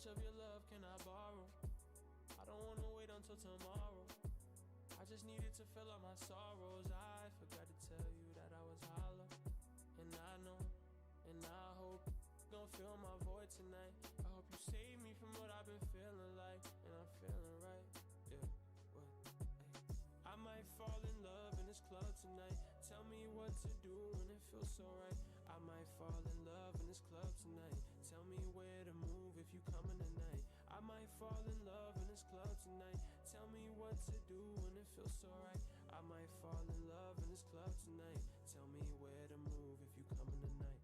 much of your love can I borrow? I don't wanna wait until tomorrow. I just needed to fill up my sorrows. I forgot to tell you that I was hollow. And I know, and I hope you're gonna feel my void tonight. I hope you save me from what I've been feeling like. And I'm feeling right, yeah, what, ay. I might fall in love in this club tonight. Tell me what to do when it feels so right. I might fall in love in this club tonight. Tell me where to move if you coming tonight. I might fall in love in this club tonight. Tell me what to do when it feels so right. I might fall in love in this club tonight. Tell me where to move if you coming tonight.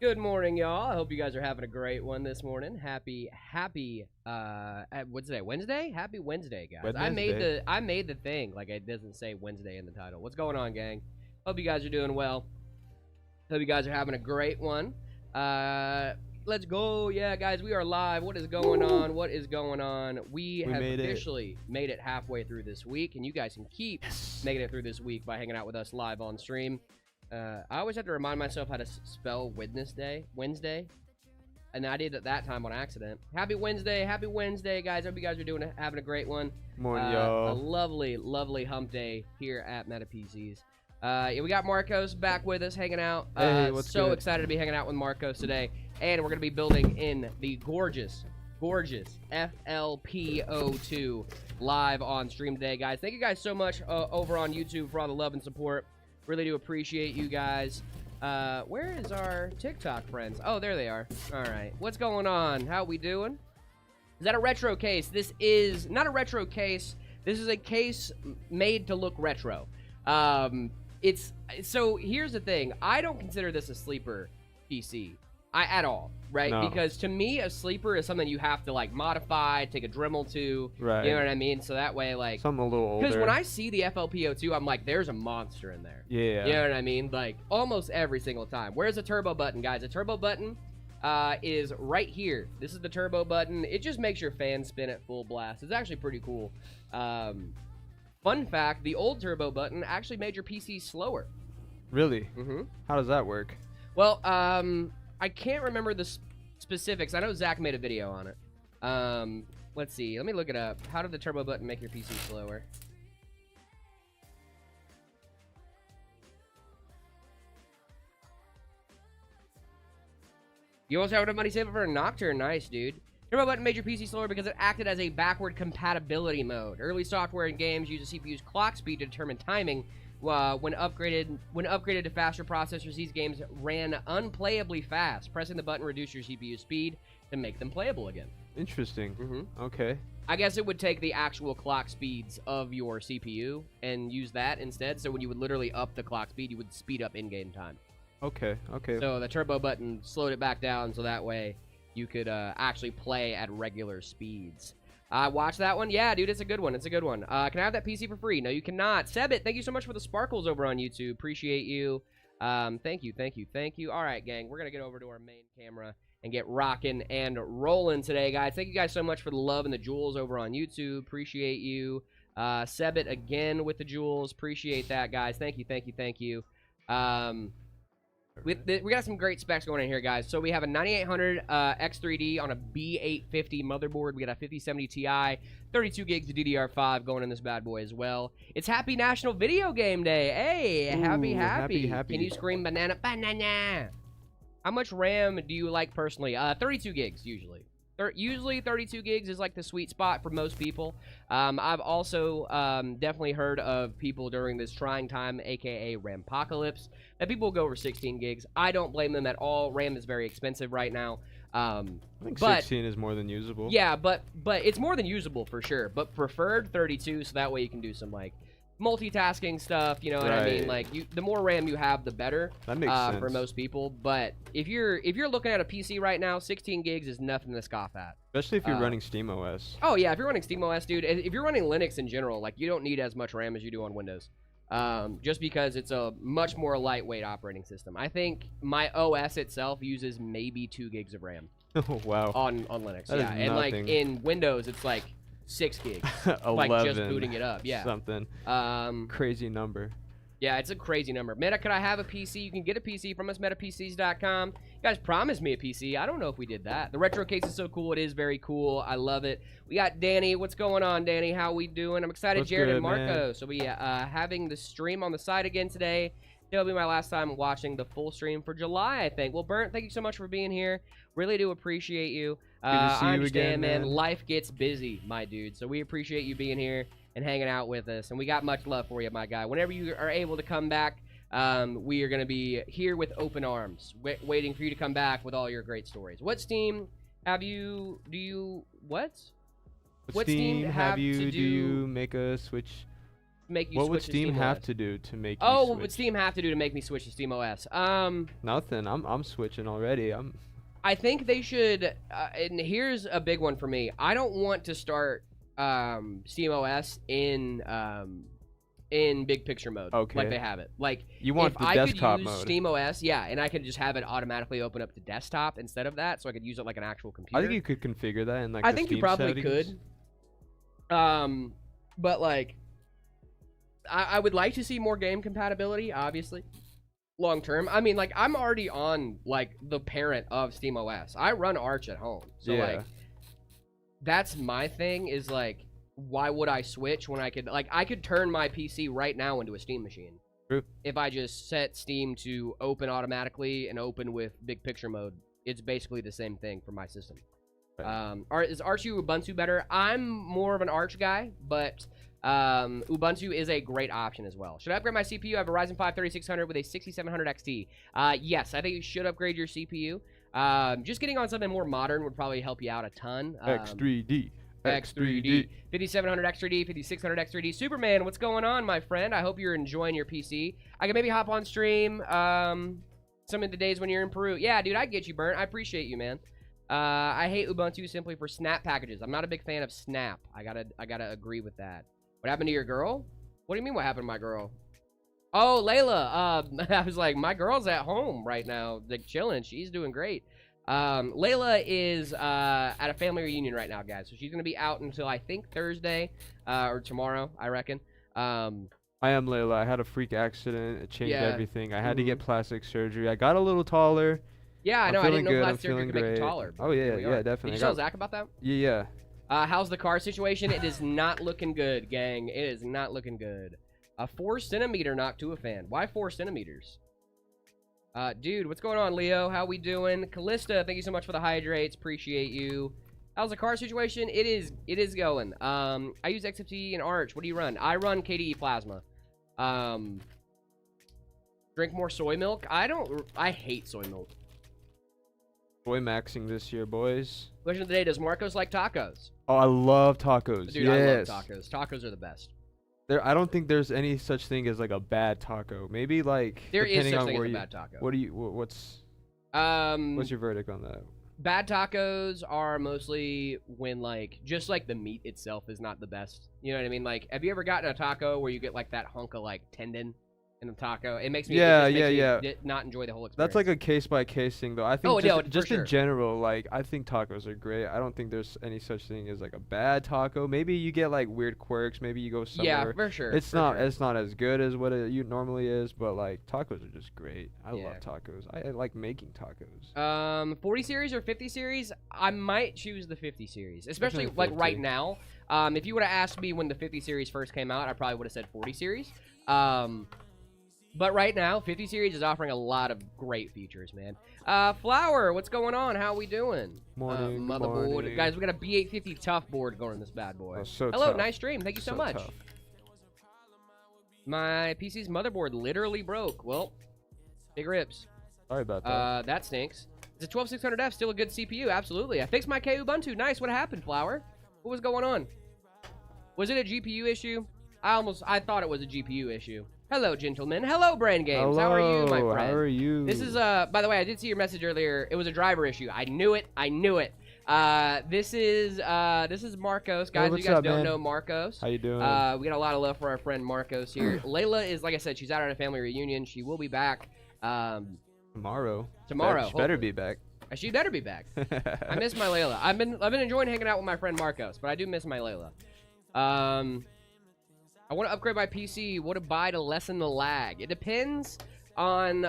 Good morning, y'all. I hope you guys are having a great one this morning. Happy what's today? Wednesday? Happy Wednesday, guys. Wednesday. I made the thing like it doesn't say Wednesday in the title. What's going on, gang? Hope you guys are doing well. Hope you guys are having a great one. Let's go. Yeah, guys, we are live. What is going on? What is going on? We have officially made it halfway through this week, and you guys can keep making it through this week by hanging out with us live on stream. I always have to remind myself how to spell Wednesday, and I did it that time on accident. Happy Wednesday, guys. Hope you guys are having a great one. Morning, y'all. A lovely hump day here at Meta PCs. Yeah, we got Marcos back with us, hanging out. Hey, what's so good? Excited to be hanging out with Marcos today, and we're gonna be building in the gorgeous FLP02 live on stream today, guys. Thank you guys so much over on YouTube for all the love and support. Really do appreciate you guys. Where is our TikTok friends? Oh, there they are. All right. What's going on? How we doing? Is that a retro case? This is not a retro case. This is a case made to look retro. So here's the thing. I don't consider this a sleeper PC. at all, right? No. Because to me, a sleeper is something you have to like modify, take a Dremel to, Right. you know what I mean? So that way, like, something a little older. because when I see the FLP02, I'm like, there's a monster in there. Yeah. You know what I mean? Like, almost every single time. Where's the turbo button, guys? The turbo button is right here. This is the turbo button. It just makes your fan spin at full blast. It's actually pretty cool. Fun fact, the old turbo button actually made your PC slower. Really? Mm-hmm. How does that work? Well, I can't remember the specifics. I know Zach made a video on it. Let's see. Let me look it up. How did the turbo button make your PC slower? You also have enough money saved for a Nocturne. Nice, dude. Turbo button made your PC slower because it acted as a backward compatibility mode. Early software and games use the CPU's clock speed to determine timing. When upgraded to faster processors, these games ran unplayably fast. Pressing the button reduced your CPU speed to make them playable again. Interesting. Mm-hmm. Okay. I guess it would take the actual clock speeds of your CPU and use that instead. So when you would literally up the clock speed, you would speed up in-game time. Okay. Okay. So the turbo button slowed it back down so that way you could actually play at regular speeds. Watch that one? Yeah, dude, it's a good one. It's a good one. Can I have that PC for free? No, you cannot. Sebit, thank you so much for the sparkles over on YouTube. Appreciate you. Thank you, thank you, thank you. All right, gang, we're going to get over to our main camera and get rocking and rolling today, guys. Thank you guys so much for the love and the jewels over on YouTube. Appreciate you. Sebit again with the jewels. Appreciate that, guys. Thank you, thank you, thank you. We got some great specs going in here, guys. So we have a 9800 X3D on a B850 motherboard. We got a 5070 Ti, 32 gigs of DDR5 going in this bad boy as well. It's Happy National Video Game Day. Hey, Ooh, happy. happy. Can you scream banana, banana? How much RAM do you like personally? 32 gigs usually. Usually 32 gigs is like the sweet spot for most people. I've also definitely heard of people during this trying time, aka Rampocalypse, that people will go over 16 gigs. I don't blame them at all. RAM is very expensive right now. I think 16 is more than usable. Yeah, but it's more than usable for sure. But preferred 32, so that way you can do some like multitasking stuff, you know what I mean? Like the more RAM you have, the better. That makes sense for most people. But if you're looking at a PC right now, 16 gigs is nothing to scoff at. Especially if you're running SteamOS. Oh yeah, if you're running SteamOS, dude. If you're running Linux in general, like you don't need as much RAM as you do on Windows. Just because it's a much more lightweight operating system. I think my OS itself uses maybe 2 gigs of RAM. Oh wow. On Linux, that yeah, and like in Windows, it's like 6 gigs. 11, like just booting it up, yeah. Something. Crazy number. Yeah, it's a crazy number. Meta, could I have a PC? You can get a PC from us, metapcs.com. You guys promised me a PC. I don't know if we did that. The retro case is so cool. It is very cool. I love it. We got Danny. What's going on, Danny? How we doing? I'm excited. What's Jared good, and Marco. man? So we having the stream on the side again today. It'll be my last time watching the full stream for July, I think. Well, Burnt, thank you so much for being here. Really do appreciate you. I understand, man. Life gets busy, my dude. So we appreciate you being here and hanging out with us. And we got much love for you, my guy. Whenever you are able to come back, we are going to be here with open arms, waiting for you to come back with all your great stories. What Steam have you... What Steam have you... Do you make a switch... What would Steam have to do to make you switch? What would Steam have to do to make me switch to SteamOS? Nothing. I'm switching already. I think they should, and here's a big one for me. I don't want to start SteamOS in big picture mode, like they have it. Like you want the desktop mode. SteamOS, yeah, and I could just have it automatically open up to desktop instead of that, so I could use it like an actual computer. I think you could configure that in like. I think you probably settings. could. But like. I would like to see more game compatibility, obviously, long term. I mean, like, I'm already on, like, the parent of SteamOS. I run Arch at home. So, like, that's my thing is, like, why would I switch when I could, like, I could turn my PC right now into a Steam machine. True. If I just set Steam to open automatically and open with big picture mode, it's basically the same thing for my system. Right. Is Arch Ubuntu better? I'm more of an Arch guy, but... Ubuntu is a great option as well. Should I upgrade my CPU? I have a Ryzen 5 3600 with a 6700 XT. Yes, I think you should upgrade your CPU. Just getting on something more modern would probably help you out a ton. X3D. 5700 X3D, 5600 X3D. Superman, what's going on, my friend? I hope you're enjoying your PC. I can maybe hop on stream. some of the days when you're in Peru. Yeah, dude, I get you, Burnt. I appreciate you, man. I hate Ubuntu simply for Snap packages. I'm not a big fan of Snap. I gotta agree with that. What happened to your girl? What do you mean what happened to my girl? Oh, Layla. I was like, my girl's at home right now, like chilling. She's doing great. Layla is at a family reunion right now, guys. So she's gonna be out until I think Thursday or tomorrow, I reckon. I am Layla. I had a freak accident. It changed everything. I had to get plastic surgery. I got a little taller. Yeah, I know. I didn't know plastic surgery could make you great. taller. Oh yeah, yeah, definitely. Did you tell Zach about that? Yeah. How's the car situation? It is not looking good, gang. It is not looking good. A 4-centimeter knock to a fan. Why 4 centimeters? Dude, what's going on, Leo? How we doing? Callista, thank you so much for the hydrates. Appreciate you. How's the car situation? It is going. I use XFCE and Arch. What do you run? I run KDE Plasma. Drink more soy milk? I hate soy milk. Soy maxing this year, boys. Question of the day, does Marcos like tacos? Oh, I love tacos. Dude, yes. I love tacos. Tacos are the best. I don't think there's any such thing as like a bad taco. Maybe like there is such on thing where as a you, bad taco. What's your verdict on that? Bad tacos are mostly when like just like the meat itself is not the best. You know what I mean? Like, have you ever gotten a taco where you get like that hunk of like tendon in the taco? It makes me not enjoy the whole experience. That's like a case by case thing though. I think just in general, like I think tacos are great. I don't think there's any such thing as like a bad taco. Maybe you get like weird quirks. Maybe you go somewhere. Yeah, for sure. It's not as good as what it normally is, but like tacos are just great. I love tacos. I like making tacos. 40 series or 50 series? I might choose the 50 series, especially like right now. If you would have asked me when the 50 series first came out, I probably would have said 40 series. But right now, 50 series is offering a lot of great features, man. Flower, what's going on? How we doing? Morning, motherboard. morning. Guys, we got a B850 tough board going in this bad boy. Oh, so hello, tough. nice stream. Thank you so much. Tough. My PC's motherboard literally broke. Well, big rips. Sorry about that. That stinks. It's a 12600F, still a good CPU, absolutely. I fixed my K Ubuntu. Nice. What happened, Flower? What was going on? Was it a GPU issue? I thought it was a GPU issue. Hello, gentlemen. Hello, Brain Games. Hello. How are you, my friend? How are you? This is, by the way, I did see your message earlier. It was a driver issue. I knew it. I knew it. This is Marcos. Guys, if you guys don't know Marcos. How you doing? We got a lot of love for our friend Marcos here. Layla is, like I said, she's out at a family reunion. She will be back. Tomorrow. Tomorrow. She better be back. She better be back. I miss my Layla. I've been enjoying hanging out with my friend Marcos, but I do miss my Layla. I want to upgrade my PC. What to buy to lessen the lag? It depends on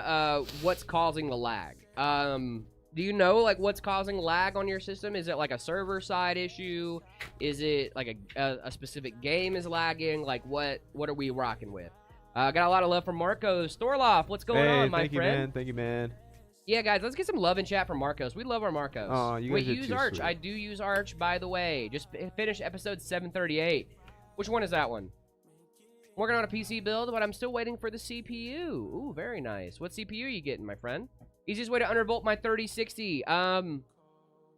what's causing the lag. Do you know like what's causing lag on your system? Is it like a server side issue? Is it like a specific game is lagging? Like what are we rocking with? Got a lot of love from Marcos. Thorloff, what's going on, my friend? Thank you, man. Yeah, guys, let's get some love in chat from Marcos. We love our Marcos. Oh, you guys Wait, use Arch. Sweet. I do use Arch, by the way. Just finished episode 738. Which one is that one? I'm working on a PC build, but I'm still waiting for the CPU. Ooh, very nice. What CPU are you getting, my friend? Easiest way to undervolt my 3060.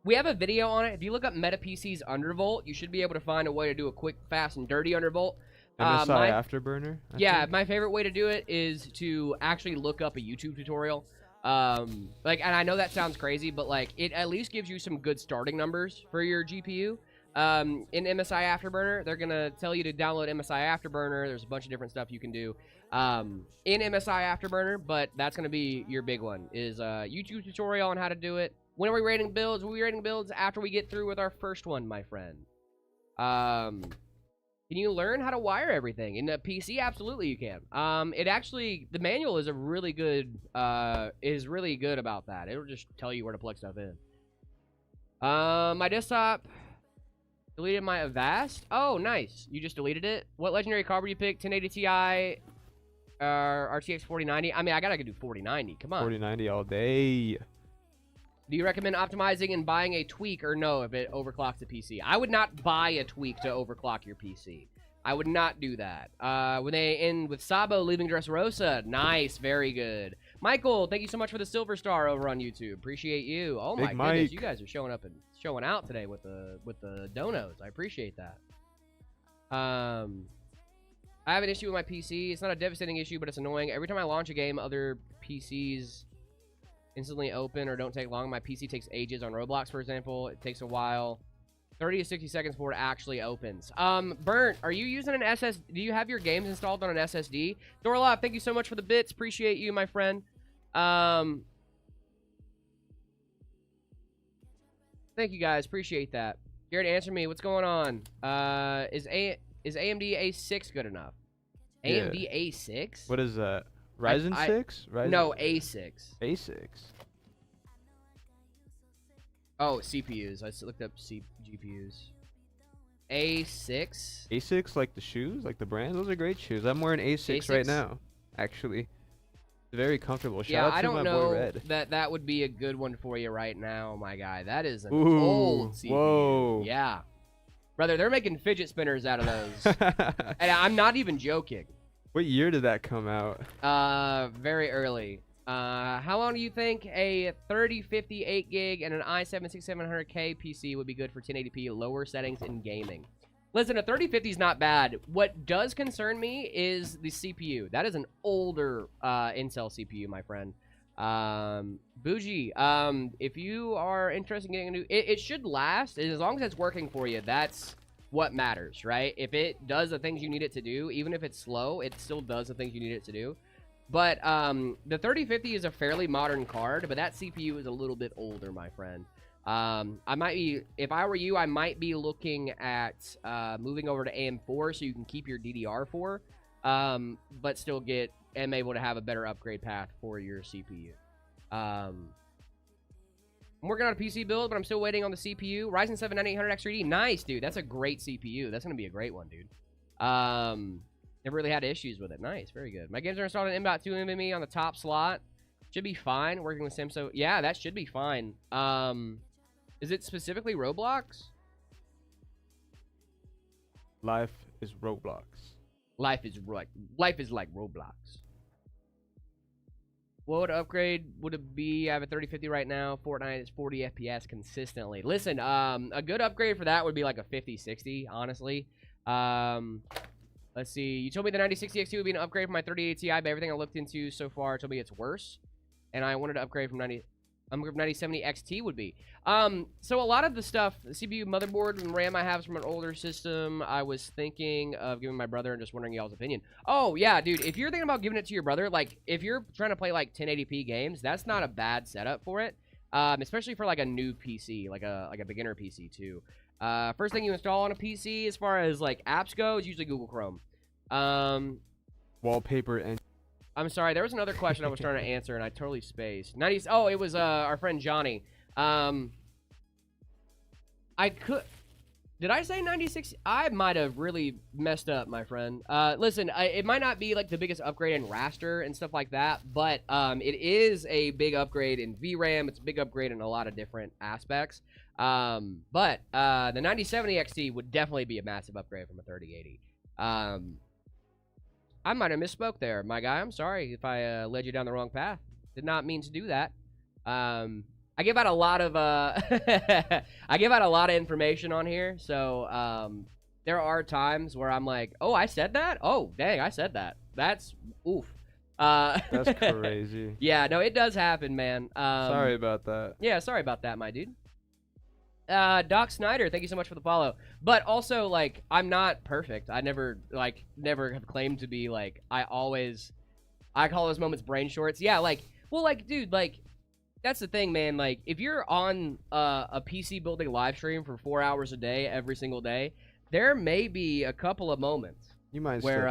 We have a video on it. If you look up Meta PC's undervolt, you should be able to find a way to do a quick, fast, and dirty undervolt. MSI Afterburner? Yeah, my favorite way to do it is to actually look up a YouTube tutorial. And I know that sounds crazy, but like it at least gives you some good starting numbers for your GPU. In MSI Afterburner, they're gonna tell you to download MSI Afterburner. There's a bunch of different stuff you can do in MSI Afterburner, but that's gonna be your big one. Is YouTube tutorial on how to do it. When are we rating builds? We'll be rating builds after we get through with our first one, my friend. Can you learn how to wire everything in a PC? Absolutely, you can. It actually, the manual is really good about that. It'll just tell you where to plug stuff in. My desktop deleted my Avast. Oh, nice. You just deleted it. What legendary card would you pick? 1080 Ti, RTX 4090. I mean, I gotta do 4090. Come on. 4090 all day. Do you recommend optimizing and buying a tweak or no if it overclocks the PC? I would not buy a tweak to overclock your PC. I would not do that. When they end with Sabo leaving Dressrosa, nice, very good. Michael, thank you so much for the silver star over on YouTube. Appreciate you. Oh my goodness, you guys are showing up and showing out today with the donos. I appreciate that. I have an issue with my PC. It's not a devastating issue, but it's annoying. Every time I launch a game, other PCs instantly open or don't take long. My PC takes ages on Roblox, for example. It takes a while. 30 to 60 seconds before it actually opens. Burnt, are you using an SSD? Do you have your games installed on an SSD? Dorlov, thank you so much for the bits. Appreciate you, my friend. Thank you, guys. Appreciate that. Garrett, answer me. What's going on? Is AMD A6 good enough? Yeah. AMD A6? What is that? Ryzen 6? Ryzen? No, A6. A6. Oh, CPUs. I looked up GPUs. A6? A6, like the shoes? Like the brand? Those are great shoes. I'm wearing A6 right now, actually. Very comfortable. Shout out to my boy Red. That would be a good one for you right now, my guy. That is an old CPU. Whoa. Yeah. Brother, they're making fidget spinners out of those. And I'm not even joking. What year did that come out? Very early. How long do you think a 3050 8 gig and an i7 6700K PC would be good for 1080p lower settings in gaming? Listen, a 3050 is not bad. What does concern me is the CPU. That is an older Intel CPU, my friend. Bougie, if you are interested in getting a new... It should last. As long as it's working for you, that's what matters, right? If it does the things you need it to do, even if it's slow, it still does the things you need it to do. But the 3050 is a fairly modern card, but that CPU is a little bit older, my friend. I might be, if I were you, I might be looking at moving over to AM4 so you can keep your DDR4, but still am able to have a better upgrade path for your CPU. I'm working on a PC build, but I'm still waiting on the CPU. Ryzen 7 9800X3D, nice, dude. That's a great CPU. That's gonna be a great one, dude. Never really had issues with it. Nice, very good. My games are installed in M.2 MME on the top slot. Should be fine. Working with Sim, so yeah, that should be fine. Is it specifically Roblox? Life is Roblox. Life is like Roblox. What upgrade would it be? I have a 3050 right now. Fortnite is 40 FPS consistently. Listen, a good upgrade for that would be like a 5060, honestly. Let's see. You told me the 9060 XT would be an upgrade from my 3080 Ti, but everything I looked into so far told me it's worse. And I wanted to upgrade from 9070 XT would be. So a lot of the stuff, the CPU, motherboard, and RAM I have is from an older system. I was thinking of giving my brother and just wondering y'all's opinion. Oh, yeah, dude. If you're thinking about giving it to your brother, like, if you're trying to play, like, 1080p games, that's not a bad setup for it. Especially for, like, a new PC, like a beginner PC, too. First thing you install on a PC as far as, like, apps go is usually Google Chrome. Wallpaper and... I'm sorry, there was another question I was trying to answer, and I totally spaced. Oh, it was our friend Johnny. Did I say 96? I might have really messed up, my friend. Listen, it might not be like the biggest upgrade in raster and stuff like that, but it is a big upgrade in VRAM. It's a big upgrade in a lot of different aspects. But the 9070 XT would definitely be a massive upgrade from a 3080. I might have misspoke there, my guy. I'm sorry if I led you down the wrong path. Did not mean to do that. I give out a lot of I give out a lot of information on here, so there are times where I'm like, oh, I said that? Oh, dang, I said that. That's oof. That's crazy. Yeah, no, it does happen, man. Sorry about that. Yeah, sorry about that, my dude. Doc Snyder, thank you so much for the follow. But also, like, I'm not perfect. I never have claimed to be, like, I call those moments brain shorts. Yeah, like, well, like, dude, like, that's the thing, man. Like, if you're on a PC building live stream for 4 hours a day, every single day, there may be a couple of moments where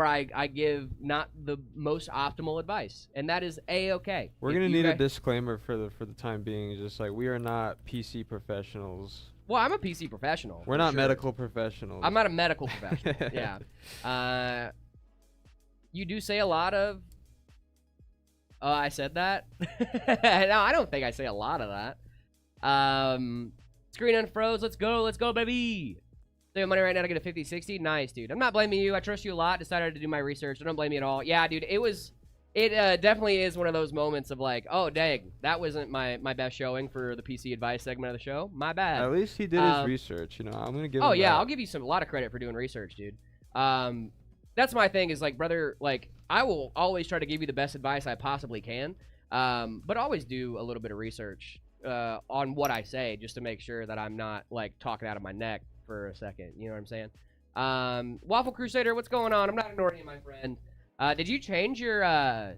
I give not the most optimal advice, and that is A-okay. We're gonna need a disclaimer for the time being. Just like, we are not PC professionals. Well, I'm a PC professional. We're not medical professionals. I'm not a medical professional. Yeah. You do say a lot of. Oh, I said that? No, I don't think I say a lot of that. Screen unfroze. Let's go, baby. Save money right now to get a 5060. Nice, dude. I'm not blaming you. I trust you a lot. Decided to do my research. I don't blame you at all. Yeah, dude. It definitely is one of those moments of like, oh, dang, that wasn't my best showing for the PC advice segment of the show. My bad. At least he did his research. You know, I'm gonna give. Oh him yeah, that. I'll give you a lot of credit for doing research, dude. That's my thing. Is like, brother, like, I will always try to give you the best advice I possibly can. But always do a little bit of research on what I say, just to make sure that I'm not like talking out of my neck for a second. You know what I'm saying? Waffle Crusader, what's going on? I'm not ignoring you, my friend. Did you change your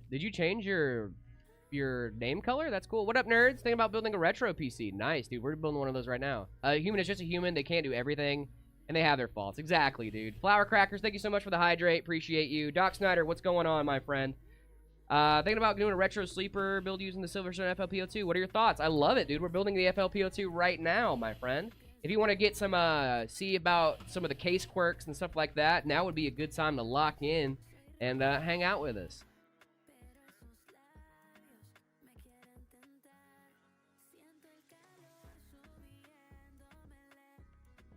name color? That's cool. What up, nerds? Thinking about building a retro PC. Nice, dude. We're building one of those right now. A human is just a human. They can't do everything, and they have their faults. Exactly, dude. Flower Crackers, thank you so much for the hydrate. Appreciate you. Doc Snyder, what's going on, my friend? Thinking about doing a retro sleeper build using the Silverstone FLP02. What are your thoughts? I love it, dude. We're building the FLP02 right now, my friend. If you want to get some, see about some of the case quirks and stuff like that, now would be a good time to lock in and hang out with us.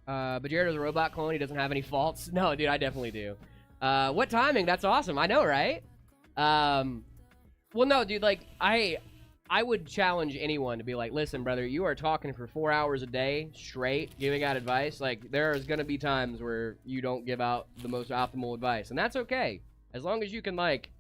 But Jared is a robot clone. He doesn't have any faults. No, dude, I definitely do. What timing? That's awesome. I know, right? Well, no, dude, like, I would challenge anyone to be like, listen, brother, you are talking for 4 hours a day straight, giving out advice. Like, there's going to be times where you don't give out the most optimal advice, and that's okay. As long as you can, like,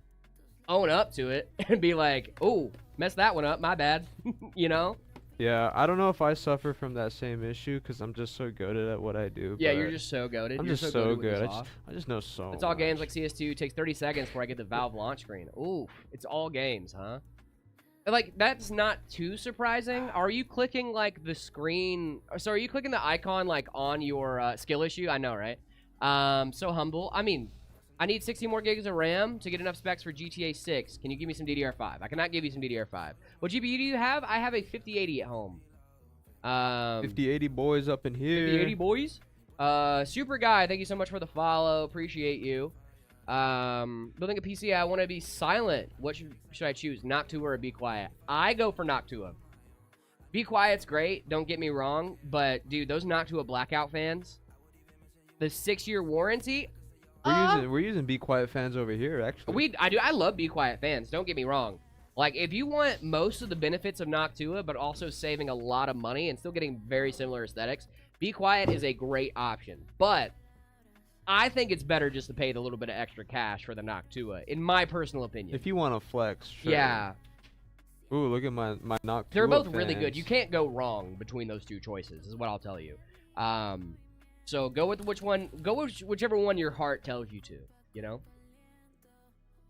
own up to it and be like, oh, messed that one up, my bad, you know? Yeah, I don't know if I suffer from that same issue because I'm just so goated at what I do. Yeah, you're just so goated. I'm you're just so good. I just know so It's all much. games like CS2. Takes 30 seconds before I get the Valve launch screen. Ooh, it's all games, huh? Like, that's not too surprising. Are you clicking, like, the screen? So are you clicking the icon, like, on your skill issue? I know, right? So humble. I mean, I need 60 more gigs of RAM to get enough specs for GTA 6. Can you give me some DDR5? I cannot give you some DDR5. What GPU do you have? I have a 5080 at home. 5080 boys up in here. 5080 boys. Super Guy, thank you so much for the follow. Appreciate you. Building a PC, I want to be silent. What should I choose? Noctua or Be Quiet? I go for Noctua. Be Quiet's great, don't get me wrong, but dude, those Noctua Blackout fans, the 6-year warranty. We're using Be Quiet fans over here, actually. I love Be Quiet fans. Don't get me wrong. Like, if you want most of the benefits of Noctua, but also saving a lot of money and still getting very similar aesthetics, Be Quiet is a great option. But I think it's better just to pay the little bit of extra cash for the Noctua, in my personal opinion. If you want to flex, sure. Yeah. Ooh, look at my Noctua. They're both really good. You can't go wrong between those two choices, is what I'll tell you. So go with whichever one your heart tells you to, you know?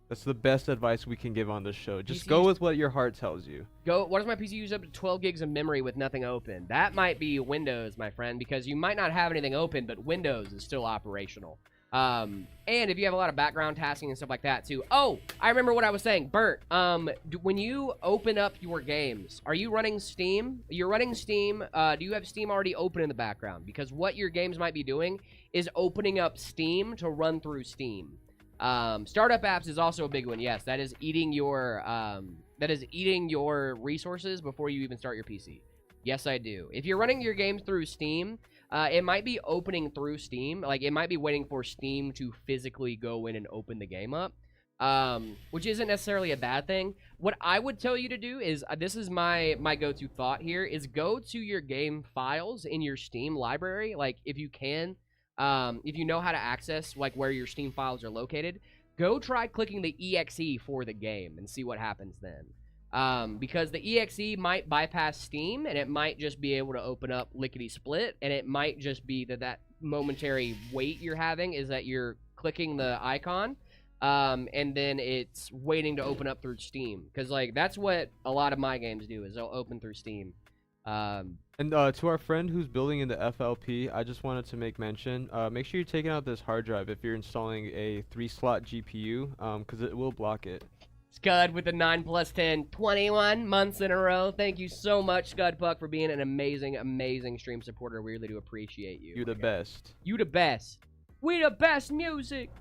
That's the best advice we can give on this show. Just go with what your heart tells you. What does my PC use up to 12 gigs of memory with nothing open? That might be Windows, my friend, because you might not have anything open, but Windows is still operational. And if you have a lot of background tasking and stuff like that too. Oh, I remember what I was saying. Bert, when you open up your games, are you running Steam? You're running Steam. Do you have Steam already open in the background? Because what your games might be doing is opening up Steam to run through Steam. Startup apps is also a big one. Yes, that is eating your resources before you even start your PC. Yes, I do. If you're running your games through Steam, it might be opening through Steam. Like, it might be waiting for Steam to physically go in and open the game up, which isn't necessarily a bad thing. What I would tell you to do is, this is my go-to thought here, is go to your game files in your Steam library. Like, if you can, if you know how to access, like, where your Steam files are located, go try clicking the exe for the game and see what happens then. Because the exe might bypass Steam, and it might just be able to open up lickety-split, and it might just be that momentary wait you're having is that you're clicking the icon, and then it's waiting to open up through Steam. Because, like, that's what a lot of my games do, is they'll open through Steam. And to our friend who's building in the FLP, I just wanted to make mention, make sure you're taking out this hard drive if you're installing a 3-slot GPU, because it will block it. Scud with the 9+10, 21 months in a row. Thank you so much, Scud Puck, for being an amazing, amazing stream supporter. We really do appreciate you. You're the best. You the best. We the best music.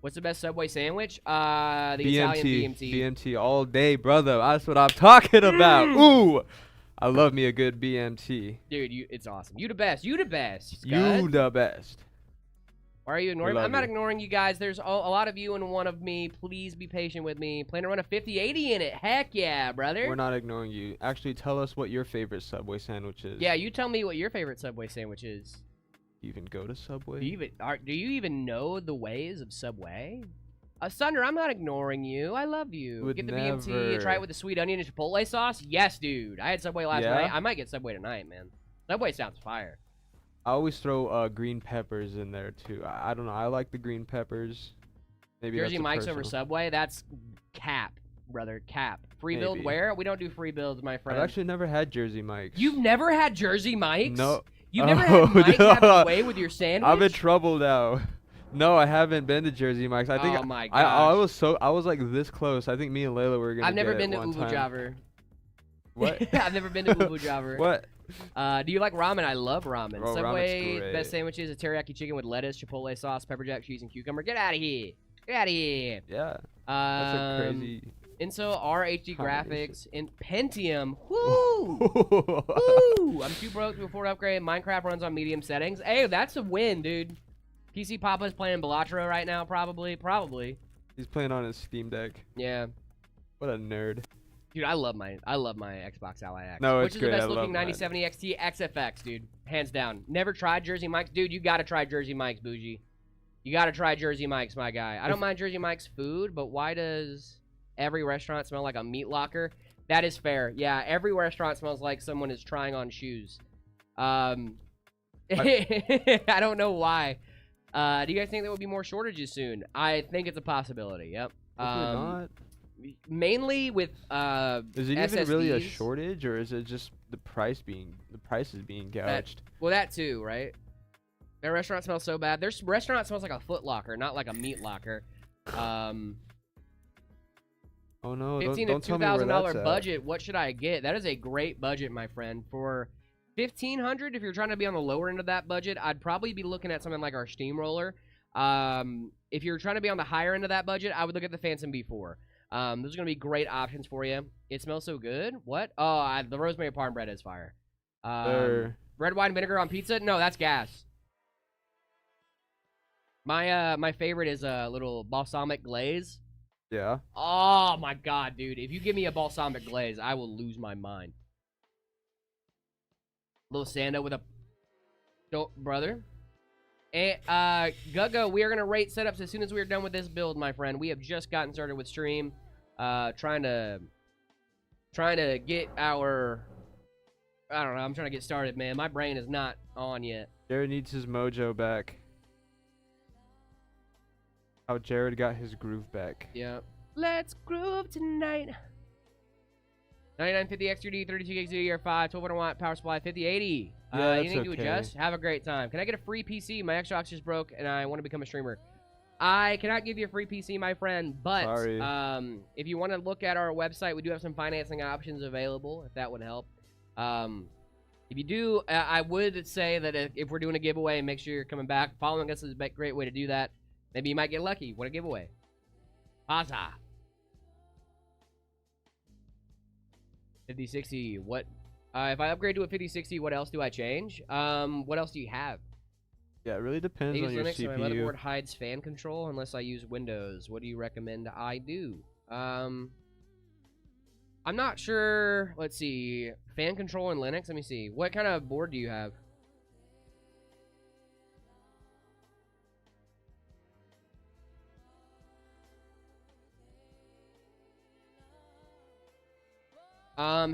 What's the best Subway sandwich? The Italian BMT. BMT all day, brother. That's what I'm talking about. Ooh, I love me a good BMT. Dude, it's awesome. You the best. You the best, Scud. You the best. Why are you ignoring me? I'm not ignoring you guys. There's a lot of you and one of me. Please be patient with me. Plan to run a 5080 in it. Heck yeah, brother. We're not ignoring you. Actually, tell us what your favorite Subway sandwich is. Yeah, you tell me what your favorite Subway sandwich is. Do you even go to Subway? Do you even know the ways of Subway? Sunder, I'm not ignoring you. I love you. Would Get the never. BMT and try it with the sweet onion and chipotle sauce. Yes, dude. I had Subway last Yeah? night. I might get Subway tonight, man. Subway sounds fire. I always throw green peppers in there too. I don't know. I like the green peppers. Maybe Jersey that's a Mike's over personal- Subway. That's cap, brother. Cap. Free build Maybe. where? We don't do free builds, my friend. I've actually never had Jersey Mike's. You've never had Jersey Mike's? No. You've never Oh, had Mike no. have it away with your sandwich? I'm in trouble now. No, I haven't been to Jersey Mike's. I think Oh my I gosh. I was like this close. I think me and Layla were gonna. I've never get been it to one Ubu time. Jabber. What? I've never been to Ubu Jabber. What? Do you like ramen? I love ramen. Oh, ramen's Subway great. best sandwiches: a teriyaki chicken with lettuce, chipotle sauce, pepper jack cheese, and cucumber. Get out of here! Get out of here! Yeah. That's a crazy. Intel RHD combination. graphics and Pentium. Woo! Woo! I'm too broke to afford to upgrade. Minecraft runs on medium settings. Hey, that's a win, dude. PC Papa's playing Balatro right now, probably. Probably. He's playing on his Steam Deck. Yeah. What a nerd. Dude, I love my Xbox Ally X. No, Which it's is great. the I best love looking mine. 9070 XT XFX, dude. Hands down. Never tried Jersey Mike's. Dude, you gotta try Jersey Mike's, Bougie. You gotta try Jersey Mike's, my guy. I don't mind Jersey Mike's food, but why does every restaurant smell like a meat locker? That is fair. Yeah, every restaurant smells like someone is trying on shoes. I don't know why. Do you guys think there will be more shortages soon? I think it's a possibility. Yep. Hopefully not. Mainly with Is it even really a SSDs. shortage, or is it just the price is being gouged? Well, that too, right? Their restaurant smells so bad. Their restaurant smells like a Foot Locker, not like a meat locker. Oh no! $15,000 Don't to tell me where that's $2,000 at. budget. What should I get? That is a great budget, my friend. For $1,500, if you're trying to be on the lower end of that budget, I'd probably be looking at something like our Steamroller. If you're trying to be on the higher end of that budget, I would look at the Phantom B4. Those are gonna be great options for you. It smells so good. What? Oh, the rosemary parm bread is fire. Red wine vinegar on pizza? No, that's gas. My favorite is a little balsamic glaze. Yeah. Oh my god, dude! If you give me a balsamic glaze, I will lose my mind. Little Sando with a brother. And Guggo, we are gonna rate setups as soon as we are done with this build, my friend. We have just gotten started with stream, trying to get our. I don't know. I'm trying to get started, man. My brain is not on yet. Jared needs his mojo back. How Jared got his groove back. Yeah. Let's groove tonight. 9950 XTD, 32 gigs DDR5, 1200 watt power supply, 5080. Yeah, that's anything to okay. adjust? Have a great time. Can I get a free PC? My Xbox just broke, and I want to become a streamer. I cannot give you a free PC, my friend, but Sorry. if you want to look at our website, we do have some financing options available, if that would help. If you do, I would say that if we're doing a giveaway, make sure you're coming back. Following us is a great way to do that. Maybe you might get lucky. Win a giveaway. Huzzah. 5060. What? If I upgrade to a 5060, what else do I change? What else do you have? Yeah, it really I depends use on your Linux, so my CPU. motherboard hides fan control unless I use Windows. What do you recommend I do? I'm not sure. Let's see. Fan control in Linux. Let me see. What kind of board do you have?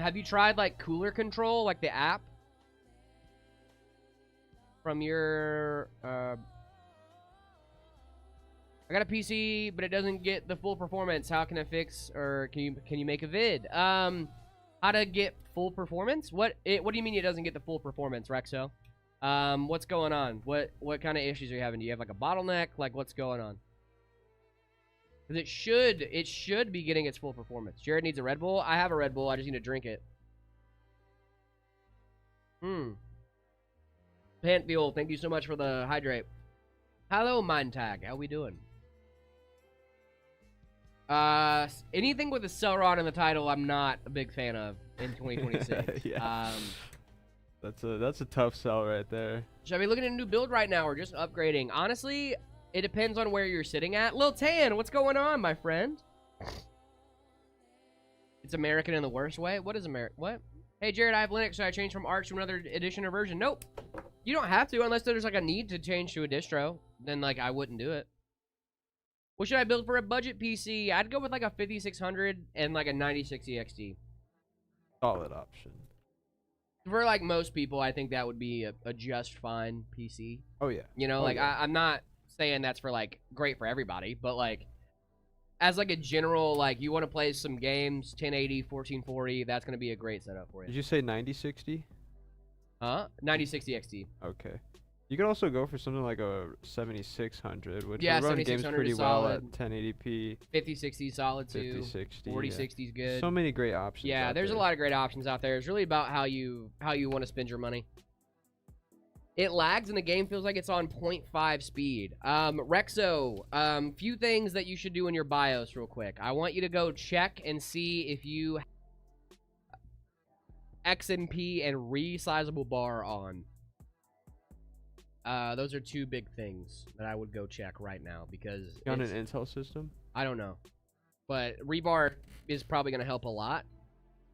Have you tried like cooler control, like the app from your? I got a PC, but it doesn't get the full performance. How can I fix, or can you make a vid? How to get full performance? What do you mean it doesn't get the full performance, Rexo? What's going on? What kind of issues are you having? Do you have like a bottleneck? Like what's going on? Because it should be getting its full performance. Jared needs a Red Bull. I have a Red Bull. I just need to drink it. Pantfuel, thank you so much for the hydrate. Hello, Mindtag. How we doing? Anything with a Celeron in the title, I'm not a big fan of in 2026. Yeah. That's a tough sell right there. Should I be looking at a new build right now or just upgrading? Honestly, it depends on where you're sitting at. Lil Tan, what's going on, my friend? It's American in the worst way? What is American? What? Hey, Jared, I have Linux. Should I change from Arch to another edition or version? Nope. You don't have to unless there's like a need to change to a distro. Then like I wouldn't do it. What should I build for a budget PC? I'd go with like a 5600 and like a 9060 XT. Solid option. For like most people, I think that would be a just fine PC. Oh yeah. You know, I'm not saying that's for like great for everybody, but like as like a general, like you want to play some games, 1080, 1440, that's gonna be a great setup for you. Did you say 9060? Huh? 9060 XT. Okay. You could also go for something like a 7600, which Yeah, will run games 7600 pretty is well solid. at 1080p. 5060 solid too. 5060. 4060 is good. So many great options. Yeah, out there's there. a lot of great options out there. It's really about how you want to spend your money. It lags and the game feels like it's on 0.5 speed. Rexo, few things that you should do in your BIOS real quick. I want you to go check and see if you XMP and resizable bar on. Those are two big things that I would go check right now because You on an Intel system? I don't know, but rebar is probably going to help a lot.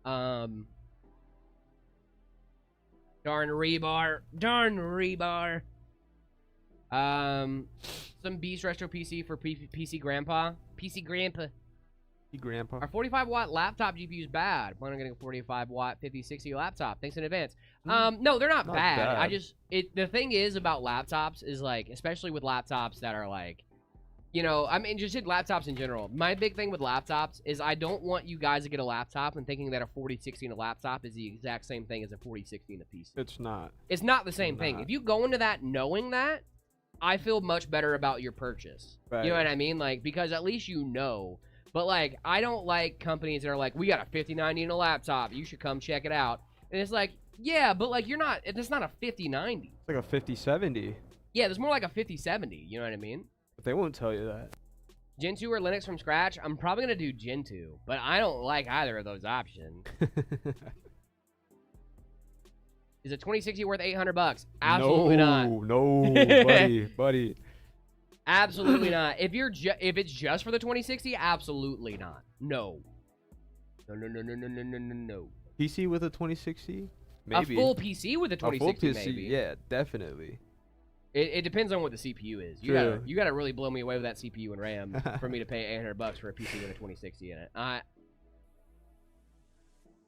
Darn rebar. Some Beast Retro PC for PC Grandpa. PC Grandpa. Grandpa. Our 45-watt laptop GPU is bad. Plan on getting a 45-watt 5060 laptop. Thanks in advance. No, they're not bad. The thing is about laptops is like, especially with laptops that are like, you know, I mean, just laptops in general. My big thing with laptops is I don't want you guys to get a laptop and thinking that a 4060 in a laptop is the exact same thing as a 4060 in a PC. It's not. It's not the same thing. If you go into that knowing that, I feel much better about your purchase. Right. You know what I mean? Like, because at least you know. But, like, I don't like companies that are like, we got a 5090 in a laptop. You should come check it out. And it's like, yeah, but, like, it's not a 5090. It's like a 5070. Yeah, there's more like a 5070. You know what I mean? But they won't tell you that. Gen 2 or Linux from scratch? I'm probably going to do Gen 2. But I don't like either of those options. Is a 2060 worth $800? Absolutely not. No, buddy. Absolutely not. If it's just for the 2060, absolutely not. No. No. PC with a 2060? Maybe. A full PC with a 2060, a full PC, maybe. Yeah, definitely. It depends on what the CPU is. You gotta really blow me away with that CPU and RAM for me to pay $800 for a PC with a 2060 in it.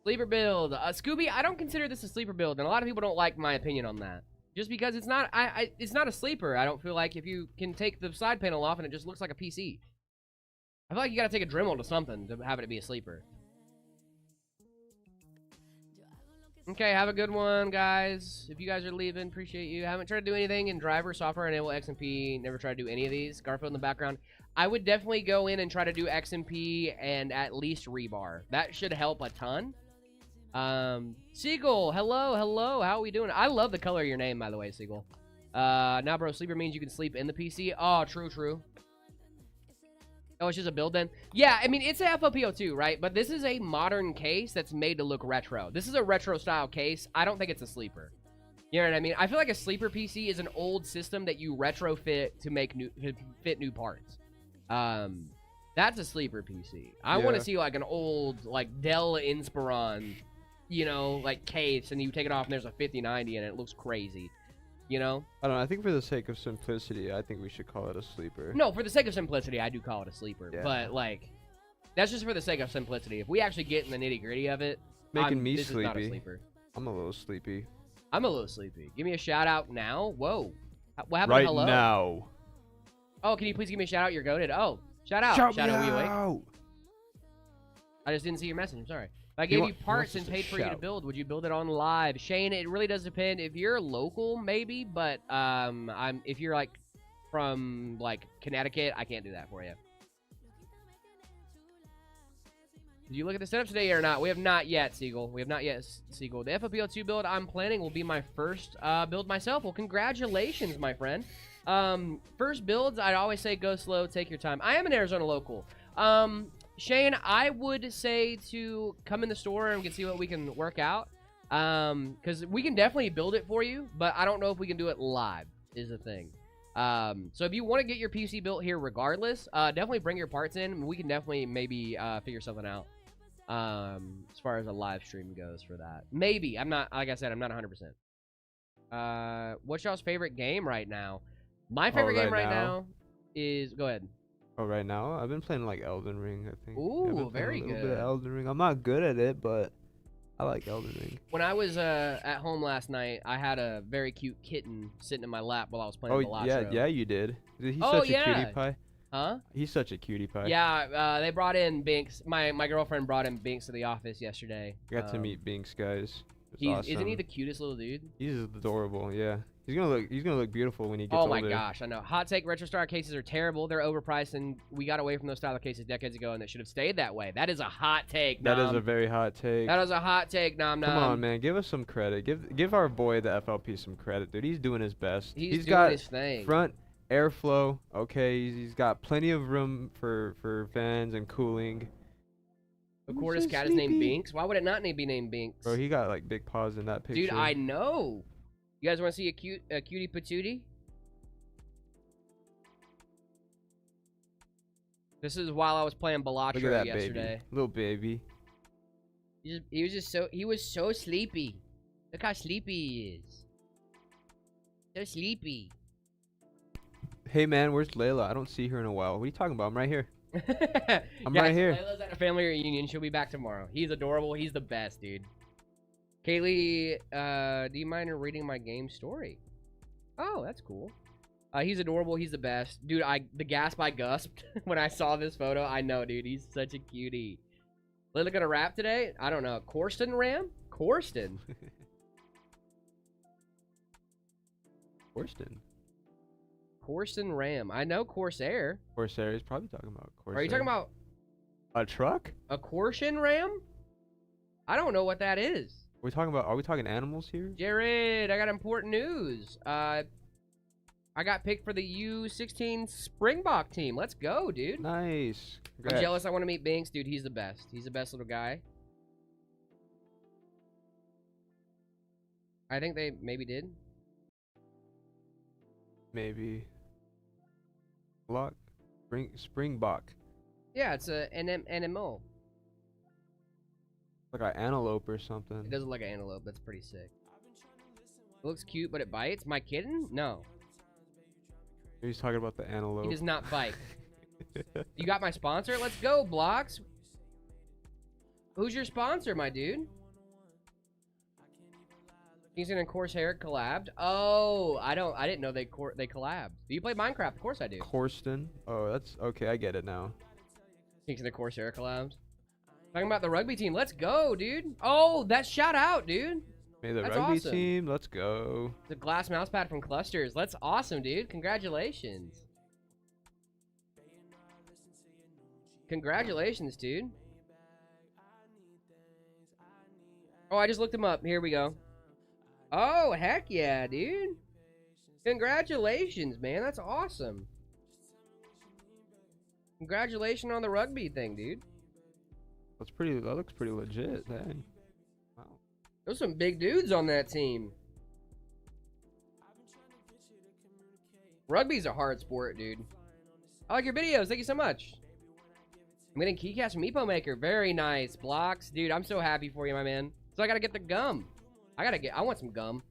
Sleeper build. Scooby, I don't consider this a sleeper build, and a lot of people don't like my opinion on that. Just because it's not it's not a sleeper. I don't feel like if you can take the side panel off and it just looks like a PC. I feel like you gotta take a Dremel to something to have it be a sleeper. Okay, have a good one, guys. If you guys are leaving, appreciate you. Haven't tried to do anything in driver, software, enable XMP. Never tried to do any of these. Garfield in the background. I would definitely go in and try to do XMP and at least rebar. That should help a ton. Seagull, hello. How are we doing? I love the color of your name, by the way, Seagull. Now, bro, sleeper means you can sleep in the PC. Oh, true. Oh, it's just a build then? Yeah, I mean, it's a FLP02, right? But this is a modern case that's made to look retro. This is a retro-style case. I don't think it's a sleeper. You know what I mean? I feel like a sleeper PC is an old system that you retrofit to make fit new parts. That's a sleeper PC. I want to see, like, an old, like, Dell Inspiron, you know, like, case, and you take it off and there's a 5090 and it looks crazy. You know? I don't know. I think for the sake of simplicity, I think we should call it a sleeper. No, for the sake of simplicity, I do call it a sleeper. Yeah. But, like, that's just for the sake of simplicity. If we actually get in the nitty-gritty of it, this is not a sleeper. I'm a little sleepy. I'm a little sleepy. Give me a shout-out now. Whoa. What happened right to hello? now. Oh, can you please give me a shout-out? You're goated. Oh, shout-out. Shout me away. I just didn't see your message. I'm sorry. If I gave you parts and paid for you to build, would you build it on live? Shane, it really does depend. If you're local, maybe, but if you're like from like Connecticut, I can't do that for you. Did you look at the setup today or not? We have not yet, Seagull. We have not yet, Seagull. The FLP02 build I'm planning will be my first build myself. Well, congratulations, my friend. First builds, I'd always say go slow, take your time. I am an Arizona local. Shane, I would say to come in the store and we can see what we can work out. Because we can definitely build it for you, but I don't know if we can do it live, is the thing. So if you want to get your PC built here regardless, definitely bring your parts in. We can definitely maybe figure something out as far as a live stream goes for that. Maybe. I'm not, like I said, I'm not 100%. What's y'all's favorite game right now? My favorite game right now is, go ahead. Oh, right now I've been playing like Elden Ring. I think. Yeah, I've Ooh, been playing very a little good. bit of Elden Ring. I'm not good at it, but I like Elden Ring. When I was at home last night, I had a very cute kitten sitting in my lap while I was playing Oh Balatro. yeah, you did. He's Oh, such a yeah. cutie pie. Huh? He's such a cutie pie. Yeah, they brought in Binks. My girlfriend brought in Binks to the office yesterday. I got to meet Binks, guys. It's He's, awesome. Isn't he the cutest little dude? He's adorable. Yeah. He's gonna look beautiful when he gets Oh older. my gosh, I know. Hot take: Retro Star cases are terrible. They're overpriced, and we got away from those style of cases decades ago, and they should have stayed that way. That is a hot take. That is Nom. a very hot take. That is a hot take. Nom nom. Come on, man. Give us some credit. Give our boy the FLP some credit, dude. He's doing his best. He's doing got his thing. front airflow. Okay, he's got plenty of room for fans and cooling. The Cordis cat is named Binks. Why would it not be named Binks? Bro, he got like big paws in that picture. Dude, I know. You guys want to see a cutie patootie? This is while I was playing Balatro Look at that yesterday. baby. Little baby. He was so sleepy. Look how sleepy he is. So sleepy. Hey man, where's Layla? I don't see her in a while. What are you talking about? I'm right here. I'm Yeah, right here. Layla's at a family reunion. She'll be back tomorrow. He's adorable. He's the best, dude. Kaylee, do you mind reading my game story? Oh, that's cool. He's adorable. He's the best. Dude, the gasp I gusped when I saw this photo. I know, dude. He's such a cutie. Layla gonna rap today? I don't know. Corsten Ram? Corsten. Corsten. Corsten Ram. I know Corsair. Corsair. He's probably talking about Corsair. Are you talking about a truck? a Corsian Ram? I don't know what that is. Are we talking animals here? Jared, I got important news. I got picked for the U16 Springbok team. Let's go, dude. Nice. I'm Congrats. jealous. I want to meet Binks, dude. He's the best. He's the best little guy. I think they maybe did. Maybe. Block. Springbok. Yeah, it's a NMO. Like an antelope or something. It does look like an antelope. That's pretty sick. It looks cute, but it bites. My kitten? No. He's talking about the antelope. He does not bite. You got my sponsor? Let's go, Blocks. Who's your sponsor, my dude? Kingston and Corsair collabed. Oh, I didn't know they collabed. Do you play Minecraft? Of course I do. Corsten. Oh, that's okay. I get it now. Kingston and Corsair collabs. Talking about the rugby team. Let's go, dude. Oh, that's shout out, dude. Hey, the That's rugby awesome. team. Let's go. The glass mouse pad from Clusters. That's awesome, dude. Congratulations. Congratulations, dude. Oh, I just looked him up. Here we go. Oh, heck yeah, dude. Congratulations, man. That's awesome. Congratulations on the rugby thing, dude. That looks pretty legit. Dang. Wow. There's some big dudes on that team. Rugby's a hard sport, dude. I like your videos. Thank you so much. I'm getting keycaps from Epo Maker. Very nice. Blocks. Dude, I'm so happy for you, my man. So I gotta get the gum. I want some gum.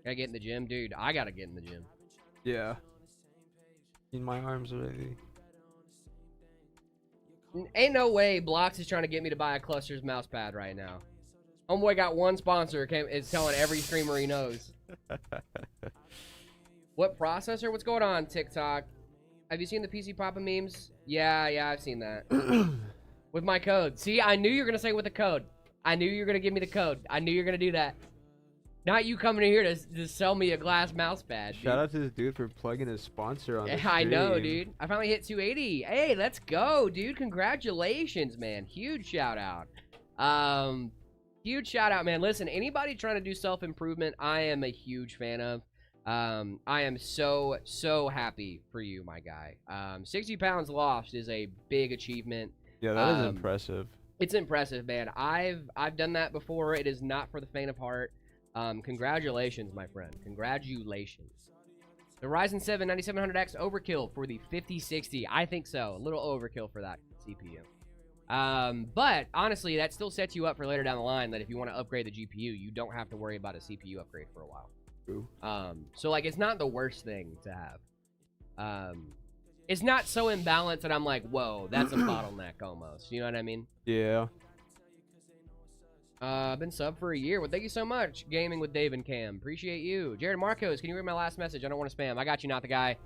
Gotta get in the gym. Dude, I gotta get in the gym. Yeah. In my arms already. Ain't no way Blocks is trying to get me to buy a Clusters mouse pad right now. Homeboy got one sponsor. Is telling every streamer he knows. What processor? What's going on, TikTok? Have you seen the PC Papa memes? Yeah, I've seen that. With my code. See, I knew you were going to say with the code. I knew you were going to give me the code. I knew you were going to do that. Not you coming in here to sell me a glass mouse pad. Shout out to this dude for plugging his sponsor on the stream. I know, dude. I finally hit 280. Hey, let's go, dude. Congratulations, man. Huge shout out. Huge shout out, man. Listen, anybody trying to do self-improvement, I am a huge fan of. I am so happy for you, my guy. 60 pounds lost is a big achievement. Yeah, that is impressive. It's impressive, man. I've done that before. It is not for the faint of heart. Congratulations, my friend. Congratulations. The Ryzen 7 9700X overkill for the 5060. I think so. A little overkill for that CPU. But honestly, that still sets you up for later down the line that if you want to upgrade the GPU, you don't have to worry about a CPU upgrade for a while. True. So like it's not the worst thing to have. It's not so imbalanced that I'm like, whoa, that's a bottleneck almost. You know what I mean? Yeah. I've been sub for a year. Well, thank you so much. Gaming with Dave and Cam. Appreciate you. Jared Marcos, can you read my last message? I don't want to spam. I got you, not the guy.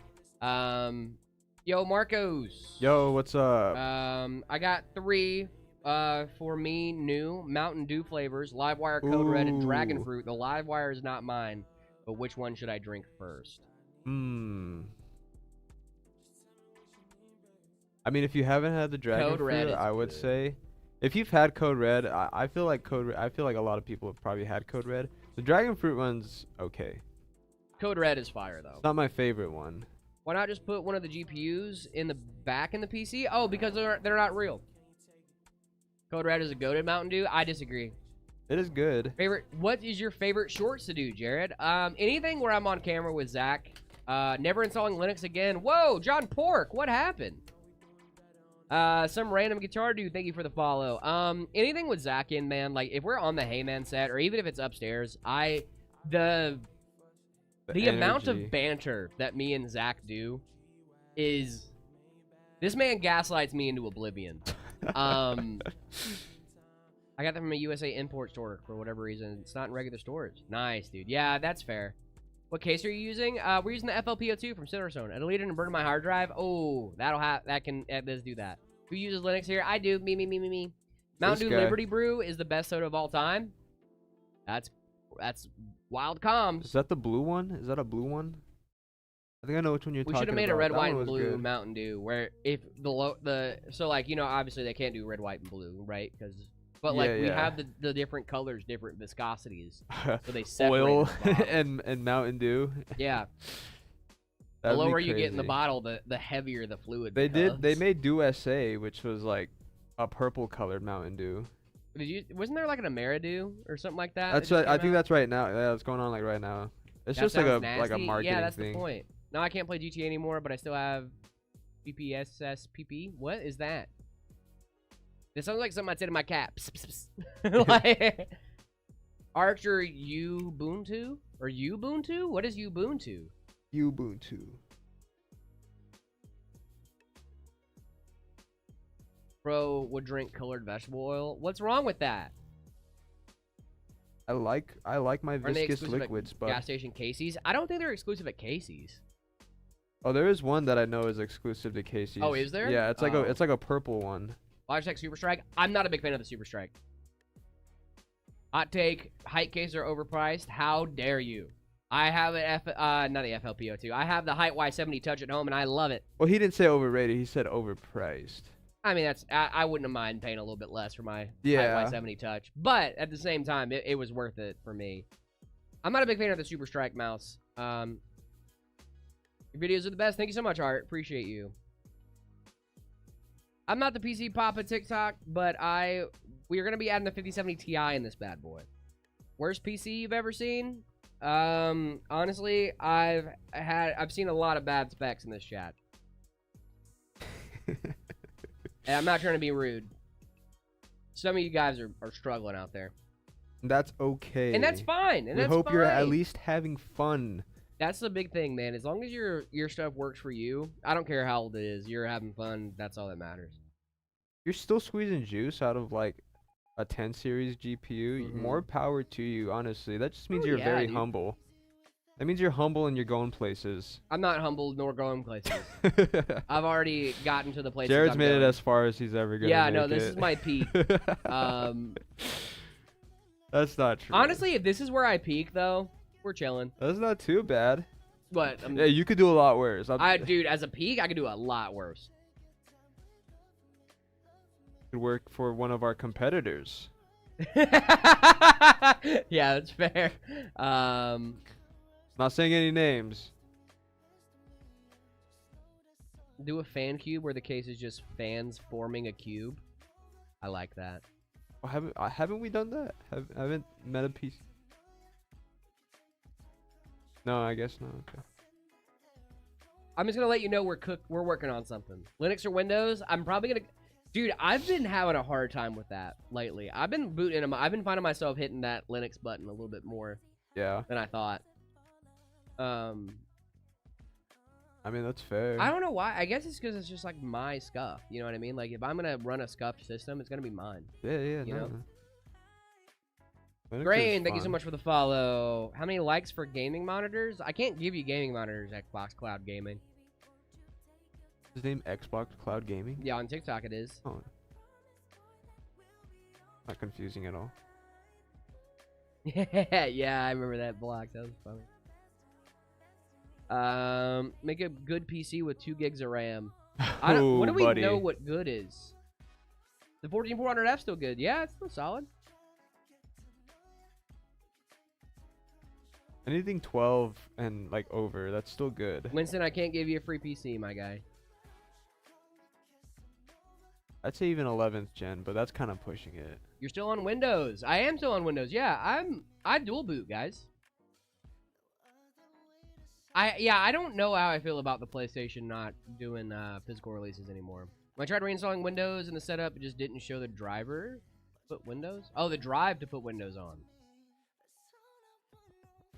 Yo, Marcos. Yo, what's up? I got 3 for me new Mountain Dew flavors, Livewire, Code Red, and Dragon Fruit. The Livewire is not mine, but which one should I drink first? I mean, if you haven't had the Dragon Code Red Fruit, is I would good. say, if you've had Code Red, I feel like I feel like a lot of people have probably had Code Red. The Dragon Fruit one's okay. Code Red is fire though. It's not my favorite one. Why not just put one of the GPUs in the back in the PC? Oh, because they're not real. Code Red is a goated Mountain Dew. I disagree. It is good. What is your favorite shorts to do, Jared? Anything where I'm on camera with Zach. Never installing Linux again. Whoa, John Pork, what happened? Some random guitar dude, thank you for the follow. Anything with Zach in, man, like if we're on the Heyman set or even if it's upstairs, the amount of banter that me and Zach do is, this man gaslights me into oblivion. I got them from a USA import store for whatever reason. It's not in regular stores. Nice, dude. Yeah, that's fair. What case are you using? We're using the FLP02 from Silverstone. I deleted and burned my hard drive. Oh, let's do that. Who uses Linux here? I do. Me. Mountain Dew Liberty Brew is the best soda of all time. That's wild comms. Is that the blue one? Is that a blue one? I think I know which one you're talking about. We should have made a red, that white, one and was blue good. Mountain Dew where if so like, you know, obviously they can't do red, white, and blue, right? But like we have the different colors, different viscosities, so they separate oil the and Mountain Dew. Yeah. The lower you get in the bottle, the heavier the fluid becomes. They made Dew SA, which was like a purple colored Mountain Dew. Wasn't there like an Ameridew or something like that? That's I think that's right now. Yeah, it's going on like right now. It's just like a marketing Yeah, that's thing. the point. Now I can't play GTA anymore, but I still have BPSSPP. What is that? This sounds like something I'd say to my cat. Psst, psst. Like, Archer Ubuntu? Or Ubuntu? What is Ubuntu? Ubuntu. Bro would drink colored vegetable oil. What's wrong with that? I like my viscous liquids, but gas station Casey's. I don't think they're exclusive at Casey's. Oh, there is one that I know is exclusive to Casey's. Oh, is there? Yeah, it's like a purple one. Logitech Super Strike. I'm not a big fan of the Super Strike. Hot take: height cases are overpriced. How dare you? I have not the FLP02. I have the Height Y70 Touch at home, and I love it. Well, he didn't say overrated. He said overpriced. I mean, I wouldn't have mind paying a little bit less for my Height Y70 Touch, but at the same time, it was worth it for me. I'm not a big fan of the Super Strike mouse. Your videos are the best. Thank you so much, Art. Appreciate you. I'm not the PC Papa TikTok, but we are gonna be adding the 5070 Ti in this bad boy. Worst PC you've ever seen? Honestly, I've seen a lot of bad specs in this chat. And I'm not trying to be rude. Some of you guys are struggling out there. That's okay. And that's fine. And we hope you're at least having fun. That's the big thing, man. As long as your stuff works for you, I don't care how old it is. You're having fun. That's all that matters. You're still squeezing juice out of like a 10 series GPU. More power to you, honestly. That just means you're very humble. That means you're humble and you're going places. I'm not humble nor going places. I've already gotten to the place. Jared's made it as far as he's ever gonna make no, this is my peak. That's not true. Honestly, if this is where I peak, though, we're chilling. That's not too bad. What? Yeah, you could do a lot worse. Dude, as a peak, I could do a lot worse. Could work for one of our competitors. Yeah, that's fair. Not saying any names. Do a fan cube where the case is just fans forming a cube. I like that. Oh, haven't we done that? Haven't met a piece. No, I guess not. Okay. I'm just gonna let you know we're working on something. Linux or Windows? I'm probably gonna. Dude, I've been having a hard time with that lately. I've been finding myself hitting that Linux button a little bit more. Yeah. Than I thought. I I mean, that's fair. I don't know why. I guess it's because it's just like my scuff. You know what I mean? Like if I'm gonna run a scuffed system, it's gonna be mine. Yeah, You no. know? Linux is Grain, thank you so fun. much for the follow. How many likes for gaming monitors? I can't give you gaming monitors, Xbox Cloud Gaming. His name Xbox Cloud Gaming? Yeah, on TikTok it is. Oh. Not confusing at all. Yeah, I remember that block. That was funny. Make a good PC with 2 gigs of RAM. What do we buddy. know what good is? The 14400F still good. Yeah, it's still solid. Anything 12 and like over, that's still good. Winston, I can't give you a free PC, my guy. I'd say even 11th gen, but that's kind of pushing it. You're still on Windows. I am still on Windows. Yeah, I dual boot, guys. I don't know how I feel about the PlayStation not doing physical releases anymore. When I tried reinstalling Windows in the setup, it just didn't show the driver to put Windows. Oh, the drive to put Windows on.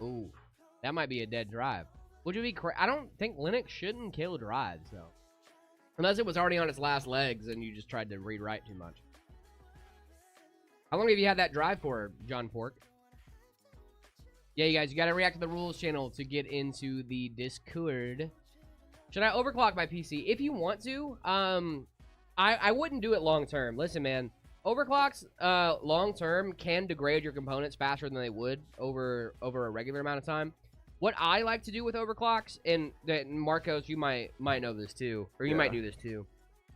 Ooh, that might be a dead drive. Would you be I don't think Linux shouldn't kill drives though, unless it was already on its last legs and you just tried to rewrite too much. How long have you had that drive for, John Pork? Yeah, you guys, you gotta react to the rules channel to get into the Discord. Should I overclock my PC? If you want to, I wouldn't do it long term. Listen, man, overclocks long term can degrade your components faster than they would over a regular amount of time. What I like to do with overclocks, and Marcos, you might know this too, or you might do this too.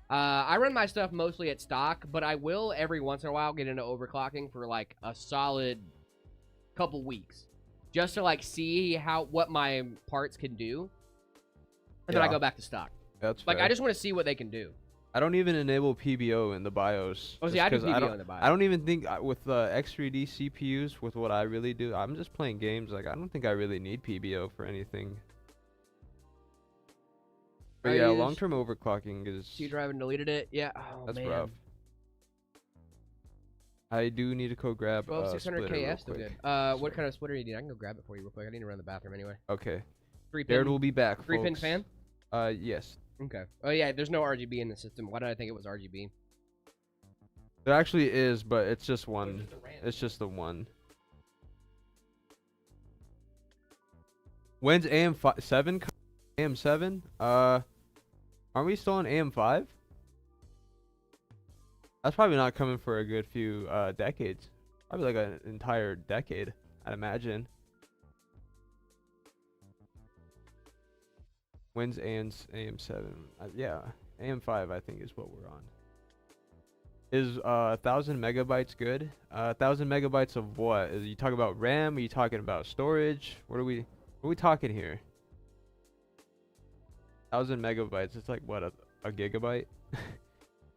I run my stuff mostly at stock, but I will every once in a while get into overclocking for like a solid couple weeks, just to like see what my parts can do, and then I go back to stock. That's like fair. I just want to see what they can do. I don't even enable PBO in the BIOS. Oh, see, I do PBO in the BIOS. I don't even think with X3D CPUs, with what I really do, I'm just playing games. Like I don't think I really need PBO for anything. But yeah, long-term overclocking is. C drive and deleted it. Yeah. Oh, that's man. rough. I do need to go grab 600 splitter real KF still quick. good. What kind of splitter do you need? I can go grab it for you real quick. I need to run to the bathroom anyway. Okay. 3-pin. Jared will be back, 3-pin folks. fan? Yes. Okay. Oh yeah, there's no RGB in the system. Why did I think it was RGB? There actually is, but it's just one. It's just the one. When's AM7? AM7? Aren't we still on AM5? That's probably not coming for a good few decades. Probably like an entire decade, I'd imagine. When's AM7? Yeah, AM5 I think is what we're on. Is 1,000 megabytes good? 1,000 megabytes of what? Are you talking about RAM? Are you talking about storage? What are we talking here? 1,000 megabytes. It's like what, a gigabyte?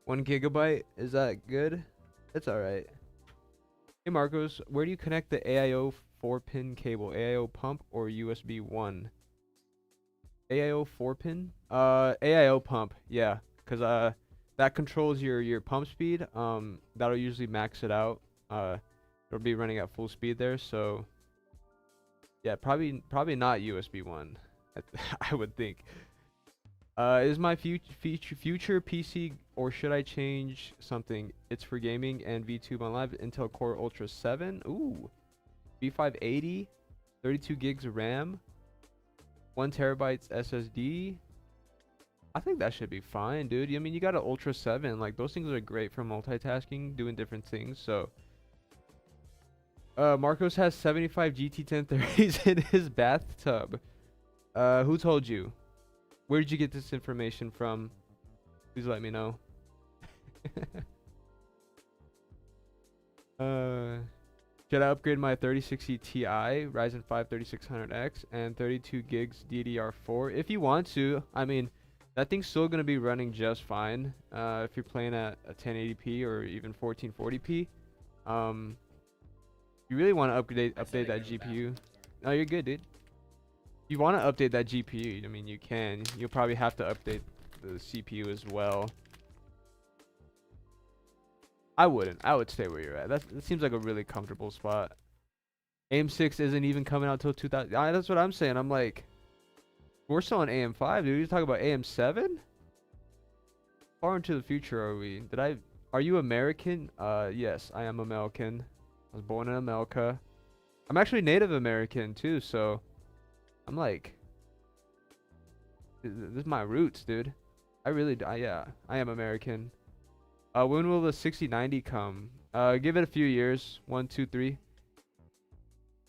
1 gigabyte. Is that good? It's all right. Hey Marcos, where do you connect the AIO 4-pin cable? AIO pump or USB 1? AIO 4-pin? AIO pump. Yeah, cause that controls your pump speed. That'll usually max it out. It'll be running at full speed there. So yeah, probably not USB 1. I would think. Is my future PC, or should I change something? It's for gaming and VTube on live. Intel Core Ultra 7. Ooh, B580, 32 gigs of RAM, 1 terabyte SSD. I think that should be fine, dude. I mean, you got an Ultra 7. Like those things are great for multitasking, doing different things. So, Marcos has 75 GT 1030s in his bathtub. Who told you? Where did you get this information from? Please let me know. Should I upgrade my 3060 Ti, Ryzen 5 3600X, and 32 gigs DDR4? If you want to. I mean, that thing's still going to be running just fine if you're playing at a 1080p or even 1440p. You really want to update that GPU. No, you're good, dude. You want to update that GPU, I mean, you can. You'll probably have to update the CPU as well. I wouldn't. I would stay where you're at. That seems like a really comfortable spot. AIM 6 isn't even coming out till 2000. That's what I'm saying. I'm like, We're still on AM5, dude. You talking about AM7? Far into the future are we? Are you American? Yes, I am American. I was born in America. I'm actually Native American too, so I'm like, this is my roots, dude. Yeah, I am American. When will the 6090 come? Give it a few years. 1, 2, 3.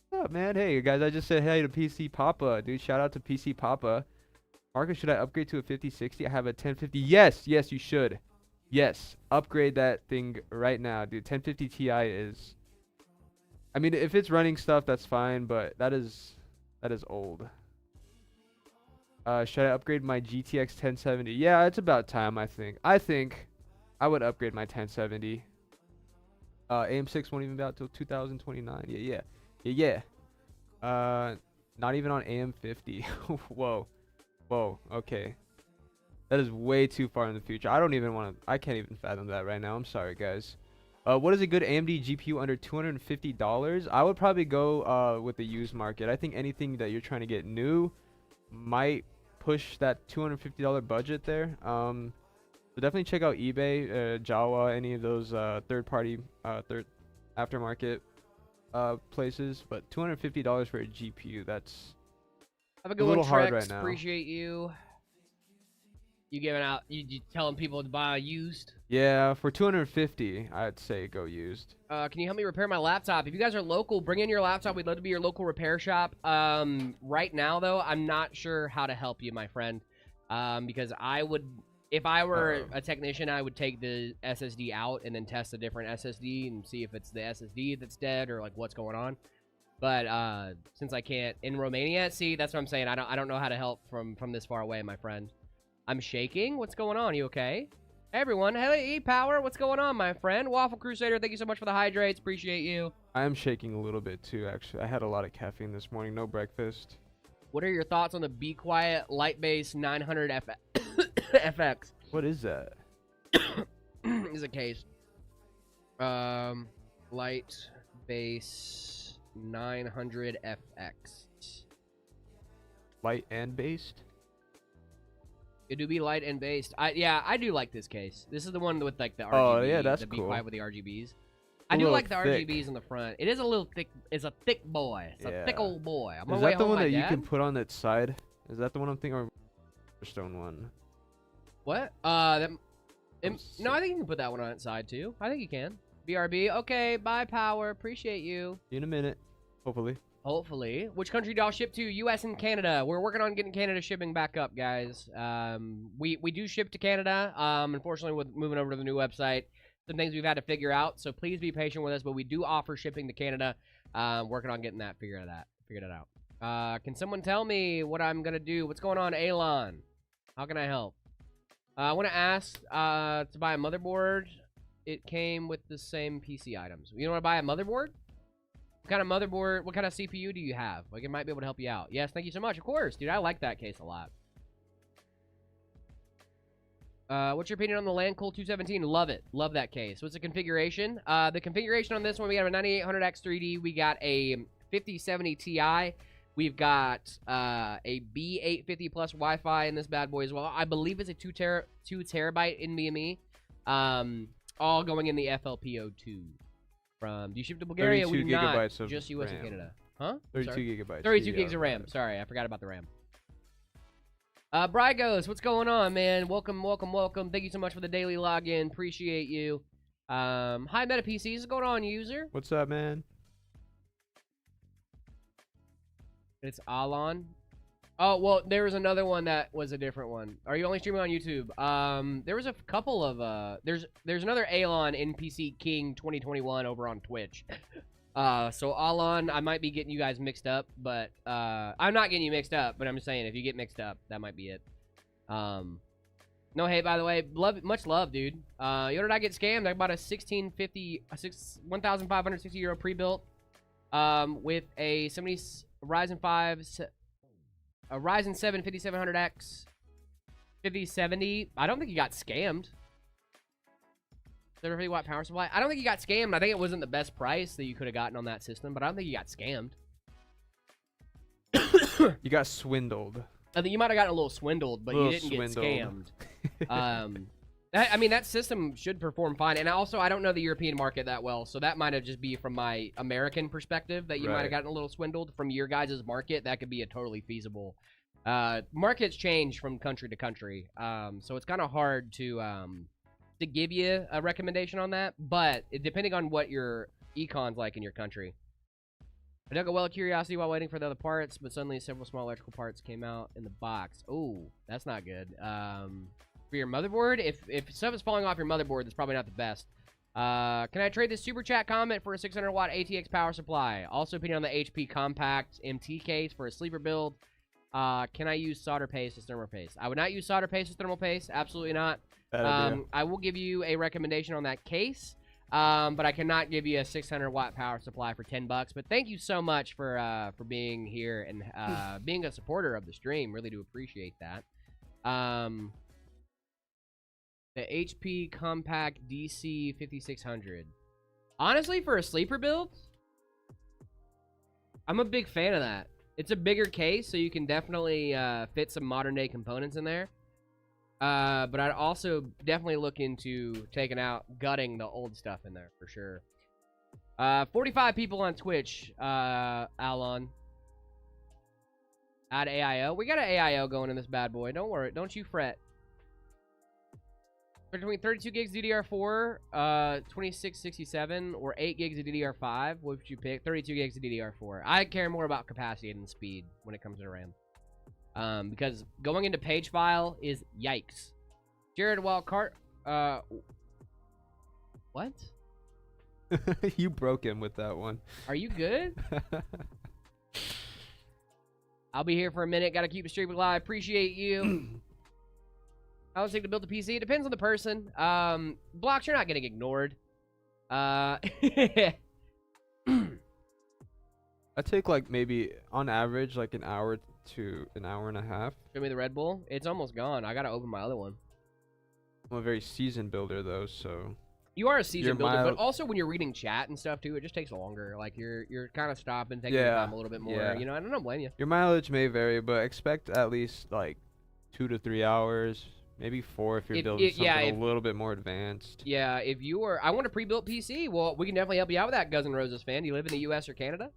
What's up, man? Hey, guys, I just said hey to PC Papa, dude. Shout out to PC Papa. Marcus, should I upgrade to a 5060? I have a 1050. Yes, you should. Yes, upgrade that thing right now, dude. 1050 Ti is... I mean, if it's running stuff, that's fine, but that is old. Should I upgrade my GTX 1070? Yeah, it's about time, I think. I would upgrade my 1070. AM6 won't even be out till 2029. Yeah. Not even on AM50. Whoa. Okay. That is way too far in the future. I can't even fathom that right now. I'm sorry, guys. What is a good AMD GPU under $250? I would probably go with the used market. I think anything that you're trying to get new might push that $250 budget there. So definitely check out eBay, Jawa, any of those third-party, aftermarket places. But $250 for a GPU, that's Have a good little one, hard Trex. right now. Appreciate you. You giving out, you telling people to buy used. Yeah, for $250, I'd say go used. Can you help me repair my laptop? If you guys are local, bring in your laptop. We'd love to be your local repair shop. Right now, though, I'm not sure how to help you, my friend. Because if I were a technician, I would take the SSD out and then test a different SSD and see if it's the SSD that's dead or like what's going on. But since I can't in Romania, see, that's what I'm saying. I don't know how to help from this far away, my friend. I'm shaking. What's going on? You okay? Hey, everyone. Hey, E-Power. What's going on, my friend? Waffle Crusader, thank you so much for the hydrates. Appreciate you. I am shaking a little bit too, actually. I had a lot of caffeine this morning. No breakfast. What are your thoughts on the Be Quiet Light Base 900 FX? What is that? Is a case. Light Base 900 FX. Light and based? It do be light and based. Yeah, I do like this case. This is the one with like the RGB. Oh yeah, that's the cool. Be Quiet with the RGBs. I do like the RGBs in the front. It is a little thick. It's a thick boy. It's a thick old boy. I'm is that the one that you can put on that side? Is that the one I'm thinking, or stone one? What? No, I think you can put that one on its side too. I think you can. BRB. Okay, bye, Power. Appreciate you. See you in a minute. Hopefully. Hopefully. Which country do y'all ship to? U.S. and Canada. We're working on getting Canada shipping back up, guys. We do ship to Canada. Unfortunately, with moving over to the new website, some things we've had to figure out. So please be patient with us. But we do offer shipping to Canada. Working on getting that figured it out. Can someone tell me what I'm gonna do? What's going on, Alon? How can I help? I want to ask to buy a motherboard. It came with the same PC items. You want to buy a motherboard? What kind of motherboard, what kind of CPU do you have? Like, it might be able to help you out. Yes, thank you so much. Of course, dude. I like that case a lot. What's your opinion on the Landcool 217? Love it. Love that case. What's the configuration? The configuration on this one, we got a 9800X 3D. We got a 5070 Ti. We've got a B850 plus Wi-Fi in this bad boy as well. I believe it's a 2 terabyte NVMe. All going in the FLP02. Do you ship to Bulgaria? We do not. Just US and Canada. Huh? 32 gigabytes. 32 gigs of RAM. Sorry, I forgot about the RAM. Brygos, what's going on, man? Welcome. Thank you so much for the daily login. Appreciate you. Hi, Meta PCs. What's going on, user? What's up, man? It's Alon. Oh, well, there was another one that was a different one. Are you only streaming on YouTube? There was a couple of, there's another Alon NPC King 2021 over on Twitch. So Alon, I might be getting you guys mixed up, but, I'm not getting you mixed up, but I'm just saying, if you get mixed up, that might be it. No hate, by the way. Much love, dude. Yo, did I get scammed? I bought a 1,560 euro pre-built, with a Ryzen 7 5700X 5070. I don't think you got scammed. 750 watt power supply. I don't think you got scammed. I think it wasn't the best price that you could have gotten on that system, but I don't think you got scammed. You got swindled. I think you might have gotten a little swindled, but you didn't get scammed. I mean, that system should perform fine. And also, I don't know the European market that well, so that might have just be from my American perspective that you might have gotten a little swindled. From your guys' market, that could be a totally feasible. Markets change from country to country, so it's kind of hard to give you a recommendation on that. But depending on what your econ's like in your country. I dug a well of curiosity while waiting for the other parts, but suddenly several small electrical parts came out in the box. Oh, that's not good. For your motherboard, if stuff is falling off your motherboard, that's probably not the best. Can I trade this super chat comment for a 600 watt ATX power supply? Also, opinion on the HP Compact MT case for a sleeper build. Can I use solder paste as thermal paste? I would not use solder paste as thermal paste. Absolutely not. I will give you a recommendation on that case. But I cannot give you a 600 watt power supply for $10. But thank you so much for being here and being a supporter of the stream. Really do appreciate that. The HP Compact DC 5600. Honestly, for a sleeper build, I'm a big fan of that. It's a bigger case, so you can definitely fit some modern day components in there. But I'd also definitely look into gutting the old stuff in there for sure. 45 people on Twitch, Alon. Add AIO. We got an AIO going in this bad boy. Don't worry. Don't you fret. Between 32 gigs DDR4, 2667, or 8 gigs of DDR5, what would you pick? 32 gigs of DDR4. I care more about capacity than speed when it comes to RAM. Because going into page file is yikes. Jared Wildcart, what? You broke him with that one. Are you good? I'll be here for a minute. Gotta keep the stream alive. Appreciate you. How long does it take to build a PC? It depends on the person. Blocks, you're not getting ignored. I take like maybe on average like an hour to an hour and a half. Show me the Red Bull. It's almost gone. I gotta open my other one. I'm a very seasoned builder though, so. You are a seasoned builder, but also when you're reading chat and stuff too, it just takes longer. Like you're kind of stopping, taking your time a little bit more. Yeah. You know, I don't blame you. Your mileage may vary, but expect at least like 2 to 3 hours. Maybe 4 if you're building something a little bit more advanced. Yeah, if you are... I want a pre-built PC. Well, we can definitely help you out with that, Guns N' Roses fan. Do you live in the U.S. or Canada?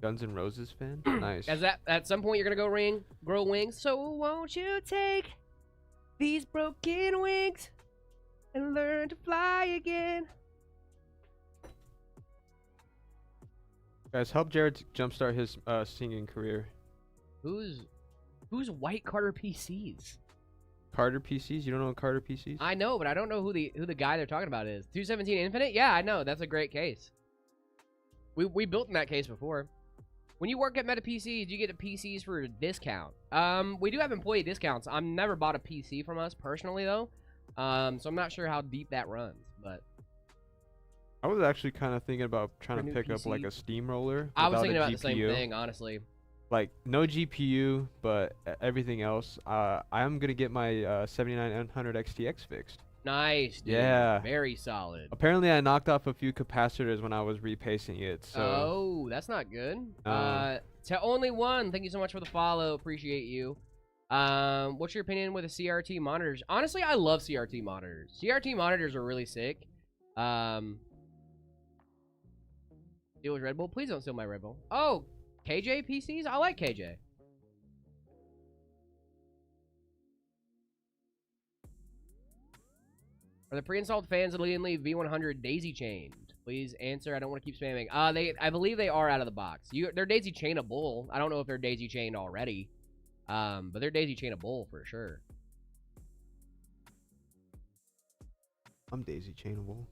Guns N' Roses fan? Nice. At some point, you're going to grow wings. So won't you take these broken wings and learn to fly again? Guys, help Jared jumpstart his singing career. Who's White Carter PCs? Carter PCs? You don't know Carter PCs? I know, but I don't know who the guy they're talking about is. 217 Infinite? Yeah, I know. That's a great case. We built in that case before. When you work at Meta PCs, you get the PCs for a discount. We do have employee discounts. I've never bought a PC from us personally though. So I'm not sure how deep that runs, but I was actually kind of thinking about trying to pick up like a steamroller. I was thinking about the same thing, honestly. Like no GPU, but everything else. I am gonna get my 7900 XTX fixed. Nice, dude. Yeah. Very solid. Apparently, I knocked off a few capacitors when I was repacing it. So. Oh, that's not good. To only one. Thank you so much for the follow. Appreciate you. What's your opinion with the CRT monitors? Honestly, I love CRT monitors. CRT monitors are really sick. Steal with Red Bull. Please don't steal my Red Bull. Oh. KJ PCs? I like KJ. Are the pre-installed fans of Lean V100 daisy chained? Please answer. I don't want to keep spamming. I believe they are out of the box. They're daisy chainable. I don't know if they're daisy chained already. But they're daisy chainable for sure. I'm daisy chainable.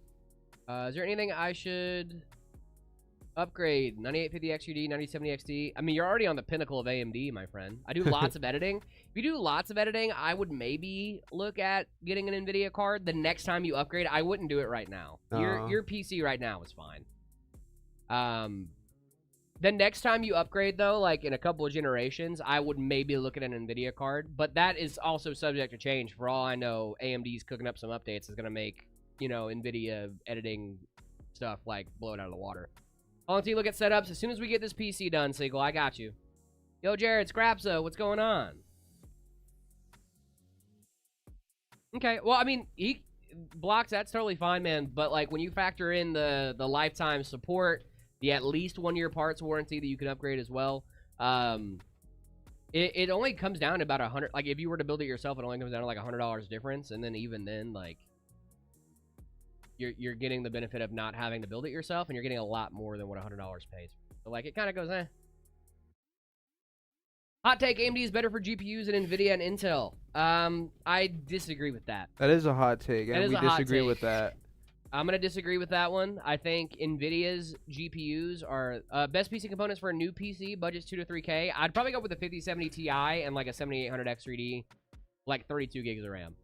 Is there anything I should upgrade? 9850 XUD, 9070 XT. I mean, you're already on the pinnacle of AMD, my friend. I do lots of editing. If you do lots of editing, I would maybe look at getting an NVIDIA card. The next time you upgrade, I wouldn't do it right now. Your PC right now is fine. The next time you upgrade, though, like in a couple of generations, I would maybe look at an NVIDIA card. But that is also subject to change. For all I know, AMD's cooking up some updates that's going to make, you know, NVIDIA editing stuff, like, blow it out of the water. I'll look at setups as soon as we get this PC done, Seagull. I got you. Yo, Jared, Scrapso, what's going on? Okay, well, I mean, he blocks, that's totally fine, man. But like when you factor in the lifetime support, the at least 1 year parts warranty that you can upgrade as well, it only comes down to about 100. Like if you were to build it yourself, it only comes down to like $100 difference, and then even then, like you're getting the benefit of not having to build it yourself, and you're getting a lot more than what $100 pays. So like it kind of goes, eh. Hot take: AMD is better for GPUs than NVIDIA and Intel. I disagree with that. That is a hot take, and we disagree with that. I'm going to disagree with that one. I think NVIDIA's GPUs are best PC components for a new PC, budget's 2 to 3K. I'd probably go with a 5070 Ti and like a 7800 X3D, like 32 gigs of RAM.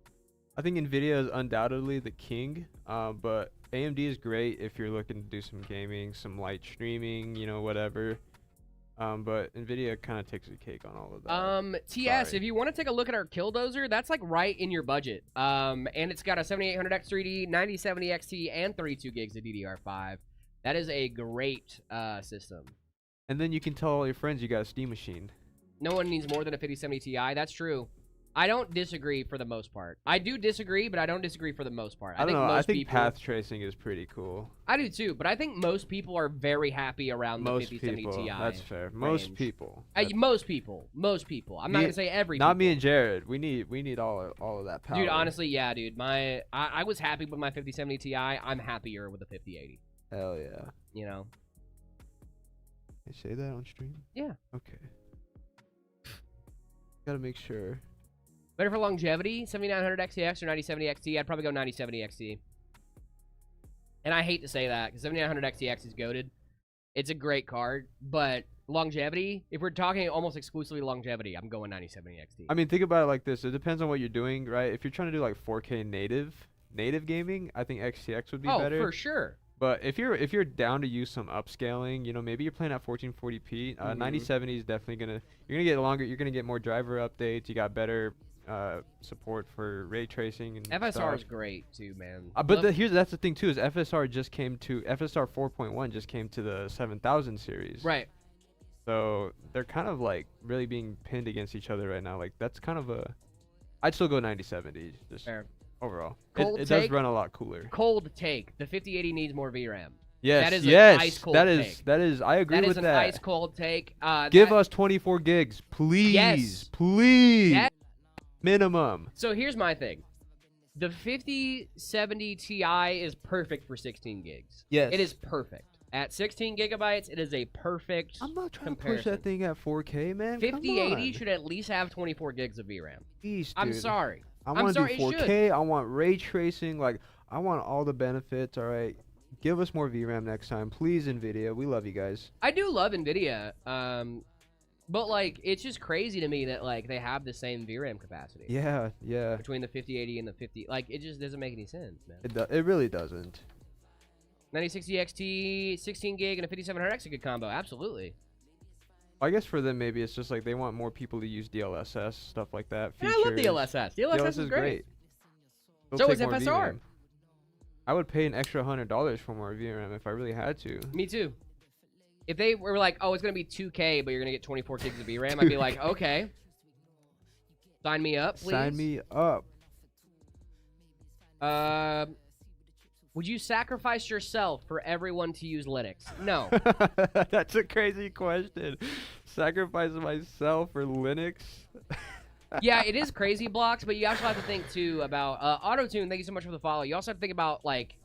I think NVIDIA is undoubtedly the king, but AMD is great if you're looking to do some gaming, some light streaming, you know, whatever. But NVIDIA kind of takes the cake on all of that. TS, if you want to take a look at our Killdozer, that's like right in your budget. And it's got a 7800 X3D, 9070 XT, and 32 gigs of DDR5. That is a great system. And then you can tell all your friends you got a Steam machine. No one needs more than a 5070 Ti. That's true. I don't disagree for the most part. I do disagree, but I don't disagree for the most part. I don't know. I think path tracing is pretty cool. I do too, but I think most people are very happy around the 5070 Ti. That's fair. Range. Most people. Most people. I'm not gonna say every. Not me and Jared. We need all of that power. Dude, honestly, yeah, dude. I was happy with my 5070 Ti. I'm happier with the 5080. Hell yeah. You know. Can I say that on stream? Yeah. Okay. Gotta make sure. Better for longevity, 7900 XTX or 9070 XT. I'd probably go 9070 XT. And I hate to say that because 7900 XTX is goated. It's a great card, but longevity, if we're talking almost exclusively longevity, I'm going 9070 XT. I mean, think about it like this. It depends on what you're doing, right? If you're trying to do like 4K native gaming, I think XTX would be better. Oh, for sure. But if you're down to use some upscaling, you know, maybe you're playing at 1440p, 9070 is definitely you're gonna get longer. You're gonna get more driver updates. You got better support for ray tracing and FSR is great too, man. But that's the thing too, is FSR 4.1 just came to the 7000 series. Right. So they're kind of like really being pinned against each other right now. Like that's kind of I'd still go 9070 just fair. Overall. It does run a lot cooler. Cold take. The 5080 needs more VRAM. Yes, that is an ice cold take. That is I agree with that. That is an ice cold take. Give us 24 gigs, please. Yes. Please. Minimum. So here's my thing. The 5070 Ti is perfect for 16 gigs. Yes. It is perfect. At 16 gigabytes, it is a perfect I'm not trying comparison. to push that thing at 4K, man. 5080 should at least have 24 gigs of VRAM. Jeez, I'm sorry. I want to do 4K. I want ray tracing. Like, I want all the benefits, all right? Give us more VRAM next time. Please, NVIDIA. We love you guys. I do love NVIDIA. But, like, it's just crazy to me that, like, they have the same VRAM capacity. Yeah, yeah. Between the 5080 and the 50... Like, it just doesn't make any sense, man. It really doesn't. 9060 XT, 16 gig, and a 5700X a good combo. Absolutely. I guess for them, maybe it's just, like, they want more people to use DLSS, stuff like that. Yeah, I love DLSS. DLSS is great. So is FSR. VRAM. I would pay an extra $100 for more VRAM if I really had to. Me too. If they were like, oh, it's going to be 2K, but you're going to get 24 gigs of VRAM, I'd be like, okay. Sign me up, please. Sign me up. Would you sacrifice yourself for everyone to use Linux? No. That's a crazy question. Sacrifice myself for Linux? Yeah, it is crazy, Blocks, but you also have to think, too, about Autotune. Thank you so much for the follow. You also have to think about, like,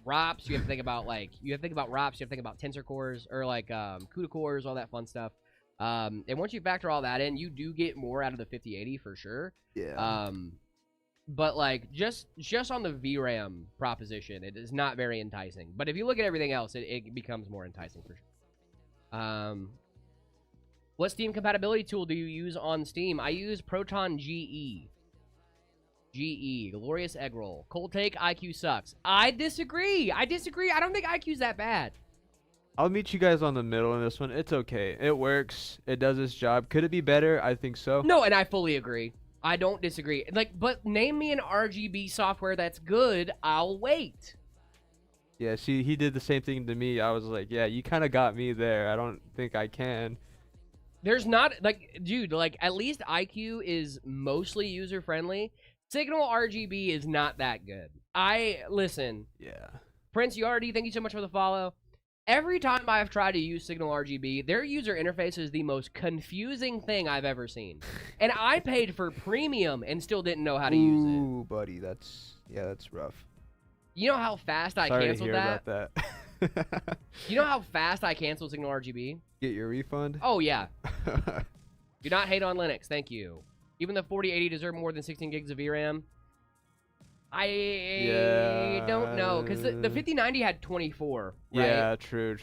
ROPS. You have to think about ROPS. You have to think about tensor cores or like CUDA cores, all that fun stuff. And once you factor all that in, you do get more out of the 5080 for sure. Yeah. But like just on the VRAM proposition, it is not very enticing. But if you look at everything else, it becomes more enticing for sure. What Steam compatibility tool do you use on Steam? I use Proton GE. Glorious egg roll. Cold take, IQ sucks. I disagree. I don't think IQ's that bad. I'll meet you guys on the middle in this one. It's okay. It works. It does its job. Could it be better? I think so. No, and I fully agree. I don't disagree. Like, but name me an RGB software that's good. I'll wait. Yeah, see, he did the same thing to me. I was like, yeah, you kind of got me there. I don't think I can. There's not, like, dude, like, at least IQ is mostly user-friendly. Signal RGB is not that good. Listen, Yeah. Prince Yardy, thank you so much for the follow. Every time I've tried to use Signal RGB, their user interface is the most confusing thing I've ever seen. And I paid for premium and still didn't know how to use it. Ooh, buddy, that's rough. You know how fast I Sorry canceled to hear that? about that. You know how fast I canceled Signal RGB? Get your refund? Oh, yeah. Do not hate on Linux. Thank you. Even the 4080 deserve more than 16 gigs of VRAM. I don't know, because the 5090 had 24, right? Yeah, true.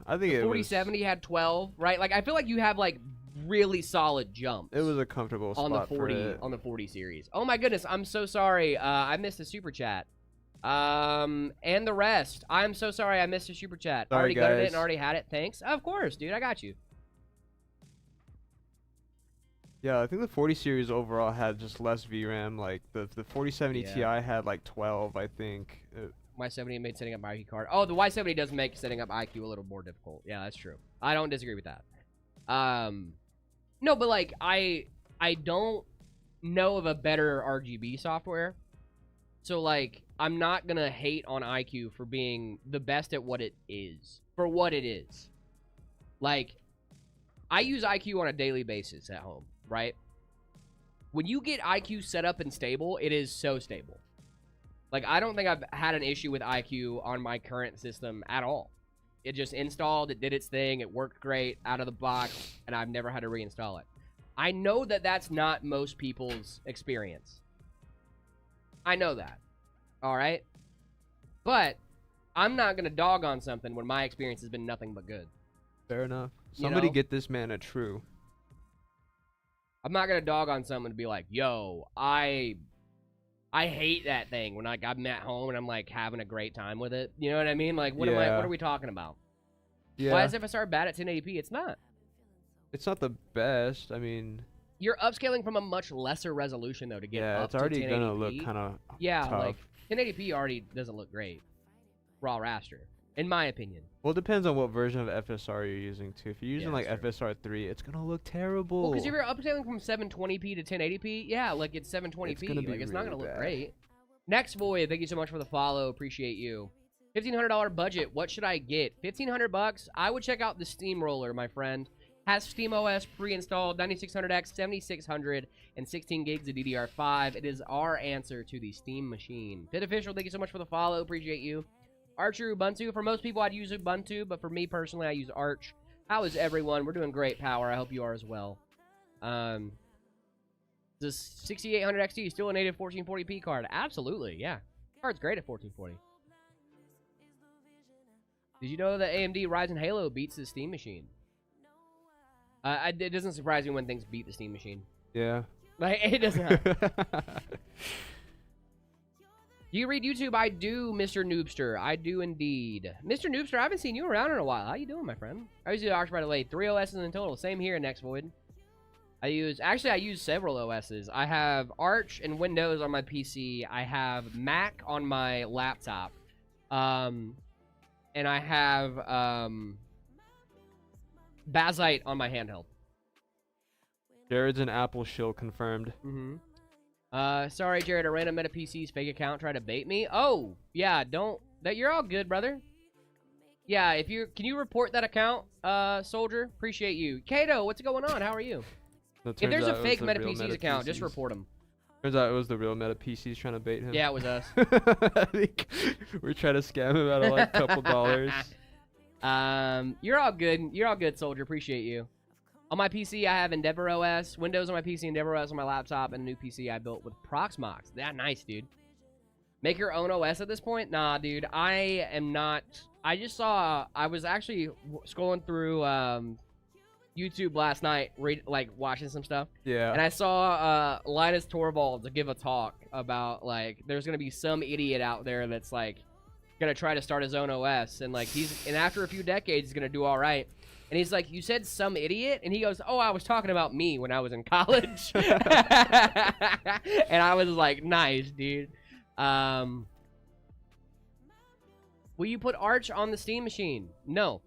I think the it 4070 had 12, right? Like, I feel like you have, like, really solid jumps. It was a comfortable spot on the 40 for it. on the 40 series. Oh my goodness, I'm so sorry. I missed a super chat. And the rest. I'm so sorry I missed a super chat. Sorry, already gutted it guys. and already had it. Thanks. Of course, dude. I got you. Yeah, I think the 40 series overall had just less VRAM. Like the 4070 Yeah. Ti had like 12, I think. Y70 made setting up my IQ card. Oh, the Y70 does make setting up IQ a little more difficult. Yeah, that's true. I don't disagree with that. No, but like I don't know of a better RGB software. So like I'm not gonna hate on IQ for being the best at what it is. For what it is. Like, I use IQ on a daily basis at home, right? When you get IQ set up and stable, it is so stable. Like, I don't think I've had an issue with IQ on my current system at all. It just installed, it did its thing, it worked great out of the box, and I've never had to reinstall it. I know that that's not most people's experience. I know that. All right? But I'm not going to dog on something when my experience has been nothing but good. Fair enough. You Somebody know? get this man a true. I'm not going to dog on someone to be like, yo, I hate that thing when like I'm at home and I'm like having a great time with it. You know what I mean? Like, what are we talking about? Yeah. Why is FSR bad at 1080p? It's not. It's not the best. I mean, You're upscaling from a much lesser resolution though to get yeah, up it's already to 1080p. gonna look kind of tough. Like 1080p already doesn't look great. Raw raster, in my opinion. Well, it depends on what version of FSR you're using too. If you're using Yeah, like that's true. FSR 3, it's gonna look terrible. Well, because if you're upscaling from 720p to 1080p, yeah, like it's 720p. It's gonna be like it's not gonna really look bad. great. Next Void, thank you so much for the follow. Appreciate you. $1,500 budget. What should I get? $1,500. I would check out the Steamroller, my friend. Has SteamOS pre-installed, 9600X, 7600, and 16 gigs of DDR5. It is our answer to the Steam machine. Pit Official, thank you so much for the follow. Appreciate you. Arch or Ubuntu. For most people, I'd use Ubuntu, but for me personally, I use Arch. How is everyone? We're doing great, Power. I hope you are as well. The 6800 XT still a native 1440p card? Absolutely, yeah. Card's great at 1440. Did you know that AMD Ryzen Halo beats the Steam machine? It doesn't surprise me when things beat the Steam machine. Yeah. Like, it doesn't. Do you read YouTube? I do, Mr. Noobster. I do indeed. Mr. Noobster, I haven't seen you around in a while. How you doing, my friend? I use the Arch by delay. 3 OSs in total. Same here, Next Void. I use several OSs. I have Arch and Windows on my PC. I have Mac on my laptop. And I have Bazite on my handheld. Jared's an Apple shill confirmed. Sorry, Jared. A random Meta PC's fake account tried to bait me. Oh, yeah. You're all good, brother. Yeah, can you report that account, Soldier? Appreciate you. Kato, what's going on? How are you? If there's a fake Meta PC's account, just report them. Turns out it was the real Meta PCs trying to bait him. Yeah, it was us. I think we're trying to scam him out of like a couple dollars. You're all good. You're all good, Soldier. Appreciate you. On my PC, I have Endeavor OS, Windows on my PC, Endeavor OS on my laptop, and a new PC I built with Proxmox. That nice, dude. Make your own OS at this point? Nah, dude. I am not. I just saw. I was actually scrolling through YouTube last night, watching some stuff. Yeah. And I saw Linus Torvalds give a talk about like there's gonna be some idiot out there that's like gonna try to start his own OS, and like and after a few decades he's gonna do all right. And he's like, you said some idiot? And he goes, oh, I was talking about me when I was in college. And I was like, nice, dude. Will you put Arch on the Steam machine? No.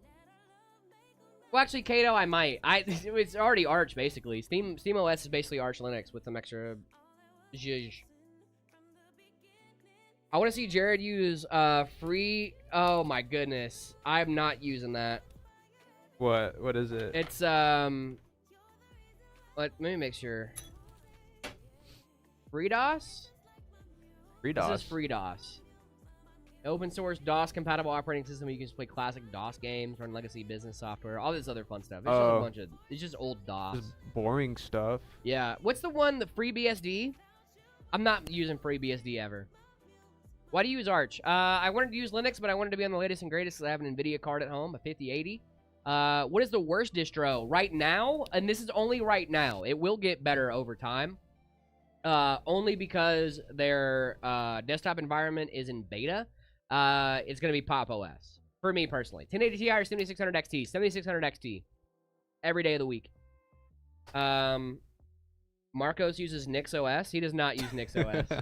Well, actually, Kato, I might. It's already Arch, basically. SteamOS is basically Arch Linux with some extra zhuzh. I want to see Jared use free. Oh my goodness, I'm not using that. What is it? It's let me make sure. FreeDOS? FreeDOS. This is FreeDOS. Open source DOS compatible operating system where you can just play classic DOS games, run legacy business software, all this other fun stuff. It's just a bunch of, it's just old DOS. Just boring stuff. Yeah. What's the one, the FreeBSD? I'm not using FreeBSD ever. Why do you use Arch? I wanted to use Linux, but I wanted to be on the latest and greatest because I have an NVIDIA card at home, a 5080. What is the worst distro? Right now, and this is only right now, it will get better over time. Only because their desktop environment is in beta. It's going to be Pop OS. For me personally. 1080 Ti or 7600 XT. 7600 XT. Every day of the week. Marcos uses NixOS. He does not use NixOS.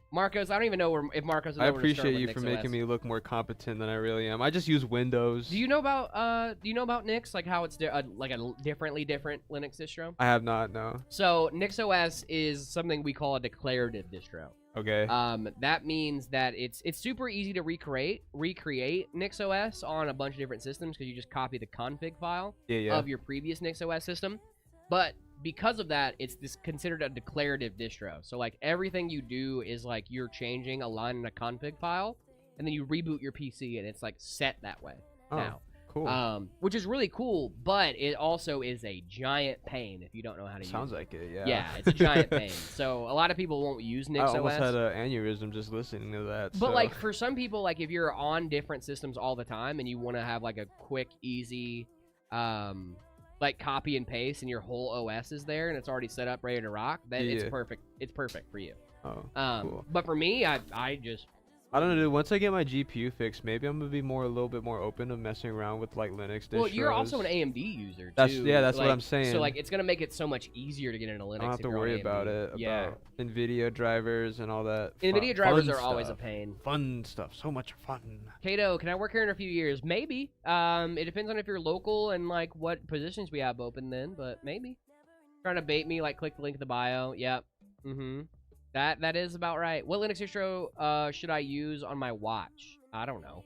Marcos, I don't even know if Marcos is. I appreciate you for making me look more competent than I really am. I just use Windows. Do you know about Nix? Like how it's like a different Linux distro? I have not, no. So NixOS is something we call a declarative distro. Okay. That means that it's super easy to recreate NixOS on a bunch of different systems because you just copy the config file of your previous NixOS system. But because of that, it's considered a declarative distro. So like everything you do is like you're changing a line in a config file, and then you reboot your PC and it's like set that way now. Cool. Which is really cool, but it also is a giant pain if you don't know how to use it. Sounds like it, yeah. Yeah, it's a giant pain. So a lot of people won't use NixOS. I almost had an aneurysm just listening to that. But like for some people, like if you're on different systems all the time and you want to have like a quick, easy, like copy and paste, and your whole OS is there and it's already set up, ready to rock, then it's perfect. It's perfect for you. Oh, cool. But for me, I just. I don't know, dude. Once I get my GPU fixed, maybe I'm gonna be a little bit more open to messing around with like Linux distros. Well, you're also an AMD user too. That's like, what I'm saying. So like, it's gonna make it so much easier to get into Linux. I don't have to worry about it. About NVIDIA drivers and all that. NVIDIA drivers are always a pain. Fun stuff, so much fun. Kato, can I work here in a few years? Maybe. It depends on if you're local and like what positions we have open then, but maybe. Trying to bait me, like click the link in the bio. Yep. That is about right. What Linux distro should I use on my watch? I don't know.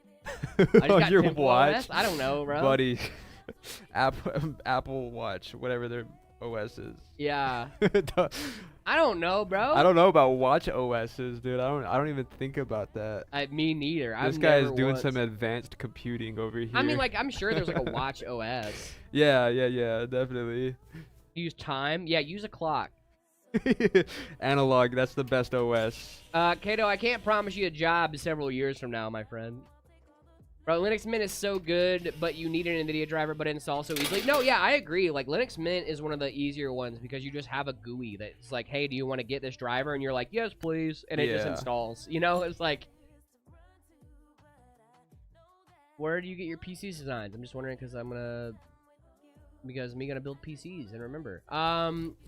On your watch? I don't know, bro. Buddy. Apple Watch, whatever their OS is. Yeah. I don't know, bro. I don't know about watch OSs, dude. I don't even think about that. Me neither. This guy is doing some advanced computing over here. I mean, like, I'm sure there's like a watch OS. Yeah, definitely. Use time? Yeah, use a clock. Analog, that's the best OS. Kato, I can't promise you a job several years from now, my friend. Bro, Linux Mint is so good, but you need an NVIDIA driver, but it installs so easily. No, yeah, I agree. Like, Linux Mint is one of the easier ones because you just have a GUI that's like, hey, do you want to get this driver? And you're like, yes, please. And it just installs. You know, it's like... Where do you get your PC designs? I'm just wondering because me gonna build PCs, and remember,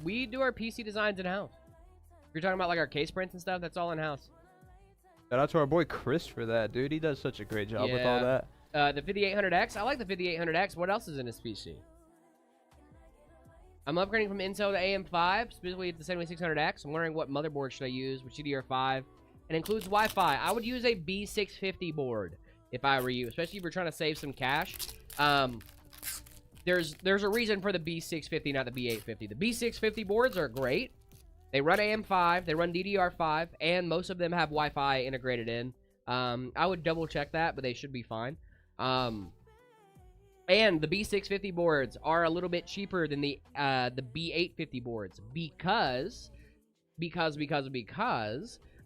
we do our PC designs in-house. You're talking about like our case prints and stuff, that's all in-house. Shout out to our boy Chris for that, dude. He does such a great job with all that. The 5800X, I like the 5800X. What else is in his PC? I'm upgrading from Intel to AM5, specifically the 7600X. I'm wondering what motherboard should I use with GDDR5. It includes Wi-Fi. I would use a B650 board if I were you, especially if you're trying to save some cash. There's a reason for the B650, not the B850. The B650 boards are great. They run AM5, they run DDR5, and most of them have Wi-Fi integrated in. I would double check that, but they should be fine. And the B650 boards are a little bit cheaper than the B850 boards because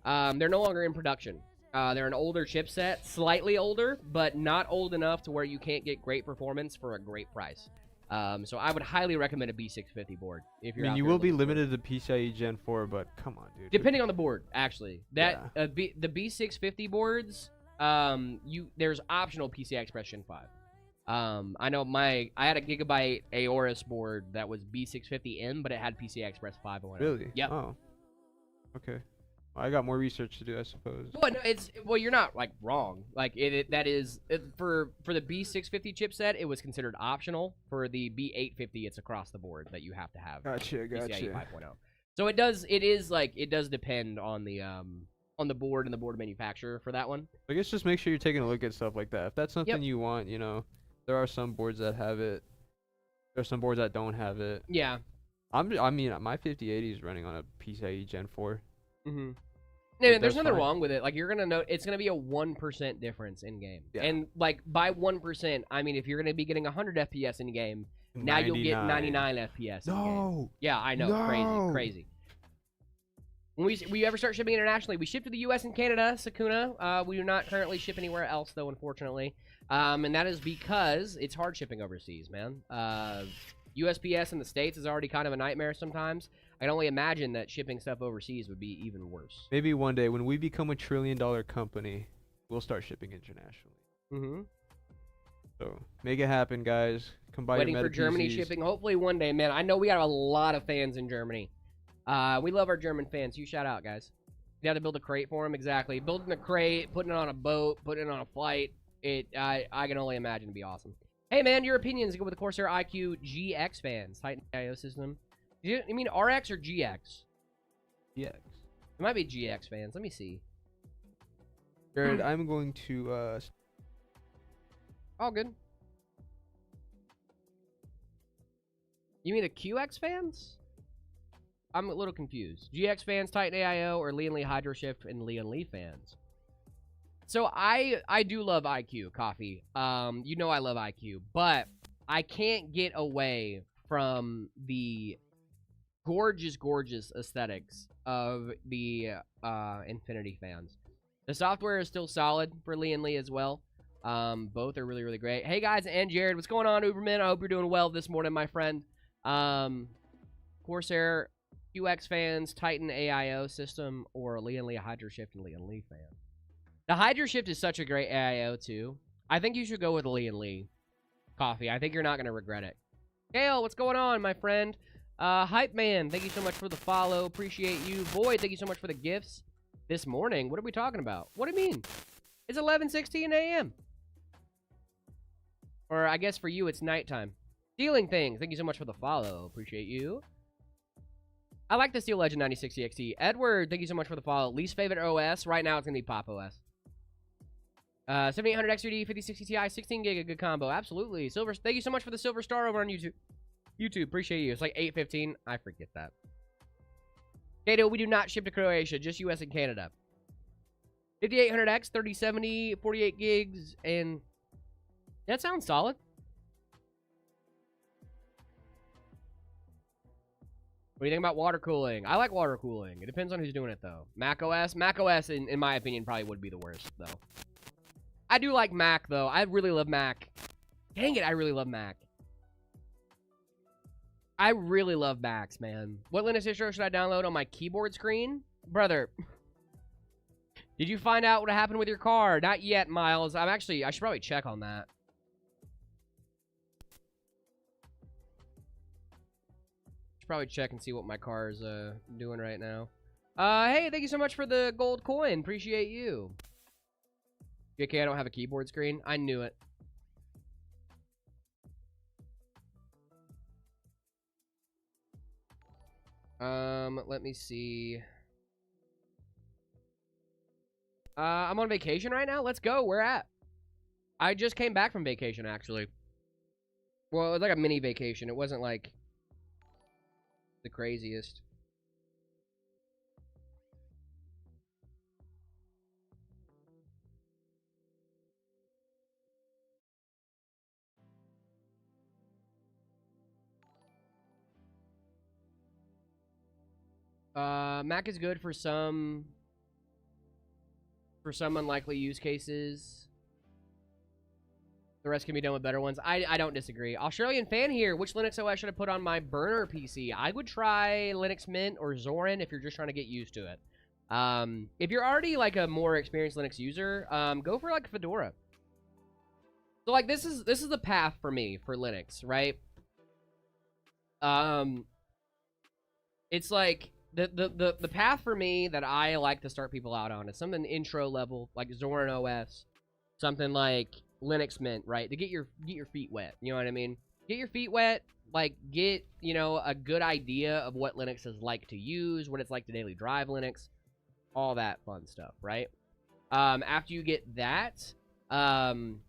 they're no longer in production. They're an older chipset, slightly older, but not old enough to where you can't get great performance for a great price. So I would highly recommend a B650 board if you're. I mean, you will be limited to PCIe Gen 4, but come on, dude. Depending on the board, actually, the B650 boards, there's optional PCI Express Gen 5. I know I had a Gigabyte Aorus board that was B650M, but it had PCI Express 5 on it. Really? Yep. Oh. Okay. I got more research to do, I suppose. Well, you're not like wrong. Like for the B650 chipset, it was considered optional. For the B850, it's across the board that you have to have. Gotcha. PCIe 5.0. So it does depend on the on the board and the board manufacturer for that one. I guess just make sure you're taking a look at stuff like that. If that's something you want, you know, there are some boards that have it. There are some boards that don't have it. Yeah. I mean, my 5080 is running on a PCIe Gen 4. Mm-hmm. No, there's nothing fine. wrong with it. Like, you're going to know it's going to be a 1% difference in game. Yeah. And, like, by 1%, I mean, if you're going to be getting 100 FPS in game, now you'll get 99 FPS in game. Yeah, I know. No. Crazy. When we ever start shipping internationally, we ship to the U.S. and Canada, Sakuna. We do not currently ship anywhere else, though, unfortunately. And that is because it's hard shipping overseas, man. USPS in the States is already kind of a nightmare sometimes. I can only imagine that shipping stuff overseas would be even worse. Maybe one day when we become $1 trillion company, we'll start shipping internationally. Mm-hmm. So make it happen, guys. Come buy Waiting your for Germany PCs. shipping. Hopefully one day, man. I know we got a lot of fans in Germany. We love our German fans. You shout out, guys. You have to build a crate for them. Exactly. Building a crate, putting it on a boat, putting it on a flight. I can only imagine to be awesome. Hey, man, your opinions go with the Corsair IQ GX fans. Titan IO system. You mean RX or GX? GX. It might be GX fans. Let me see. Jared, I'm going to All good. You mean the QX fans? I'm a little confused. GX fans, Titan AIO, or Lian Li Hydro Shift and Lian Li fans? So I do love IQ, Coffee. You know I love IQ, but I can't get away from the gorgeous aesthetics of the Infinity fans. The software is still solid for Lian Li as well. Both are really great. Hey guys, and Jared, what's going on, Uberman? I hope you're doing well this morning, my friend. Corsair QX fans, Titan AIO system, or Lian Li Hydro Shift and Lian Li fan. The Hydro Shift is such a great AIO too. I think you should go with Lian Li. Coffee. I think you're not going to regret it. Kale, what's going on, my friend? Hype Man, thank you so much for the follow. Appreciate you. Void, thank you so much for the gifts this morning. What are we talking about? What do you mean? It's 11:16 a.m. Or I guess for you, it's nighttime. Stealing Things, thank you so much for the follow. Appreciate you. I like the Steel Legend 9060 XT. Edward, thank you so much for the follow. Least favorite OS? Right now, it's going to be Pop OS. 7800 XUD, 5060 Ti, 16 gig, a good combo. Absolutely. Silver, thank you so much for the silver star over on YouTube. Appreciate you. It's like 8:15. I forget that. Kato, we do not ship to Croatia, just US and Canada. 5800X, 3070, 48 gigs, and that sounds solid. What do you think about water cooling? I like water cooling. It depends on who's doing it, though. Mac OS, in my opinion, probably would be the worst, though. I do like Mac, though. I really love Mac. Dang it, I really love Mac. I really love Macs, man. What Linux distro should I download on my keyboard screen? Brother, did you find out what happened with your car? Not yet, Miles. I should probably check on that. Should probably check and see what my car is doing right now. Hey, thank you so much for the gold coin. Appreciate you. JK, I don't have a keyboard screen. I knew it. Let me see. I'm on vacation right now. Let's go. Where at? I just came back from vacation, actually. Well, it was like a mini vacation. It wasn't like the craziest. Mac is good for some unlikely use cases. The rest can be done with better ones. I don't disagree. Australian fan here. Which Linux OS should I put on my burner PC? I would try Linux Mint or Zorin if you're just trying to get used to it. If you're already like a more experienced Linux user, go for like Fedora. So like this is the path for me for Linux, right? It's like the path for me that I like to start people out on is something intro level, like Zorin OS, something like Linux Mint, right? To get your feet wet, you know what I mean? Get your feet wet, like get, you know, a good idea of what Linux is like to use, what it's like to daily drive Linux, all that fun stuff, right? After you get that, after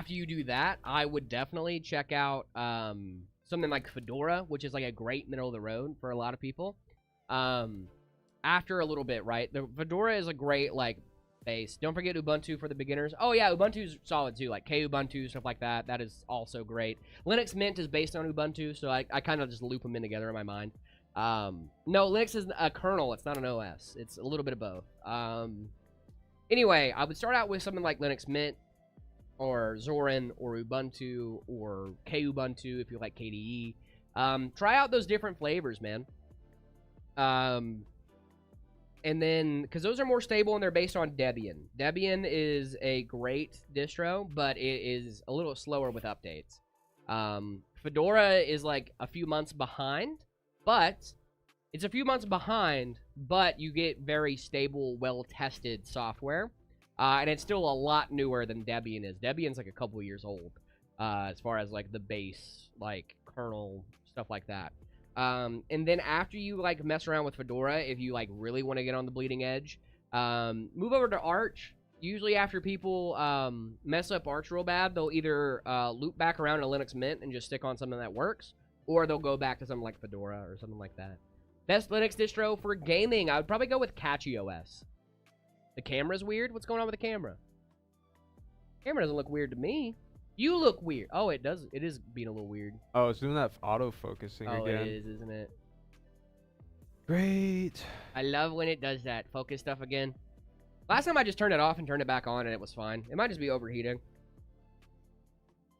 you do that, I would definitely check out something like Fedora, which is like a great middle of the road for a lot of people. After a little bit, right? The Fedora is a great like base. Don't forget Ubuntu for the beginners. Oh yeah, Ubuntu's solid too, like Kubuntu, stuff like that. That is also great. Linux Mint is based on Ubuntu, so I kind of just loop them in together in my mind. No, Linux is a kernel. It's not an OS. It's a little bit of both. Anyway, I would start out with something like Linux Mint, or Zorin, or Ubuntu, or Kubuntu if you like KDE. Try out those different flavors, man. And then, because those are more stable and they're based on Debian. Debian is a great distro, but it is a little slower with updates. Fedora is like a few months behind, but it's a few months behind, but you get very stable, well-tested software. And it's still a lot newer than Debian is. Debian's like a couple years old, as far as like the base, like kernel, stuff like that. And then after you like mess around with Fedora, if you like really want to get on the bleeding edge, move over to Arch. Usually after people mess up Arch real bad, they'll either loop back around to Linux Mint and just stick on something that works, or they'll go back to something like Fedora or something like that. Best Linux distro for gaming, I would probably go with CatchyOS. The camera's weird? What's going on with the camera? Camera doesn't look weird to me. You look weird. Oh, it does. It is being a little weird. Oh, it's doing that auto-focusing again. Oh, it is, isn't it? Great. I love when it does that. Focus stuff again. Last time I just turned it off and turned it back on and it was fine. It might just be overheating.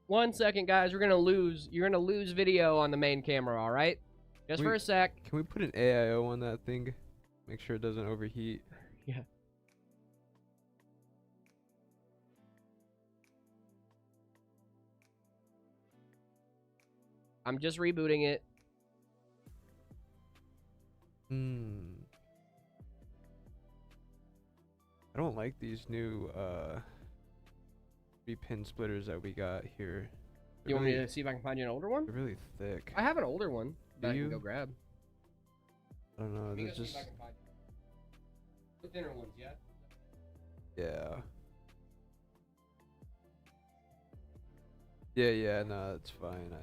1 second, guys. You're gonna lose video on the main camera, alright? Just for a sec. Can we put an AIO on that thing? Make sure it doesn't overheat. Yeah. I'm just rebooting it. I don't like these new 3-pin splitters that we got here. You want me to see if I can find you an older one? They're really thick. I have an older one that I can go grab. I don't know. They're just... The thinner ones, yeah? Yeah. Yeah, no, that's fine.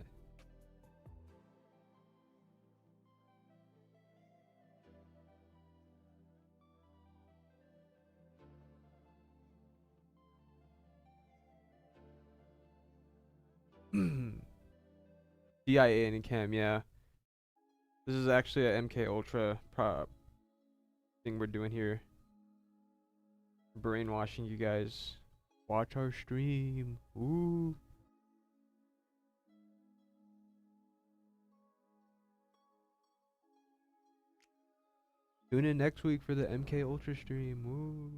DIA and cam, yeah. This is actually a MK Ultra thing we're doing here. Brainwashing you guys. Watch our stream. Ooh. Tune in next week for the MK Ultra stream. Ooh.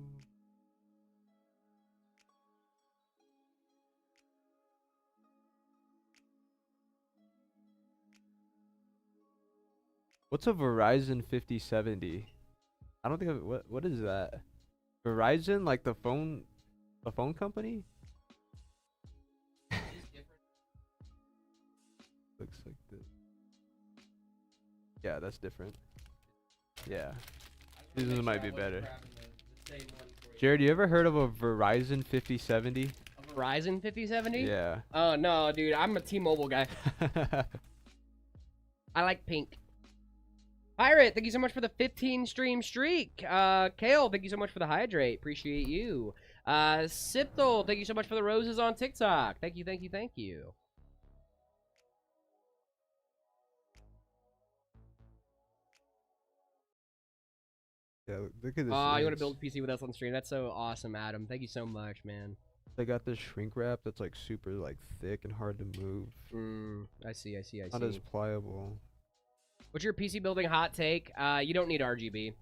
What's a Verizon 5070? I don't think I've, what is that? Verizon, like the phone company? Looks like this. Yeah, that's different. Yeah. These might be better. Jared, you ever heard of a Verizon 5070? A Verizon 5070? Yeah. Oh, no, dude. I'm a T-Mobile guy. I like pink. Pirate, thank you so much for the 15 stream streak. Kale, thank you so much for the hydrate. Appreciate you. Sipthel, thank you so much for the roses on TikTok. Thank you, thank you, thank you. Yeah, look at this. Oh, you want to build a PC with us on stream? That's so awesome, Adam. Thank you so much, man. They got this shrink wrap that's like super like thick and hard to move. I see. Not as pliable. What's your PC building hot take? You don't need RGB.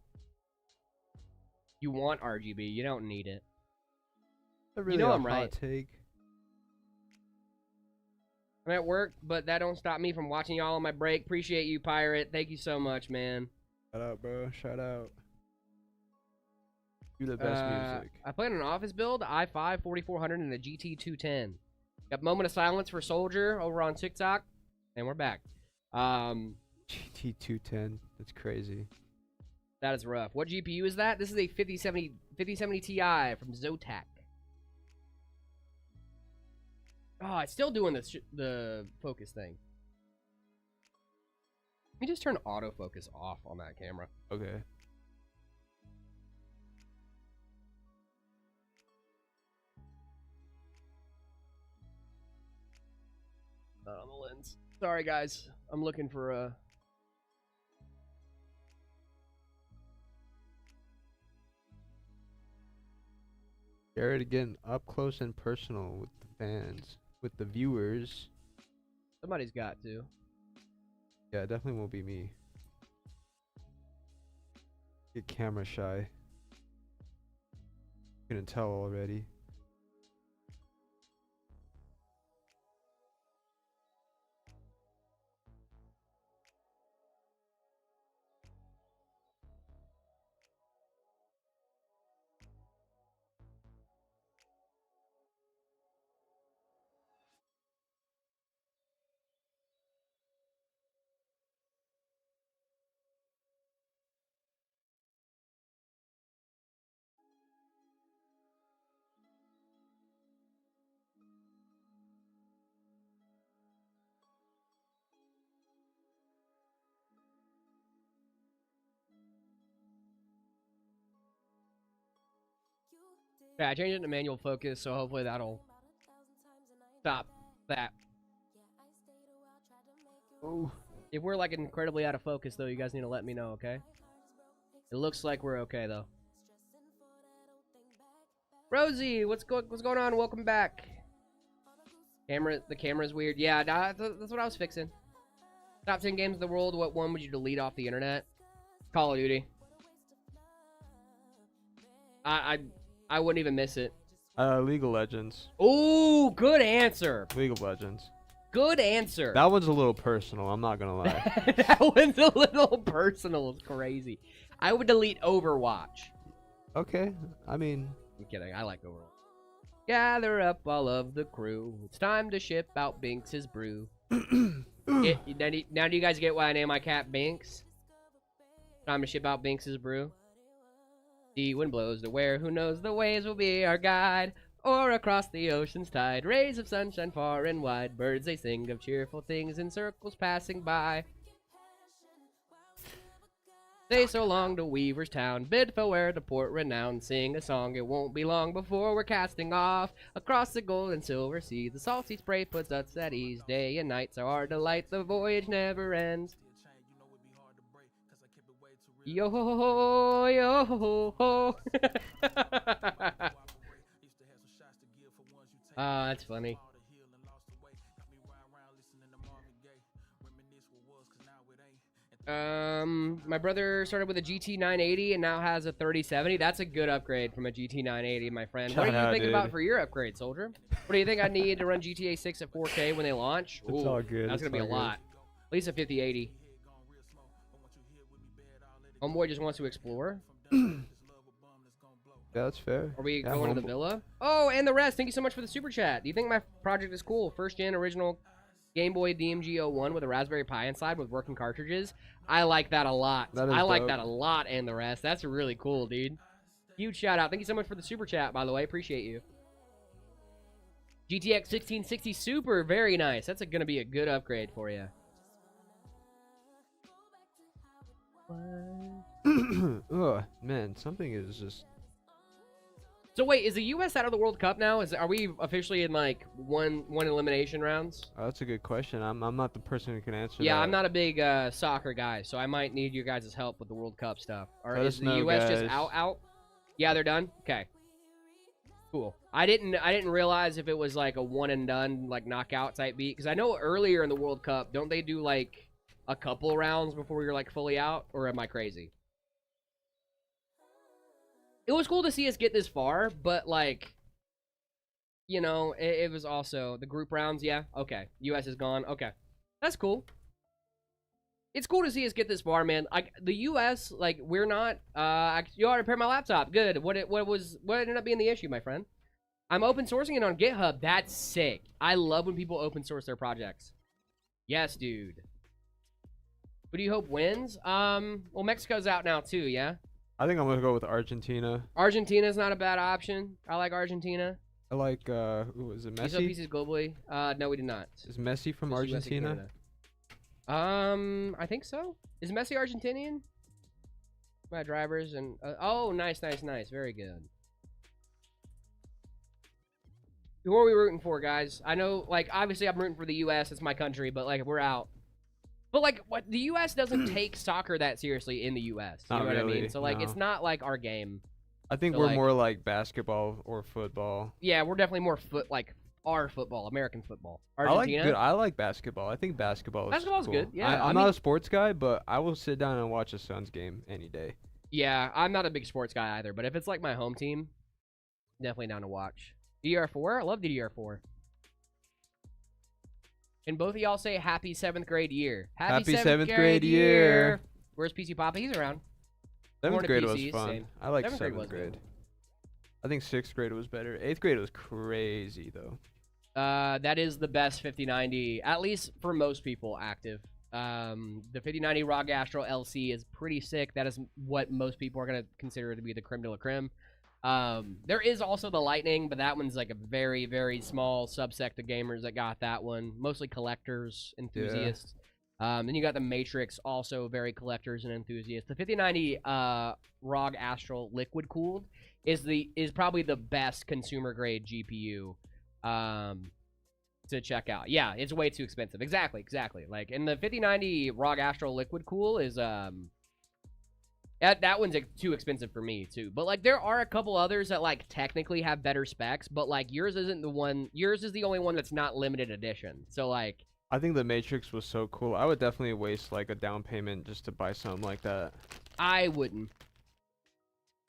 You want RGB. You don't need it. Really, you know I'm hot right. Take. I'm at work, but that don't stop me from watching y'all on my break. Appreciate you, Pirate. Thank you so much, man. Shout out, bro. Shout out. You the best music. I played an office build, i5 4400 and a GT 210. Got Moment of Silence for Soldier over on TikTok, and we're back. GT 210. That's crazy. That is rough. What GPU is that? This is a 5070 Ti from Zotac. Oh, it's still doing the focus thing. Let me just turn autofocus off on that camera. Okay. On the lens. Sorry, guys. I'm looking for Jared again, up close and personal with the fans, with the viewers. Somebody's got to. Yeah, it definitely won't be me. Get camera shy. You can tell already. Yeah, I changed it to manual focus, so hopefully that'll stop that. Oh. If we're like incredibly out of focus, though, you guys need to let me know, okay? It looks like we're okay, though. Rosie, what's going on? Welcome back. The camera's weird. Yeah, that's what I was fixing. Top 10 games in the world. What one would you delete off the internet? Call of Duty. I wouldn't even miss it. League of Legends. Ooh, good answer. League of Legends. Good answer. That one's a little personal, I'm not gonna lie. That one's a little personal. It's crazy. I would delete Overwatch. Okay, I mean... I'm kidding. I like Overwatch. Gather up all of the crew. It's time to ship out Binks' brew. Now do you guys get why I named my cat Binks? Time to ship out Binks' brew. The wind blows to where, who knows, the waves will be our guide. Or across the ocean's tide, rays of sunshine far and wide. Birds they sing of cheerful things in circles passing by. Say so long to Weaver's Town, bid farewell to Port Renown. Sing a song, it won't be long before we're casting off across the gold and silver sea. The salty spray puts us at ease, day and night, so our delight, the voyage never ends. Yo ho yo ho ho. Ah, that's funny. My brother started with a GT 980 and now has a 3070. That's a good upgrade from a GT 980, my friend. What are you thinking about for your upgrade, soldier? What do you think I need to run GTA 6 at 4K when they launch? It's all good. That's gonna be a lot. At least a 5080. Homeboy just wants to explore. Yeah, that's fair. Are we going to the villa? Oh, and the rest. Thank you so much for the super chat. Do you think my project is cool? First gen original Game Boy DMG01 with a Raspberry Pi inside with working cartridges. I like that a lot. I like that a lot, and the rest. That's really cool, dude. Huge shout out. Thank you so much for the super chat, by the way. Appreciate you. GTX 1660 Super. Very nice. That's going to be a good upgrade for you. Oh man, something is just... So wait, is the U.S. out of the World Cup now? Are we officially in like one elimination rounds? Oh, that's a good question. I'm not the person who can answer Yeah, that. I'm not a big soccer guy, so I might need your guys' help with the World Cup stuff. Or Let is us the know, U.S. guys. just out? Yeah, they're done. Okay, cool. I didn't realize if it was like a one and done like knockout type beat, because I know earlier in the World Cup, don't they do like a couple rounds before you're like fully out? Or am I crazy? It was cool to see us get this far, but like, you know, it was also the group rounds. Yeah, okay. U.S. is gone. Okay, that's cool. It's cool to see us get this far, man. Like the U.S., like we're not. You ought to repair my laptop. Good. What ended up being the issue, my friend? I'm open sourcing it on GitHub. That's sick. I love when people open source their projects. Yes, dude. Who do you hope wins? Well, Mexico's out now too, yeah? I think I'm gonna go with Argentina. Argentina's not a bad option. I like Argentina. I like who is it? You saw Messi? pieces globally? No, we did not. Is Messi from Just US and Argentina? Canada. I think so. Is Messi Argentinian? My drivers and oh, nice. Very good. Who are we rooting for, guys? I know, like, obviously I'm rooting for the U.S. It's my country, but like, we're out. But like, what the U.S. doesn't take soccer that seriously in the U.S. You Not know what I really, mean? So like, no. it's not like our game. I think So, we're like- more like basketball or football. Yeah, we're definitely more our football, American football. I Argentina. like basketball. I think basketball is Basketball's cool. good, yeah. I'm I not mean- a sports guy, but I will sit down and watch a Suns game any day. Yeah, I'm not a big sports guy either, but if it's like my home team, definitely down to watch. DDR4? I love DDR4. And both of y'all say happy 7th grade year. Happy 7th grade year. Where's PC Papa? He's around. Seventh More to grade was PCs, fun. same. I like 7th grade 7th was grade. good. I think 6th grade was better. 8th grade was crazy though. That is the best 5090, at least for most people, active. The 5090 ROG Astro LC is pretty sick. That is what most people are going to consider to be the creme de la creme. There is also the Lightning, but that one's like a very, very small subsect of gamers that got that one. Mostly collectors, enthusiasts. Then you got the Matrix, also very collectors and enthusiasts. The 5090 ROG Astral liquid cooled is probably the best consumer grade GPU to check out. Yeah, it's way too expensive. Exactly. Like, and the 5090 ROG Astral liquid cool is that one's too expensive for me too. But like, there are a couple others that like technically have better specs, but like yours isn't the one. Yours is the only one that's not limited edition. So like, I think the Matrix was so cool. I would definitely waste like a down payment just to buy something like that. I wouldn't.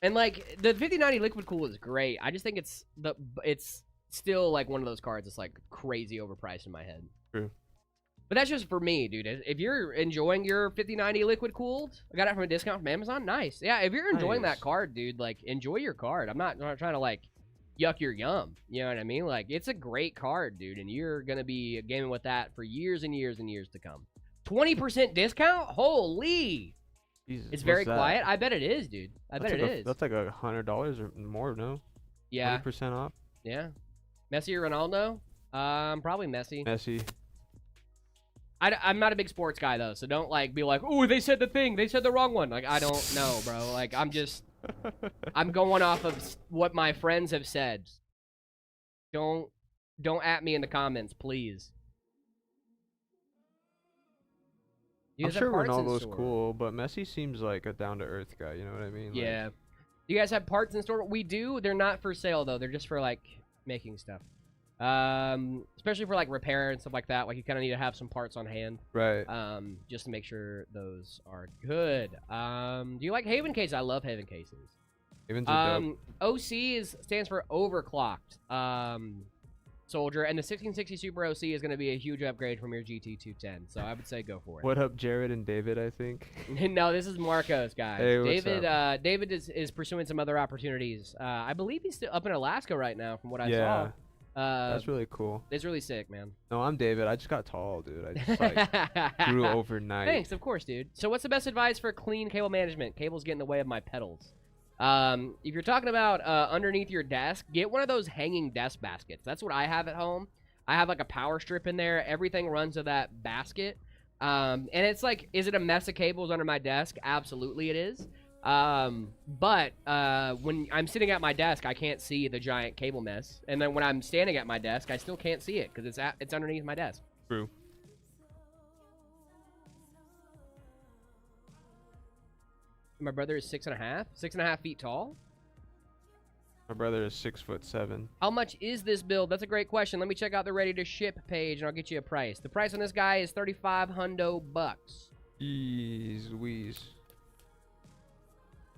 And like, the 5090 liquid cool is great. I just think it's still like one of those cards that's like crazy overpriced in my head. True. But that's just for me, dude. If you're enjoying your 5090 liquid cooled, I got it from a discount from Amazon. Nice. Yeah, if you're enjoying that card, dude, like, enjoy your card. I'm not trying to like yuck your yum. You know what I mean? Like, it's a great card, dude, and you're gonna be gaming with that for years and years and years to come. 20% discount? Holy! Jesus, It's very what's that? quiet. I bet it is, dude. I bet it is. That's like $100 or more, no? Yeah. 20% off. Yeah. Messi or Ronaldo? Probably Messi. Messi. I'm not a big sports guy, though, so don't, like, be like, oh, they said the thing. They said the wrong one. Like, I don't know, bro. Like, I'm going off of what my friends have said. Don't at me in the comments, please. I'm sure Ronaldo's cool, but Messi seems like a down-to-earth guy, you know what I mean? Like, Yeah. You guys have parts in store? We do. They're not for sale, though. They're just for, like, making stuff. Especially for, like, repair and stuff like that. Like, you kind of need to have some parts on hand. right. Just to make sure those are good. Do you like Haven cases? I love Haven cases. Havens are dope. OC stands for overclocked soldier, and the 1660 Super OC is going to be a huge upgrade from your GT 210. So I would say go for it. What up, Jared and David, I think? No, this is Marcos, guys. Hey, what's David, David is pursuing some other opportunities. I believe he's still up in Alaska right now, from what I saw. That's really cool. It's really sick, man. No, I'm David. I just got tall, dude. I just like grew overnight. Thanks, of course, dude. So what's the best advice for clean cable management? Cables get in the way of my pedals. If you're talking about underneath your desk, get one of those hanging desk baskets. That's what I have at home. I have like a power strip in there. Everything runs to that basket. And it's like, is it a mess of cables under my desk? Absolutely it is. But when I'm sitting at my desk, I can't see the giant cable mess. And then when I'm standing at my desk, I still can't see it because it's underneath my desk. True. My brother is 6.5 feet tall. My brother is 6'7". How much is this build? That's a great question. Let me check out the ready to ship page and I'll get you a price. The price on this guy is $3,500 bucks. Jeez Louise.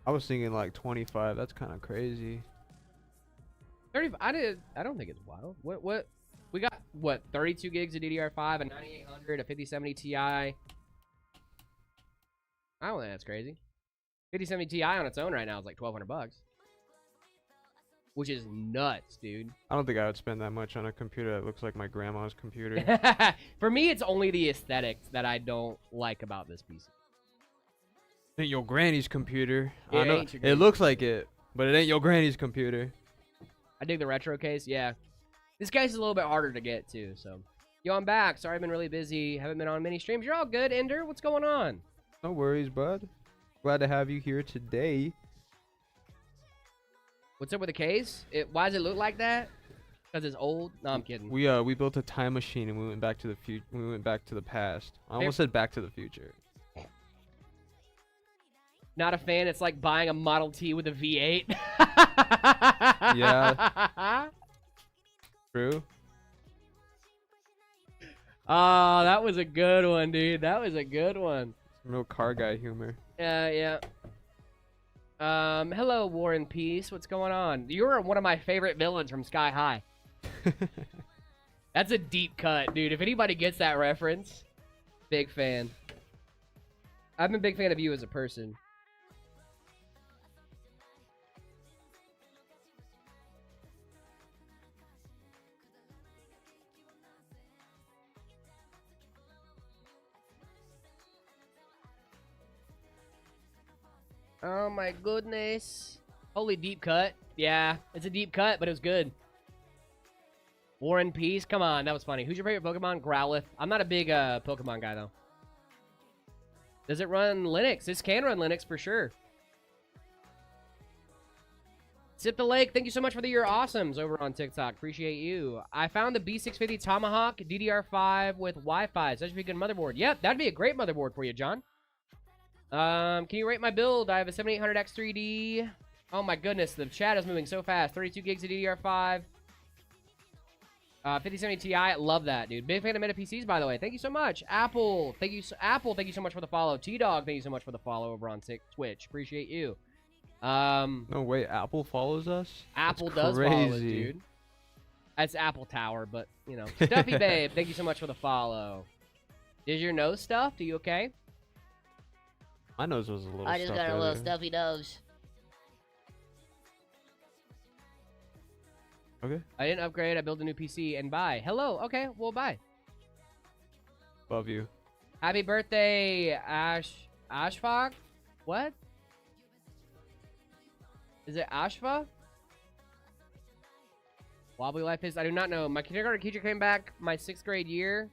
I was thinking like 25. That's kind of crazy. 30. I don't think it's wild. What? We got what? 32 gigs of DDR5, a 9800, a 5070 Ti. I don't think that's crazy. 5070 Ti on its own right now is like $1,200 bucks. which is nuts, dude. I don't think I would spend that much on a computer that looks like my grandma's computer. For me, it's only the aesthetics that I don't like about this PC. It ain't your granny's computer. It I know ain't your it granny's looks like it, but it ain't your granny's computer. I dig the retro case, yeah. This case is a little bit harder to get, too, so. Yo, I'm back. Sorry I've been really busy. Haven't been on many streams. You're all good, Ender. What's going on? No worries, bud. Glad to have you here today. What's up with the case? Why does it look like that? Because it's old? No, I'm kidding. We built a time machine and we went back to the future. We went back to the past. I almost said back to the future. Not a fan. It's like buying a Model T with a V8. Yeah. True. Oh, that was a good one, dude. That was a good one. Real car guy humor. Yeah. Hello, War and Peace. What's going on? You're one of my favorite villains from Sky High. That's a deep cut, dude. If anybody gets that reference, big fan. I've been a big fan of you as a person. Oh my goodness. Holy deep cut. Yeah, it's a deep cut, but it was good. War and Peace. Come on, that was funny. Who's your favorite Pokemon? Growlithe. I'm not a big Pokemon guy, though. Does it run Linux? This can run Linux for sure. Sip the Lake, thank you so much for the You're Awesomes over on TikTok. Appreciate you. I found the B650 Tomahawk DDR5 with Wi-Fi. Such a good motherboard. Yep, that'd be a great motherboard for you, John. Can you rate my build? I have a 7800X3D. Oh my goodness, the chat is moving so fast. 32 gigs of DDR5. 5070 Ti, love that, dude. Big fan of meta PCs, by the way. Thank you so much. Apple, thank you so much for the follow. T-Dog, thank you so much for the follow over on Twitch. Appreciate you. No, wait, Apple follows us? Apple That's does follow us, crazy. dude. That's Apple Tower, but, you know. Stuffy Babe, thank you so much for the follow. Is your nose stuffed? Are you okay? My nose was a little I just stuffed got a little earlier. stuffy nose. Okay. I didn't upgrade. I built a new PC and bye. Hello. Okay, well, bye. Love you. Happy birthday, Ashfaq? What? Is it Ashfa? Wobbly Life is. I do not know. My kindergarten teacher came back my 6th grade year.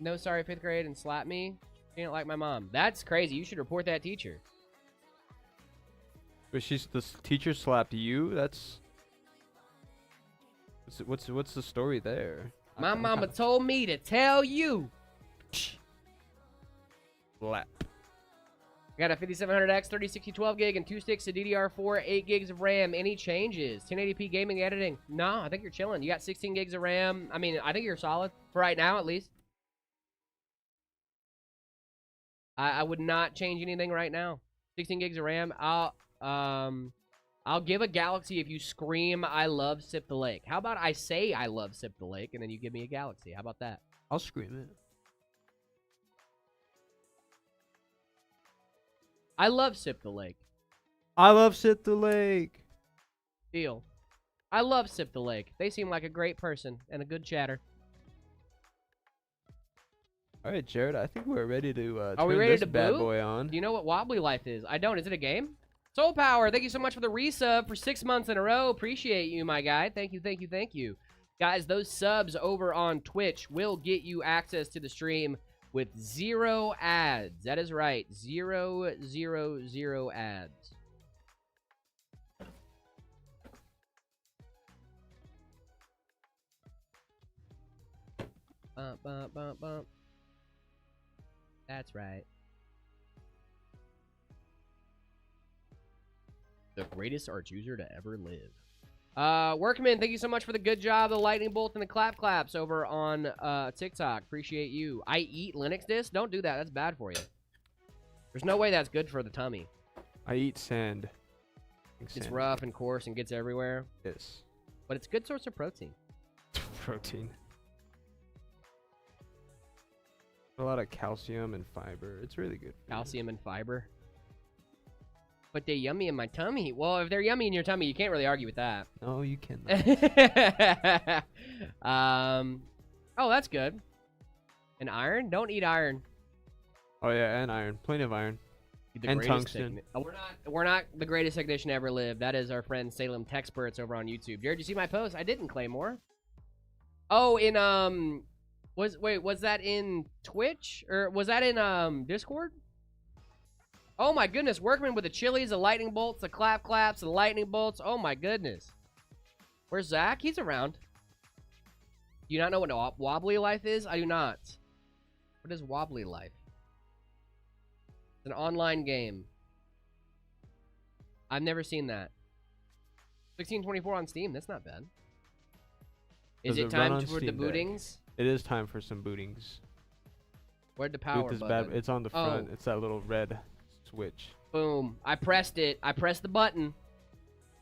No, sorry, 5th grade and slapped me. She didn't like my mom. That's crazy. You should report that teacher. But the teacher slapped you? That's... What's the story there? My mama told me to tell you. Slap. I got a 5700X, 3060 12 gig, and 2 sticks of DDR4, 8 gigs of RAM. Any changes? 1080p gaming editing? No, I think you're chilling. You got 16 gigs of RAM. I mean, I think you're solid. For right now, at least. I would not change anything right now. 16 gigs of RAM. I'll give a Galaxy if you scream, I love Sip the Lake. How about I say I love Sip the Lake, and then you give me a Galaxy? How about that? I'll scream it. I love Sip the Lake. I love Sip the Lake. Deal. I love Sip the Lake. They seem like a great person and a good chatter. All right, Jared, I think we're ready to Are we turn ready this to bad boot? boy on. Do you know what Wobbly Life is? I don't. Is it a game? Soul Power, thank you so much for the resub for 6 months in a row. Appreciate you, my guy. Thank you, thank you, thank you. Guys, those subs over on Twitch will get you access to the stream with 0 ads. That is right. 0, 0, 0 ads. Bump, bump, bump, bump. That's right. The greatest arch user to ever live. Workman, thank you so much for the good job, the lightning bolt, and the clap claps over on TikTok. Appreciate you. I eat Linux discs? Don't do that. That's bad for you. There's no way that's good for the tummy. I eat sand. It's rough and coarse and gets everywhere. Yes. But it's a good source of protein. Protein. A lot of calcium and fiber. It's really good. Calcium and fiber. But they're yummy in my tummy. Well, if they're yummy in your tummy, you can't really argue with that. No, you cannot. Oh, that's good. An iron? Don't eat iron. Oh yeah, and iron. Plenty of iron. The And greatest tungsten. we're not the greatest technician ever lived. That is our friend Salem Techsperts over on YouTube. Jared, did you see my post? I didn't, Claymore. Oh, in was that in Twitch or was that in Discord? Oh my goodness, Workman with the chilies, the lightning bolts, the claps, the lightning bolts. Oh my goodness. Where's Zach? He's around. Do you not know what wobbly life is? I do not. What is wobbly life? It's an online game. I've never seen that. 1624 on Steam. That's not bad. Is it time for the bootings? It is time for some bootings. Where'd the power Boot is button? bad. It's on the front. It's that little red switch. Boom. I pressed it. I pressed the button.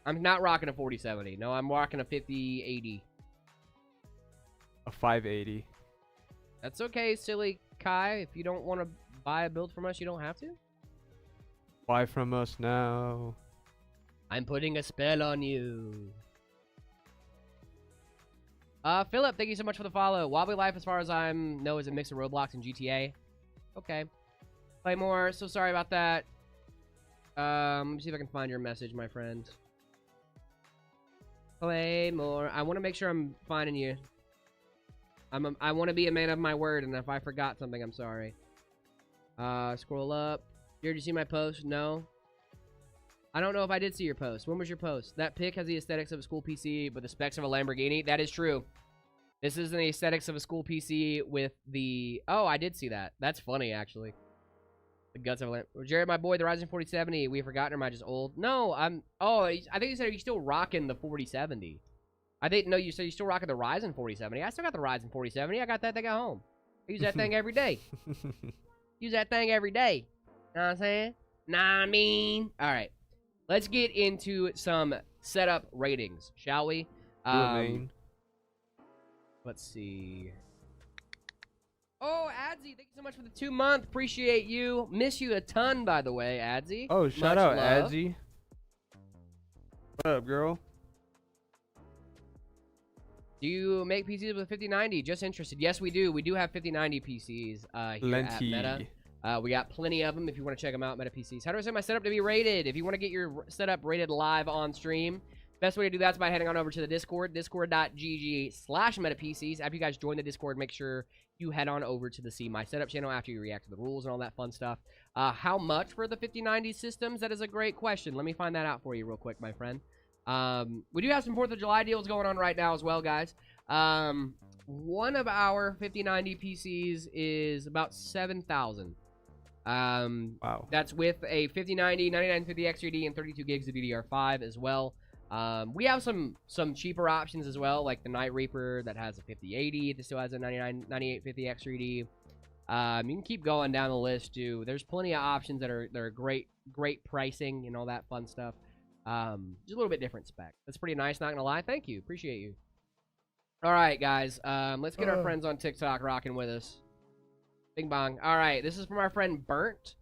I'm not rocking a 4070. No, I'm rocking a 5080. A 580. That's okay, silly Kai. If you don't want to buy a build from us, you don't have to. Buy from us now. I'm putting a spell on you. Philip, thank you so much for the follow. Wobbly Life, as far as I know, is a mix of Roblox and GTA. Okay. Play more. So sorry about that. Let me see if I can find your message, my friend. Play more. I want to make sure I'm finding you. I want to be a man of my word, and if I forgot something, I'm sorry. Scroll up. Did you see my post? No. I don't know if I did see your post. When was your post? That pic has the aesthetics of a school PC but the specs of a Lamborghini. That is true. This is the aesthetics of a school PC with the... Oh, I did see that. That's funny, actually. The guts of a Lamborghini. Jared, my boy, the Ryzen 4070. We have forgotten, or am I just old? No, I'm... Oh, I think you said you're still rocking the 4070. I think... No, you said you're still rocking the Ryzen 4070. I still got the Ryzen 4070. I got that thing at home. I use that thing every day. Use that thing every day. Know what I'm saying? Nah, I mean... Alright. Let's get into some setup ratings, shall we? Let's see. Oh, Adsy, thank you so much for the 2-month. Appreciate you. Miss you a ton, by the way, Adsy. Oh, shout out, Adsy. What up, girl? Do you make PCs with 5090? Just interested. Yes, we do. We do have 5090 PCs here at Meta. We got plenty of them if you want to check them out, Meta PCs. How do I set my setup to be rated? If you want to get your setup rated live on stream, best way to do that is by heading on over to the Discord, discord.gg/MetaPCs. After you guys join the Discord, make sure you head on over to the See My Setup channel after you react to the rules and all that fun stuff. How much for the 5090 systems? That is a great question. Let me find that out for you real quick, my friend. We do have some 4th of July deals going on right now as well, guys. One of our 5090 PCs is about 7,000. Wow. That's with a 5090, 9950 X3D, and 32 gigs of DDR5 as well. We have some cheaper options as well, like the Night Reaper that has a 5080. That still has a 9850 X3D. You can keep going down the list too. There's plenty of options that are great pricing and all that fun stuff. Just a little bit different spec. That's pretty nice, not gonna lie. Thank you, appreciate you. All right, guys. Let's get our friends on TikTok rocking with us. Bing bong. All right, this is from our friend Burnt.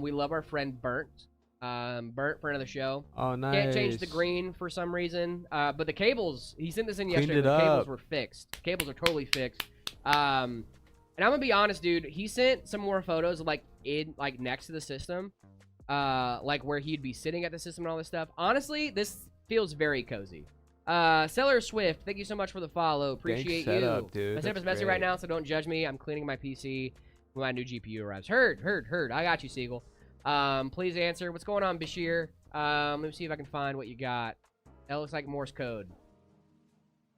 We love our friend Burnt. Burnt, friend of the show. Oh, nice. Can't change the green for some reason. But the cables, he sent this in yesterday. The cables were fixed. The cables are totally fixed. And I'm gonna be honest, dude. He sent some more photos of like next to the system, like where he'd be sitting at the system and all this stuff. Honestly, this feels very cozy. Seller Swift, thank you so much for the follow. Appreciate you. Setup, dude. My setup is messy right now, so don't judge me. I'm cleaning my PC when my new GPU arrives. Heard. I got you, Siegel. Please answer. What's going on, Bashir? Let me see if I can find what you got. That looks like Morse code.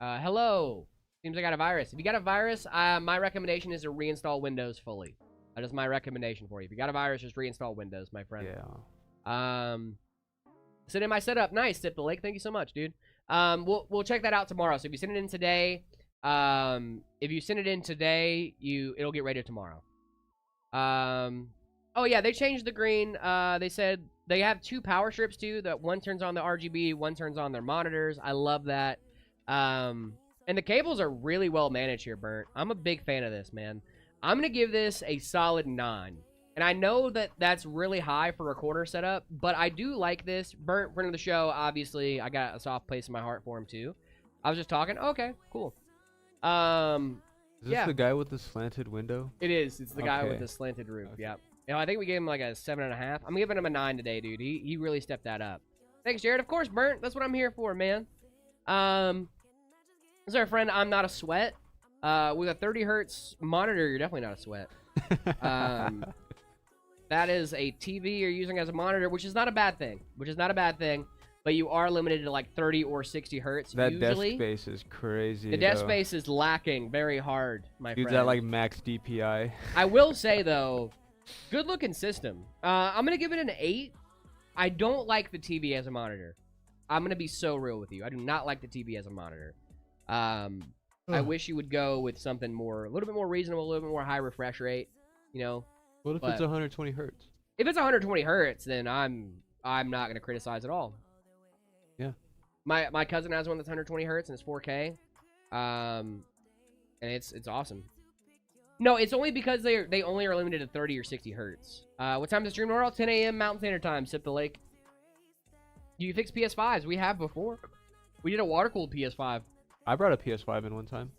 Hello. Seems I got a virus. If you got a virus, my recommendation is to reinstall Windows fully. That is my recommendation for you. If you got a virus, just reinstall Windows, my friend. Yeah. Sit in my setup. Nice, Sip the Lake. Thank you so much, dude. We'll check that out tomorrow. So if you send it in today, it'll get rated tomorrow. Oh yeah, they changed the green. They said they have 2 power strips too. That one turns on the RGB, one turns on their monitors. I love that. And the cables are really well managed here, Burnt. I'm a big fan of this, man. I'm gonna give this a solid 9. And I know that that's really high for a corner setup, but I do like this. Burnt, friend of the show, obviously. I got a soft place in my heart for him, too. I was just talking. Okay, cool. Is this yeah. the guy with the slanted window? It is. It's the guy Okay. with the slanted roof. Okay. Yeah. You know, I think we gave him like a 7.5. I'm giving him a 9 today, dude. He really stepped that up. Thanks, Jared. Of course, Burnt. That's what I'm here for, man. This is our friend, I'm Not a Sweat. With a 30 hertz monitor, you're definitely not a sweat. That is a TV you're using as a monitor, which is not a bad thing. But you are limited to like 30 or 60 hertz. That usually. desk space is crazy. The desk though. space is lacking very hard, my Dude's friend. at like max DPI. I will say, though, good looking system. I'm going to give it an 8. I don't like the TV as a monitor. I'm going to be so real with you. I do not like the TV as a monitor. I wish you would go with something more, a little bit more reasonable, a little bit more high refresh rate, you know. What if it's 120 hertz? If it's 120 hertz, then I'm not going to criticize at all. Yeah. My cousin has one that's 120 hertz and it's 4K. And it's awesome. No, it's only because they only are limited to 30 or 60 hertz. What time to stream tomorrow? 10 a.m. Mountain Standard Time. Sip the lake. You fix PS5s? We have before. We did a water cooled PS5. I brought a PS5 in one time.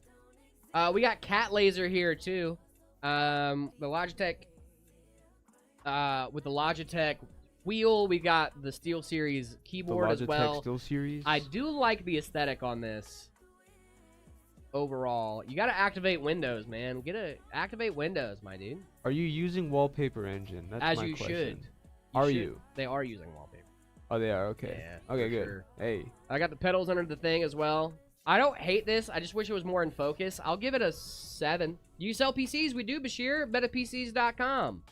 We got Cat Laser here too. The Logitech. With the Logitech wheel, we got the SteelSeries keyboard as well. The Logitech SteelSeries. I do like the aesthetic on this. Overall, you gotta activate Windows, man. Activate Windows, my dude. Are you using Wallpaper Engine? That's As my you question. should. Are you? They are using wallpaper. Oh, they are. Okay. Yeah, Okay, for good. sure. Hey. I got the pedals under the thing as well. I don't hate this. I just wish it was more in focus. I'll give it a 7. Do you sell PCs? We do, Bashir. BetaPCs.com.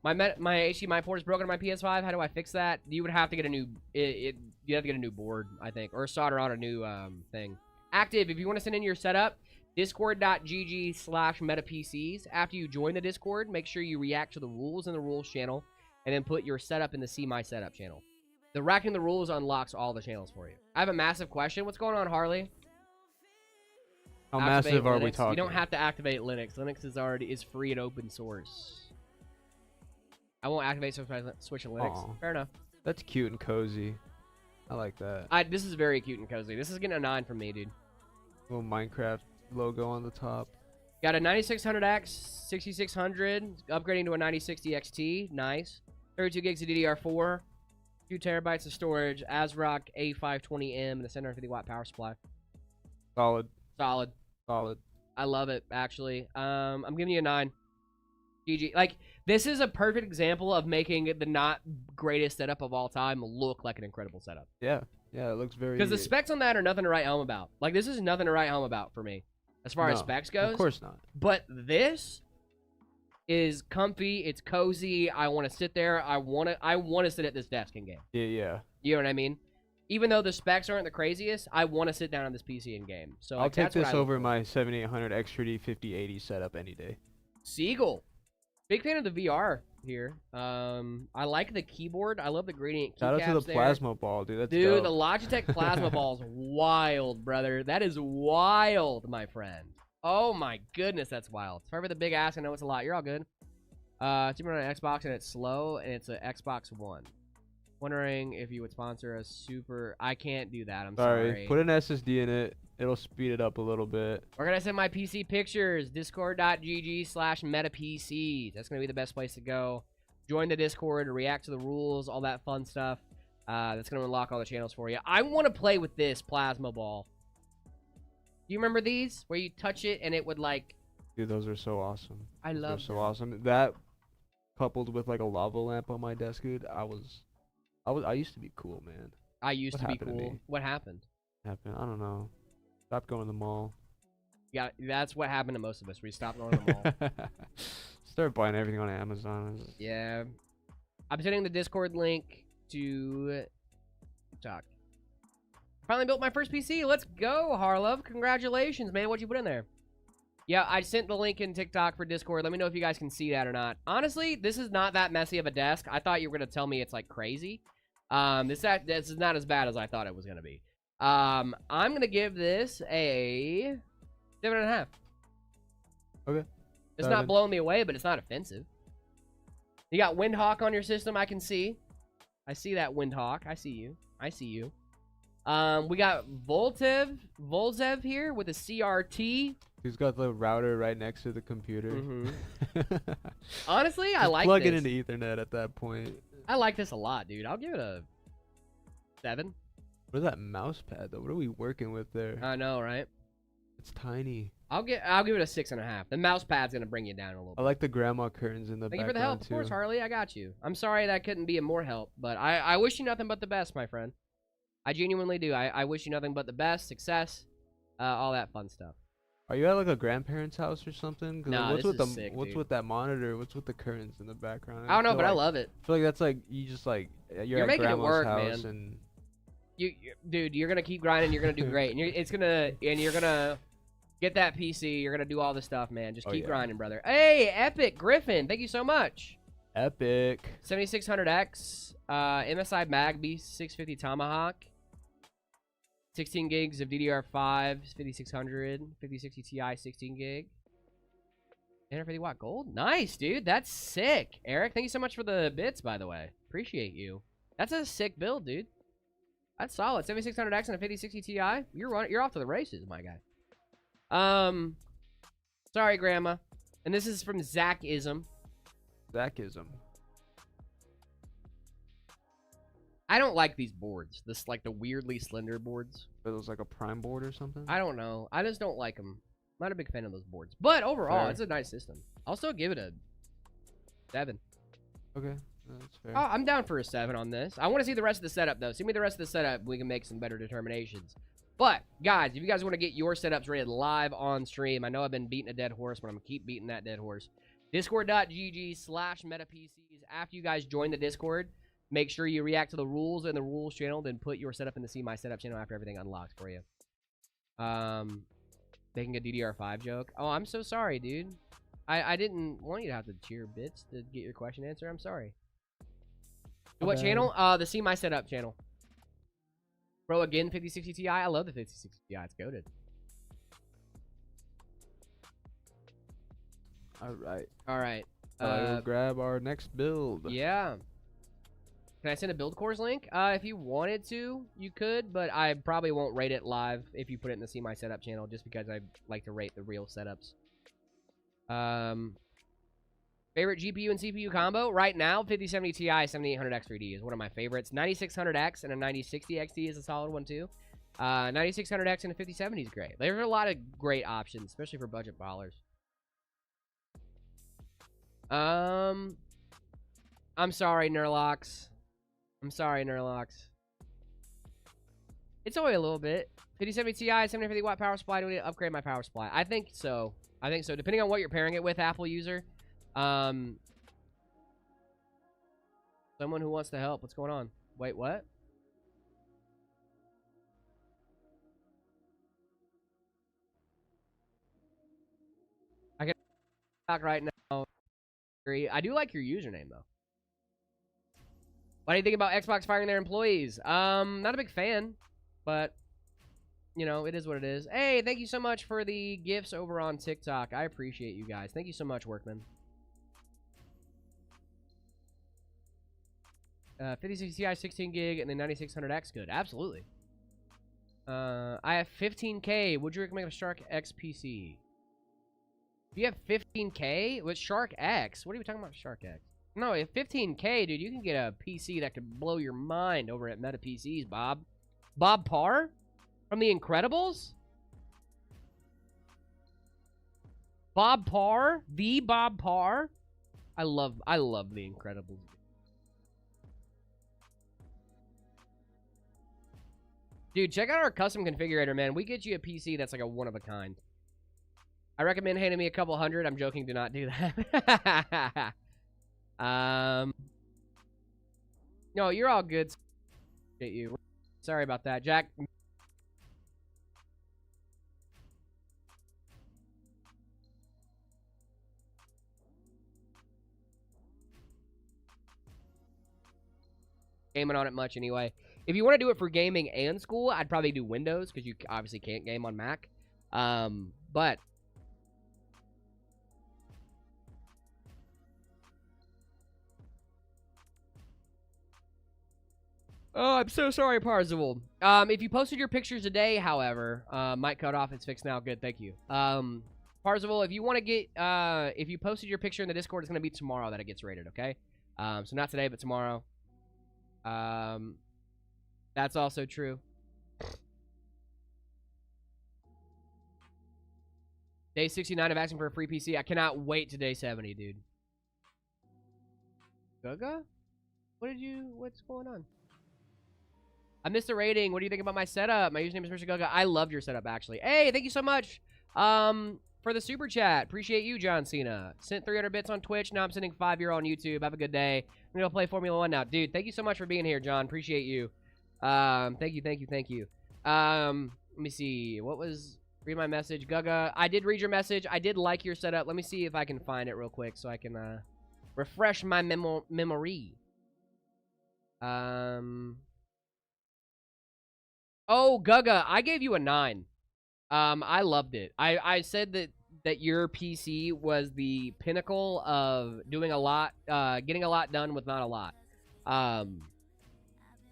My HDMI port is broken on my PS5. How do I fix that? You would have to get a new. You have to get a new board, I think, or solder on a new thing. Active. If you want to send in your setup, discord.gg/metapcs. After you join the Discord, make sure you react to the rules in the rules channel, and then put your setup in the See My Setup channel. The Racking the Rules unlocks all the channels for you. I have a massive question. What's going on, Harley? How Activate massive are Linux. we talking? You don't have to activate Linux. Linux is free and open source. I won't activate Switch and Linux. Aw. Fair enough. That's cute and cozy. I like that. This is very cute and cozy. This is getting a 9 from me, dude. Little Minecraft logo on the top. Got a 9600X, 6600, upgrading to a 9060 XT. Nice. 32 gigs of DDR4, 2 terabytes of storage, ASRock A520M, and a 750 watt power supply. Solid. Solid. Solid. I love it, actually. I'm giving you a 9. GG. Like, this is a perfect example of making the not greatest setup of all time look like an incredible setup. Yeah. Yeah, it looks very... Because the specs on that are nothing to write home about. Like, this is nothing to write home about for me, as far as specs goes. Of course not. But this is comfy. It's cozy. I want to sit there. I want to sit at this desk and game. Yeah, yeah. You know what I mean? Even though the specs aren't the craziest, I want to sit down on this PC and game. So I'll like, take that's what this I look over for. my 7800 X3D 5080 setup any day. Siegel. Big fan of the VR here. I like the keyboard. I love the gradient keycaps. Shout out to the there. Plasma Ball, dude. That's Dude, dope. the Logitech Plasma Ball is wild, brother. That is wild, my friend. Oh my goodness, that's wild. Sorry for the big ass. I know it's a lot. You're all good. It's even on an Xbox and it's slow, and it's an Xbox One. Wondering if you would sponsor a super... I can't do that. I'm sorry. Put an SSD in it. It'll speed it up a little bit. Where can I send my PC pictures? Discord.gg/metapcs. That's going to be the best place to go. Join the Discord, react to the rules, all that fun stuff. That's going to unlock all the channels for you. I want to play with this Plasma Ball. Do you remember these? Where you touch it and it would like... Dude, those are so awesome. I love They're so them. awesome. That coupled with like a lava lamp on my desk, dude, I used to be cool, man. I used What to be happened to cool. me? What happened? I don't know. Stopped going to the mall. Yeah, that's what happened to most of us. We stopped going to the mall. Start buying everything on Amazon. Yeah. I'm sending the Discord link to TikTok. Finally built my first PC. Let's go, Harlov. Congratulations, man. What'd you put in there? Yeah, I sent the link in TikTok for Discord. Let me know if you guys can see that or not. Honestly, this is not that messy of a desk. I thought you were going to tell me it's like crazy. This is not as bad as I thought it was going to be. I'm going to give this a 7.5. Okay. It's not blowing me away, but it's not offensive. You got Windhawk on your system, I can see. I see that Windhawk. I see you. I see you. We got Volzev here with a CRT. He's got the router right next to the computer. Honestly, I like plug this. it into Ethernet at that point. I like this a lot, dude. I'll give it a 7. What is that mouse pad though? What are we working with there? I know, right? It's tiny. I'll give it a 6.5. The mouse pad's gonna bring you down a little bit. I like the grandma curtains in the Thank you background for the help, too. of course, Harley. I got you. I'm sorry that couldn't be more help, but I wish you nothing but the best, my friend. I genuinely do. I wish you nothing but the best, success, all that fun stuff. Are you at like a grandparent's house or something? Nah, what's this with is sick, what's dude. with that monitor? What's with the curtains in the background? I don't know, feel but I like- love it. I feel like that's like you just like you're at making it grandma's work, house man. and Dude, you're gonna keep grinding. You're gonna do great, and you're gonna get that PC. You're gonna do all this stuff, man. Just keep grinding, brother. Hey, Epic Griffin, thank you so much. epic. 7600X, MSI Mag B650 Tomahawk, 16 gigs of DDR5, 5600, 5060 Ti, 16 gig. 150 watt gold. Nice, dude. That's sick. Eric, thank you so much for the bits, by the way. Appreciate you. That's a sick build, dude. That's solid. 7600X and a 5060 Ti. You're off to the races, my guy. Sorry, Grandma. And this is from Zachism. Zachism. I don't like these boards. This like the weirdly slender boards. Are those like a prime board or something? I don't know. I just don't like them. I'm not a big fan of those boards. But overall, Fair. it's a nice system. I'll still give it a 7. Okay, that's fair. Oh, I'm down for a 7 on this. I want to see the rest of the setup, though. Send me the rest of the setup. We can make some better determinations. But, guys, if you guys want to get your setups rated live on stream, I know I've been beating a dead horse, but I'm going to keep beating that dead horse. Discord.gg/metapcs. After you guys join the Discord, make sure you react to the rules in the rules channel, then put your setup in the See My Setup channel after everything unlocks for you. Making a DDR5 joke. Oh, I'm so sorry, dude. I didn't want you to have to cheer bits to get your question answered. I'm sorry. What channel? The See My Setup channel. Bro, again, 5060 Ti. I love the 5060 Ti. It's goated. All right. All right. We'll grab our next build. Yeah. Can I send a build course link? If you wanted to, you could, but I probably won't rate it live if you put it in the See My Setup channel, just because I like to rate the real setups. Favorite GPU and CPU combo? Right now, 5070 Ti 7800X 3D is one of my favorites. 9600X and a 9060 XT is a solid one, too. 9600X and a 5070 is great. There's a lot of great options, especially for budget ballers. I'm sorry, Nurlox. I'm sorry, Nurlox. It's only a little bit. 5070 Ti, 750 watt power supply. Do we need to upgrade my power supply? I think so. I think so. Depending on what you're pairing it with, Apple user. Someone who wants to help. What's going on? Wait, what? I can talk right now. I do like your username, though. What do you think about Xbox firing their employees? Not a big fan, but, you know, it is what it is. Hey, thank you so much for the gifts over on TikTok. I appreciate you guys. Thank you so much, Workman. 5060 Ti 16 gig and then 9600X good. Absolutely. I have 15K. Would you recommend a Shark X PC? If you have 15K with Shark X, what are you talking about, Shark X? No, at 15K, dude, you can get a PC that could blow your mind over at Meta PCs, Bob. Bob Parr from The Incredibles? Bob Parr? The Bob Parr? I love The Incredibles. Dude, check out our custom configurator, man. We get you a PC that's like a one-of-a-kind. I recommend handing me a couple hundred. I'm joking. Do not do that. No, you're all good. Get you. Sorry about that, Jack. Gaming on it much anyway. If you want to do it for gaming and school, I'd probably do Windows because you obviously can't game on Mac. But Oh, I'm so sorry, Parzival. If you posted your pictures today, however, might cut off. It's fixed now. Good, thank you. Parzival, if you want to get, if you posted your picture in the Discord, it's going to be tomorrow that it gets rated, okay? So not today, but tomorrow. That's also true. Day 69 of asking for a free PC. I cannot wait to day 70, dude. Gaga? What's going on? I missed the rating. What do you think about my setup? My username is Mr. Gaga. I loved your setup, actually. Hey, thank you so much for the super chat. Appreciate you, John Cena. Sent 300 bits on Twitch. Now I'm sending €5 on YouTube. Have a good day. I'm going to play Formula 1 now. Dude, thank you so much for being here, John. Appreciate you. Thank you. Let me see. Read my message. Gaga, I did read your message. I did like your setup. Let me see if I can find it real quick so I can refresh my memory. Oh, Gaga, I gave you a 9. I loved it. I said that your PC was the pinnacle of doing a lot, getting a lot done with not a lot.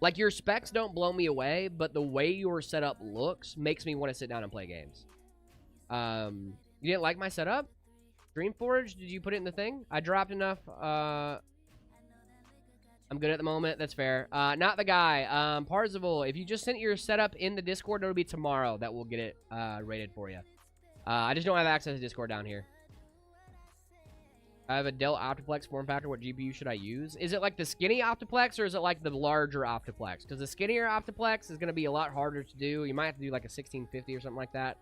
Like, your specs don't blow me away, but the way your setup looks makes me want to sit down and play games. You didn't like my setup? Dreamforge, did you put it in the thing? I dropped enough. I'm good at the moment. That's fair. Not the guy. Parzival, if you just sent your setup in the Discord, it'll be tomorrow that we'll get it rated for you. I just don't have access to Discord down here. I have a Dell Optiplex form factor. What GPU should I use? Is it like the skinny Optiplex or is it like the larger Optiplex? Because the skinnier Optiplex is going to be a lot harder to do. You might have to do like a 1650 or something like that.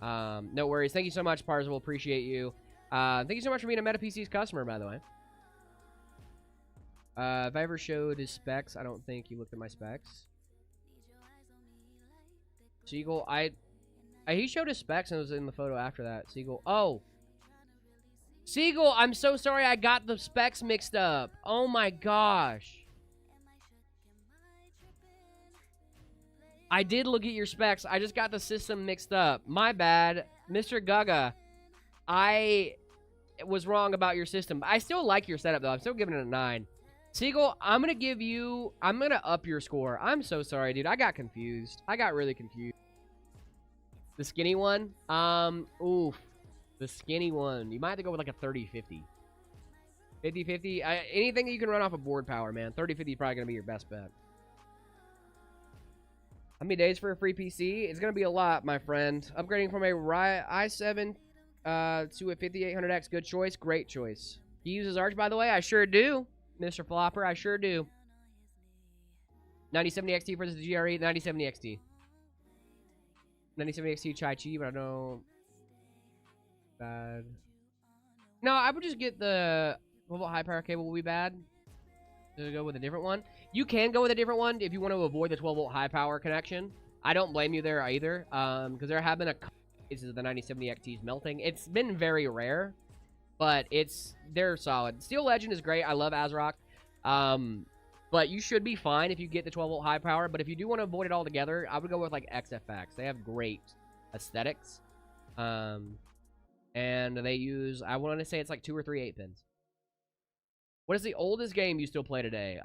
No worries. Thank you so much, Parzival. Appreciate you. Thank you so much for being a MetaPC's customer, by the way. If I ever showed his specs, I don't think you looked at my specs. Seagull, he showed his specs and it was in the photo after that. Seagull, oh. Seagull, I'm so sorry I got the specs mixed up. Oh my gosh. I did look at your specs. I just got the system mixed up. My bad. Mr. Gaga, I was wrong about your system. I still like your setup, though. I'm still giving it a 9. Seagull, I'm going to up your score. I'm so sorry, dude. I got confused. I got really confused. The skinny one? Oof. The skinny one. You might have to go with like a 30-50. 50-50. Anything that you can run off of board power, man. 30-50 is probably going to be your best bet. How many days for a free PC? It's going to be a lot, my friend. Upgrading from a i7 to a 5800X. Good choice. Great choice. He uses Arch, by the way. I sure do. Mr. Flopper, I sure do. 9070 XT versus the GRE. 9070 XT. 9070 XT Chai Chi, but I don't... Bad. No, I would just get the 12-volt high power cable will be bad. To go with a different one. You can go with a different one if you want to avoid the 12-volt high power connection. I don't blame you there either. Because there have been a couple cases of the 9070 XTs melting. It's been very rare. But they're solid. Steel Legend is great. I love Azeroth. But you should be fine if you get the 12-volt high power. But if you do want to avoid it altogether, I would go with like XFX. They have great aesthetics. And they use, I want to say it's like 2 or 3 8-pins. What is the oldest game you still play today?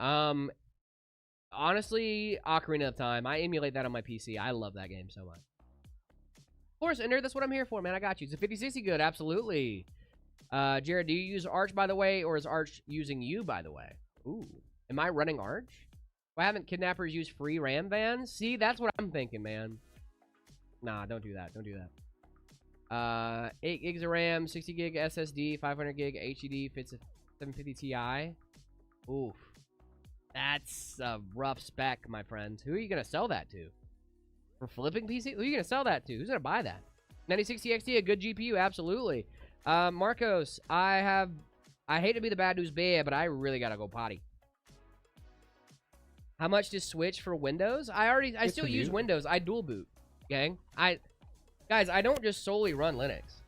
Honestly, Ocarina of Time. I emulate that on my PC. I love that game so much. Of course, Ender, that's what I'm here for, man. I got you. Is a 5060 good? Absolutely. Jared, do you use Arch, by the way, or is Arch using you, by the way? Ooh. Am I running Arch? Why haven't kidnappers used free RAM vans? See, that's what I'm thinking, man. Nah, don't do that. Don't do that. 8 gigs of RAM, 60 gig SSD, 500 gig HDD, fits a 750 Ti. Oof. That's a rough spec, my friend. Who are you going to sell that to? For flipping PC? Who are you going to sell that to? Who's going to buy that? 9060 XT, a good GPU, absolutely. Marcos, I hate to be the bad news bear, but I really got to go potty. How much to switch for Windows? I still use Windows. I dual boot, gang. Guys, I don't just solely run Linux.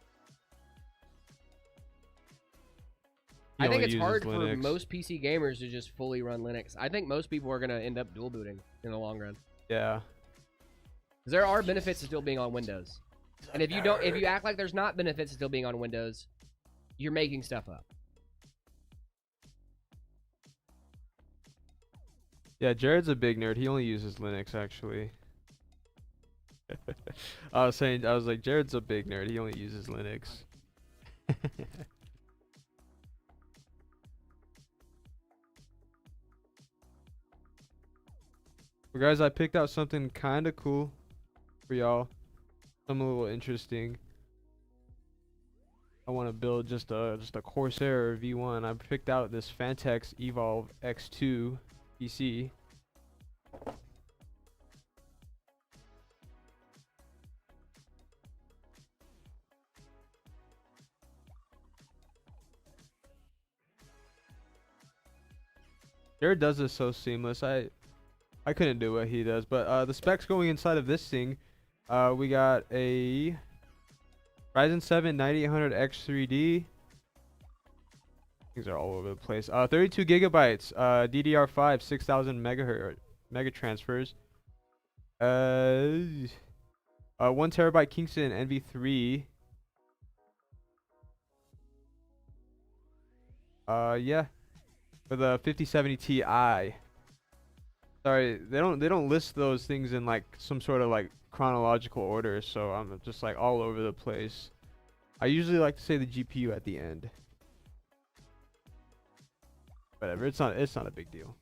I think it's hard for most PC gamers to just fully run Linux. I think most people are going to end up dual booting in the long run. Yeah. Because there are benefits to still being on Windows. And if you act like there's not benefits to still being on Windows, you're making stuff up. Yeah, Jared's a big nerd. He only uses Linux, actually. I was like, Jared's a big nerd. He only uses Linux. Well, guys, I picked out something kind of cool for y'all. Something a little interesting. I want to build just a Corsair V1. I picked out this Fantex Evolve X2 PC. Jared does this so seamless. I couldn't do what he does, but the specs going inside of this thing, we got a Ryzen 7 9800 X3D. Things are all over the place. 32 gigabytes, DDR5, 6000 megahertz mega transfers. 1 terabyte Kingston NV3. Yeah, for the 5070 Ti. Sorry, they don't list those things in like some sort of like chronological order, so I'm just like all over the place. I usually like to say the GPU at the end. Whatever, it's not a big deal.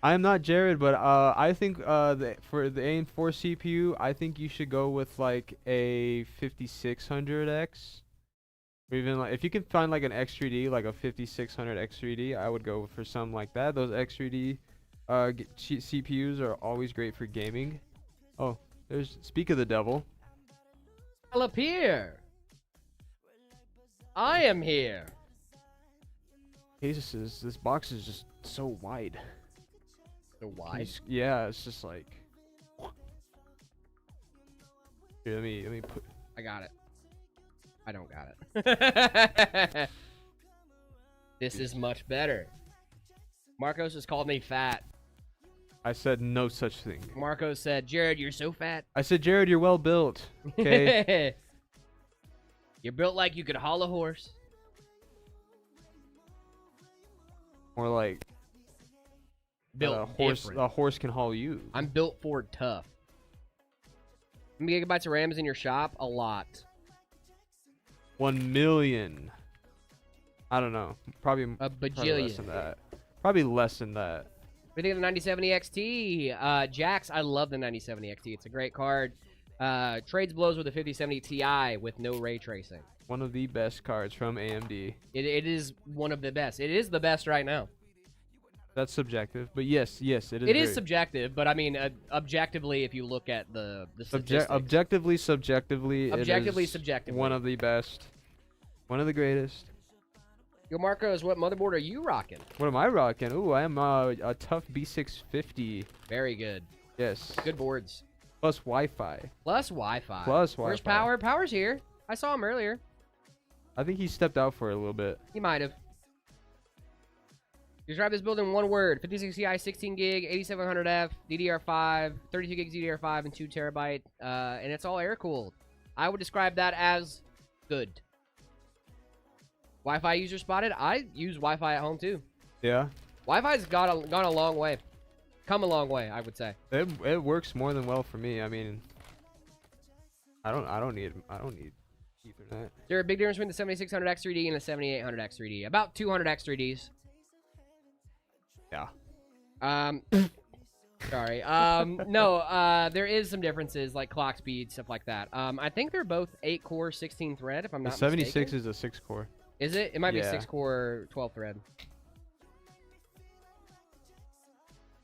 I am not Jared, but I think for the AIM 4 CPU, I think you should go with like a 5600X. Or even like if you can find like an X3D, like a 5600 X3D, I would go for something like that. Those X3D CPUs are always great for gaming. Oh, speak of the devil. I'll appear. I am here. Jesus, this box is just so wide. So wide? Yeah, it's just like. Here, let me put. I got it. I don't got it. This is much better. Marcos has called me fat. I said no such thing. Marcos said, Jared, you're so fat. I said, Jared, you're well built. Okay. You're built like you could haul a horse. More like Built a horse can haul you. I'm built for tough. How many gigabytes of RAM is in your shop? A lot. 1 million. I don't know. Probably A bajillion. less than that. Probably less than that. What do you think of the 9070 XT? Jax, I love the 9070 XT. It's a great card. Trades blows with the 5070 Ti with no ray tracing. One of the best cards from AMD. It is one of the best. It is the best right now. That's subjective, but yes, it is. It is subjective, but I mean, objectively, if you look at the statistics. Objectively, subjectively, subjectively. One of the best. One of the greatest. Yo, Marcos, what motherboard are you rocking? What am I rocking? Ooh, I am a tough B650. Very good. Yes. Good boards. Plus Wi-Fi. Plus Wi-Fi. Plus Wi-Fi. Where's Power? Power's here. I saw him earlier. I think he stepped out for a little bit. He might have. Describe this build in one word. 5060 Ti, 16 gig, 8700F, DDR5, 32 gigs DDR5, and 2 terabyte. And it's all air-cooled. I would describe that as good. Wi-Fi user spotted. I use Wi-Fi at home, too. Yeah. Wi-Fi's gone a long way. Come a long way, I would say. It works more than well for me. I mean, I don't need Ethernet. There's a big difference between the 7600 X3D and the 7800 X3D. About 200 X3Ds. Yeah. Sorry. No, there is some differences like clock speed, stuff like that. I think they're both 8-core, 16-thread, if I'm not mistaken. The 76 is a 6-core. Is it? It might be Yeah. 6-core, 12-thread.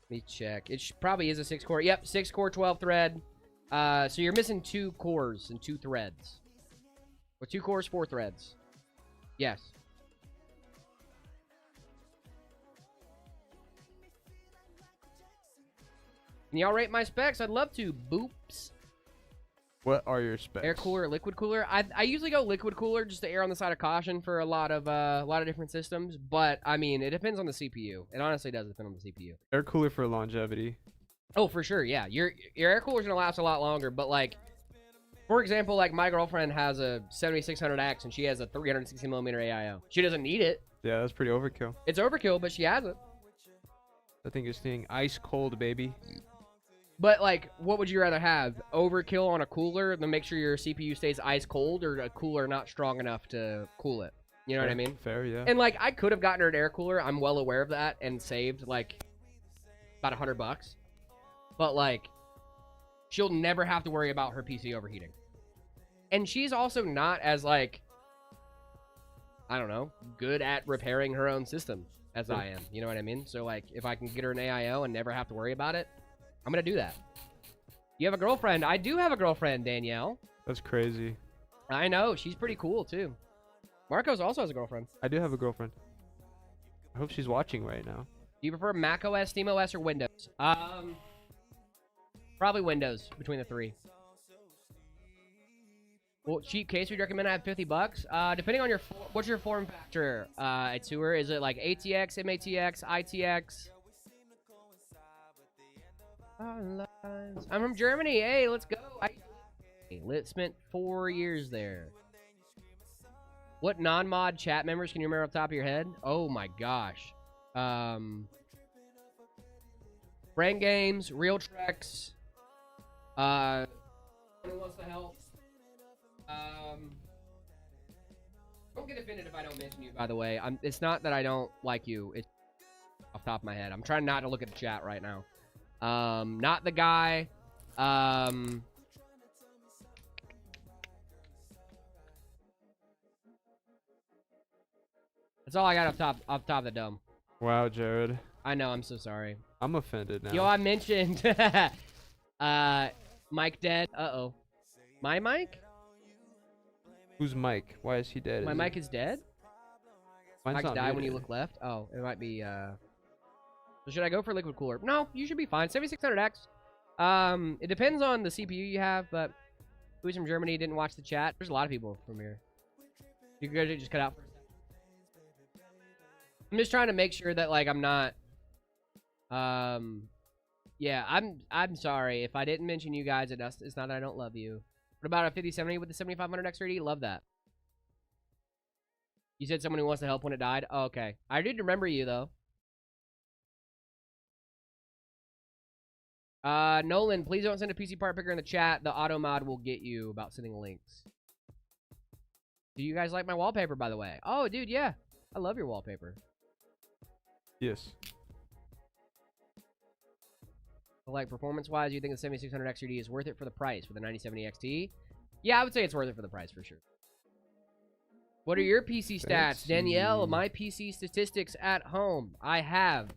Let me check. It probably is a 6-core. Yep, 6-core, 12-thread. So you're missing 2 cores and 2 threads. Or 2 cores, 4 threads. Yes. Can y'all rate my specs? I'd love to. Boops. What are your specs? Air cooler, liquid cooler. I usually go liquid cooler just to err on the side of caution for a lot of different systems. But I mean, it depends on the CPU. It honestly does depend on the CPU. Air cooler for longevity. Oh, for sure. Yeah, your air cooler's gonna last a lot longer. But like, For example, like my girlfriend has a 7600X and she has a 360mm AIO. She doesn't need it. Yeah, that's pretty overkill. It's overkill, but she has it. I think it's staying ice cold, baby. But like, what would you rather have? Overkill on a cooler, then make sure your CPU stays ice cold, or a cooler not strong enough to cool it? You know what I mean? Fair, yeah. And like, I could have gotten her an air cooler. I'm well aware of that, and saved like about $100. But like, she'll never have to worry about her PC overheating. And she's also not as like, I don't know, good at repairing her own system as I am. You know what I mean? So like, if I can get her an AIO and never have to worry about it, I'm gonna do that. You have a girlfriend? I do have a girlfriend, Danielle. That's crazy. I know. She's pretty cool, too. Marcos also has a girlfriend. I do have a girlfriend. I hope she's watching right now. Do you prefer Mac OS, SteamOS, or Windows? Probably Windows between the three. Well, cheap case we'd recommend. I have $50. Depending on what's your form factor at Tour? Is it like ATX, MATX, ITX? I'm from Germany. Hey, let's go. Spent 4 years there. What non-mod chat members can you remember off the top of your head? Oh my gosh. Brain Games, Real Trex. Who wants to help? Don't get offended if I don't mention you, by the way. It's not that I don't like you. It's off the top of my head. I'm trying not to look at the chat right now. Not the guy. That's all I got off top of the dome. Wow, Jared. I know, I'm so sorry. I'm offended now. Yo, I mentioned Mike dead. Uh-oh. My mic? Who's Mike? Why is he dead? My mic is dead? Mine's Mike's not died when muted. you look left? Oh, it might be, So should I go for liquid cooler? No, you should be fine. 7600X. It depends on the CPU you have, but who's from Germany didn't watch the chat? There's a lot of people from here. You guys just cut out for a second. I'm just trying to make sure that like I'm not yeah, I'm sorry if I didn't mention you guys. It's not that I don't love you. What about a 5070 with the 7500 X3D? Love that. You said someone who wants to help when it died? Oh, okay. I did remember you though. Nolan, please don't send a PC part picker in the chat. The auto mod will get you about sending links. Do you guys like my wallpaper, by the way? Oh, dude, yeah. I love your wallpaper. Yes. Like, performance-wise, you think the 7600 XRD is worth it for the price for the 9070 XT? Yeah, I would say it's worth it for the price, for sure. What are your PC stats? Fancy. Danielle, my PC statistics at home. I have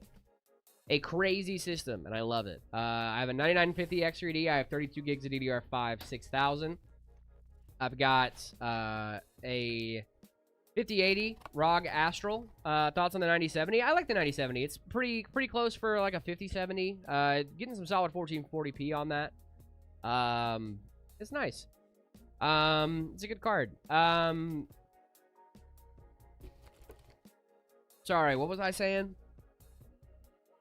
a crazy system, and I love it. I have a 9950 X3D. I have 32 gigs of DDR5, 6000. I've got a 5080 ROG Astral. Thoughts on the 9070? I like the 9070. It's pretty close for like a 5070. Getting some solid 1440p on that. It's nice. It's a good card. Sorry, what was I saying?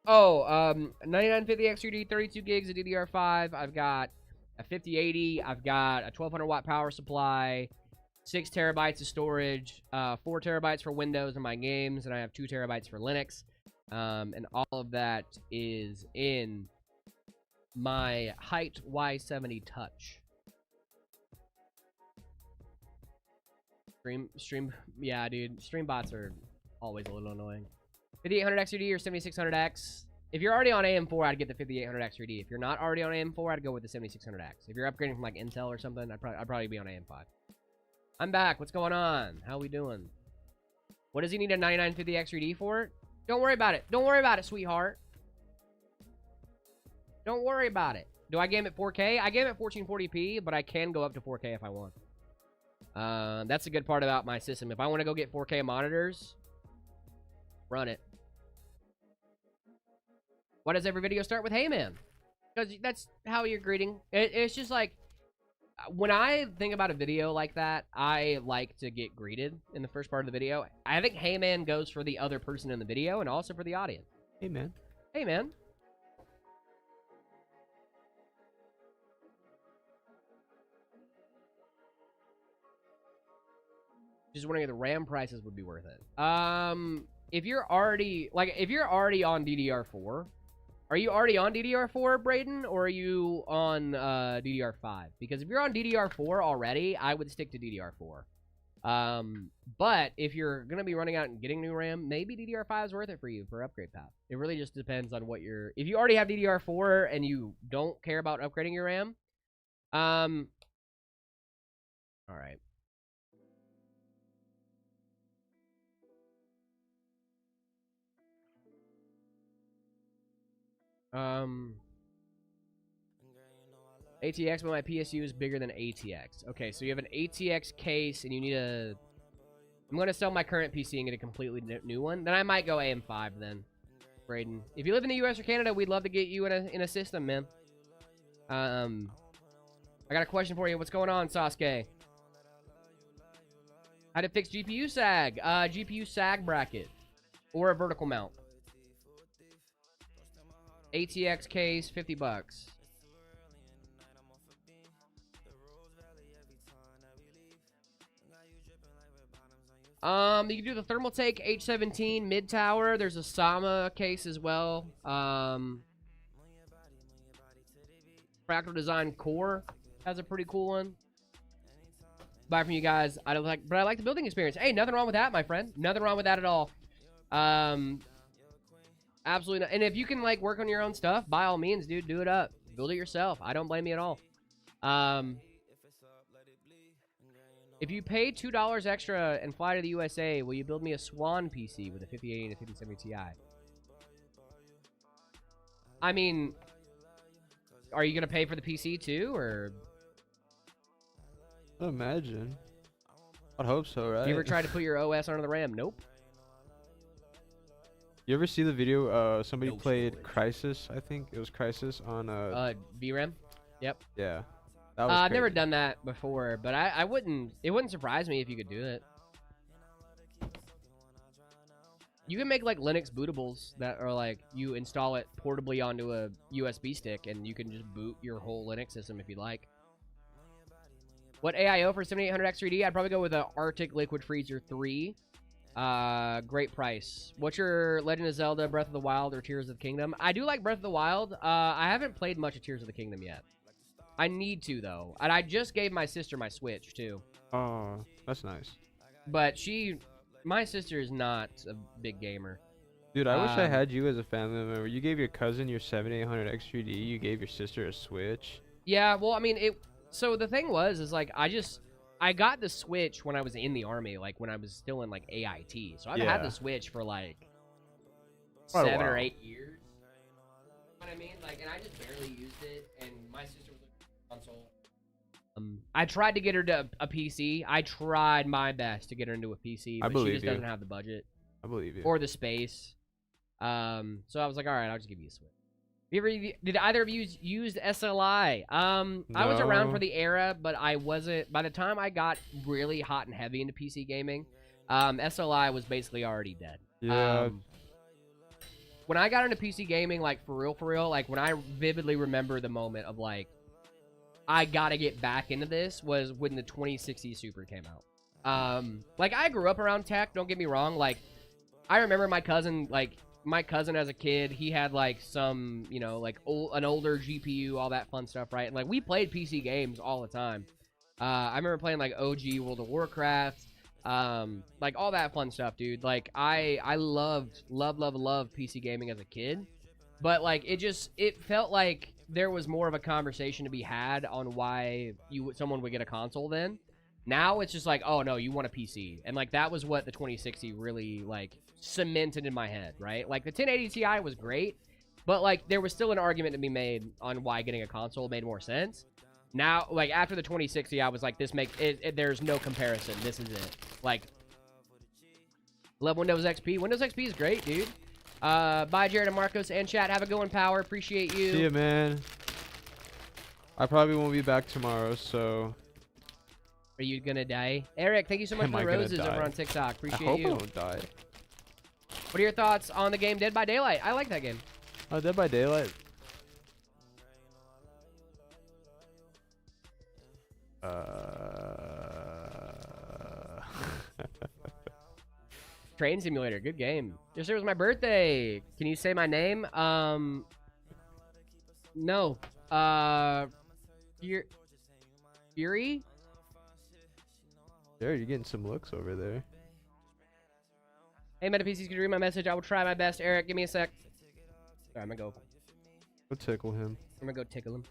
Oh, 9950 X3D, 32 gigs of DDR5. I've got a 5080. I've got a 1200 watt power supply, 6 terabytes of storage, 4 terabytes for Windows and my games, and I have 2 terabytes for Linux. And all of that is in my Height Y70 Touch. Stream, yeah, dude. Stream bots are always a little annoying. 5800 XRD or 7600X. If you're already on AM4, I'd get the 5800 XRD. If you're not already on AM4, I'd go with the 7600X. If you're upgrading from like Intel or something, I'd probably be on AM5. I'm back. What's going on? How we doing? What does he need a 9950 XRD for? Don't worry about it. Don't worry about it, sweetheart. Don't worry about it. Do I game at 4K? I game at 1440p, but I can go up to 4K if I want. That's the good part about my system. If I want to go get 4K monitors, run it. Why does every video start with "Hey man"? Because that's how you're greeting. It's just like, when I think about a video like that, I like to get greeted in the first part of the video. I think "Hey man" goes for the other person in the video and also for the audience. Hey man. Hey man. Just wondering if the RAM prices would be worth it. If you're already on DDR4, are you already on DDR4, Braden, or are you on DDR5? Because if you're on DDR4 already, I would stick to DDR4. But if you're gonna be running out and getting new RAM, maybe DDR5 is worth it for you for upgrade path. It really just depends on what you're. If you already have DDR4 and you don't care about upgrading your RAM, all right. ATX, but my PSU is bigger than ATX. Okay, so you have an ATX case, and you need a... I'm going to sell my current PC and get a completely new one. Then I might go AM5 then, Braden. If you live in the US or Canada, we'd love to get you in a system, man. I got a question for you. What's going on, Sasuke? How to fix GPU sag? GPU sag bracket. Or a vertical mount. ATX case, $50. You can do the thermal take H17 mid tower. There's a Sama case as well. Fractal Design Core has a pretty cool one. Buy from you guys. I like the building experience. Hey, nothing wrong with that, my friend. Nothing wrong with that at all. Absolutely not. And if you can like work on your own stuff, by all means, dude, do it up. Build it yourself. I don't blame you at all. If you pay $2 extra and fly to the USA, will you build me a Swan PC with a 5080 and a 5070 Ti? I mean, are you gonna pay for the PC too, or? I'd imagine. I'd hope so, right? You ever tried to put your OS onto the RAM? Nope. You ever see the video? Somebody played Crysis. I think it was Crysis on VRAM. Yep. Yeah. That was I've crazy. never done that before, but I wouldn't. It wouldn't surprise me if you could do it. You can make like Linux bootables that are like you install it portably onto a USB stick, and you can just boot your whole Linux system if you like. What AIO for 7800X3D? I'd probably go with a Arctic Liquid Freezer 3. Great price. What's your Legend of Zelda, Breath of the Wild, or Tears of the Kingdom? I do like Breath of the Wild. I haven't played much of Tears of the Kingdom yet. I need to, though. And I just gave my sister my Switch, too. Oh, that's nice. But my sister is not a big gamer. Dude, I wish I had you as a family member. You gave your cousin your 7800X3D. You gave your sister a Switch. Yeah, well, I mean, so the thing is like, I got the Switch when I was in the Army, like, when I was still in, like, AIT. So I've had the Switch for, like, 7 or 8 years. You know what I mean? Like, and I just barely used it, and my sister was a console. I tried to get her to a PC. I tried my best to get her into a PC, but she just doesn't have the budget. I believe you. Or the space. So I was like, all right, I'll just give you a Switch. Did either of you use SLI? No. I was around for the era, but I wasn't. By the time I got really hot and heavy into PC gaming, SLI was basically already dead. Yeah. When I got into PC gaming, like for real, like when I vividly remember the moment of like, I gotta get back into this was when the 2060 Super came out. Like I grew up around tech. Don't get me wrong. Like I remember my cousin as a kid, he had like some, you know, like an older GPU, all that fun stuff, right? And like we played PC games all the time. I remember playing like OG World of Warcraft, like all that fun stuff, dude. Like I loved PC gaming as a kid, but like it felt like there was more of a conversation to be had on why someone would get a console then. Now it's just like, oh no, you want a PC. And like that was what the 2060 really like cemented in my head, right? Like the 1080 Ti was great, but like there was still an argument to be made on why getting a console made more sense. Now, like after the 2060, I was like, this makes it there's no comparison. This is it. Like, love Windows XP. Windows XP is great, dude. Bye, Jared and Marcos and chat. Have a good one, Power. Appreciate you. See ya, man. I probably wont be back tomorrow, so. Are you gonna die? Eric, thank you so much for the roses over on TikTok. Appreciate you. I hope I don't die. What are your thoughts on the game Dead by Daylight? I like that game. Oh, Dead by Daylight. Train Simulator, good game. Yesterday was my birthday. Can you say my name? No. Fury? Jared, you're getting some looks over there. Hey, MetaPCs, can you read my message? I will try my best. Eric, give me a sec. Sorry, I'm gonna go. Go tickle him. I'm gonna go tickle him.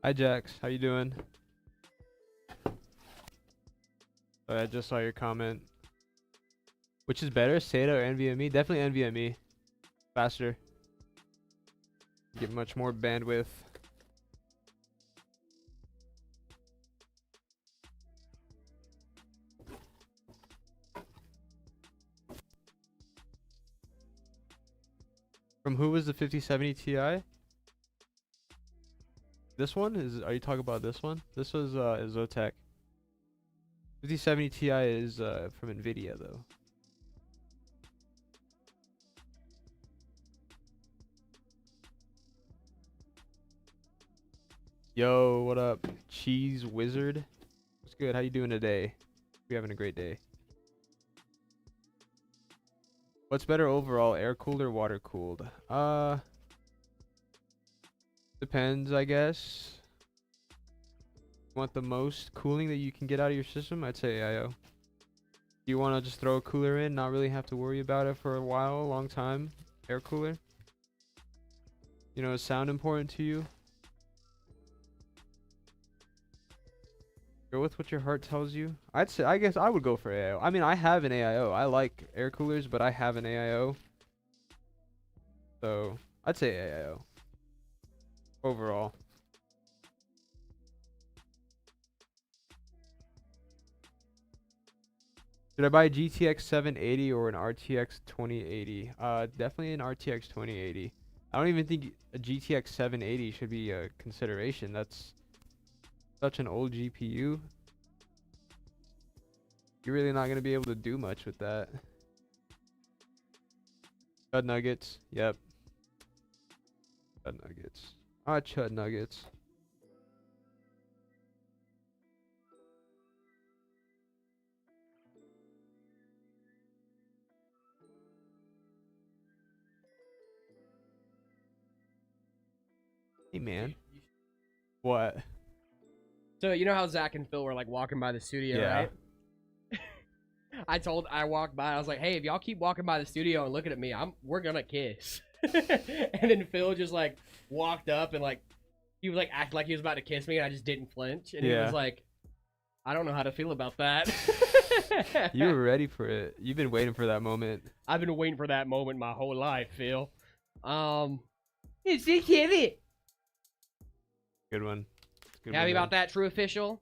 Hi, Jax. How you doing? Sorry, I just saw your comment. Which is better, SATA or NVMe? Definitely NVMe. Faster. Get much more bandwidth. From who was the 5070 Ti? This one is. Are you talking about this one? This was Zotac. 5070 Ti is from Nvidia though. Yo, what up, Cheese Wizard? What's good? How you doing today? We having a great day. What's better overall, air cooled or water cooled? Depends, I guess. Want the most cooling that you can get out of your system? I'd say AIO. You want to just throw a cooler in, not really have to worry about it for a while, a long time? Air cooler? You know, is sound important to you? Go with what your heart tells you. I'd say, I guess I would go for AIO. I mean, I have an AIO. I like air coolers, but I have an AIO. So, I'd say AIO. Overall. Should I buy a GTX 780 or an RTX 2080? Definitely an RTX 2080. I don't even think a GTX 780 should be a consideration. That's such an old GPU. You're really not going to be able to do much with that. Chud nuggets. Yep. Chud nuggets. Chud nuggets. Hey, man. What? So, you know how Zach and Phil were like walking by the studio, Yeah. right? I walked by, I was like, hey, if y'all keep walking by the studio and looking at me, we're gonna kiss. And then Phil just like walked up and like he was like acting like he was about to kiss me, and I just didn't flinch. And he was like, I don't know how to feel about that. You were ready for it. You've been waiting for that moment. I've been waiting for that moment my whole life, Phil. It's the kid. Good one. Good Happy one, about that, true official?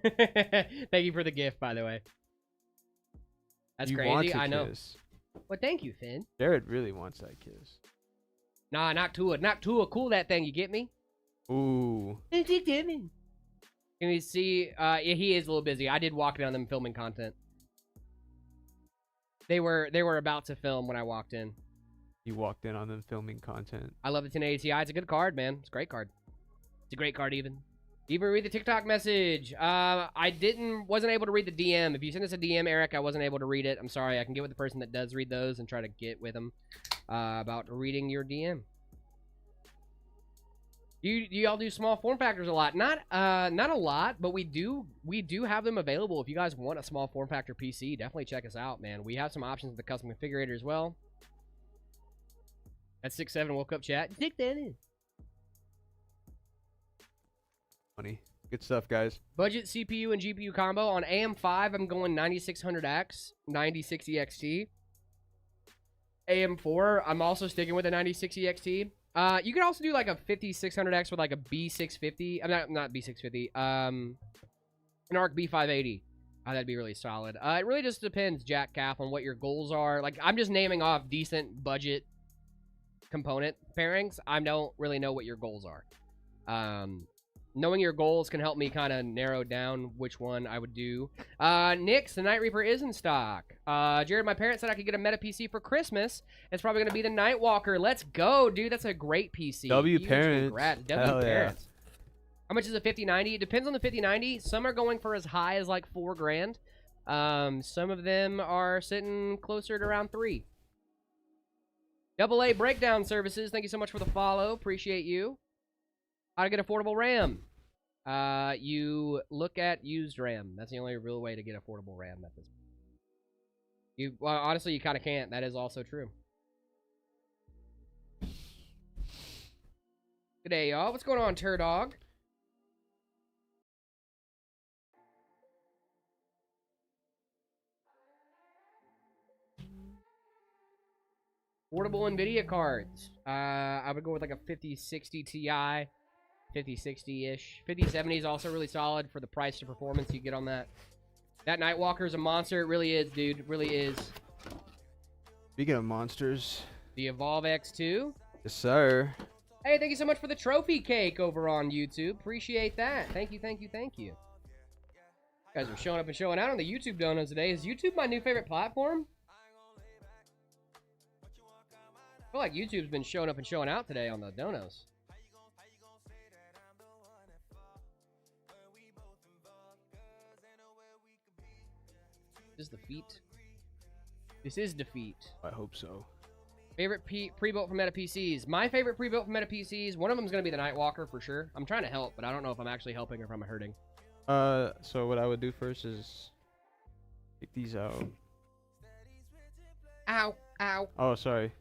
Thank you for the gift, by the way. That's you crazy. Want to I know. kiss. Well, thank you, Finn. Jared really wants that kiss. Nah, not Tua. Not Tua. Cool that thing. You get me? Ooh. Can we see? Yeah, he is a little busy. I did walk in on them filming content. They were about to film when I walked in. You walked in on them filming content. I love the 1080 Ti. It's a good card, man. It's a great card. It's a great card, even. Even read the TikTok message. Wasn't able to read the DM. If you send us a DM, Eric, I wasn't able to read it. I'm sorry. I can get with the person that does read those and try to get with them about reading your DM. Do y'all do small form factors a lot? Not a lot, but we do have them available. If you guys want a small form factor PC, definitely check us out, man. We have some options with the custom configurator as well. That's 6-7 woke up chat. Stick that in. Funny. Good stuff, guys. Budget CPU and GPU combo on AM5. I'm going 9600X, 9060 XT. AM4. I'm also sticking with the 9060 XT. You could also do like a 5600X with like a B650. I'm not B650. An ARC B580. That'd be really solid. It really just depends, Jack Calf, on what your goals are. Like, I'm just naming off decent budget component pairings. I don't really know what your goals are. Knowing your goals can help me kind of narrow down which one I would do. Nix, the Night Reaper is in stock. Jared, my parents said I could get a Meta PC for Christmas. It's probably going to be the Nightwalker. Let's go, dude. That's a great PC. W Huge parents. Congrats. W Hell parents. Yeah. How much is a 5090? It depends on the 5090. Some are going for as high as like $4 grand. Some of them are sitting closer to around 3. AA Breakdown Services, thank you so much for the follow. Appreciate you. How to get affordable RAM? You look at used RAM. That's the only real way to get affordable RAM at this point. Well, honestly, you kind of can't. That is also true. Good day, y'all. What's going on, Turdog? Portable NVIDIA cards. I would go with like a 5060 Ti, 5060-ish. 5070 is also really solid for the price to performance you get on that. That Nightwalker is a monster. It really is, dude. It really is. Speaking of monsters. The Evolve X2. Yes, sir. Hey, thank you so much for the trophy cake over on YouTube. Appreciate that. Thank you, thank you, thank you. You guys are showing up and showing out on the YouTube donos today. Is YouTube my new favorite platform? I feel like YouTube's been showing up and showing out today on the donos. This is defeat. This is defeat. I hope so. Favorite pre-built for Meta PCs. My favorite pre-built for Meta PCs. One of them is going to be the Nightwalker for sure. I'm trying to help, but I don't know if I'm actually helping or if I'm hurting. So what I would do first is take these out. Ow, ow. Oh, sorry.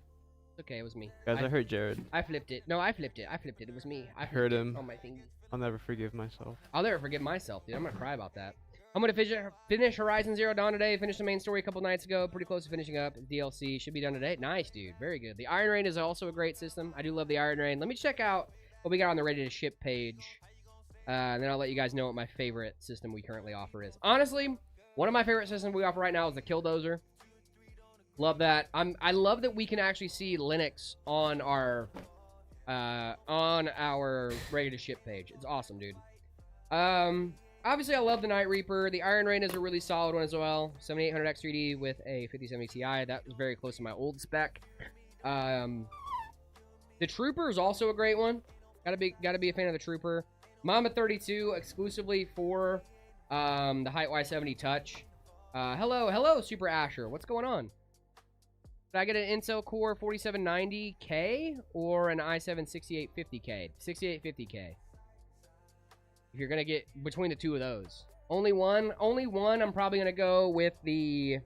Okay, it was me. Guys, I heard Jared. I flipped it. No, I flipped it. I flipped it. It was me. I heard him. On my thingy. I'll never forgive myself. I'll never forgive myself, dude. I'm gonna cry about that. I'm gonna finish Horizon Zero Dawn today. Finished the main story a couple nights ago. Pretty close to finishing up. DLC should be done today. Nice, dude. Very good. The Iron Rain is also a great system. I do love the Iron Rain. Let me check out what we got on the ready to ship page. And then I'll let you guys know what my favorite system we currently offer is. Honestly, one of my favorite systems we offer right now is the Killdozer. Love that. I love that we can actually see Linux on our ready to ship page. It's awesome, dude. Obviously I love the Night Reaper. The Iron Rain is a really solid one as well. 7800X 3D with a 5070 Ti. That was very close to my old spec. The Trooper is also a great one. Gotta be a fan of the Trooper. Mama 32 exclusively for the Height Y70 Touch. Hello, Super Asher. What's going on? Did I get an Intel Core 4790K or an i7 6850K? 6850K. If you're gonna get between the two of those, only one. I'm probably gonna go with the.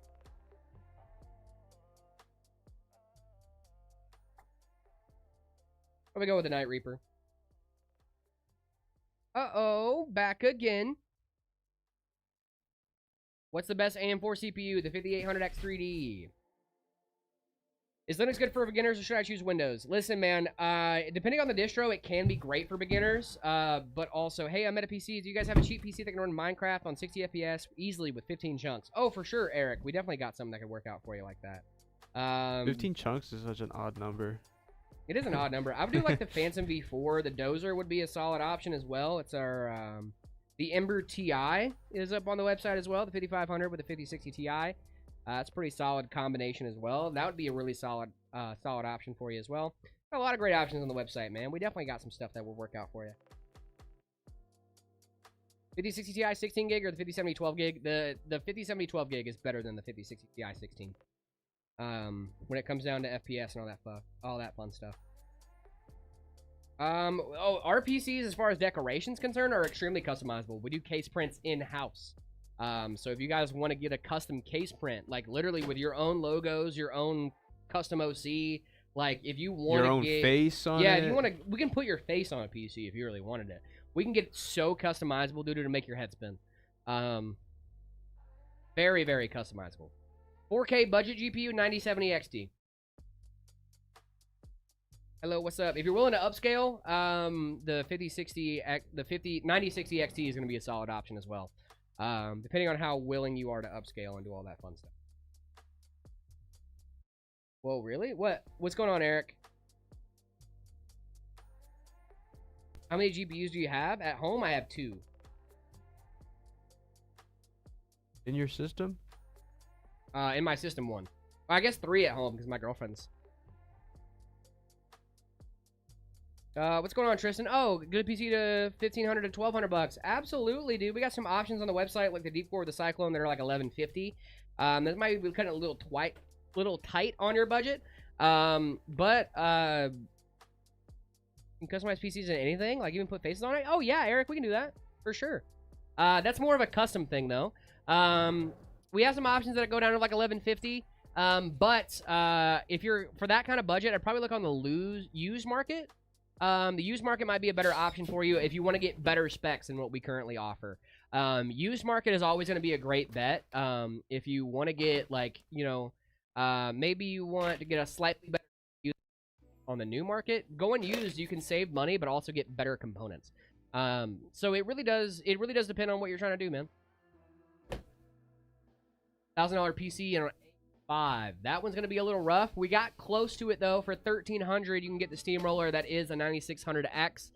Probably go with the Night Reaper. Uh-oh, back again. What's the best AM4 CPU? The 5800X 3D. Is Linux good for beginners or should I choose Windows? Listen, man, depending on the distro, it can be great for beginners. But also, hey, I'm at a PC. Do you guys have a cheap PC that can run Minecraft on 60 FPS easily with 15 chunks? Oh, for sure, Eric. We definitely got something that could work out for you like that. 15 chunks is such an odd number. It is an odd number. I would do like the Phantom V4. The Dozer would be a solid option as well. It's our, the Ember TI is up on the website as well. The 5500 with the 5060 Ti. It's a pretty solid combination as well. That would be a really solid option for you as well. Got a lot of great options on the website, man. We definitely got some stuff that will work out for you. 5060 Ti 16 gig or the 5070 12 gig? The 5070 12 gig is better than the 5060 Ti 16. When it comes down to FPS and all that fun stuff. Our PCs, as far as decorations concerned, are extremely customizable. We do case prints in-house. So if you guys want to get a custom case print, like literally with your own logos, your own custom OC, like if you want your own face on it. Yeah, if you want to, we can put your face on a PC if you really wanted it. We can get it so customizable, dude, to make your head spin. Very, very customizable. 4K budget GPU, 9070 XT. Hello, what's up? If you're willing to upscale, the 9060 XT is going to be a solid option as well. Depending on how willing you are to upscale and do all that fun stuff. Whoa, really? What's going on, Eric? How many GPUs do you have? At home, I have 2. In your system? In my system, 1. Well, I guess 3 at home because my girlfriend's. What's going on, Tristan? Oh, good PC to 1,500 to 1,200 bucks. Absolutely, dude. We got some options on the website, like the deep core with the Cyclone, that are like 1,150. That might be kind of a little tight on your budget. But you can customize PCs in anything, like even put faces on it. Oh yeah, Eric, we can do that for sure. That's more of a custom thing though. We have some options that go down to like 1,150. But if you're for that kind of budget, I'd probably look on the used market. The used market might be a better option for you if you want to get better specs than what we currently offer. Used market is always going to be a great bet. If you want to get, like, you know, maybe you want to get a slightly better used on the new market, going used, you can save money, but also get better components. So it really does depend on what you're trying to do, man. $1,000 PC and 5. That one's going to be a little rough. We got close to it, though. For $1,300, you can get the Steamroller. That is a 9600X,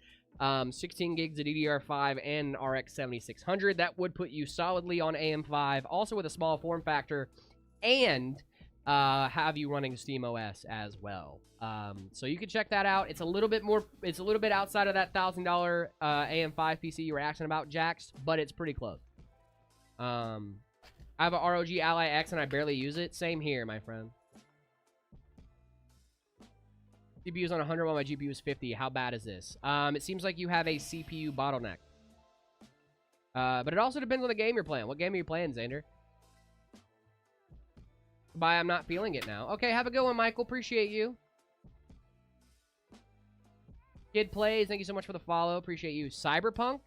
16 gigs of DDR5, and RX 7600. That would put you solidly on AM5, also with a small form factor, and have you running SteamOS as well. So you can check that out. It's a little bit more. It's a little bit outside of that $1,000 AM5 PC you were asking about, Jax, but it's pretty close. I have a ROG Ally X and I barely use it. Same here, my friend. CPU's on 100 while my GPU is 50. How bad is this? It seems like you have a CPU bottleneck. But it also depends on the game you're playing. What game are you playing, Xander? Bye, I'm not feeling it now. Okay, have a good one, Michael. Appreciate you. Kid Plays, thank you so much for the follow. Appreciate you. Cyberpunk?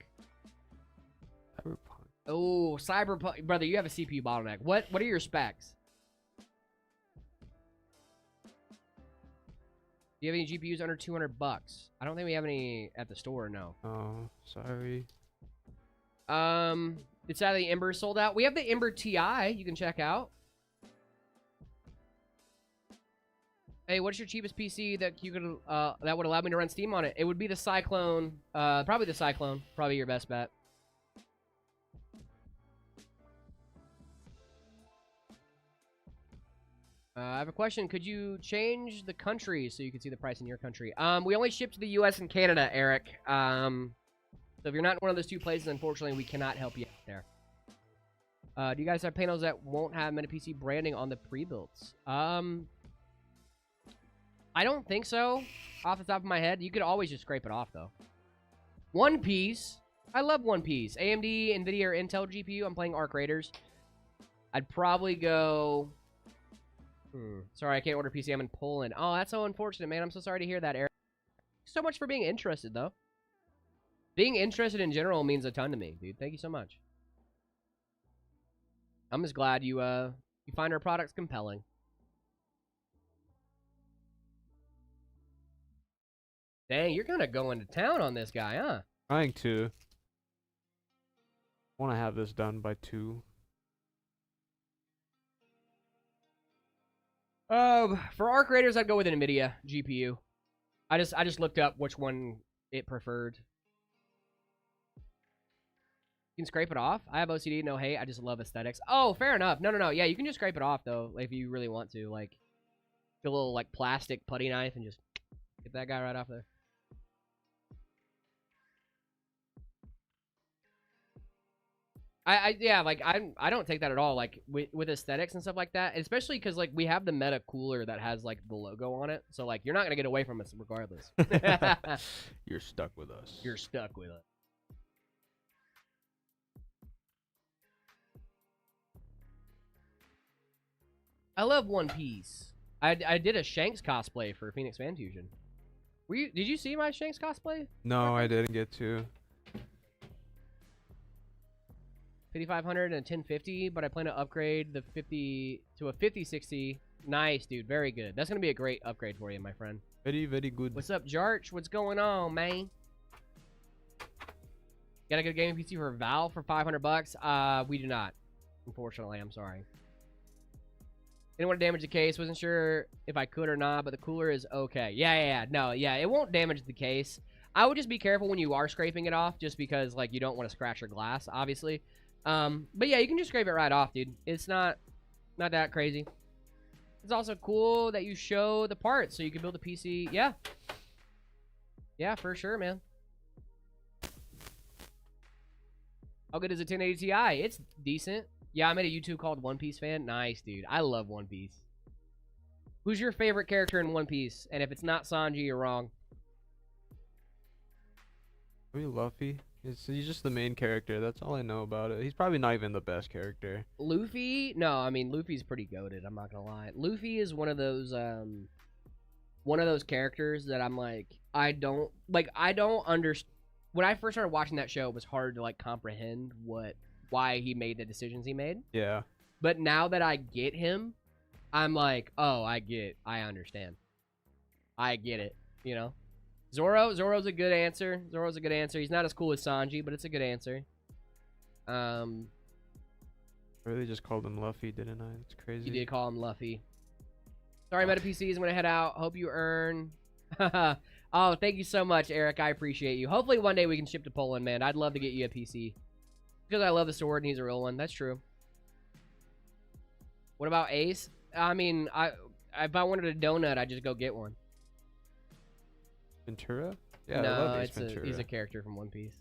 Oh, Cyberpunk. Brother, you have a CPU bottleneck. What are your specs? Do you have any GPUs under 200 bucks? I don't think we have any at the store, no. Oh, sorry. It's out of the Ember sold out. We have the Ember TI you can check out. Hey, what's your cheapest PC that you could that would allow me to run Steam on it? It would be the Cyclone. Probably the Cyclone. Probably your best bet. I have a question. Could you change the country so you can see the price in your country? We only ship to the U.S. and Canada, Eric. So if you're not in one of those two places, unfortunately, we cannot help you out there. Do you guys have panels that won't have MetaPC branding on the pre-builds? I don't think so. Off the top of my head, you could always just scrape it off, though. One Piece. I love One Piece. AMD, NVIDIA, or Intel GPU. I'm playing Arc Raiders. I'd probably go... Sorry, I can't order PC. I'm in Poland. Oh, that's so unfortunate, man. I'm so sorry to hear that, Eric. Thanks so much for being interested, though. Being interested in general means a ton to me, dude. Thank you so much. I'm just glad you find our products compelling. Dang, you're gonna go into town on this guy, huh? Trying to. I want to have this done by 2. For Arc Raiders, I'd go with an NVIDIA GPU. I just looked up which one it preferred. You can scrape it off. I have OCD, no hate. I just love aesthetics. Oh, fair enough. No. Yeah, you can just scrape it off, though, if you really want to. Like, get a little, like, plastic putty knife and just get that guy right off there. Yeah, like I don't take that at all. Like with aesthetics and stuff like that, especially because like we have the Meta cooler that has like the logo on it, so like you're not gonna get away from us regardless. You're stuck with us. You're stuck with us. I love One Piece. I did a Shanks cosplay for Phoenix Fan Fusion. Did you see my Shanks cosplay? No, I didn't get to. 5500 and a 1050, but I plan to upgrade the 50 to a 5060. Nice, dude. Very good. That's gonna be a great upgrade for you, my friend. Very, very good. What's up, Jarch? What's going on, man? Got a good gaming PC for Valve for $500? We do not. Unfortunately, I'm sorry. Didn't want to damage the case. Wasn't sure if I could or not, but the cooler is okay. Yeah. No, yeah, it won't damage the case. I would just be careful when you are scraping it off, just because, like, you don't want to scratch your glass, obviously. But yeah, you can just scrape it right off, dude. It's not that crazy. It's also cool that you show the parts so you can build a PC. Yeah. Yeah, for sure, man. How good is a 1080 Ti? It's decent. Yeah, I made a YouTube called One Piece Fan. Nice, dude. I love One Piece. Who's your favorite character in One Piece? And if it's not Sanji, you're wrong. Maybe Luffy. He's just the main character. That's all I know about it. He's probably not even the best character. Luffy? No, I mean, Luffy's pretty goated. I'm not gonna lie. Luffy is one of those characters that I'm like, I don't understand. When I first started watching that show, it was hard to like comprehend why he made the decisions he made. Yeah. But now that I get him, I'm like, oh, I understand. I get it, you know? Zoro's a good answer. He's not as cool as Sanji, but it's a good answer. I really just called him Luffy, didn't I? It's crazy. You did call him Luffy. Sorry, Meta PCs. I'm going to head out. Hope you earn. Oh, thank you so much, Eric. I appreciate you. Hopefully one day we can ship to Poland, man. I'd love to get you a PC. Because I love the sword and he's a real one. That's true. What about Ace? I mean, if I wanted a donut, I'd just go get one. Ventura? Yeah, no, I love Ace Ventura. He's a character from One Piece.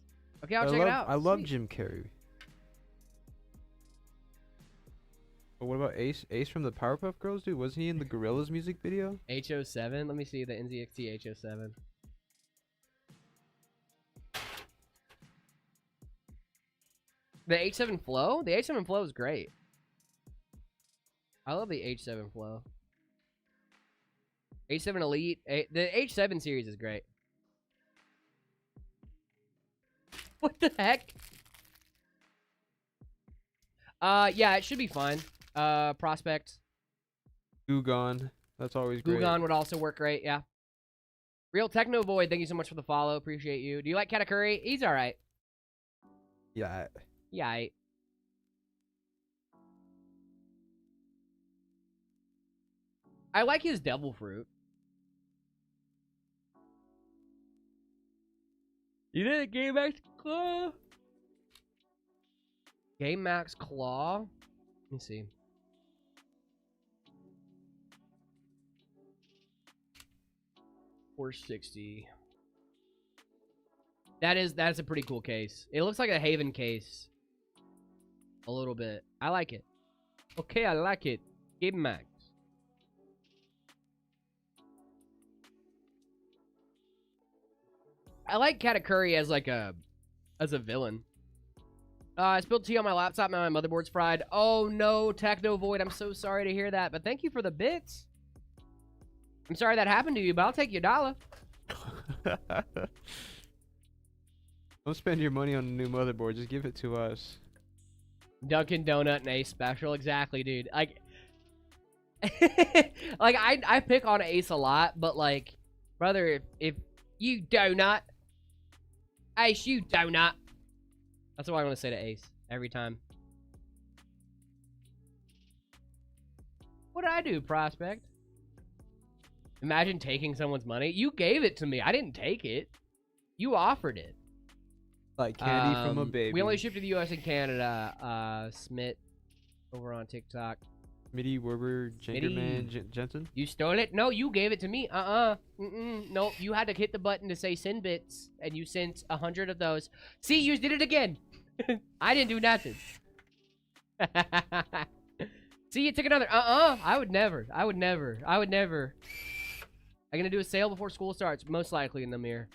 Okay, I'll check it out. I love Jim Carrey. But what about Ace? Ace from the Powerpuff Girls, dude? Wasn't he in the Gorillaz music video? H07? Let me see the NZXT H07. The H7 Flow? The H7 Flow is great. I love the H7 Flow. H7 Elite. The H7 series is great. What the heck? Yeah, it should be fine. Prospect. Gugon. That's always great. Gugon would also work great, yeah. Real Techno Void, thank you so much for the follow. Appreciate you. Do you like Katakuri? He's alright. Yeah. Yeah. I like his Devil Fruit. You did it, Game Max Claw. Game Max Claw. Let me see. $460. That's a pretty cool case. It looks like a Haven case. A little bit. I like it. Okay, I like it. Game Max. I like Katakuri as like a villain. I spilled tea on my laptop. Now my motherboard's fried. Oh no, Techno Void. I'm so sorry to hear that. But thank you for the bits. I'm sorry that happened to you, but I'll take your $1. Don't spend your money on a new motherboard. Just give it to us. Dunkin' Donut and Ace special. Exactly, dude. Like, like I pick on Ace a lot, but like, brother, if you donut, Ace, you donut. That's what I want to say to Ace every time. What did I do, Prospect? Imagine taking someone's money. You gave it to me. I didn't take it. You offered it. Like candy from a baby. We only ship to the U.S. and Canada. Smith over on TikTok. Mitty Werber Jenkerman Jensen. You stole it? No, you gave it to me. Nope. You had to hit the button to say send bits, and you sent 100 of those. See, you did it again. I didn't do nothing. See, you took another. I would never. I would never. I would never. I'm gonna do a sale before school starts, most likely in the mirror.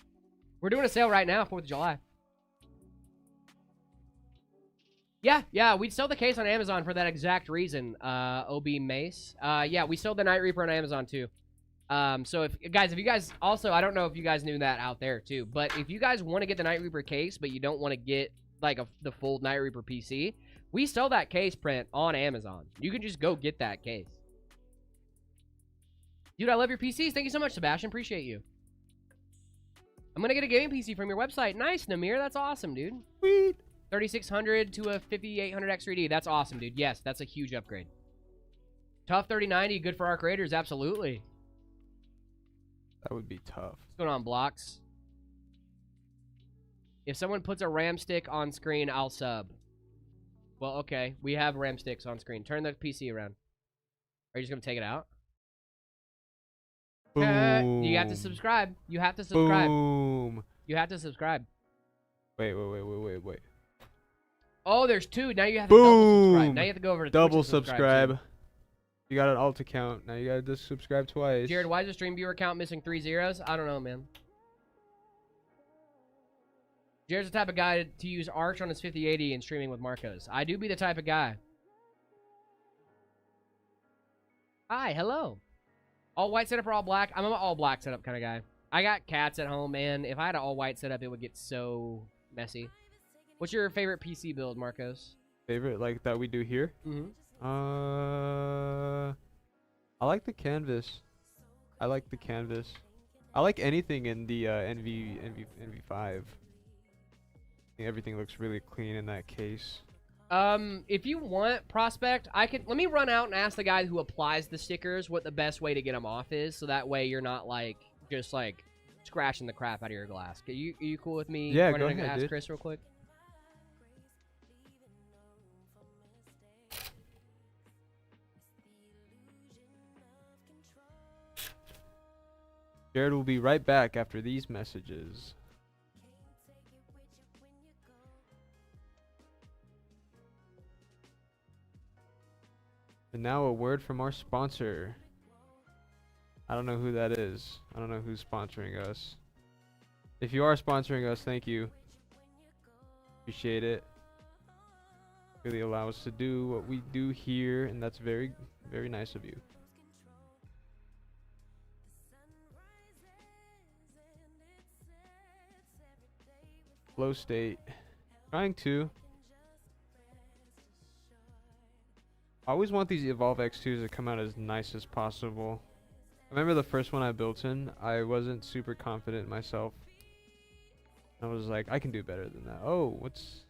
We're doing a sale right now, 4th of July. Yeah, we'd sell the case on Amazon for that exact reason, OB Mace. Yeah, we sold the Night Reaper on Amazon, too. So, if you guys, also, I don't know if you guys knew that out there, too, but if you guys want to get the Night Reaper case, but you don't want to get, like, the full Night Reaper PC, we sell that case print on Amazon. You can just go get that case. Dude, I love your PCs. Thank you so much, Sebastian. Appreciate you. I'm going to get a gaming PC from your website. Nice, Namir. That's awesome, dude. Sweet. 3600 to a 5800 X3D. That's awesome, dude. Yes, that's a huge upgrade. Tough 3090, good for our creators. Absolutely. That would be tough. What's going on, Blocks? If someone puts a RAM stick on screen, I'll sub. Well, okay. We have RAM sticks on screen. Turn the PC around. Are you just going to take it out? Boom. You have to subscribe. You have to subscribe. Boom. You have to subscribe. Wait. Oh, there's 2. Now you have to Boom. double subscribe. Now you have to go over to Double Twitch and subscribe. too. You got an alt account. Now you got to just subscribe twice. Jared, why is the stream viewer count missing 3 zeros? I don't know, man. Jared's the type of guy to use Arch on his 5080 and streaming with Marcos. I do be the type of guy. Hi, hello. All white setup or all black? I'm an all black setup kind of guy. I got cats at home, man. If I had an all white setup, it would get so messy. What's your favorite PC build, Marcos? Favorite, like, that we do here? Mm-hmm. I like the canvas. I like anything in the NV5. I think everything looks really clean in that case. If you want Prospect, let me run out and ask the guy who applies the stickers what the best way to get them off is, so that way you're not just scratching the crap out of your glass. Are you cool with me? Yeah, running go and ahead, ask dude. Chris real quick. Jared will be right back after these messages. And now a word from our sponsor. I don't know who that is. I don't know who's sponsoring us. If you are sponsoring us, thank you. Appreciate it. Really allow us to do what we do here, and that's very, very nice of you. Flow state. Trying to. I always want these Evolve X2s to come out as nice as possible. I remember the first one I built in, I wasn't super confident in myself. I was like, I can do better than that. Oh, what's...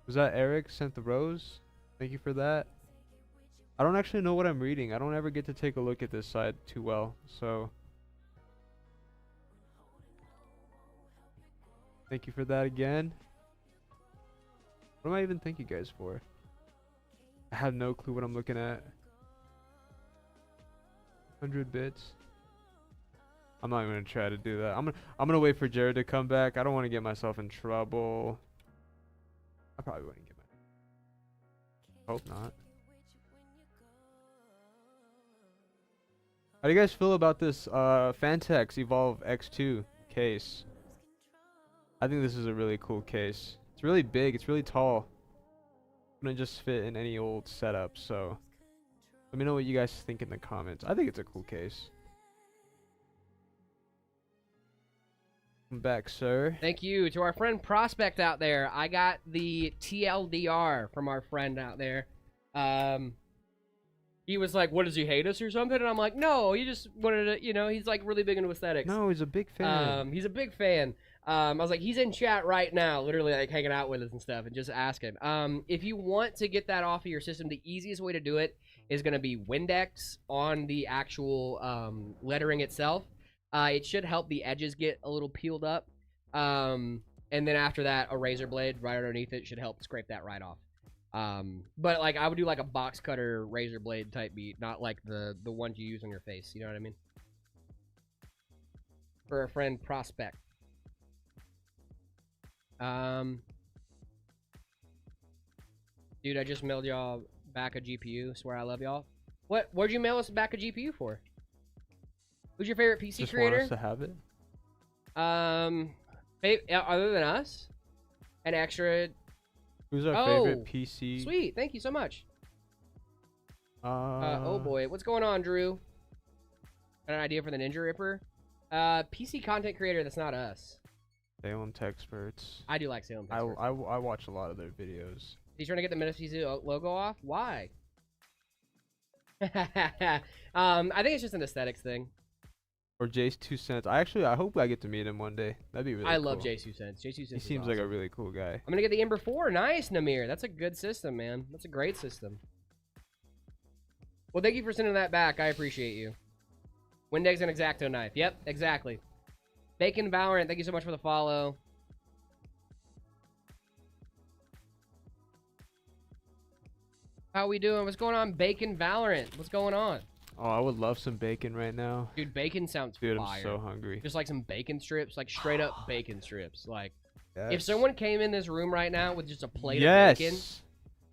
Was that Eric sent the rose? Thank you for that. I don't actually know what I'm reading. I don't ever get to take a look at this side too well, so... Thank you for that again. What am I even thank you guys for? I have no clue what I'm looking at. 100 bits. I'm not even gonna try to do that. I'm gonna wait for Jared to come back. I don't want to get myself in trouble. I probably wouldn't get my... Hope not. How do you guys feel about this Fantex Evolve X2 case? I think this is a really cool case. It's really big. It's really tall. Wouldn't just fit in any old setup. So let me know what you guys think in the comments. I think it's a cool case. Come back, sir. Thank you to our friend Prospect out there. I got the TLDR from our friend out there. He was like, what, does he hate us or something? And I'm like, no, he just wanted to, he's like really big into aesthetics. No, he's a big fan. He's a big fan. I was like, he's in chat right now, literally like hanging out with us and stuff, and just ask him. If you want to get that off of your system, the easiest way to do it is going to be Windex on the actual lettering itself. It should help the edges get a little peeled up. And then after that, a razor blade right underneath it should help scrape that right off. But like I would do like a box cutter razor blade type beat, not like the ones you use on your face. You know what I mean? For a friend prospect. Dude, I just mailed y'all back a GPU. Swear I love y'all. What'd you mail us back a GPU for? Who's your favorite PC creator? Want us to have it. Other than us, an extra. Who's our favorite PC? Sweet, thank you so much. Oh Uh, boy, what's going on, Drew? Got an idea for the Ninja Ripper? PC content creator that's not us. Salem Techsperts. I do like Salem I Techsperts. watch a lot of their videos. He's trying to get the MetaPC logo off? Why? I think it's just an aesthetics thing. Or Jace 2 Cents. I hope I get to meet him one day. That'd be really cool. I love Jace 2 Cents. Jace 2 Cents He is seems awesome. like a really cool guy. I'm gonna get the Ember 4. Nice, Namir. That's a good system, man. That's a great system. Well, thank you for sending that back. I appreciate you. Windex and X-Acto knife. Yep, exactly. Bacon Valorant, thank you so much for the follow. How we doing? What's going on, Bacon Valorant? What's going on? Oh, I would love some bacon right now. Dude, bacon sounds Dude, fire. I'm so hungry. Just like some bacon strips, like straight up bacon strips. Like, if Yes. someone came in this room right now with just a plate of bacon, Yes.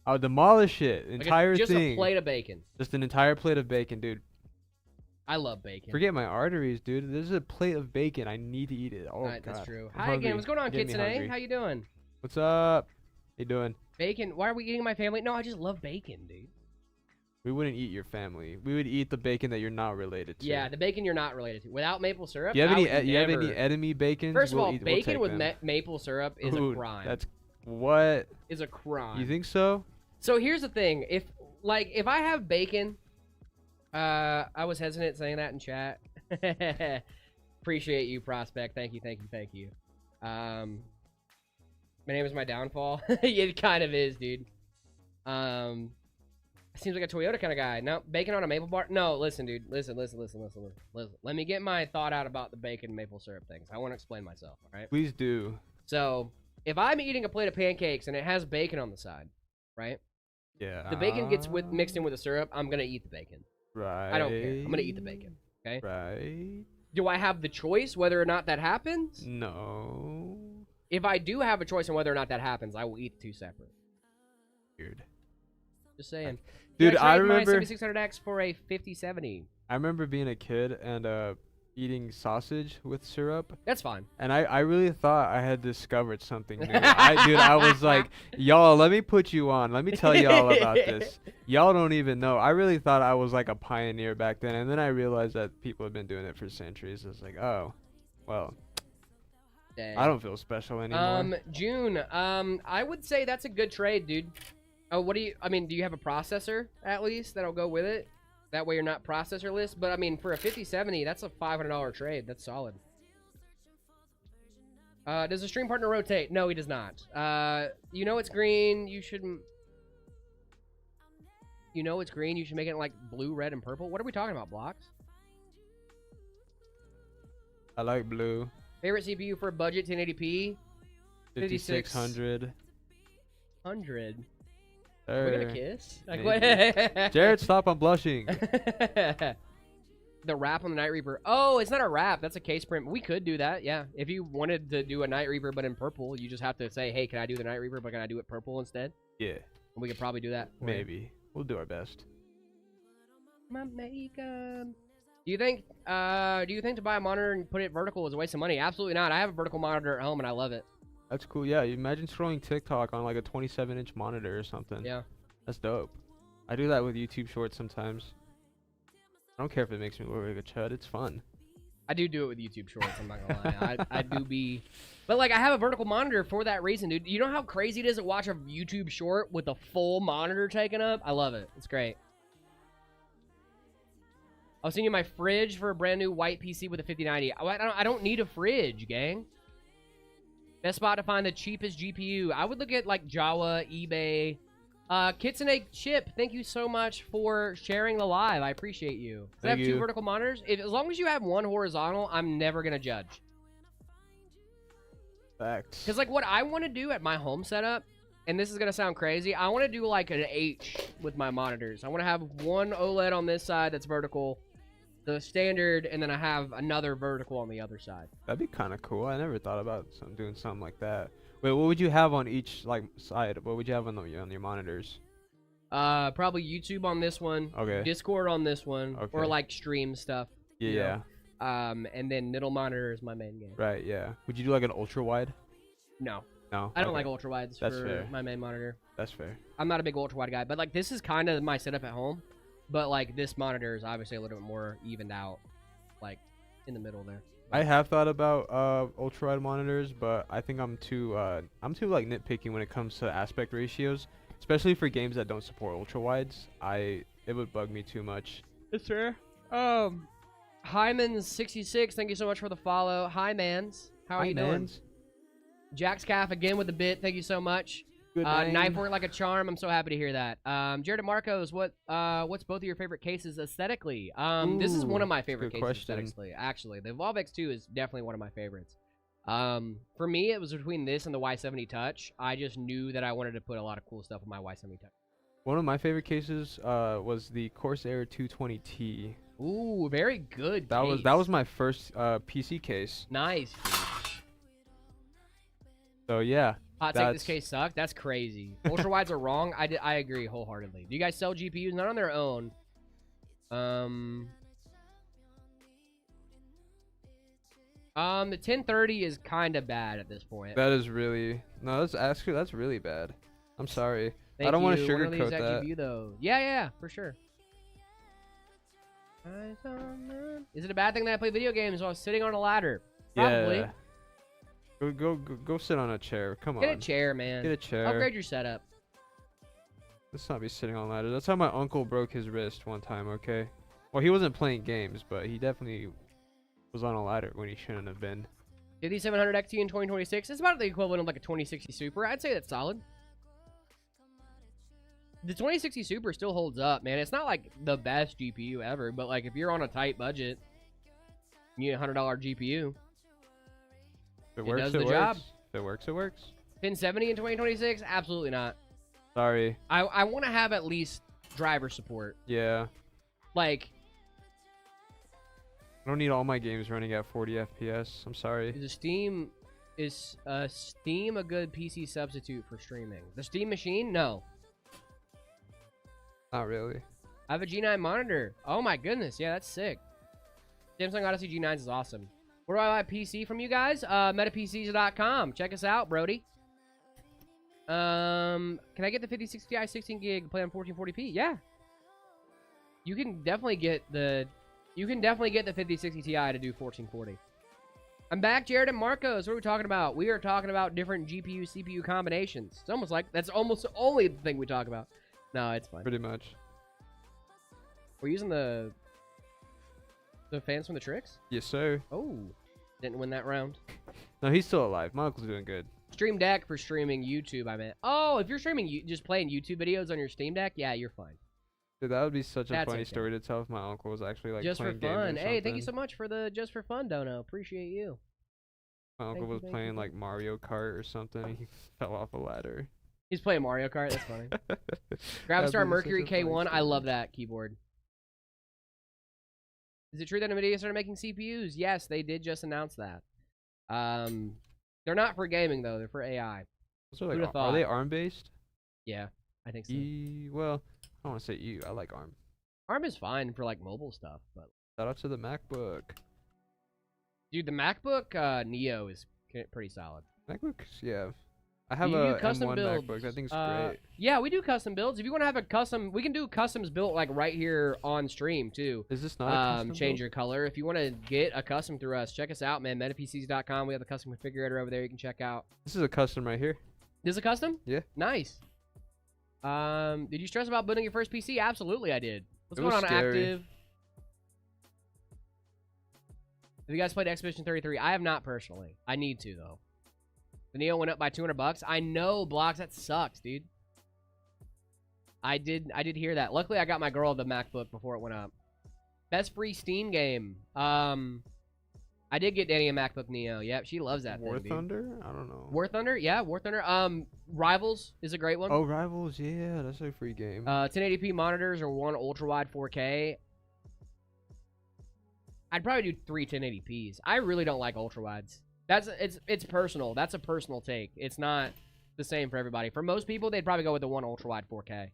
I would demolish it. like Entire just thing. a plate of bacon. Just an entire plate of bacon, dude. I love bacon. Forget my arteries, dude. This is a plate of bacon. I need to eat it. Oh, Alright, God. that's true. I'm Hi hungry. again. What's going on, Get me Kitsune? hungry. How you doing? What's up? How you doing? Bacon. Why are we eating my family? No, I just love bacon, dude. We wouldn't eat your family. We would eat the bacon that you're not related to. Yeah, the bacon you're not related to. Without maple syrup, You have any? I would You have never... any enemy bacons? First of all, we'll bacon take with them. maple syrup is Ooh, a crime. That's what? Is a crime. You think so? So here's the thing: if I have bacon, I was hesitant saying that in chat. Appreciate you, prospect. Thank you. My name is my downfall. It kind of is, dude. Seems like a Toyota kind of guy. No, bacon on a maple bar. No, listen, dude. Listen. Let me get my thought out about the bacon maple syrup things. I want to explain myself. All right. Please do. So if I'm eating a plate of pancakes and it has bacon on the side, right? Yeah. The bacon gets mixed in with the syrup. I'm gonna eat the bacon. Right. I don't care. I'm gonna eat the bacon. Okay. Right. Do I have the choice whether or not that happens? No. If I do have a choice on whether or not that happens, I will eat the two separate. Weird. Just saying. Dude, Yeah, I trade my remember. 7600X for a 5070. I remember being a kid and eating sausage with syrup, That's fine. and I really thought I had discovered something new. I was like, y'all, let me put you on. Let me tell y'all about this. Y'all don't even know. I really thought I was like a pioneer back then, and then I realized that people have been doing it for centuries. It's like, oh, well, Dang. I don't feel special anymore. June. I would say that's a good trade, dude. Oh, do you have a processor at least that'll go with it? That way you're not processorless. But I mean, for a 5070, that's a $500 trade. That's solid. Does the stream partner rotate? No, he does not. You know it's green. You shouldn't. You know it's green. You should make it like blue, red, and purple. What are we talking about, Blocks? I like blue. Favorite CPU for budget 1080p? 5600. 100. We're gonna kiss? Like, what? Jared, stop! I'm blushing. The wrap on the Night Reaper. Oh, it's not a wrap. That's a case print. We could do that, yeah. If you wanted to do a Night Reaper but in purple, you just have to say, hey, can I do the Night Reaper but can I do it purple instead? Yeah, And we could probably do that. for you. maybe. We'll do our best. My makeup. Do you think to buy a monitor and put it vertical is a waste of money? Absolutely not. I have a vertical monitor at home and I love it. That's cool. Yeah, you imagine scrolling TikTok on like a 27-inch monitor or something. Yeah. That's dope. I do that with YouTube Shorts sometimes. I don't care if it makes me look like a chud. It's fun. I do it with YouTube Shorts. I'm not gonna lie. I do be, but like I have a vertical monitor for that reason, dude. You know how crazy it is to watch a YouTube Short with a full monitor taken up? I love it. It's great. I'll send you my fridge for a brand new white PC with a 5090. I don't need a fridge, gang. Best spot to find the cheapest GPU. I would look at like Jawa, eBay. Kitsune Chip, thank you so much for sharing the live. I appreciate you. Does it have Thank two you. vertical monitors? As long as you have one horizontal, I'm never going to judge. Facts. Because like what I want to do at my home setup, and this is gonna sound crazy, I want to do like an H with my monitors. I want to have one OLED on this side that's vertical, the standard, and then I have another vertical on the other side. That'd be kind of cool. I never thought about doing something like that. Wait, what would you have on each like side? What would you have on your monitors? Probably YouTube on this one. Okay. Discord on this one, Okay. or like stream stuff. Yeah. you know? And then middle monitor is my main game. Right. Yeah. Would you do like an ultra wide? No, No. I don't Okay. like ultra wides That's for fair. my main monitor. That's fair. I'm not a big ultra wide guy, but like this is kind of my setup at home. But like this monitor is obviously a little bit more evened out, like in the middle there. I have thought about ultra wide monitors, but I think I'm too like nitpicky when it comes to aspect ratios, especially for games that don't support ultra wides. It would bug me too much. It's fair. Hyman's66, thank you so much for the follow. Hi, Mans. How are you doing? Jack's Calf again with the bit. Thank you so much. Good Knife work like a charm. I'm so happy to hear that. Jared Marcos, what's both of your favorite cases aesthetically? This is one of my favorite good cases question. aesthetically. Actually, the Evolve X2 is definitely one of my favorites. For me, it was between this and the Y70 Touch. I just knew that I wanted to put a lot of cool stuff on my Y70 Touch. One of my favorite cases was the Corsair 220T. Ooh, very good. That case. was my first PC case. Nice. Dude. So yeah. Hot take, this case sucked. That's crazy. Ultra wides are wrong. I agree wholeheartedly. Do you guys sell GPUs? Not on their own. The 1030 is kind of bad at this point. That is really that's really bad. I'm sorry. Thank I don't want to you. One of these sugarcoat that. GPU though. Yeah, for sure. Is it a bad thing that I play video games while sitting on a ladder? Probably. Yeah. Go sit on a chair. Come on. Get a chair, man. Get a chair. Upgrade your setup. Let's not be sitting on ladders. That's how my uncle broke his wrist one time, okay? Well, he wasn't playing games, but he definitely was on a ladder when he shouldn't have been. 5700 XT in 2026 is about the equivalent of like a 2060 Super. I'd say that's solid. The 2060 Super still holds up, man. It's not like the best GPU ever, but like if you're on a tight budget, you need a $100 GPU. If it works, does it the works. job. If it works, it works. 1070 in 2026? Absolutely not. Sorry. I want to have at least driver support. Yeah. Like, I don't need all my games running at 40 FPS. I'm sorry. is Steam a good PC substitute for streaming? The Steam machine? No. Not really. I have a G9 monitor. Oh my goodness. Yeah, that's sick. Samsung Odyssey G9s is awesome. Where do I buy PC from you guys? MetaPCs.com. Check us out, Brody. Can I get the 5060 Ti 16 gig play on 1440p? Yeah. You can definitely get the 5060 Ti to do 1440. I'm back, Jared and Marcos. What are we talking about? We are talking about different GPU CPU combinations. It's almost like that's almost the only thing we talk about. No, it's fine. Pretty much. We're using the fans from the tricks? Yes, sir. Oh, didn't win that round. No, he's still alive. My uncle's doing good. Stream Deck for streaming YouTube, I meant. Oh, if you're streaming, just playing YouTube videos on your Steam Deck, yeah, you're fine. Dude, that would be such a That's funny okay. story to tell if my uncle was actually like Just for playing games fun. or Hey, thank you so something. much for the just for fun, Dono. Appreciate you. My uncle was playing like Mario Kart or something. He fell off a ladder. He's playing Mario Kart. That's funny. That'd Gravistar be Mercury such a funny K1. I story. love that keyboard. Is it true that NVIDIA started making CPUs? Yes, they did just announce that. They're not for gaming though. They're for AI. So Who'da like, thought? are they ARM based? Yeah, I think so. Well, I don't want to say you. I like ARM. ARM is fine for like mobile stuff, but Shout out to the MacBook. dude, the MacBook Neo is pretty solid. MacBooks, yeah. I have Do you do a custom M1 builds? MacBook. I think it's great. Yeah, we do custom builds. If you want to have a custom, we can do customs built like right here on stream too. Is this not a custom Change build? your color. If you want to get a custom through us, check us out, man. MetaPCs.com. We have the custom configurator over there. You can check out. This is a custom right here. This is a custom? Yeah. Nice. Did you stress about building your first PC? Absolutely, I did. What's It going was on, scary. Active? Have you guys played Expedition 33? I have not personally. I need to though. The Neo went up by $200. I know, Blocks. That sucks, dude. I did hear that. Luckily, I got my girl the MacBook before it went up. Best free Steam game. I did get Danny a MacBook Neo. Yep, she loves that War thing, dude. Thunder? I don't know. War Thunder? Yeah, War Thunder. Rivals is a great one. Oh, Rivals, yeah, that's a free game. 1080p monitors or one ultra wide 4K. I'd probably do 3 1080p's. I really don't like ultra wides. It's personal. That's a personal take. It's not the same for everybody. For most people, they'd probably go with the one ultra wide 4K.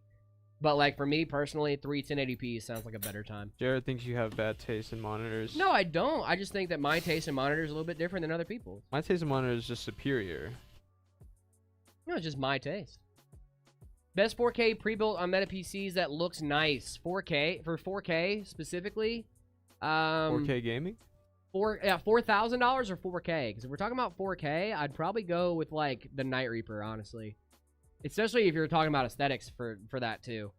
But like for me personally, 3 1080p sounds like a better time. Jared thinks you have bad taste in monitors. No, I don't. I just think that my taste in monitors is a little bit different than other people's. My taste in monitors is just superior. No, it's just my taste. Best 4K pre-built on Meta PCs that looks nice. 4K for 4K specifically. 4K gaming? $4,000 or 4K. Because if we're talking about 4K, I'd probably go with like the Night Reaper, honestly. Especially if you're talking about aesthetics for that too.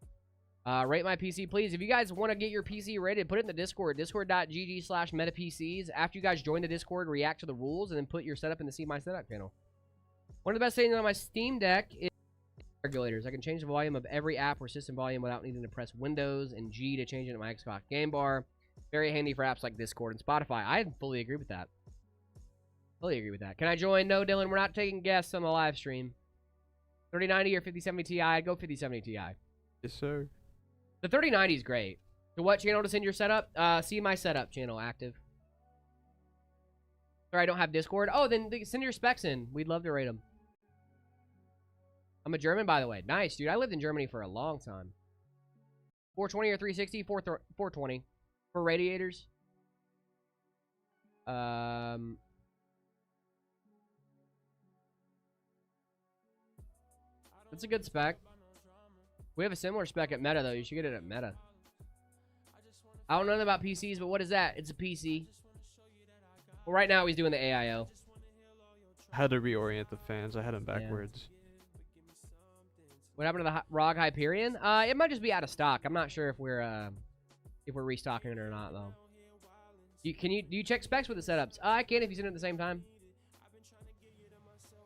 Rate my PC, please. If you guys want to get your PC rated, put it in the Discord. Discord.gg/metapcs. After you guys join the Discord, react to the rules, and then put your setup in the See My Setup channel. One of the best things on my Steam Deck is regulators. I can change the volume of every app or system volume without needing to press Windows and G to change it in my Xbox game bar. Very handy for apps like Discord and Spotify. I fully agree with that. Fully agree with that. Can I join? No, Dylan. We're not taking guests on the live stream. 3090 or 5070 Ti? I'd go 5070 Ti. Yes, sir. The 3090 is great. To what channel to send your setup? See My Setup channel active. Sorry, I don't have Discord. Oh, then send your specs in. We'd love to rate them. I'm a German, by the way. Nice, dude. I lived in Germany for a long time. 420 or 360? 420. For radiators. That's a good spec. We have a similar spec at Meta, though. You should get it at Meta. I don't know about PCs, but what is that? It's a PC. Well, right now he's doing the AIO. I had to reorient the fans. I had them backwards. What happened to the ROG Hyperion? It might just be out of stock. I'm not sure if we're restocking it or not, though. Do you check specs with the setups? I can if you send it at the same time.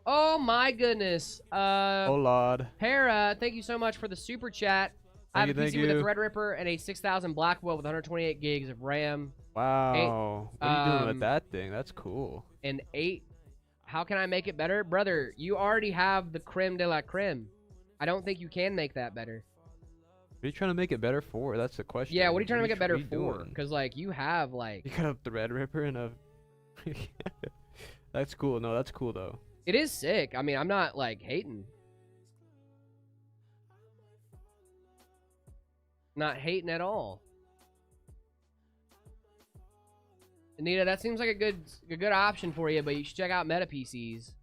Oh my goodness. Oh Lord. Para, thank you so much for the super chat. I have a PC with a Threadripper and a 6000 Blackwell with 128 gigs of RAM. Wow. What are you doing with that thing? That's cool. And 8. How can I make it better? Brother, you already have the creme de la creme. I don't think you can make that better. What are you trying to make it better for? That's the question. Yeah, what are you trying to make it better for? Because, like, you have, like... You got a Threadripper and a... That's cool. No, that's cool, though. It is sick. I mean, I'm not, like, hating. Not hating at all. Anita, that seems like a good option for you, but you should check out Meta PCs.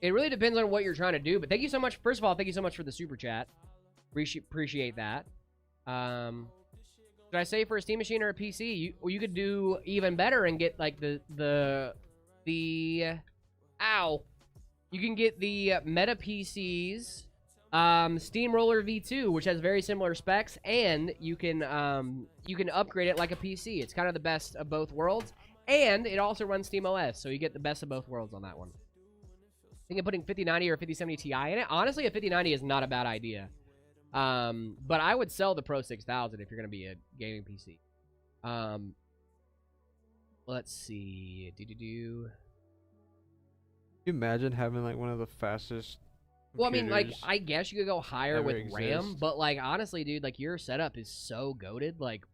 It really depends on what you're trying to do, but thank you so much. First of all, thank you so much for the super chat. Appreciate that. Should I say for a Steam machine or a PC? You could do even better and get like the you can get the Meta PCs Steamroller V2, which has very similar specs, and you can upgrade it like a PC. It's kind of the best of both worlds, and it also runs SteamOS, so you get the best of both worlds on that one. Think of putting 5090 or 5070 Ti in it. Honestly, a 5090 is not a bad idea. But I would sell the Pro 6000 if you're going to be a gaming PC. Let's see. Can you imagine having like one of the fastest Well, I mean, like, I guess you could go higher with exist. RAM, but like, honestly, dude, like, your setup is so goated. Like,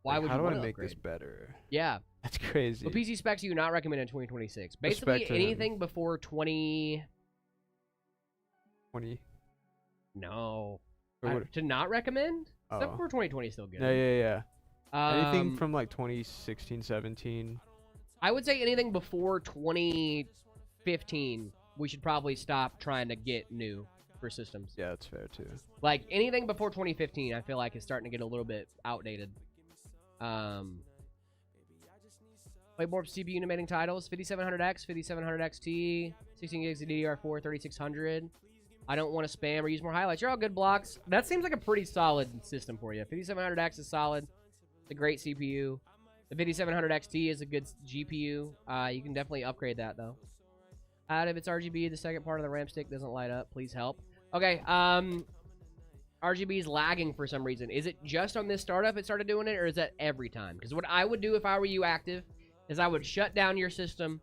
why would you want to make upgrade? this better? Yeah. That's crazy. What PC specs do you not recommend in 2026? Basically, anything before 20... 20? No. To not recommend? Stuff before 2020 is still good. Yeah. Anything from like 2016, 17? I would say anything before 2015, we should probably stop trying to get new for systems. Yeah, that's fair too. Like, anything before 2015, I feel like is starting to get a little bit outdated. Play more CPU animating titles. 5700X, 5700 XT, 16 gigs of DDR4, 3600. I don't want to spam or use more highlights. You're all good blocks. That seems like a pretty solid system for you. 5700X is solid. It's a great CPU. The 5700 XT is a good GPU. You can definitely upgrade that, though. Out of its RGB, the second part of the RAM stick doesn't light up. Please help. Okay, are RGB is lagging for some reason. Is it just on this startup it started doing it, or is that every time? Because what I would do if I were you, Active, is I would shut down your system,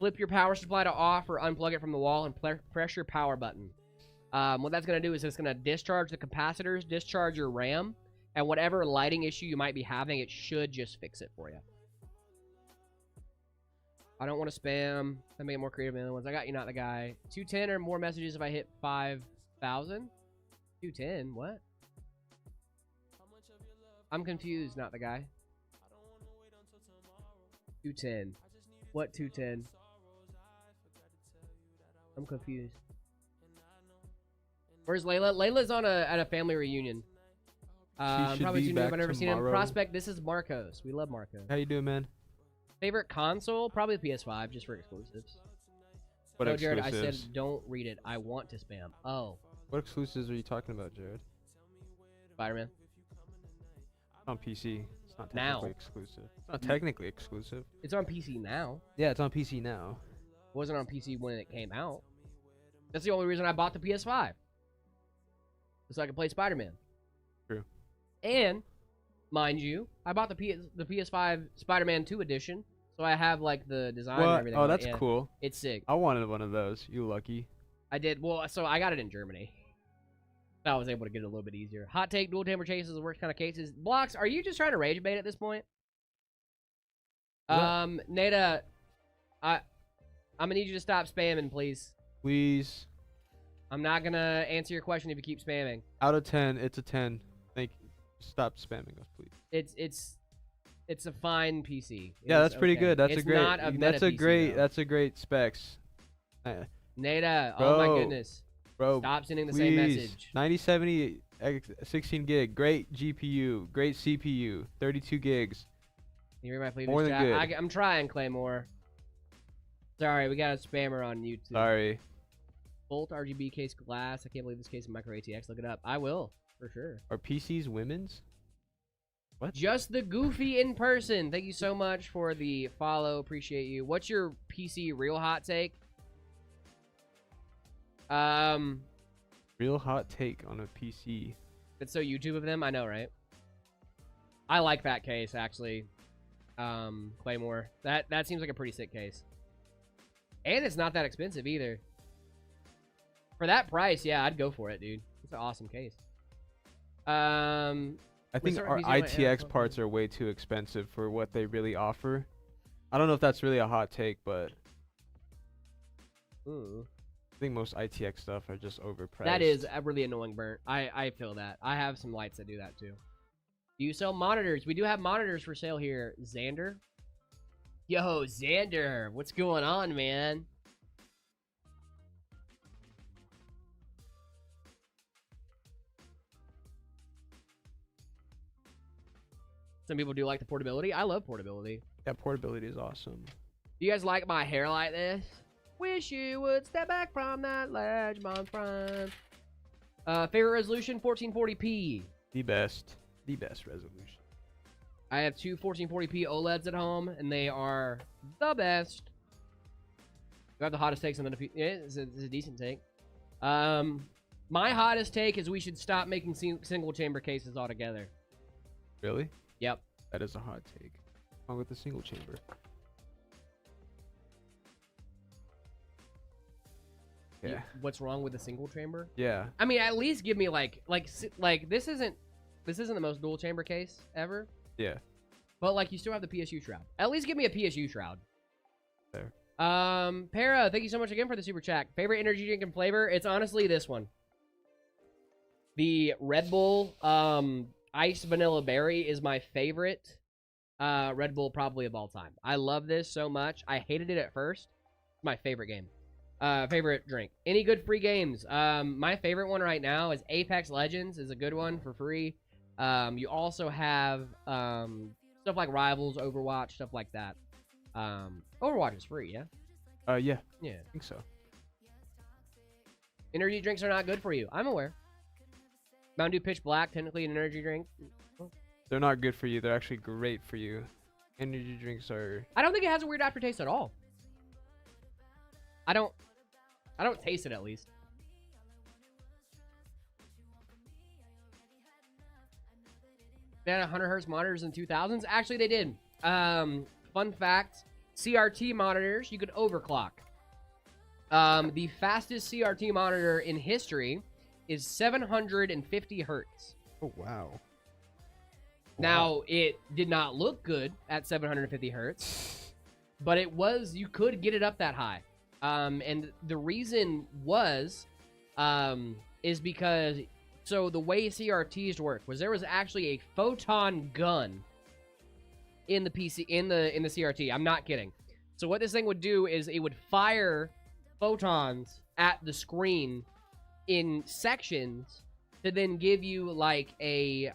flip your power supply to off or unplug it from the wall, and press your power button. What that's going to do is it's going to discharge the capacitors, discharge your RAM, and whatever lighting issue you might be having, it should just fix it for you. I don't want to spam. I make it more creative than the other ones. I got you, not the guy. 210 or more messages if I hit 5,000. 210? What? I'm confused, not the guy. 210. What 210? I'm confused. Where's Layla? Layla's on at a family reunion. Probably too new, but I've never seen him. Prospect, this is Marcos. We love Marcos. How you doing, man? Favorite console? Probably PS5, just for exclusives. What Jared, exclusives? I said don't read it. I want to spam. Oh. What exclusives are you talking about, Jared? Spider-Man. On PC. It's not Now. technically exclusive. It's not technically exclusive. It's on PC now. Yeah, it's on PC now. It wasn't on PC when it came out. That's the only reason I bought the PS5. So I could play Spider-Man. True. And, mind you, I bought the PS5 Spider-Man 2 edition, so I have like the design and everything. Oh, that's cool. It's sick. I wanted one of those. You lucky. I did. Well, so I got it in Germany. I was able to get it a little bit easier. Hot take: dual chamber chases the worst kind of cases. Blocks, are you just trying to rage bait at this point? What? Nada, I'm gonna need you to stop spamming, please. Please. I'm not gonna answer your question if you keep spamming. Out of 10, it's a 10. Thank you. Stop spamming us, please. It's a fine PC. Yeah, that's pretty good. That's it's a great. Not a that's a PC, great. though. That's a great specs. Nada, Bro, oh my goodness. Bro, Stop sending the please. same message. 9070 16 gig. Great GPU. Great CPU. 32 gigs. You read my previous More than chat? good. I'm trying, Claymore. Sorry, we got a spammer on YouTube. Sorry. Bolt RGB case glass. I can't believe this case is micro ATX. Look it up. I will, for sure. Are PCs women's? What? Just the goofy in person. Thank you so much for the follow. Appreciate you. What's your PC real hot take? Real hot take on a PC. It's so YouTube of them. I know, right? I like that case, actually. Claymore. That seems like a pretty sick case. And it's not that expensive either. For that price, yeah, I'd go for it, dude. It's an awesome case. I think our ITX parts are way too expensive for what they really offer. I don't know if that's really a hot take, but Ooh. I think most ITX stuff are just overpriced. That is a really annoying burnt. I feel that. I have some lights that do that too. Do you sell monitors? We do have monitors for sale here. Xander? Yo, Xander. What's going on, man? Some people do like the portability. I love portability. Yeah, portability is awesome. Do you guys like my hair like this? Wish you would step back from that ledge, my friend. Favorite resolution, 1440p. The best resolution. I have two 1440p OLEDs at home, and they are the best. Do I have the hottest takes on the... Yeah, it's a decent take. My hottest take is we should stop making single chamber cases altogether. Really? Yep. That is a hot take. What's wrong with the single chamber? Yeah. What's wrong with the single chamber? Yeah. I mean, at least give me like this isn't the most dual chamber case ever. Yeah. But like you still have the PSU shroud. At least give me a PSU shroud. There. Para, thank you so much again for the super chat. Favorite energy drink and flavor? It's honestly this one. The Red Bull Iced Vanilla Berry is my favorite Red Bull probably of all time. I love this so much. I hated it at first. It's my favorite game. Favorite drink. Any good free games? My favorite one right now is Apex Legends is a good one for free. You also have stuff like Rivals, Overwatch, stuff like that. Overwatch is free, yeah? Yeah. Yeah. I think so. Energy drinks are not good for you. I'm aware. Mountain Dew Pitch Black, technically an energy drink. They're not good for you. They're actually great for you. Energy drinks are... I don't think it has a weird aftertaste at all. I don't taste it, at least. They had 100 hertz monitors in 2000s. Actually, they did. Fun fact: CRT monitors you could overclock. The fastest CRT monitor in history is 750 hertz. Oh wow. Now it did not look good at 750 hertz, but you could get it up that high. And the reason is because, so the way CRTs work was there was actually a photon gun in the PC, in the CRT. I'm not kidding. So what this thing would do is it would fire photons at the screen in sections to then give you like a,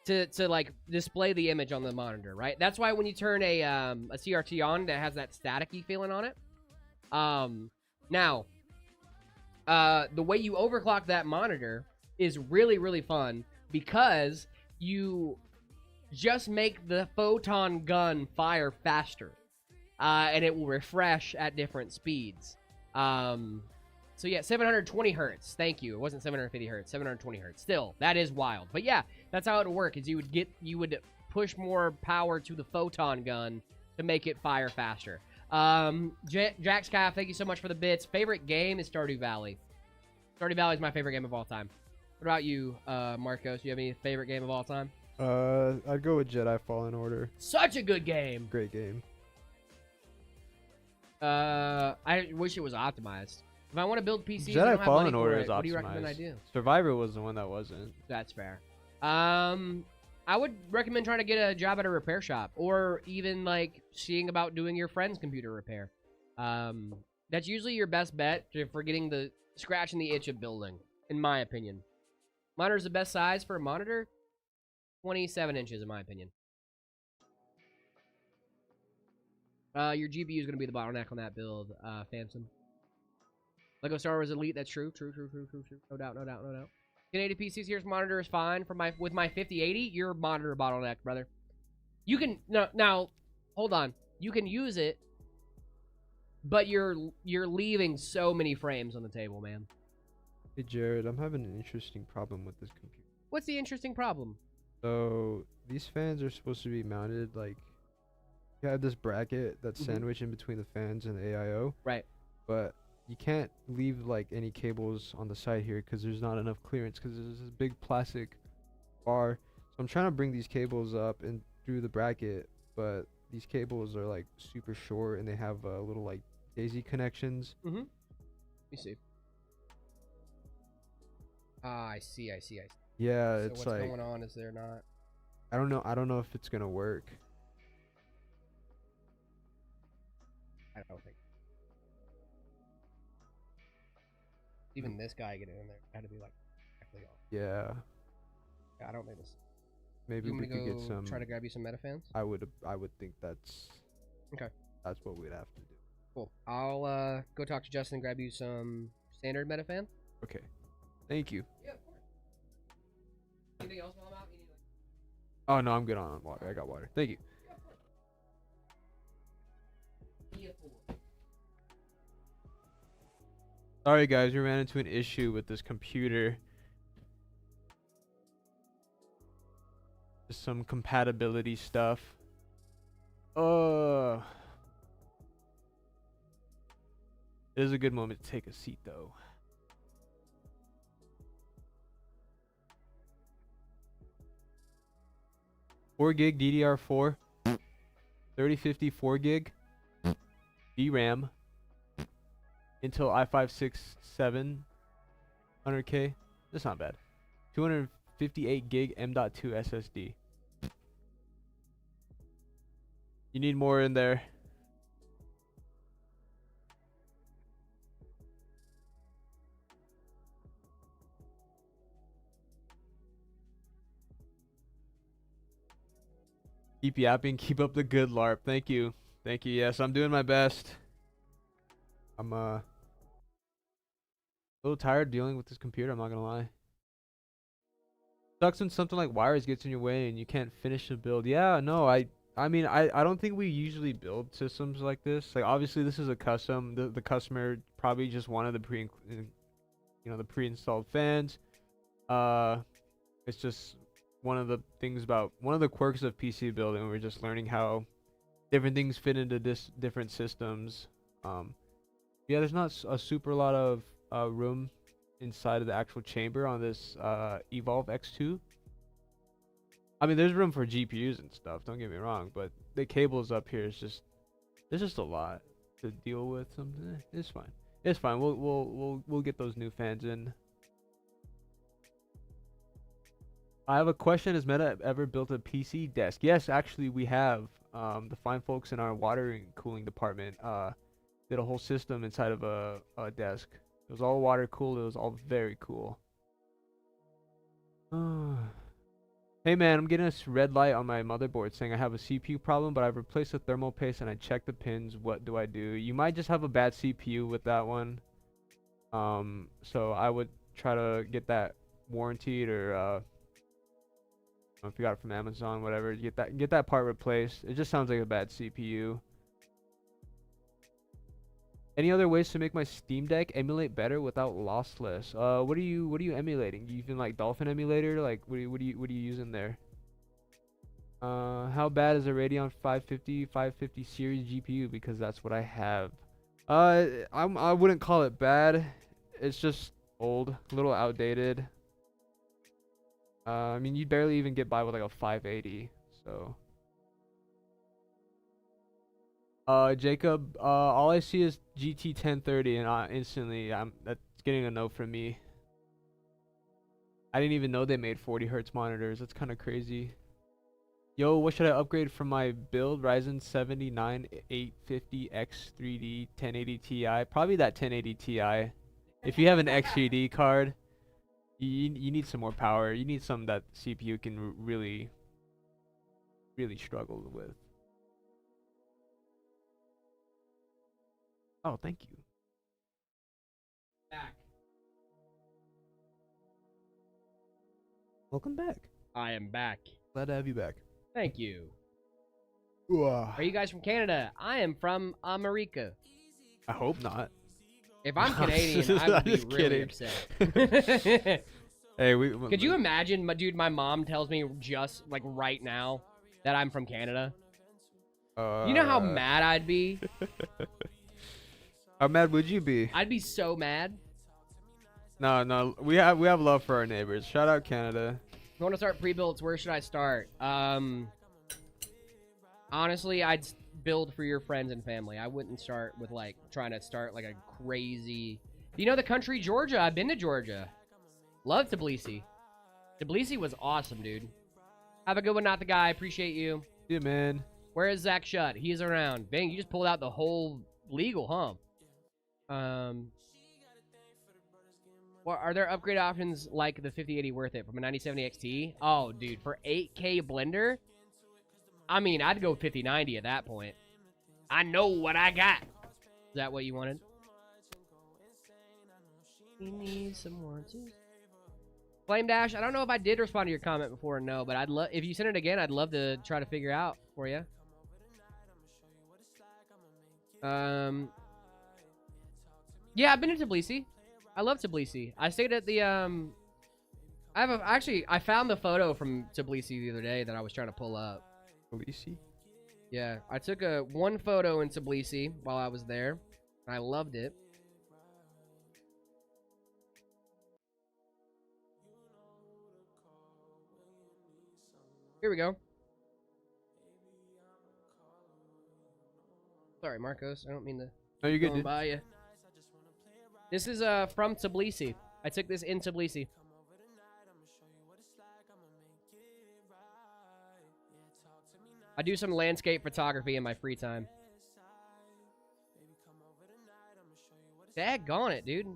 to like display the image on the monitor, right? That's why when you turn a CRT on, that has that staticky feeling on it. Now, the way you overclock that monitor is really, really fun because you just make the photon gun fire faster, and it will refresh at different speeds. So yeah, 720 hertz. Thank you. It wasn't 750 hertz. 720 hertz. Still, that is wild. But yeah, that's how it would work. Is you would push more power to the photon gun to make it fire faster. Jack's Calf, thank you so much for the bits. Favorite game is Stardew Valley. Stardew Valley is my favorite game of all time. What about you, Marcos? Do you have any favorite game of all time? I'd go with Jedi Fallen Order. Such a good game. Great game. I wish it was optimized. If I want to build PCs, Jedi Fallen Order is optimized. What do you recommend I do? Survivor was the one that wasn't. That's fair. I would recommend trying to get a job at a repair shop, or even like seeing about doing your friend's computer repair. That's usually your best bet for getting scratching the itch of building, in my opinion. Monitor is the best size for a monitor. 27 inches, in my opinion. Your GPU is going to be the bottleneck on that build, Phantom. Lego Star Wars Elite, that's true. True. No doubt. 1080p 60Hz monitor is fine with my 5080. Your monitor bottleneck, brother. You can now hold on. You can use it, but you're leaving so many frames on the table, man. Hey Jared, I'm having an interesting problem with this computer. What's the interesting problem? So these fans are supposed to be mounted like you have this bracket that's sandwiched in between the fans and the AIO. Right. But you can't leave like any cables on the side here because there's not enough clearance because there's this big plastic bar. So I'm trying to bring these cables up and through the bracket, but these cables are like super short and they have little like daisy connections. Let me see. I see. Yeah, so it's what's like going on? Is there not? I don't know if it's gonna work. I don't think. Even this guy getting in there had to be like exactly off. Yeah. I don't think this. Maybe we could get some. Try to grab you some metafans. I would think that's. Okay. That's what we'd have to do. Cool. I'll go talk to Justin and grab you some standard metafan. Okay. Thank you. Yeah, of course. Anything else while I'm out? Oh no, I'm good on water. I got water. Thank you. Yeah, of course. Sorry guys, we ran into an issue with this computer. Just some compatibility stuff. It is a good moment to take a seat though. Four gig DDR4, 3050 4 gig DRAM, Intel i5-67 100K. That's not bad. 258 gig M.2 SSD. You need more in there. Keep yapping. Keep up the good LARP. Thank you. Thank you. Yes, I'm doing my best. I'm a little tired dealing with this computer, I'm not gonna lie. Sucks when something like wires gets in your way and you can't finish the build. Yeah, no, I mean I don't think we usually build systems like this. Like obviously this is a custom. The customer probably just wanted the pre-installed fans. It's just one of the quirks of PC building. We're just learning how different things fit into different systems. Yeah, there's not a super lot of room inside of the actual chamber on this Evolve X2. I mean, there's room for GPUs and stuff. Don't get me wrong, but the cables up here is just there's just a lot to deal with. Something it's fine. It's fine. We'll get those new fans in. I have a question. Has Meta ever built a PC desk? Yes, actually we have. The fine folks in our water and cooling department did a whole system inside of a desk. It was all water cooled. It was all very cool. Hey man, I'm getting a red light on my motherboard saying I have a CPU problem, but I've replaced the thermal paste and I checked the pins. What do I do? You might just have a bad CPU with that one. So I would try to get that warranted, or if you got it from Amazon, whatever, get that part replaced. It just sounds like a bad CPU. Any other ways to make my Steam Deck emulate better without lossless? What are you emulating? You using like Dolphin emulator? Like what are you using there? How bad is a Radeon 550 series GPU? Because that's what I have. I wouldn't call it bad. It's just old, a little outdated. I mean, you barely even get by with like a 580. So. Jacob, all I see is GT 1030, and instantly, that's getting a no from me. I didn't even know they made 40 hertz monitors. That's kind of crazy. Yo, what should I upgrade from my build? Ryzen 79 850X3D 1080 Ti. Probably that 1080 Ti. If you have an XGD card, you need some more power. You need some that CPU can really struggle with. Oh, thank you. Back. Welcome back. I am back. Glad to have you back. Thank you. Are Are you guys from Canada? I am from America. I hope not. If I'm Canadian, I would be Just really kidding. upset. Hey, Could you imagine, dude, my mom tells me just, like, right now that I'm from Canada? You know how mad I'd be? How mad would you be? I'd be so mad. No, we have love for our neighbors. Shout out Canada. You want to start pre-builds? Where should I start? Honestly, I'd build for your friends and family. I wouldn't start with, like, trying to start, like, a crazy... You know the country Georgia? I've been to Georgia. Love Tbilisi. Tbilisi was awesome, dude. Have a good one, not the guy. Appreciate you. Yeah, man. Where is Zach Shutt? He's around. Bang, you just pulled out the whole legal, huh? Well, are there upgrade options like the 5080 worth it from a 9070 XT? Oh, dude, for 8K blender? I mean, I'd go 5090 at that point. I know what I got. Is that what you wanted? We need someone to... Flame Dash, I don't know if I did respond to your comment before or no, but I'd love if you send it again, I'd love to try to figure out for you. Yeah, I've been to Tbilisi. I love Tbilisi. I stayed at the I found the photo from Tbilisi the other day that I was trying to pull up. Tbilisi? Yeah, I took one photo in Tbilisi while I was there. I loved it. Here we go. Sorry, Marcos. I don't mean to. No, you're good, Going dude. by you. This is from Tbilisi. I took this in Tbilisi. I do some landscape photography in my free time. Daggone it, dude.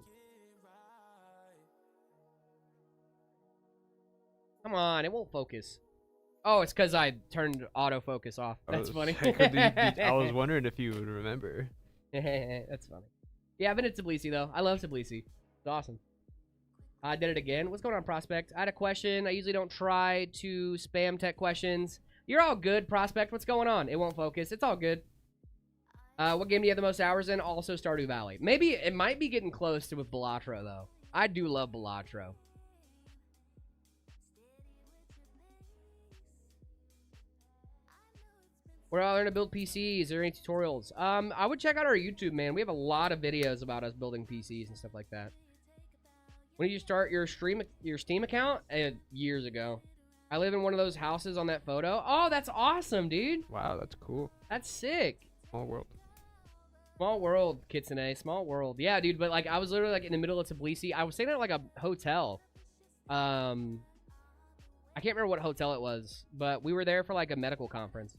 Come on, it won't focus. Oh, it's because I turned autofocus off. That's funny. I was wondering if you would remember. That's funny. Yeah, I've been to Tbilisi, though. I love Tbilisi. It's awesome. I did it again. What's going on, Prospect? I had a question. I usually don't try to spam tech questions. You're all good, Prospect. What's going on? It won't focus. It's all good. What game do you have the most hours in? Also Stardew Valley. Maybe it might be getting close to with Balatro, though. I do love Balatro. Where do I learn to build PCs? Is there any tutorials? I would check out our YouTube, man. We have a lot of videos about us building PCs and stuff like that. When did you start your Steam account? Years ago. I live in one of those houses on that photo. Oh, that's awesome, dude. Wow, that's cool. That's sick. Small world. Small world, Kitsune. Small world. Yeah, dude, but like I was literally like in the middle of Tbilisi. I was staying at like a hotel. I can't remember what hotel it was, but we were there for like a medical conference.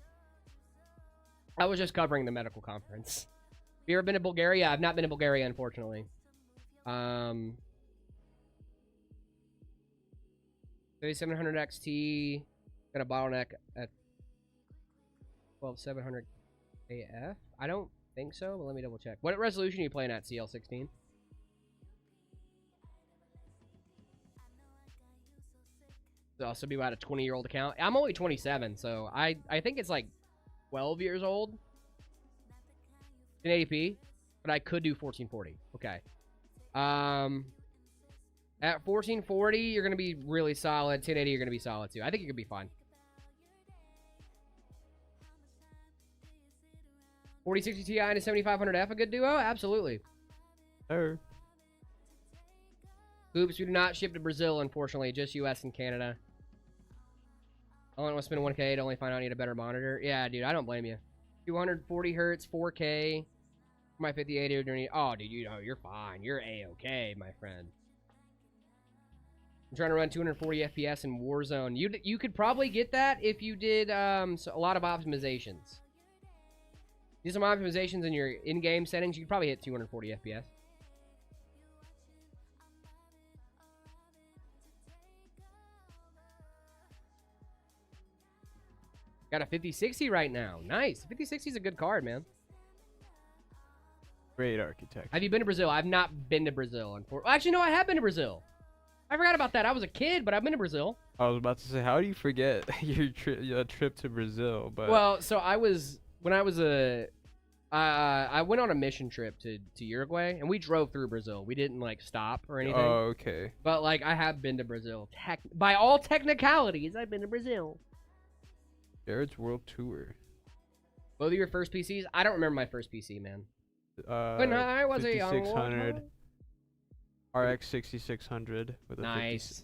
I was just covering the medical conference. Have you ever been to Bulgaria? I've not been to Bulgaria, unfortunately. 3700 XT. Got a bottleneck at 12700 AF. I don't think so, but let me double check. What resolution are you playing at, CL16? It'll also be about a 20-year-old account. I'm only 27, so I think it's like 12 years old. 1080p, but I could do 1440. Okay. At 1440, you're going to be really solid. 1080, you're going to be solid too. I think you could be fine. 4060 Ti and a 7500F, a good duo? Absolutely. Sure. Oops, we do not ship to Brazil, unfortunately. Just US and Canada. I only want to spend 1K to only find out I need a better monitor. Yeah, dude, I don't blame you. 240 hertz, 4K. My 5080. Oh, dude, you know, you're fine. You're A-okay, my friend. I'm trying to run 240 FPS in Warzone. You could probably get that if you did a lot of optimizations. Do some optimizations in your in-game settings. You could probably hit 240 FPS. Got a 5060 right now. Nice. 5060 is a good card, man. Great architect. Have you been to Brazil? I've not been to Brazil. Actually, no, I have been to Brazil. I forgot about that. I was a kid, but I've been to Brazil. I was about to say, how do you forget your trip to Brazil? But well, so I went on a mission trip to Uruguay, and we drove through Brazil. We didn't like stop or anything. Oh, okay. But like, I have been to Brazil. By all technicalities, I've been to Brazil. Jared's World Tour. Both of your first PCs? I don't remember my first PC, man. When I was a young 5600 RX 6600 with a nice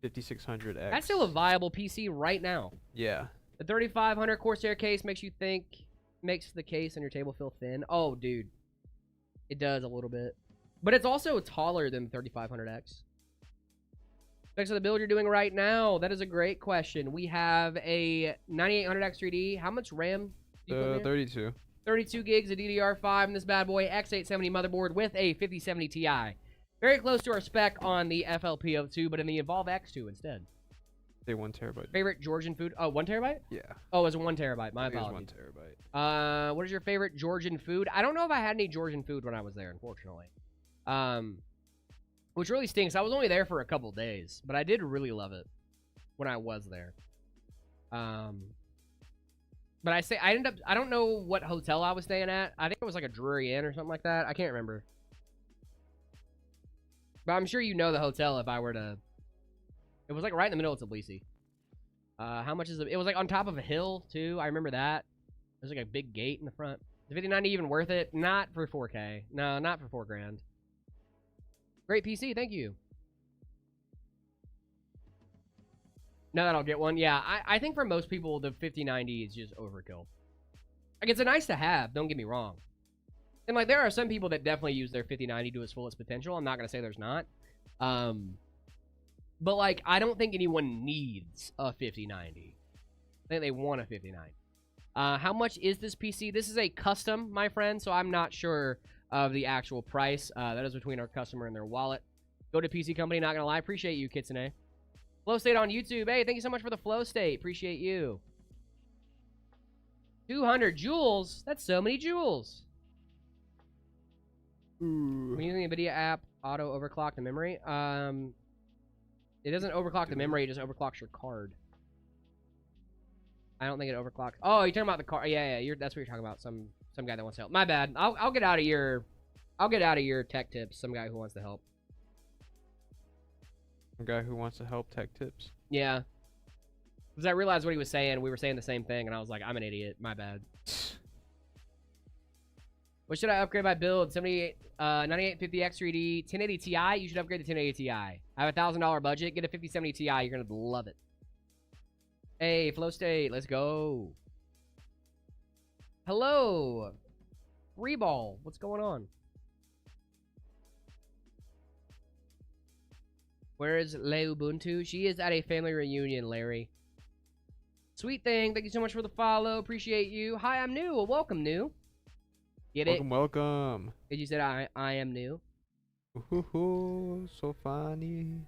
5600X. That's still a viable PC right now. Yeah. The 3500 Corsair case makes the case on your table feel thin. Oh, dude. It does a little bit. But it's also taller than the 3500X. Specs of the build you're doing right now. That is a great question. We have a 9800X 3D. How much RAM? 32. 32 gigs of DDR5 in this bad boy. X870 motherboard with a 5070 Ti. Very close to our spec on the FLP02, but in the Evolve X2 instead. Say 1 terabyte. Favorite Georgian food? Oh, 1 terabyte? Yeah. Oh, it was 1 terabyte. My apologies. 1 terabyte. What is your favorite Georgian food? I don't know if I had any Georgian food when I was there, unfortunately. Which really stinks. I was only there for a couple days, but I did really love it when I was there. But I don't know what hotel I was staying at. I think it was like a Drury Inn or something like that. I can't remember. But I'm sure you know the hotel if I were to... It was like right in the middle of Tbilisi. How much is it? It was like on top of a hill, too. I remember that. There's like a big gate in the front. Is 5090 even worth it? Not for 4K. No, not for $4,000. Great PC, thank you. Now that I'll get one. Yeah, I think for most people, the 5090 is just overkill. Like, it's a nice to have, don't get me wrong. And, like, there are some people that definitely use their 5090 to its fullest potential. I'm not going to say there's not. But, like, I don't think anyone needs a 5090. I think they want a 5090. How much is this PC? This is a custom, my friend, so I'm not sure of the actual price. That is between our customer and their wallet. Go to PC Company, not going to lie. Appreciate you, Kitsune. Flow State on YouTube. Hey, thank you so much for the Flow State. Appreciate you. 200 joules? That's so many joules. Ooh. When using the NVIDIA app, auto overclock the memory. It doesn't overclock the memory, it just overclocks your card. I don't think it overclocks. Oh, you're talking about the card. Yeah, that's what you're talking about. Some guy that wants to help. My bad. I'll get out of your tech tips. Some guy who wants to help. A guy who wants to help tech tips. Yeah. Because I realized what he was saying. We were saying the same thing, and I was like, I'm an idiot. My bad. What should I upgrade my build? 9850 X3D, 1080 Ti. You should upgrade the 1080 Ti. I have a $1,000 budget. Get a 5070 Ti. You're gonna love it. Hey, Flow State, let's go. Hello, Freeball. What's going on? Where is Le Ubuntu? She is at a family reunion, Larry. Sweet thing. Thank you so much for the follow. Appreciate you. Hi, I'm new. Well, welcome, new. Get Welcome, it? welcome. Did you said I am new? Ooh, so funny.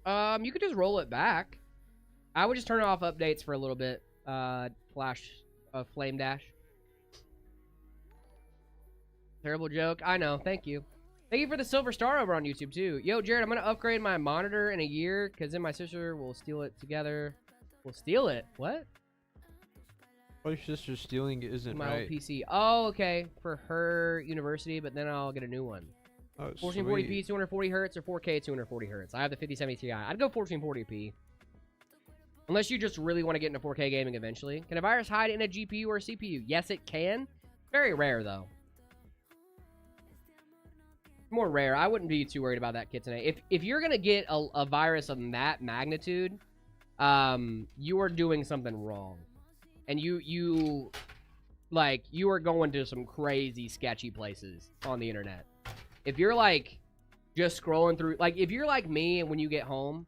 You could just roll it back. I would just turn off updates for a little bit. Flash, flame dash. Terrible joke. I know. Thank you. Thank you for the silver star over on YouTube too. Yo, Jared, I'm gonna upgrade my monitor in a year because then my sister will steal it together. We'll steal it. What? Well, your sister stealing isn't My right. old PC. Oh, okay. For her university, but then I'll get a new one. Oh, 1440p, sweet. 240 hertz, or 4K, 240 hertz. I have the 5070 Ti. I'd go 1440p. Unless you just really want to get into 4K gaming eventually. Can a virus hide in a GPU or CPU? Yes, it can. Very rare, though. More rare. I wouldn't be too worried about that kit today. If you're going to get a virus of that magnitude, you are doing something wrong. And you are going to some crazy sketchy places on the internet. If you're like just scrolling through, like if you're like me and when you get home,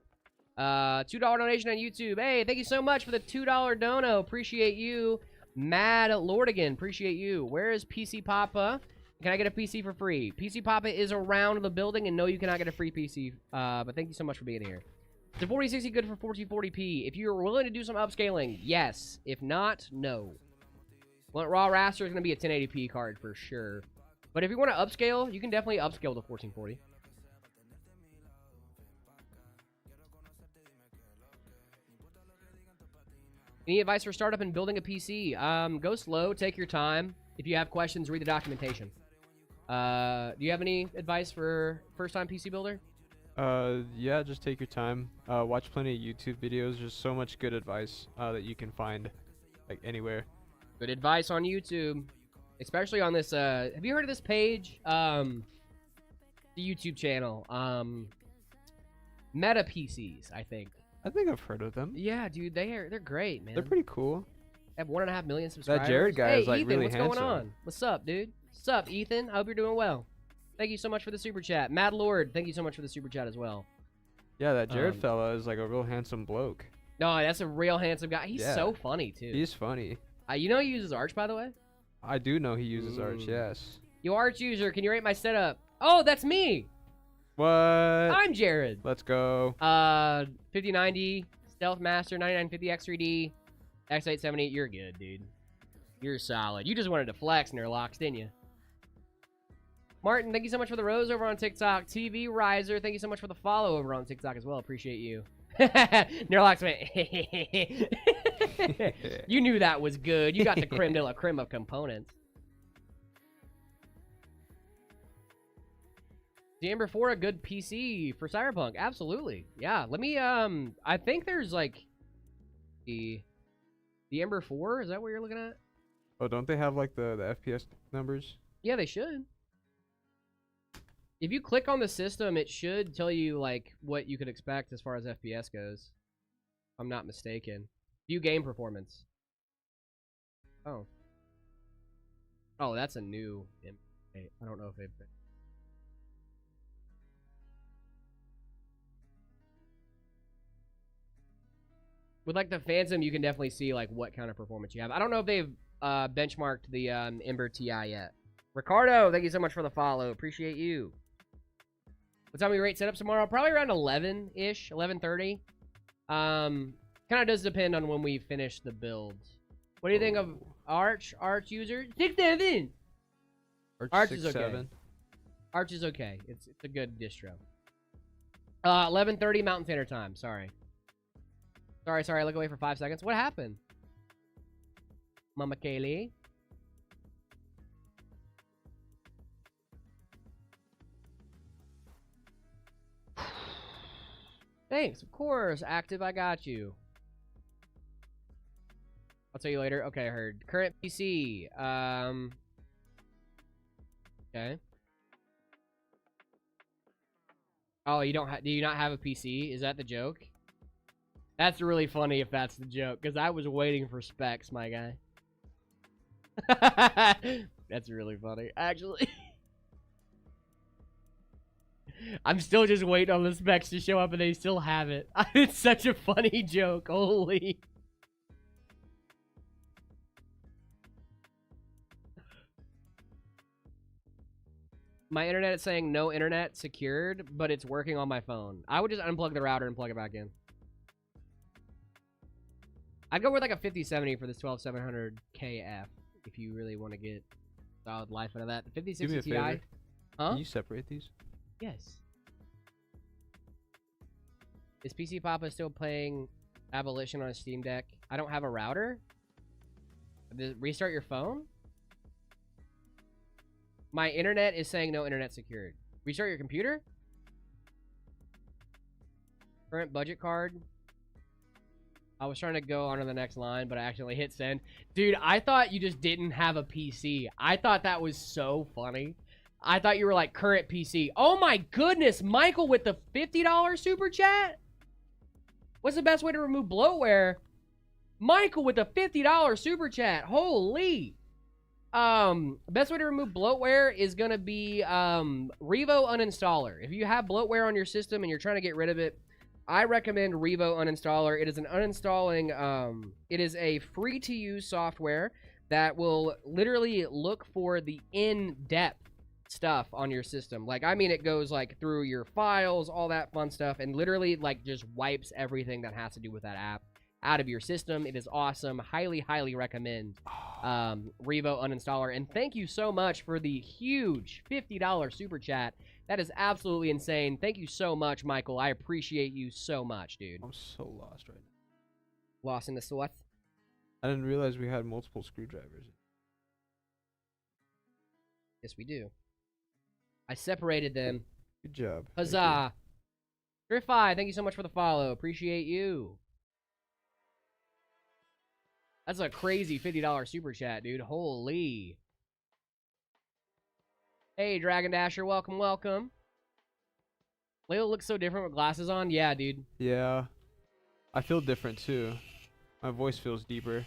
$2 donation on YouTube. Hey, thank you so much for the $2 dono. Appreciate you. Mad Lordigan, appreciate you. Where is PC Papa? Can I get a PC for free? PC Papa is around the building, and no, you cannot get a free PC. But thank you so much for being here. Is the 4060 good for 1440p? If you're willing to do some upscaling, yes. If not, no. Well, raw raster is going to be a 1080p card for sure. But if you want to upscale, you can definitely upscale to 1440. Any advice for startup and building a PC? Go slow, take your time. If you have questions, read the documentation. Do you have any advice for first-time PC builder? Yeah, just take your time. Watch plenty of YouTube videos. There's so much good advice that you can find, like, anywhere. Good advice on YouTube, especially on this. Have you heard of this page? The YouTube channel. Meta PCs, I think. I think I've heard of them. Yeah, dude, they're great, man. They're pretty cool. They have 1.5 million subscribers. That Jared guy hey, is like Ethan, really what's handsome. going on? What's up, dude? What's up, Ethan? I hope you're doing well. Thank you so much for the super chat. Mad Lord, thank you so much for the super chat as well. Yeah, that Jared fella is like a real handsome bloke. No, that's a real handsome guy. He's so funny, too. He's funny. You know he uses Arch, by the way? I do know he uses Arch, yes. Yo, Arch user, can you rate my setup? Oh, that's me! What? I'm Jared. Let's go. 5090, Stealth Master, 9950 X3D, X870. You're good, dude. You're solid. You just wanted to flex, Nerlox, didn't you? Martin, thank you so much for the rose over on TikTok. TV Riser, thank you so much for the follow over on TikTok as well. Appreciate you. Nerlox went, you knew that was good. You got the creme de la creme of components. The Ember 4 a good PC for Cyberpunk? Absolutely. Yeah, let me, I think there's like the Ember 4, is that what you're looking at? Oh, don't they have like the FPS numbers? Yeah, they should. If you click on the system, it should tell you like what you could expect as far as FPS goes. If I'm not mistaken. View game performance. Oh. Oh, that's a new Ember. I don't know if they've been. With like the Phantom, you can definitely see like what kind of performance you have. I don't know if they've benchmarked the Ember Ti yet. Ricardo, thank you so much for the follow. Appreciate you. What time we rate setups tomorrow? Probably around 11-ish, 11:30. Kind of does depend on when we finish the builds. What do you think of Arch user? 6-7. Arch is okay. 6-7. Arch is okay. It's a good distro. 11:30 Mountain Standard Time. Sorry. Sorry. I look away for 5 seconds. What happened? Mama Kaylee. Thanks, of course. Active, I got you. I'll tell you later. Okay, I heard. Current PC. Okay. Oh, you don't do you not have a PC? Is that the joke? That's really funny if that's the joke, because I was waiting for specs, my guy. That's really funny, actually. I'm still just waiting on the specs to show up, and they still have it. It's such a funny joke. Holy. My internet is saying no internet secured, but it's working on my phone. I would just unplug the router and plug it back in. I'd go with like a 5070 for this 12700 KF if you really want to get solid life out of that. The 5060 Ti. Favor. Huh? Can you separate these? Yes. Is PC Papa still playing Abolition on a Steam Deck? I don't have a router. Restart your phone? My internet is saying no internet secured. Restart your computer? Current budget card? I was trying to go on to the next line, but I accidentally hit send. Dude, I thought you just didn't have a PC. I thought that was so funny. I thought you were like, current PC. Oh my goodness, Michael with the $50 super chat? What's the best way to remove bloatware? Michael with the $50 super chat. Holy. Best way to remove bloatware is gonna be Revo Uninstaller. If you have bloatware on your system and you're trying to get rid of it, I recommend Revo Uninstaller. It is an uninstalling, it is a free-to-use software that will literally look for the in-depth stuff on your system. Like, I mean, it goes, like, through your files, all that fun stuff, and literally, like, just wipes everything that has to do with that app out of your system. It is awesome. Highly, highly recommend Revo Uninstaller. And thank you so much for the huge $50 super chat. That is absolutely insane. Thank you so much, Michael. I appreciate you so much, dude. I'm so lost right now. Lost in the sauce? I didn't realize we had multiple screwdrivers. Yes, we do. I separated them. Good job. Huzzah. Griffi, thank you so much for the follow. Appreciate you. That's a crazy $50 super chat, dude. Holy. Hey, Dragon Dasher. Welcome, welcome. Leo looks so different with glasses on. Yeah, dude. Yeah. I feel different, too. My voice feels deeper.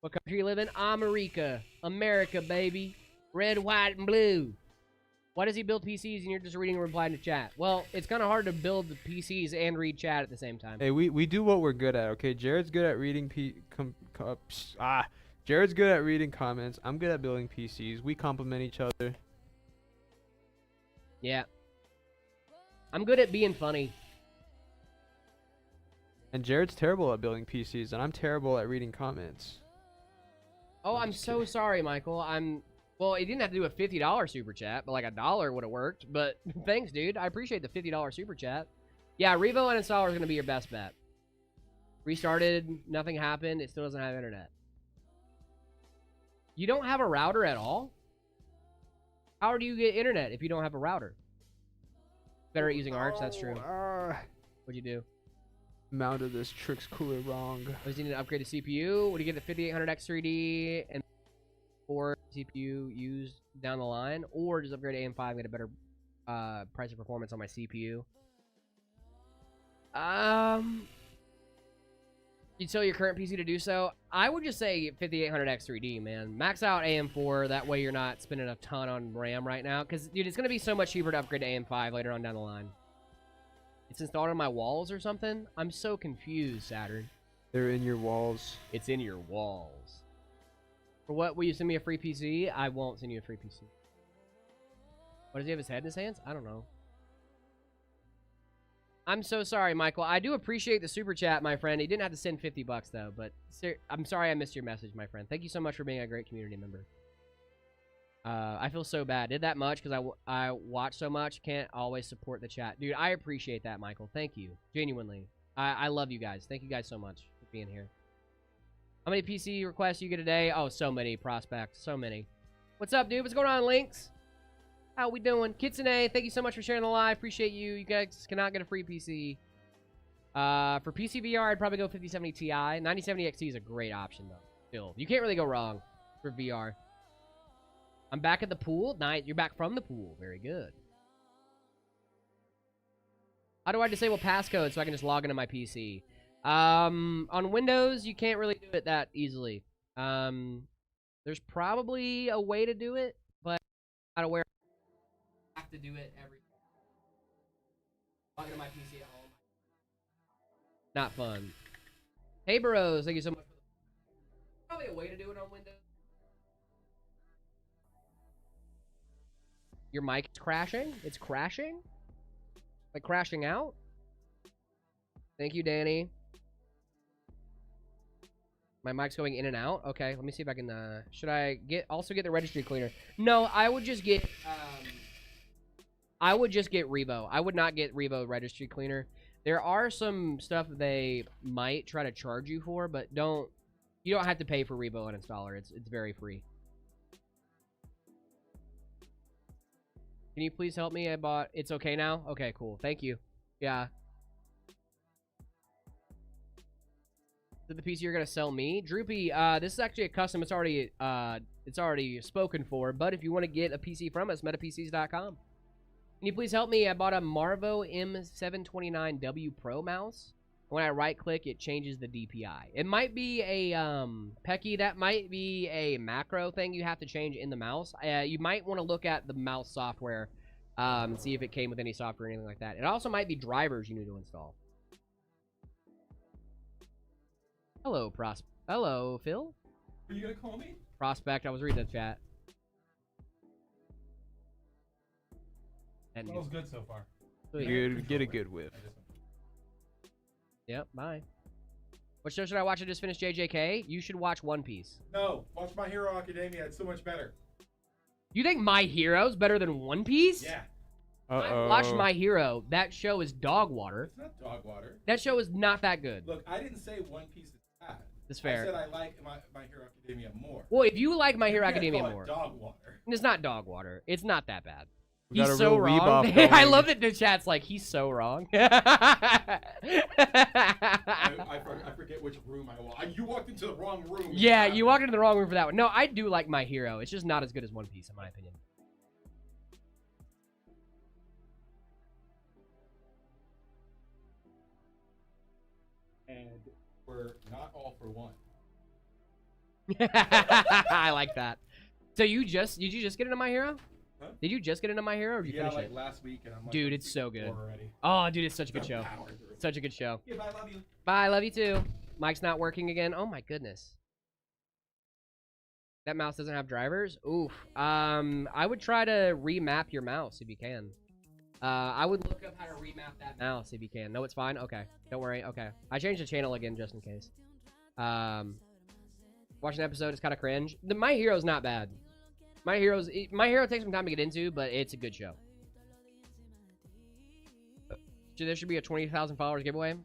What country you live in? America. America, baby. Red, white, and blue. Why does he build PCs and you're just reading and replying to chat? Well, it's kind of hard to build PCs and read chat at the same time. Hey, we do what we're good at, okay? Jared's good at reading Jared's good at reading comments. I'm good at building PCs. We complement each other. Yeah. I'm good at being funny. And Jared's terrible at building PCs, and I'm terrible at reading comments. Oh, I'm so sorry, Michael. Well, it didn't have to do a $50 super chat, but like $1 would have worked. But thanks, dude. I appreciate the $50 super chat. Yeah, Revo Uninstaller is going to be your best bet. Restarted, nothing happened. It still doesn't have internet. You don't have a router at all? How do you get internet if you don't have a router? Better at using Arch, that's true. What'd you do? Mounted this Trix cooler wrong. Was you need to upgrade the CPU? Would you get the 5800X3D and 4 CPU used down the line? Or just upgrade to AM5 and get a better price of performance on my CPU? You'd sell your current PC to do so? I would just say 5800X3D, man. Max out AM4, that way you're not spending a ton on RAM right now. Because, dude, it's going to be so much cheaper to upgrade to AM5 later on down the line. It's installed on my walls or something? I'm so confused, Saturn. They're in your walls. It's in your walls. For what? Will you send me a free PC? I won't send you a free PC. What, does he have his head in his hands? I don't know. I'm so sorry, Michael. I do appreciate the super chat, my friend. He didn't have to send $50, though. But I'm sorry I missed your message, my friend. Thank you so much for being a great community member. I feel so bad. Did that much because I watch so much. Can't always support the chat. Dude, I appreciate that, Michael. Thank you. Genuinely. I love you guys. Thank you guys so much for being here. How many PC requests you get a day? Oh, so many, Prospect. So many. What's up, dude? What's going on, Links? How we doing? Kitsune, thank you so much for sharing the live. Appreciate you. You guys cannot get a free PC For PCVR, I'd probably go 5070 Ti. 9070 XT is a great option, though. Still, you can't really go wrong for VR. I'm back at the pool. Nice. You're back from the pool. Very good. How do I disable passcode so I can just log into my PC? On Windows, you can't really do it that easily. There's probably a way to do it, but I'm not aware. I have to do it every log into my PC at home. Not fun. Hey, bros, thank you so much. Probably a way to do it on Windows. Your mic is crashing? It's crashing? Like crashing out? Thank you, Danny. My mic's going in and out. Okay, let me see if I can, should I also get the registry cleaner? No, I would just get Revo. I would not get Revo registry cleaner. There are some stuff they might try to charge you for, but you don't have to pay for Revo uninstaller. It's very free. Can you please help me? It's okay now? Okay, cool. Thank you. Yeah. Is it the PC you're gonna sell me? Droopy, this is actually a custom. It's already spoken for, but if you want to get a PC from us, metapcs.com. Can you please help me? I bought a Marvo M729W Pro mouse. When I right-click, it changes the DPI. It might be a, Pecky, that might be a macro thing you have to change in the mouse. You might want to look at the mouse software, see if it came with any software or anything like that. It also might be drivers you need to install. Hello, Hello, Phil? Are you gonna call me? Prospect, I was reading the chat. Smells good so far. Get a good whiff. Yep, bye. What show should I watch? I just finished JJK. You should watch One Piece. No, watch My Hero Academia. It's so much better. You think My Hero's better than One Piece? Yeah. I watched My Hero. That show is dog water. It's not dog water. That show is not that good. Look, I didn't say One Piece is bad. That's fair. I said I like My Hero Academia more. Well, if you like My Hero Academia call it more, dog water. it's not dog water. It's not that bad. We got He's a so real wrong. Weeboff I going. love that the chat's like, he's so wrong. I forget which room I walked. You walked into the wrong room. Yeah, you walked into the wrong room for that one. No, I do like My Hero. It's just not as good as One Piece, in my opinion. And we're not all for one. I like that. So did you just get into My Hero? Huh? Did you just get into My Hero, or did you finish like it? last week, and I'm like, Dude, it's so good. already. Oh, dude, it's such a good show. Power through. Such a good show. Yeah, bye, love you. Bye, love you too. Mike's not working again. Oh my goodness. That mouse doesn't have drivers? Oof. I would try to remap your mouse if you can. I would look up how to remap that mouse if you can. No, it's fine? Okay. Don't worry. Okay. I changed the channel again just in case. Watch an episode, it's kind of cringe. My Hero's not bad. My Hero takes some time to get into, but it's a good show. There should be a 20,000 followers giveaway. I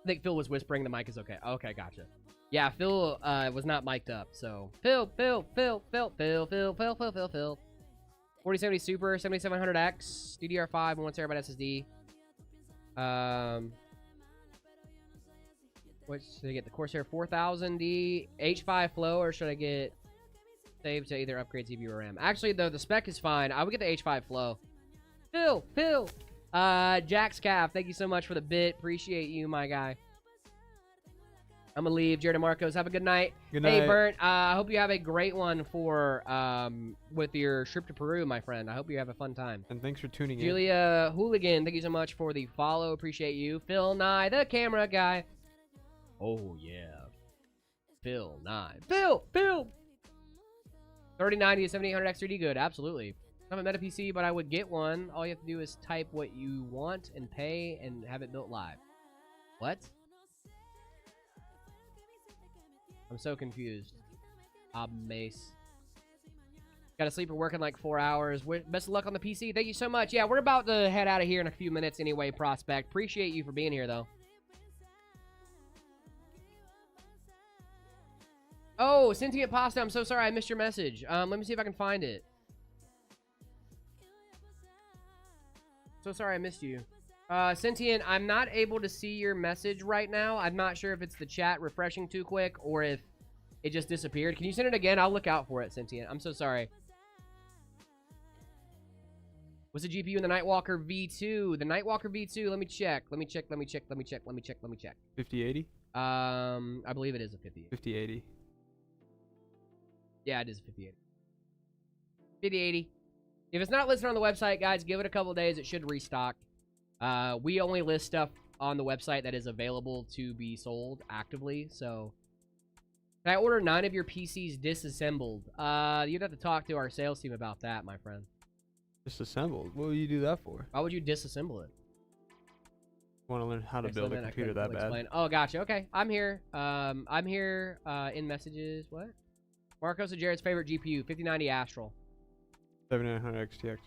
think Phil was whispering the mic is okay. Okay, gotcha. Yeah, Phil was not mic'd up, so Phil. 4070 Super, 7700X, DDR5, 1TB SSD. What should I get? The Corsair 4000D, H5 Flow, or should I get save to either upgrade CPU or RAM? Actually, though, the spec is fine. I would get the H5 Flow. Phil. Jack's Calf, thank you so much for the bit. Appreciate you, my guy. I'm gonna leave. Jared and Marcos, have a good night. Good night. Hey, Burnt, I hope you have a great one for with your trip to Peru, my friend. I hope you have a fun time. And thanks for tuning in. Julia Hooligan, thank you so much for the follow. Appreciate you. Phil Nye, the camera guy. Oh, yeah. Phil Nye. Phil! 3090 to 7800X 3D good. Absolutely. I haven't met a PC, but I would get one. All you have to do is type what you want and pay and have it built live. What? I'm so confused. Mace. Gotta sleep or work in like 4 hours. Best of luck on the PC. Thank you so much. Yeah, we're about to head out of here in a few minutes anyway, Prospect. Appreciate you for being here, though. Oh, Sentient Pasta, I'm so sorry I missed your message. Let me see if I can find it. So sorry I missed you. Sentient, I'm not able to see your message right now. I'm not sure if it's the chat refreshing too quick or if it just disappeared. Can you send it again? I'll look out for it, Sentient. I'm so sorry. What's the GPU in the Nightwalker V2? The Nightwalker V2, let me check. Let me check. 5080? I believe it is a 5080. 5080. Yeah, it is a 5080. 5080. If it's not listed on the website, guys, give it a couple days. It should restock. We only list stuff on the website that is available to be sold actively, so... Can I order 9 of your PCs disassembled? You'd have to talk to our sales team about that, my friend. Disassembled? What would you do that for? Why would you disassemble it? Want to learn how to build a computer that bad? Explain. Oh, gotcha. Okay, I'm here. I'm here in messages. What? Marcos and Jared's favorite GPU, 5090 Astral. 7900 XTX.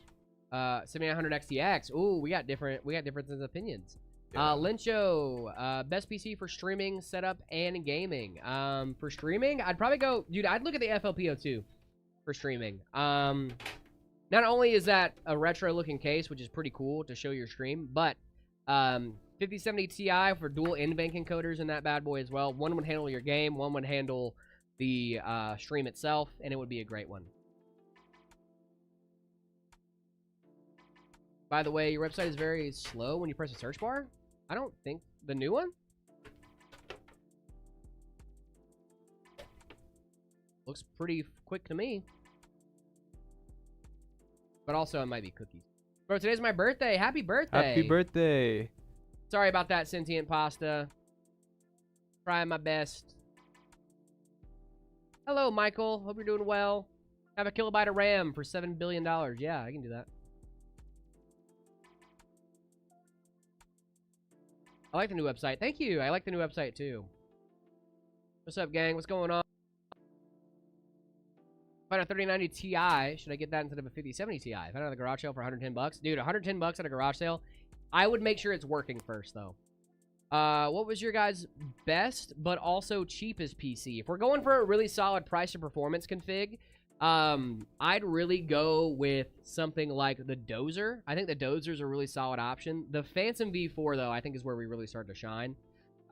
7900 XTX. Ooh, we got differences in opinions. Yeah. Lincho, best PC for streaming, setup, and gaming. For streaming, I'd probably go, dude, I'd look at the FLP02 for streaming. Not only is that a retro-looking case, which is pretty cool to show your stream, but 5070 Ti for dual NVENC encoders in that bad boy as well. One would handle your game, one would handle the stream itself, and it would be a great one. By the way, your website is very slow when you press the search bar. I don't think the new one looks pretty quick to me. But also, it might be cookies. Bro, today's my birthday. Happy birthday. Happy birthday. Sorry about that, Sentient Pasta. Trying my best. Hello, Michael. Hope you're doing well. Have a kilobyte of RAM for $7 billion. Yeah, I can do that. I like the new website. Thank you. I like the new website, too. What's up, gang? What's going on? Find a 3090 Ti. Should I get that instead of a 5070 Ti? If I had a garage sale for 110 bucks. Dude, 110 bucks at a garage sale. I would make sure it's working first, though. What was your guys' best but also cheapest PC? If we're going for a really solid price to performance config, I'd really go with something like the Dozer. I think the Dozer's a really solid option. The Phantom V4, though, I think is where we really start to shine.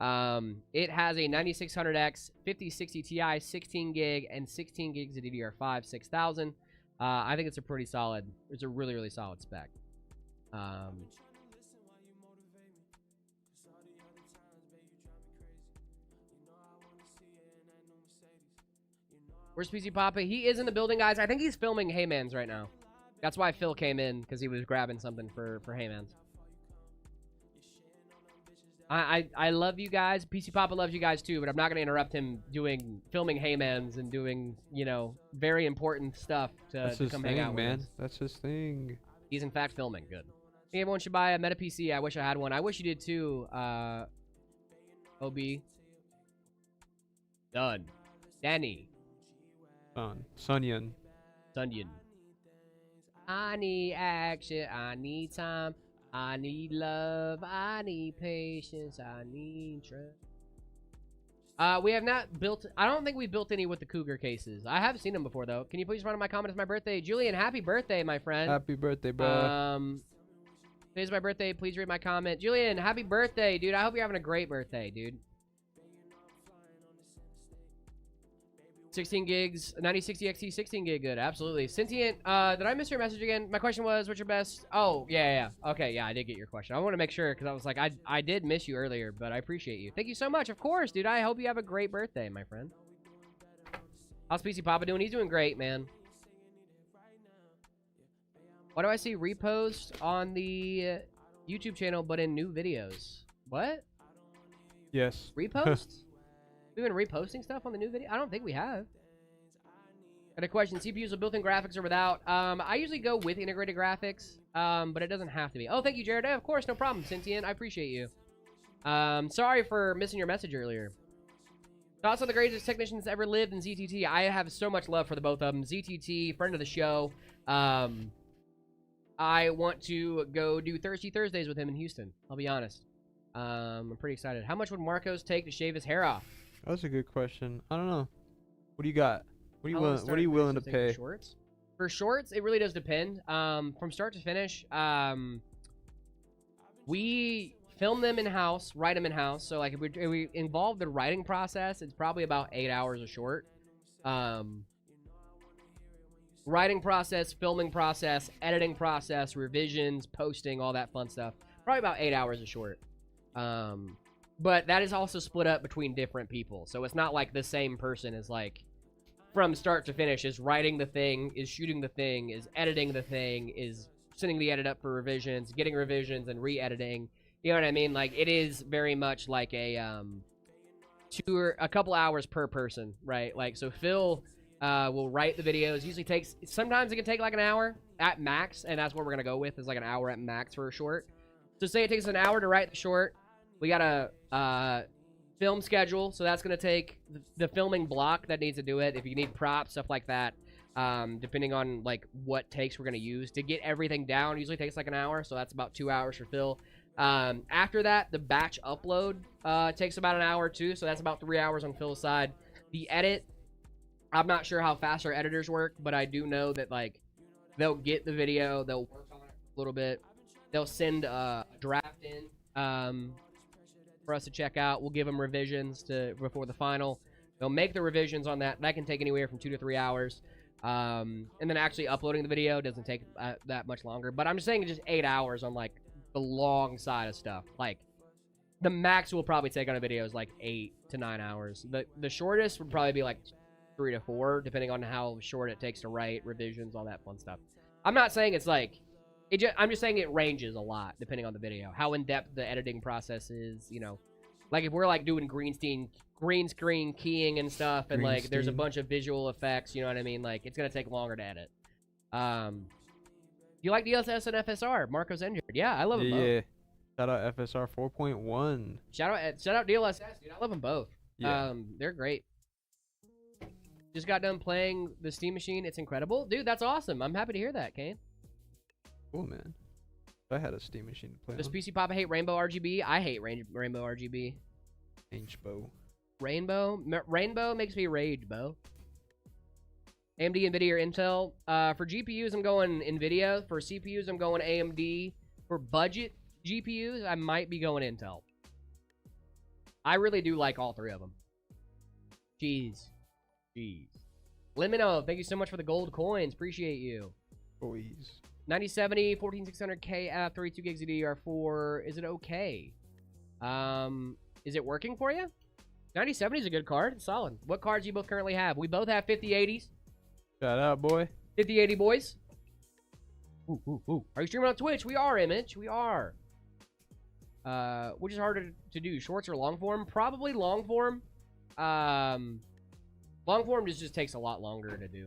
It has a 9600X, 5060 Ti, 16 gig, and 16 gigs of DDR5, 6000. I think it's a pretty solid, it's a really, really solid spec. Where's PC Papa? He is in the building, guys. I think he's filming Heymans right now. That's why Phil came in, because he was grabbing something for Heymans. I love you guys. PC Papa loves you guys too, but I'm not going to interrupt him filming Heymans and doing, you know, very important stuff to come hang out with us. That's his thing. He's in fact filming. Good. I think everyone should buy a Meta PC. I wish I had one. I wish you did too, OB. Done. Danny. Sunyan. I need action. I need time. I need love. I need patience. I need trust. We have not built... I don't think we've built any with the Cougar cases. I have seen them before, though. Can you please respond to my comment? It's my birthday. Julian, happy birthday, my friend. Happy birthday, bro. Today's my birthday. Please read my comment. Julian, happy birthday, dude. I hope you're having a great birthday, dude. 16 gigs, 9060 XT, 16 gig, good, absolutely. Sentient, did I miss your message again? My question was, what's your best? Oh, yeah. Okay, yeah, I did get your question. I want to make sure, because I was like, I did miss you earlier, but I appreciate you. Thank you so much, of course, dude. I hope you have a great birthday, my friend. How's PC Papa doing? He's doing great, man. Why do I see repost on the YouTube channel, but in new videos? What? Yes. Repost? We've been reposting stuff on the new video? I don't think we have. Got a question. CPUs with built-in graphics or without? I usually go with integrated graphics, but it doesn't have to be. Oh, thank you, Jared. Of course, no problem, Sentient. I appreciate you. Sorry for missing your message earlier. Thoughts on the greatest technicians ever lived in ZTT? I have so much love for the both of them. ZTT, friend of the show. I want to go do Thirsty Thursdays with him in Houston. I'll be honest. I'm pretty excited. How much would Marcos take to shave his hair off? That's a good question. I don't know. What do you got? What are you willing to pay? For shorts, it really does depend. From start to finish, We film them in-house, write them in-house. So, like, if we involve the writing process, it's probably about 8 hours a short. Writing process, filming process, editing process, revisions, posting, all that fun stuff. Probably about 8 hours a short. But that is also split up between different people. So it's not like the same person is like, from start to finish, is writing the thing, is shooting the thing, is editing the thing, is sending the edit up for revisions, getting revisions and re-editing. You know what I mean? Like, it is very much like a couple hours per person, right? Like, so Phil will write the videos. Usually takes, sometimes it can take like an hour at max, and that's what we're gonna go with, is like an hour at max for a short. So say it takes an hour to write the short. We got a film schedule, so that's gonna take the filming block that needs to do it. If you need props, stuff like that, depending on like what takes we're gonna use to get everything down, usually takes like an hour. So that's about 2 hours for Phil. After that, the batch upload takes about an hour too, so that's about 3 hours on Phil's side. The edit, I'm not sure how fast our editors work, but I do know that like they'll get the video, they'll work on it a little bit, they'll send a draft in for us to check out. We'll give them revisions before the final. They'll make the revisions on that. That can take anywhere from 2 to 3 hours. And then actually uploading the video doesn't take that much longer. But I'm just saying just 8 hours on like the long side of stuff. Like the max we'll probably take on a video is like 8 to 9 hours. The shortest would probably be like 3 to 4, depending on how short it takes to write, revisions, all that fun stuff. I'm not saying it's like I'm just saying it ranges a lot depending on the video, how in depth the editing process is. You know, like if we're like doing green screen keying and stuff, and like there's a bunch of visual effects, you know what I mean? Like it's gonna take longer to edit. You like DLSS and FSR? Marco's injured. Yeah, I love them both. Yeah. Shout out FSR 4.1. Shout out DLSS, dude. I love them both. Yeah. They're great. Just got done playing the Steam Machine. It's incredible, dude. That's awesome. I'm happy to hear that, Kane. Cool, man. I had a Steam Machine to play Does on. PC Papa hate Rainbow RGB? I hate Rainbow RGB. Rainbow makes me rage, Bo. AMD, NVIDIA, or Intel. For GPUs, I'm going NVIDIA. For CPUs, I'm going AMD. For budget GPUs, I might be going Intel. I really do like all three of them. Jeez. Lemino, thank you so much for the gold coins. Appreciate you. Boys. 9070, 14600K, 32 gigs of DDR4. Is it okay? Is it working for you? 9070 is a good card. It's solid. What cards do you both currently have? We both have 5080s. Shout out, boy. 5080 boys. Ooh. Are you streaming on Twitch? We are, Image. We are. Which is harder to do, shorts or long form? Probably long form. Long form just takes a lot longer to do.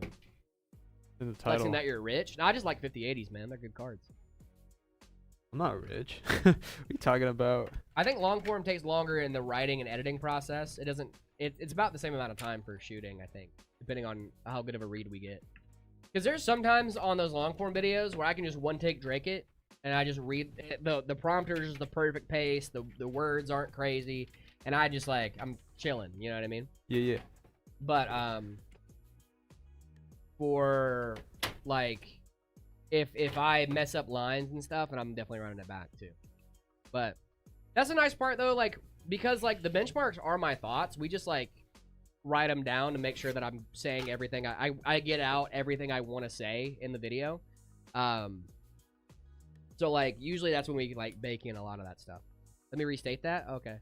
In the title. Flexing that you're rich. No, I just like 5080s, man. They're good cards. I'm not rich. What are you talking about? I think long form takes longer in the writing and editing process. It doesn't. It's about the same amount of time for shooting, I think, depending on how good of a read we get. Because there's sometimes on those long form videos where I can just one take Drake it, and I just read the prompter is the perfect pace. The words aren't crazy, and I just like I'm chilling. You know what I mean? Yeah. But for like if I mess up lines and stuff, and I'm definitely running it back too. But that's a nice part though, like because like the benchmarks are my thoughts. We just like write them down to make sure that I'm saying everything I get out everything I want to say in the video. So like usually that's when we like bake in a lot of that stuff. Let me restate that. Okay.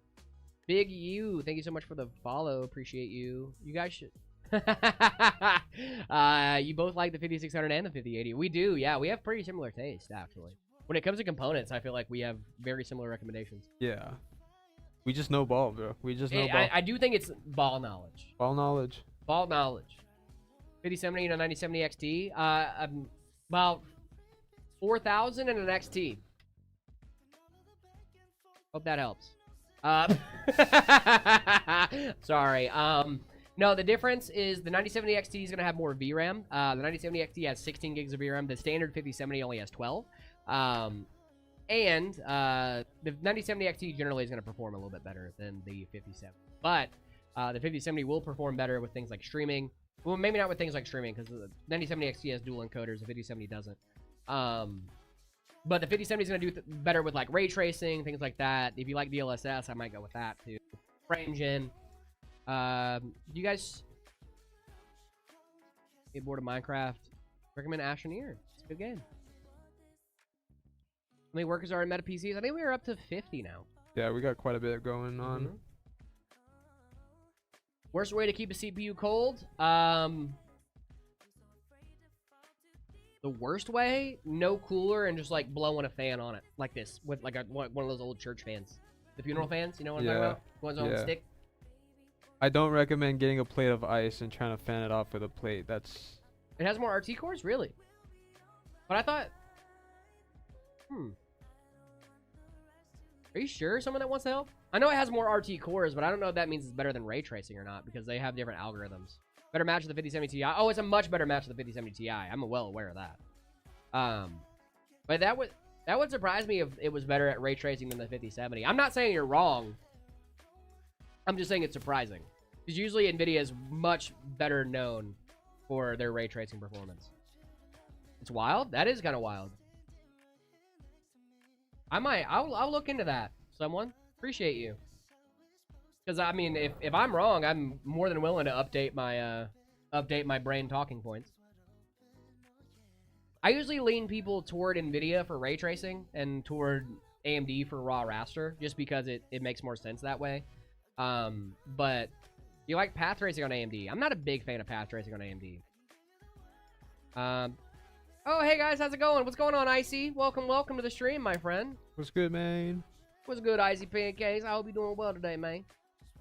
Big U, thank you so much for the follow. Appreciate you. You guys should. You both like the 5600 and the 5080. We do, yeah. We have pretty similar taste, actually. When it comes to components, I feel like we have very similar recommendations. Yeah. We just know ball, bro. We just know ball. I do think it's ball knowledge. Ball knowledge. 5070 and a 9070 XT. About 4,000 and an XT. Hope that helps. Sorry. No, the difference is the 9070 XT is going to have more VRAM. The 9070 XT has 16 gigs of VRAM. The standard 5070 only has 12. And the 9070 XT generally is going to perform a little bit better than the 5070. But the 5070 will perform better with things like streaming. Well, maybe not with things like streaming, because the 9070 XT has dual encoders, the 5070 doesn't. But the 5070 is going to do better with like ray tracing, things like that. If you like DLSS, I might go with that too. Frame gen. You guys get bored of Minecraft? Recommend Astroneer. It's a good game. How many workers are in Meta PCs? I think we are up to 50 now. Yeah, we got quite a bit going on. Mm-hmm. Worst way to keep a CPU cold? The worst way? No cooler and just like blowing a fan on it like this with like one of those old church fans. The funeral fans, you know what I'm talking about? Ones on the stick. I don't recommend getting a plate of ice and trying to fan it off with a plate. That's... It has more RT cores? Really? But I thought... Are you sure someone that wants to help? I know it has more RT cores, but I don't know if that means it's better than ray tracing or not, because they have different algorithms. Better match with the 5070 Ti. Oh, it's a much better match with the 5070 Ti. I'm well aware of that. But that would surprise me if it was better at ray tracing than the 5070. I'm not saying you're wrong. I'm just saying it's surprising. Because usually NVIDIA is much better known for their ray tracing performance. It's wild. That is kind of wild. I'll look into that. Someone, appreciate you. Because I mean, if I'm wrong, I'm more than willing to update my brain talking points. I usually lean people toward NVIDIA for ray tracing and toward AMD for raw raster, just because it makes more sense that way. But you like path tracing on AMD? I'm not a big fan of path tracing on AMD. Oh, hey guys, how's it going? What's going on, Icy? Welcome to the stream, my friend. What's good, man? What's good, Icy Pancakes? I hope you're doing well today, man.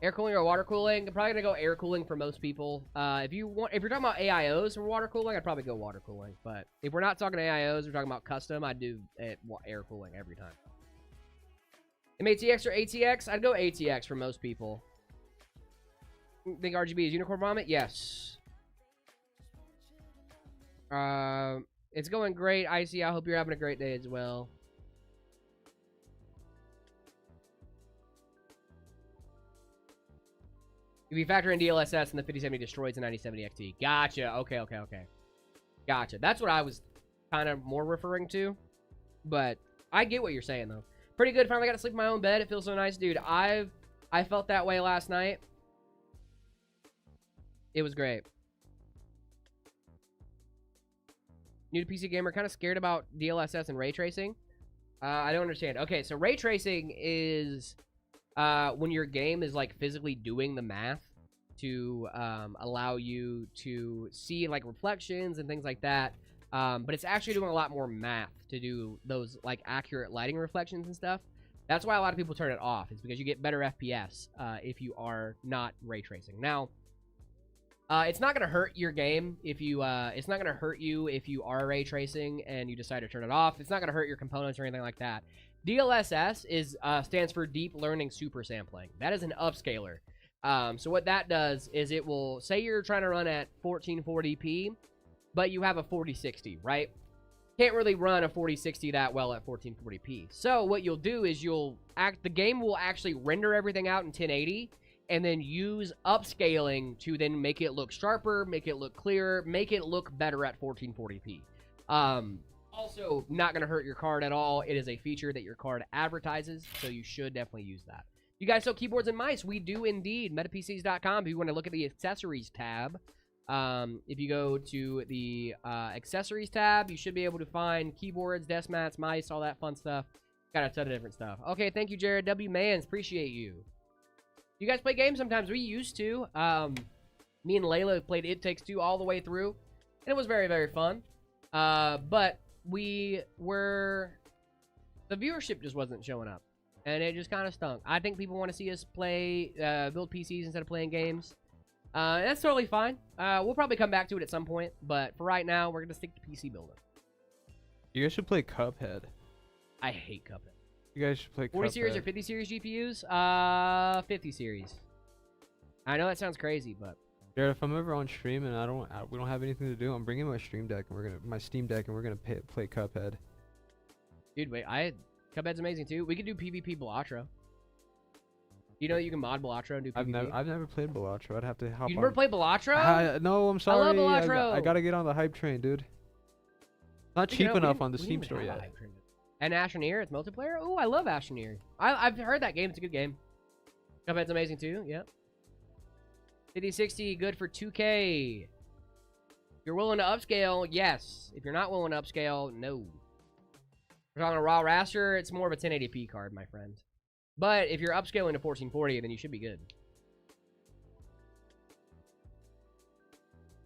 Air cooling or water cooling? I'm probably gonna go air cooling for most people. If you're talking about AIOs for water cooling, I'd probably go water cooling. But if we're not talking AIOs, we're talking about custom, I'd do air cooling every time. MATX or ATX? I'd go ATX for most people. Think RGB is unicorn vomit? Yes. It's going great, Icy. I hope you're having a great day as well. If you factor in DLSS, and the 5070 destroys the 9070 XT. Gotcha. Okay. Gotcha. That's what I was kind of more referring to. But I get what you're saying, though. Pretty good. Finally got to sleep in my own bed. It feels so nice. Dude, I felt that way last night. It was great. New to PC gamer, kind of scared about DLSS and ray tracing. I don't understand. Okay, so ray tracing is when your game is like physically doing the math to allow you to see like reflections and things like that. But it's actually doing a lot more math to do those like accurate lighting reflections and stuff. That's why a lot of people turn it off. It's because you get better FPS if you are not ray tracing. Now, it's not going to hurt your game if you, it's not going to hurt you if you are ray tracing and you decide to turn it off. It's not going to hurt your components or anything like that. DLSS stands for Deep Learning Super Sampling. That is an upscaler. So what that does is it will, say you're trying to run at 1440p, but you have a 4060, right? Can't really run a 4060 that well at 1440p. So what you'll do is the game will actually render everything out in 1080, and then use upscaling to then make it look sharper, make it look clearer, make it look better at 1440p. Also, not going to hurt your card at all. It is a feature that your card advertises, so you should definitely use that. You guys sell keyboards and mice? We do indeed. MetaPCs.com. If you want to look at the accessories tab, if you go to the accessories tab, you should be able to find keyboards, desk mats, mice, all that fun stuff. Got a ton of different stuff. Okay, thank you, Jared W. Mans. Appreciate you. You guys play games sometimes? We used to. Me and Layla played It Takes Two all the way through, and it was very, very fun. But the viewership just wasn't showing up, and it just kind of stunk. I think people want to see us play, build PCs instead of playing games. That's totally fine. We'll probably come back to it at some point, but for right now, we're going to stick to PC building. You guys should play Cuphead. I hate Cuphead. You guys should play 40 Cuphead. series or 50 series GPUs? 50 series. I know that sounds crazy, but Jared, if I'm ever on stream and we don't have anything to do, I'm bringing my Stream Deck and my Steam Deck and we're gonna play Cuphead. Dude, wait, Cuphead's amazing too. We could do PvP Bellatra. You know that you can mod Bellatra and do PvP? I've never played Bellatra. I'd have to hop on. You never played Bellatra? No, I'm sorry. I love Bellatra. I gotta get on the hype train, dude. Not cheap enough on the Steam store yet. And Astroneer, it's multiplayer? Oh, I love Astroneer. I've heard that game. It's a good game. Cuphead's amazing too. Yep. 5060, good for 2K. If you're willing to upscale, yes. If you're not willing to upscale, no. We're talking a raw raster, it's more of a 1080p card, my friend. But if you're upscaling to 1440, then you should be good.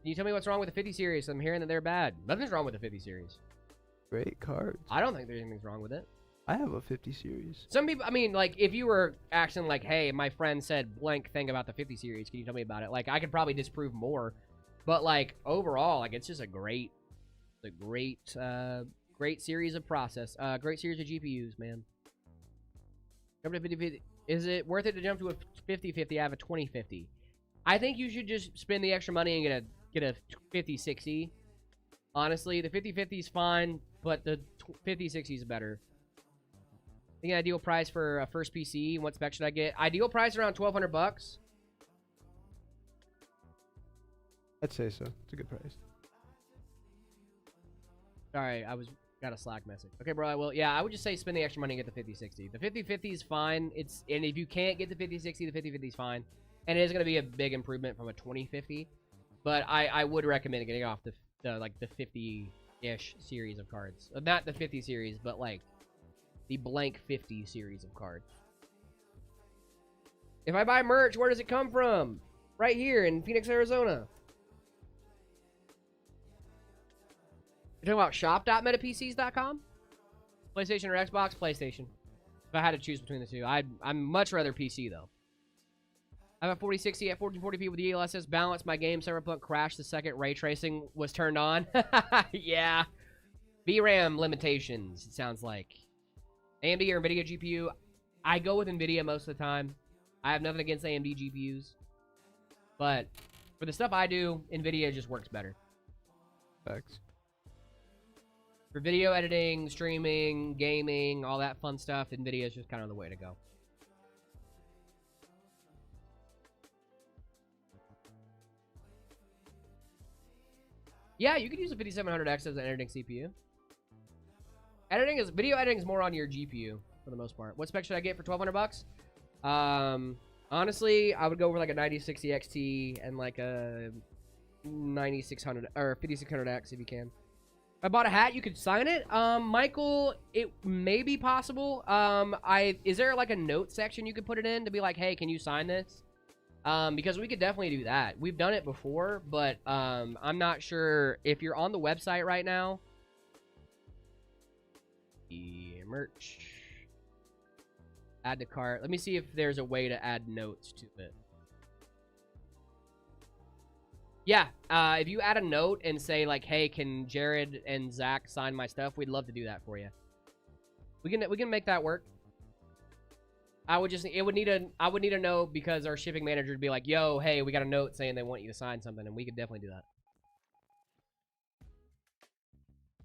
Can you tell me what's wrong with the 50 series? I'm hearing that they're bad. Nothing's wrong with the 50 series. Great cards. I don't think there's anything wrong with it. I have a 50 series. Some people, I mean, like, if you were acting like, hey, my friend said blank thing about the 50 series, can you tell me about it? Like, I could probably disprove more. But, like, overall, like, it's just a great series of great series of GPUs, man. Jump to 50-50. Is it worth it to jump to a 50-50? I have a 20-50. I think you should just spend the extra money and get a 50-60. Honestly, the 50-50 is fine, but the 50-60 is better. I think an ideal price for a first PC. What spec should I get? Ideal price around $1,200 bucks. I'd say so. It's a good price. Sorry, got a Slack message. Okay, bro, I will. Yeah, I would just say spend the extra money and get the 50-60. The 50-50 is fine. And if you can't get the 50-60, the 50-50 is fine. And it is going to be a big improvement from a 20-50. But I would recommend getting off the 50-ish series of cards. Not the 50 series, but like the blank 50 series of cards. If I buy merch, where does it come from? Right here in Phoenix, Arizona. You're talking about shop.metapcs.com? PlayStation or Xbox? PlayStation. If I had to choose between the two, I'd much rather PC though. I have a 4060 at 1440p with DLSS balance. My game Cyberpunk crashed the second ray tracing was turned on. Yeah. VRAM limitations, it sounds like. AMD or NVIDIA GPU? I go with NVIDIA most of the time. I have nothing against AMD GPUs. But for the stuff I do, NVIDIA just works better. Facts. For video editing, streaming, gaming, all that fun stuff, NVIDIA is just kind of the way to go. Yeah, you could use a 5700X as an editing CPU. Video editing is more on your GPU for the most part. What spec should I get for $1,200 bucks? Honestly, I would go for like a 9060 XT and like a 9600 or 5600X if you can. If I bought a hat, you could sign it. Michael, it may be possible. Is there like a note section you could put it in to be like, hey, can you sign this? Because we could definitely do that. We've done it before, but I'm not sure if you're on the website right now. Merch. Add to cart. Let me see if there's a way to add notes to it. Yeah, if you add a note and say like, "Hey, can Jared and Zach sign my stuff?" We'd love to do that for you. We can make that work. I would need a note because our shipping manager would be like, "Yo, hey, we got a note saying they want you to sign something," and we could definitely do that.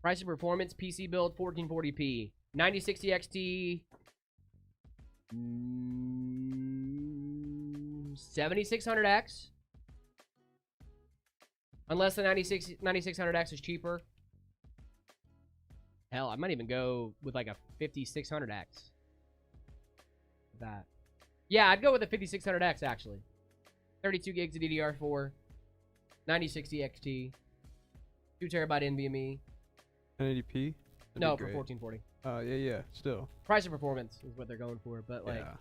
Price of performance, PC build, 1440p, 9060 XT, 7600X. Unless the 9600X is cheaper. Hell, I might even go with like a 5600X. That. Yeah, I'd go with a 5600X actually. 32 gigs of DDR4, 9060 XT, 2 terabyte NVMe. 1080p? No, for 1440. Yeah, still. Price of performance is what they're going for, but like. Yeah.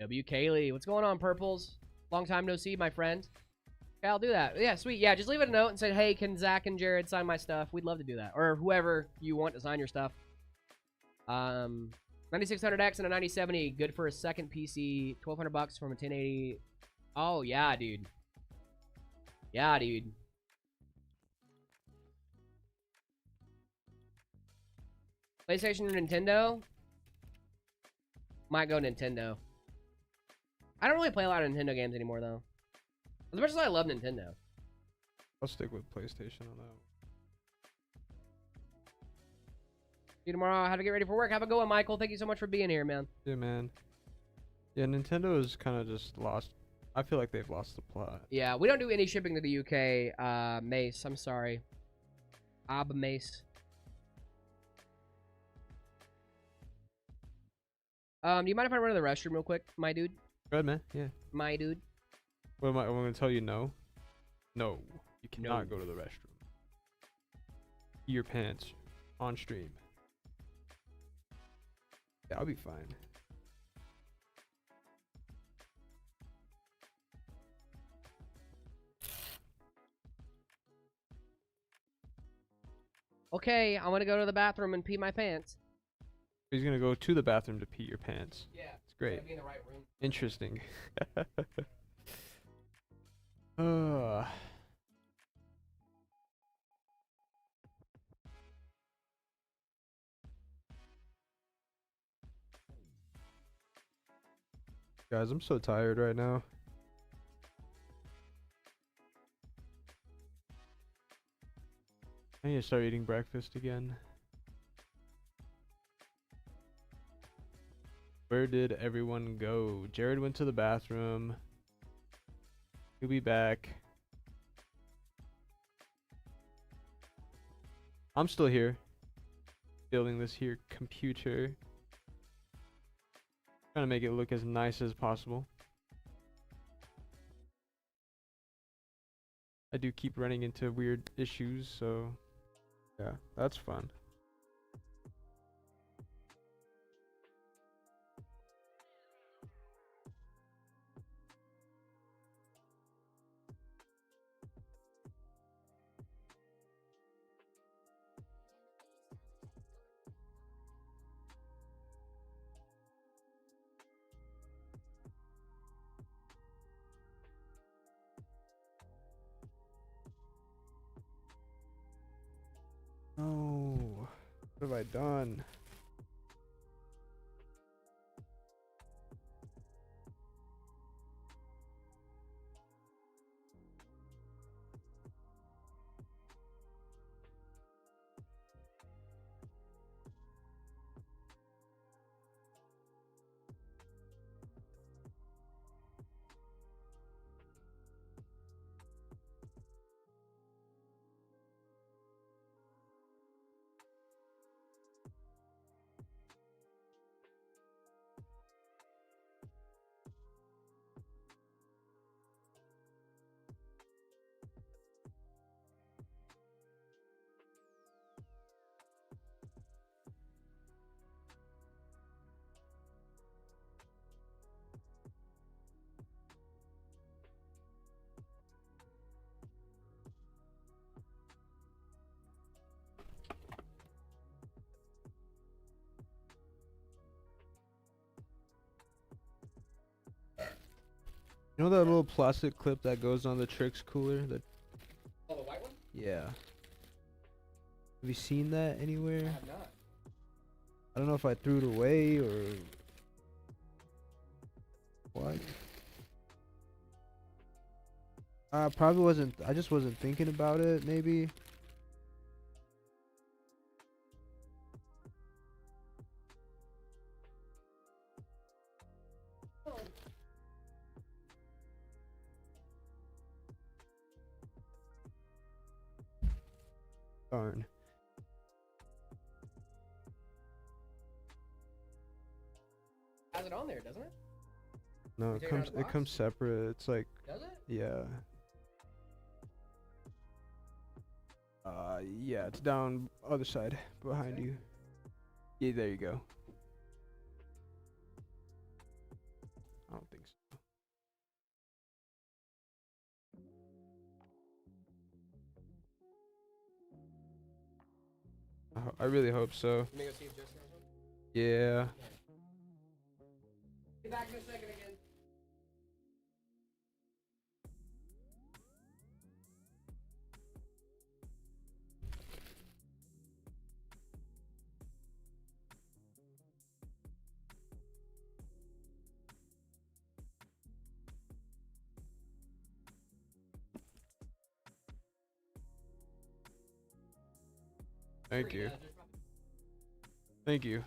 W. Kaylee, what's going on, Purples? Long time no see, my friend. Okay, I'll do that. Yeah, sweet. Yeah, just leave it a note and say, hey, can Zach and Jared sign my stuff? We'd love to do that. Or whoever you want to sign your stuff. 9600X and a 9070, good for a second PC. $1,200 bucks from a 1080. Oh, yeah, dude. Yeah, dude. PlayStation or Nintendo? Might go Nintendo. I don't really play a lot of Nintendo games anymore, though. As much as I love Nintendo. I'll stick with PlayStation on that. See you tomorrow. How to get ready for work. Have a good one, Michael. Thank you so much for being here, man. Yeah, man. Yeah, Nintendo is kind of just lost. I feel like they've lost the plot. Yeah, we don't do any shipping to the UK. Mace, I'm sorry. Mace. Do you mind if I run to the restroom real quick, my dude? Go ahead, man. Yeah. My dude. What am I going to tell you? No. No. You cannot No. go to the restroom. Pee your pants on stream. Yeah, I'll be fine. Okay, I'm gonna go to the bathroom and pee my pants. He's gonna go to the bathroom to pee your pants. Yeah. It's great. Be in the right room. Interesting. Guys, I'm so tired right now. I need to start eating breakfast again. Where did everyone go? Jared went to the bathroom. He'll be back. I'm still here. Building this here computer. Trying to make it look as nice as possible. I do keep running into weird issues, so yeah, that's fun. No, what have I done? You know that little plastic clip that goes on the Trix cooler? Oh, the white one? Yeah. Have you seen that anywhere? I have not. I don't know if I threw it away or what. Probably wasn't. I just wasn't thinking about it. Maybe. Darn. Has it on there, doesn't it? No, You it take it out comes. of the It box? comes separate. It's like, Does it? yeah. Yeah, it's down other side behind Okay. you. Yeah, there you go. I don't think so. I really hope so. Let me go see if Jessica has one. Yeah. Be back in a second again. Thank you. Thank you.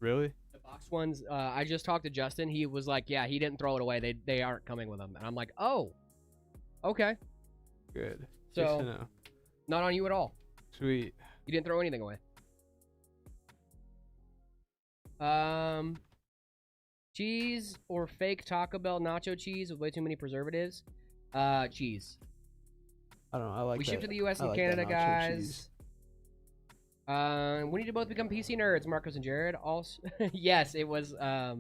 Really? The box ones, I just talked to Justin. He was like, yeah, he didn't throw it away. They aren't coming with them. And I'm like, oh, okay. Good. So, Good to know. not on you at all. Sweet. You didn't throw anything away. Cheese or fake Taco Bell nacho cheese with way too many preservatives? Cheese. I don't know. I like We that. ship to the US I and like that Canada, nacho guys. cheese. We need to both become PC nerds, Marcos and Jared. Also, yes, it was a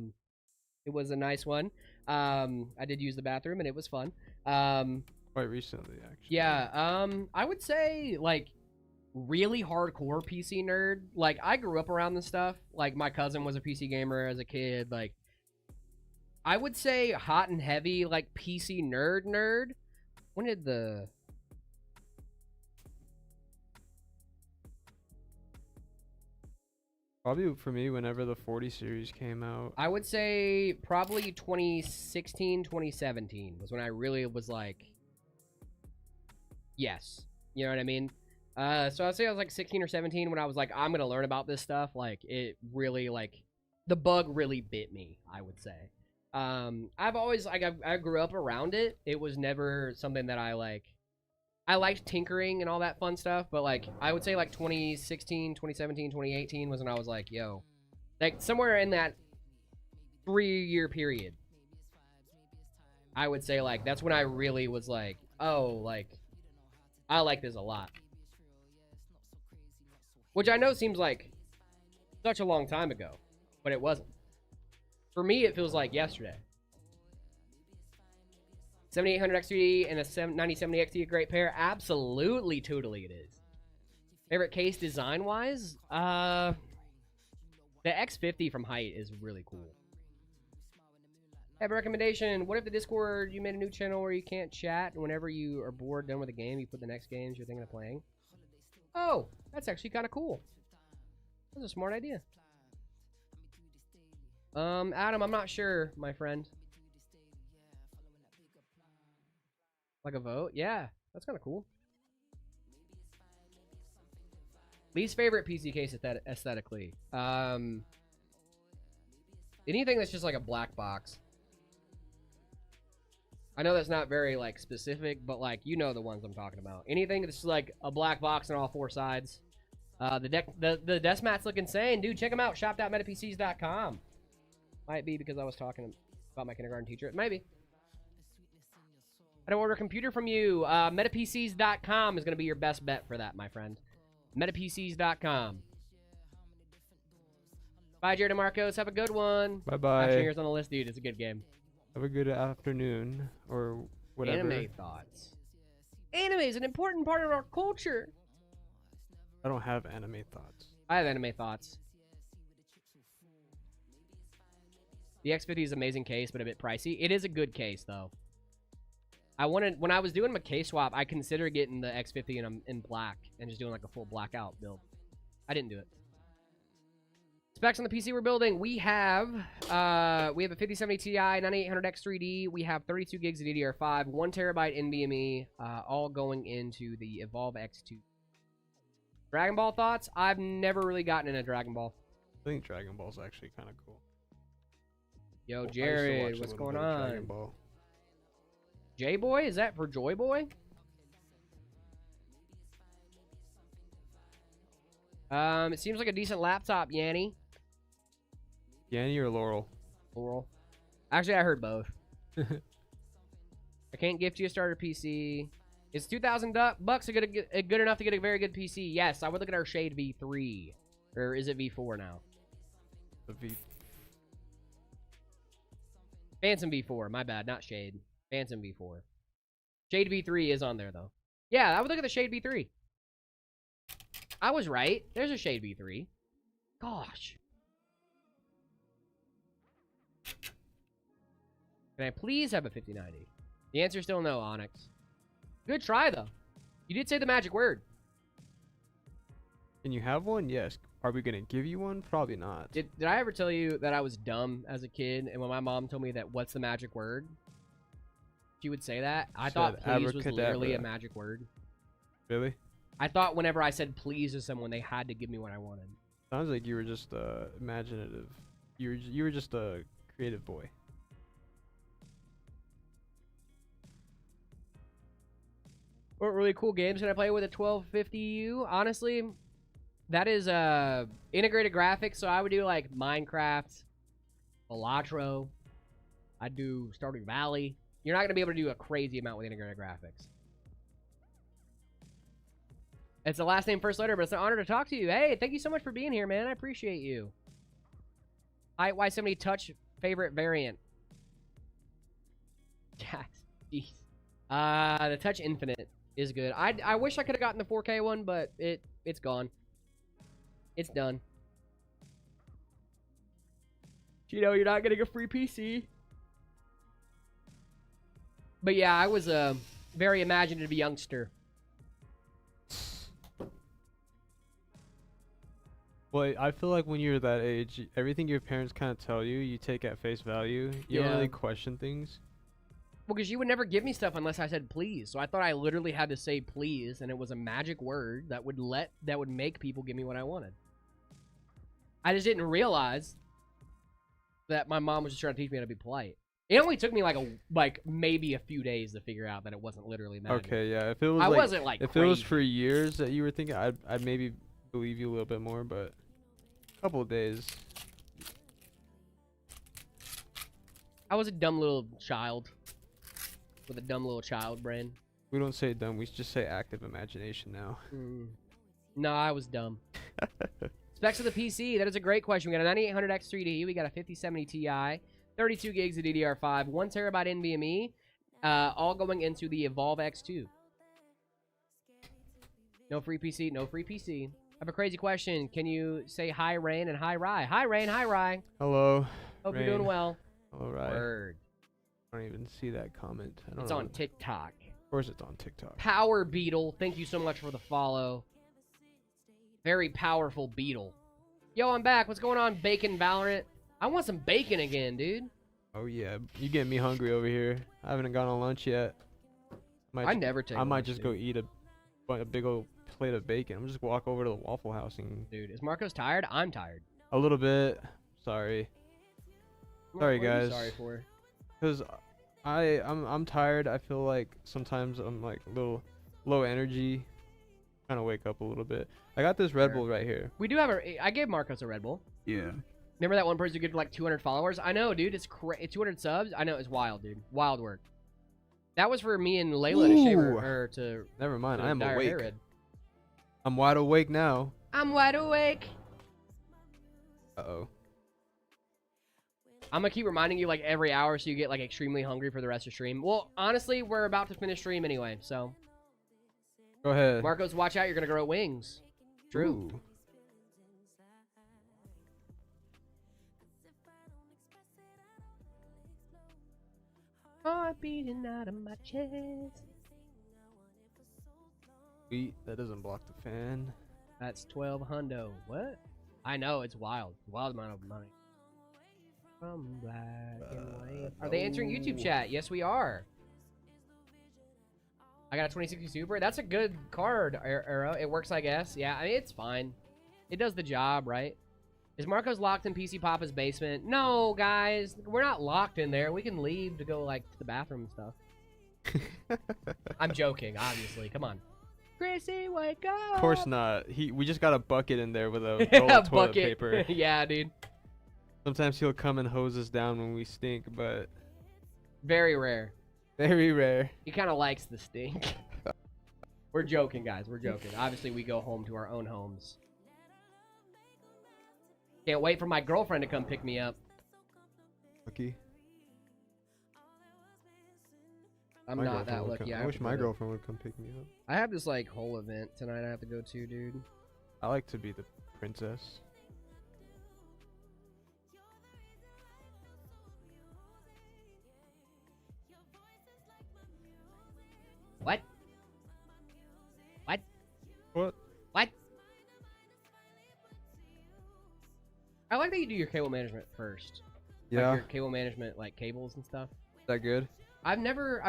nice one. I did use the bathroom and it was fun. Quite recently, actually. Yeah, I would say like really hardcore PC nerd. Like I grew up around this stuff. Like my cousin was a PC gamer as a kid. Like I would say hot and heavy like PC nerd. When did the Probably for me, whenever the 40 series came out. I would say probably 2016, 2017 was when I really was like, yes. You know what I mean? So I'd say I was like 16 or 17 when I was like, I'm going to learn about this stuff. Like, it really, like, the bug really bit me, I would say. I've always, like, I grew up around it. It was never something that I, like, I liked tinkering and all that fun stuff, but, like, I would say, like, 2016, 2017, 2018 was when I was like, yo, like, somewhere in that 3-year period, I would say, like, that's when I really was like, oh, like, I like this a lot. Which I know seems like such a long time ago, but it wasn't. For me, it feels like yesterday. 7800 XT and a 9070 XT, a great pair. Absolutely, totally it is. Favorite case design-wise? The X50 from Height is really cool. I have a recommendation. What if the Discord, you made a new channel where you can't chat, and whenever you are bored, done with a game, you put the next games you're thinking of playing? Oh, that's actually kind of cool. That's a smart idea. Adam, I'm not sure, my friend. Like a vote? Yeah, that's kind of cool. Least favorite PC case aesthetically? Anything that's just like a black box. I know that's not very like specific, but like you know the ones I'm talking about. Anything that's like a black box on all 4 sides. The desk mats look insane, dude. Check them out. Shop.metapcs.com. Might be because I was talking about my kindergarten teacher. It might be. I don't order a computer from you. Metapcs.com is going to be your best bet for that, my friend. Metapcs.com. Bye, Jared and Marcos. Have a good one. Bye-bye. Action Here's on the list, dude. It's a good game. Have a good afternoon or whatever. Anime thoughts. Anime is an important part of our culture. I don't have anime thoughts. I have anime thoughts. The X50 is an amazing case, but a bit pricey. It is a good case, though. When I was doing my case swap, I considered getting the X50 in black and just doing like a full blackout build. I didn't do it. Specs on the PC we're building. We have a 5070 Ti, 9800X3D. We have 32 gigs of DDR5, 1 terabyte NVMe, all going into the Evolve X2. Dragon Ball thoughts? I've never really gotten into Dragon Ball. I think Dragon Ball's actually kind of cool. Yo, I used to Jared, watch a what's little going bit of on? Dragon Ball. J-Boy? Is that for Joy Boy? It seems like a decent laptop, Yanni. Yanni or Laurel? Laurel. Actually, I heard both. I can't gift you a starter PC. Is $2,000 good enough to get a very good PC? Yes, I would look at our Shade V3. Or is it V4 now? The V. Phantom V4. My bad, not Shade. Phantom V4. Shade V3 is on there, though. Yeah, I would look at the Shade V3. I was right. There's a Shade V3. Gosh. Can I please have a 5090? The answer is still no, Onyx. Good try, though. You did say the magic word. Can you have one? Yes. Are we going to give you one? Probably not. Did I ever tell you that I was dumb as a kid? And when my mom told me that what's the magic word, she would say that. I thought please was literally a magic word. Really? I thought whenever I said please to someone, they had to give me what I wanted. Sounds like you were just imaginative. You were just a creative boy. What really cool games can I play with a 1250U? Honestly, that is integrated graphics, so I would do like Minecraft, Elatro. I'd do Stardew Valley. You're not going to be able to do a crazy amount with integrated graphics. It's the last name, first letter, but it's an honor to talk to you. Hey, thank you so much for being here, man. I appreciate you. Height Y70 Touch favorite variant. Jeez. The Touch Infinite is good. I wish I could have gotten the 4K one, but it's gone. It's done. Cheeto, you're not getting a free PC. But yeah, I was a very imaginative youngster. Well, I feel like when you're that age, everything your parents kind of tell you, you take at face value. You don't really question things. Well, because you would never give me stuff unless I said please. So I thought I literally had to say please, and it was a magic word that would make people give me what I wanted. I just didn't realize that my mom was just trying to teach me how to be polite. It only took me like maybe a few days to figure out that it wasn't literally magic. Okay, yeah. If it was if crazy. it was for years that you were thinking, I'd maybe believe you a little bit more, but a couple of days. I was a dumb little child with a dumb little child brain. We don't say dumb, we just say active imagination now. No, I was dumb. Specs of the PC, that is a great question. We got a 9800X 3D, we got a 5070 Ti, 32 gigs of DDR5, 1 terabyte NVMe, all going into the Evolve X2. No free PC, no free PC. I have a crazy question. Can you say hi, Rain, and hi, Rye? Hi, Rain, hi, Rye. Hello. Hope Rain. you're doing well. Hello, Rye. Word. I don't even see that comment. I don't It's know. on TikTok. Of course it's on TikTok. Power Beetle, thank you so much for the follow. Very powerful beetle. Yo, I'm back. What's going on, Bacon Valorant? I want some bacon again, dude. Oh yeah, you getting me hungry over here. I haven't gone on lunch yet. I never take I might lunch, just dude. go eat a big old plate of bacon. I'm just walk over to the Waffle House and. Dude, is Marcos tired? I'm tired. A little bit. Sorry. Sorry, What are you guys. sorry for? Cause I'm tired. I feel like sometimes I'm like a little low energy. Kind of wake up a little bit. I got this Red Bull right here. We do have I gave Marcos a Red Bull. Yeah. Remember that one person who gave like 200 followers? I know, dude. It's 200 subs. I know, it's wild, dude. Wild work. That was for me and Layla to shave her, or to. Never mind. to I am dye her awake. hair red. I'm wide awake now. I'm wide awake. Uh-oh. I'm gonna keep reminding you like every hour so you get like extremely hungry for the rest of stream. Well, honestly, we're about to finish stream anyway, so. Go ahead. Marcos, watch out. You're gonna grow wings. True. Ooh. Heart beating out of my chest. Sweet. That doesn't block the fan. That's 12 hundo. What? I know, it's wild. Wild amount of money. From black and white. Are they answering YouTube chat? Yes, we are. I got a 2060 Super. That's a good card, Arrow. It works, I guess. Yeah, I mean, it's fine. It does the job, right? Is Marcos locked in PC Papa's basement? No, guys. We're not locked in there. We can leave to go, like, to the bathroom and stuff. I'm joking, obviously. Come on. Chrissy, wake up! Of course not. We just got a bucket in there with a roll of toilet paper. Yeah, dude. Sometimes he'll come and hose us down when we stink, but Very rare. very rare. He kind of likes the stink. We're joking, guys. We're joking. Obviously, we go home to our own homes. Can't wait for my girlfriend to come pick me up. Lucky. I'm My not girlfriend that would lucky. come- I have wish to my go to- girlfriend would come pick me up. I have this like whole event tonight I have to go to, dude. I like to be the princess. What? What? What? What? I like that you do your cable management first. Yeah. Like your cable management, like cables and stuff. Is that good? I've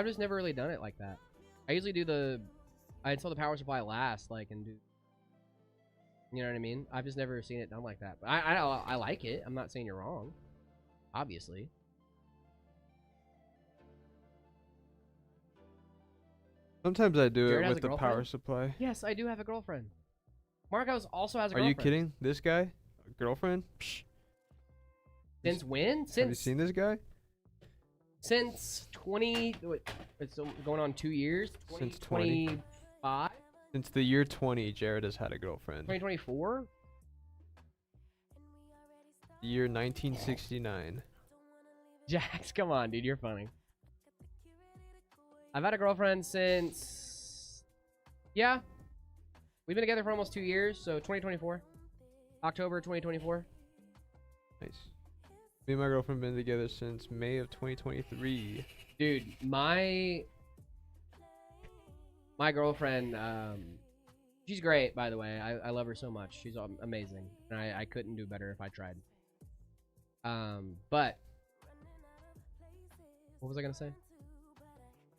just never really done it like that. I usually do I install the power supply last, like, and do You know what I mean? I've just never seen it done like that. But I like it. I'm not saying you're wrong. Obviously. Sometimes I do Jared it has with a the power girlfriend? supply. Yes, I do have a girlfriend. Marcos also has a Are girlfriend. you kidding? This guy? A girlfriend? Psh. Since when? Have you Since seen this guy? since 20. It's going on 2 years. Since 20. 2025. Since the year 20, Jared has had a girlfriend. 2024. The year 1969. Jax, come on, dude, you're funny. I've had a girlfriend since, yeah, we've been together for almost 2 years, so 2024, October 2024. Nice. Me and my girlfriend been together since May of 2023. Dude, my girlfriend, she's great, by the way. I love her so much. She's amazing, and I couldn't do better if I tried. But what was I gonna say?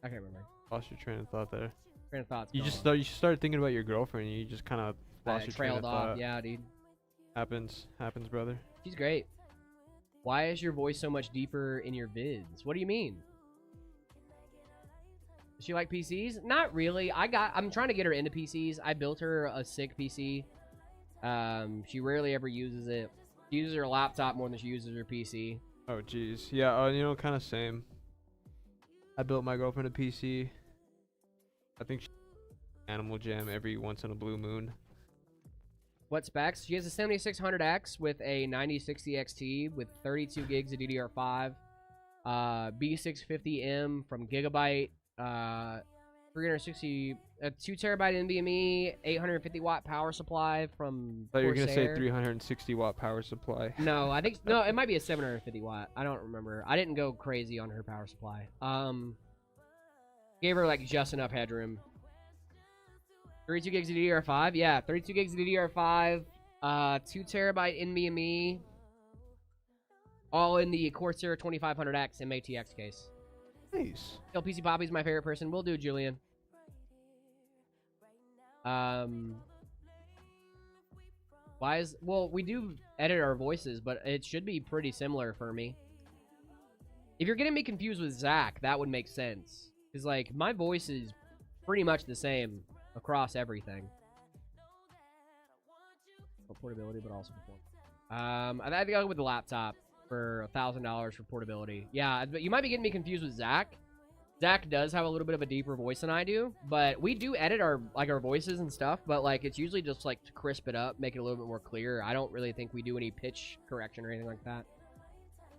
I can't remember. Lost your train of thought there. Train of thoughts. You started thinking about your girlfriend, and you just kind of lost your train of trailed off. thought. Yeah, dude. Happens, brother. She's great. Why is your voice so much deeper in your vids? What do you mean? Does she like PCs? Not really. I'm trying to get her into PCs. I built her a sick PC. She rarely ever uses it. She uses her laptop more than she uses her PC. Oh, jeez. Yeah, you know, kind of same. I built my girlfriend a PC. I think she Animal Jam every once in a blue moon. What specs? She has a 7600X with a 9060 XT with 32 gigs of DDR5. B650M from Gigabyte. 360, 2 terabyte NVMe, 850 watt power supply from I thought you were Corsair. gonna say 360 watt power supply. No, I think no, it might be a 750 watt. I don't remember. I didn't go crazy on her power supply. Gave her like just enough headroom. 32 gigs of DDR5, yeah, 32 gigs of DDR5, 2 terabyte NVMe, all in the Corsair 2500X MATX case. Nice. Still, PC Poppy's my favorite person. Will do, Julian. Well, we do edit our voices, but it should be pretty similar for me. If you're getting me confused with Zach, that would make sense. Because, like, my voice is pretty much the same across everything. For portability, but also performance. I think I'll go with the laptop for $1,000 for portability. Yeah, but you might be getting me confused with Zach. Zach does have a little bit of a deeper voice than I do, but we do edit our voices and stuff, but like it's usually just like to crisp it up, make it a little bit more clear. I don't really think we do any pitch correction or anything like that.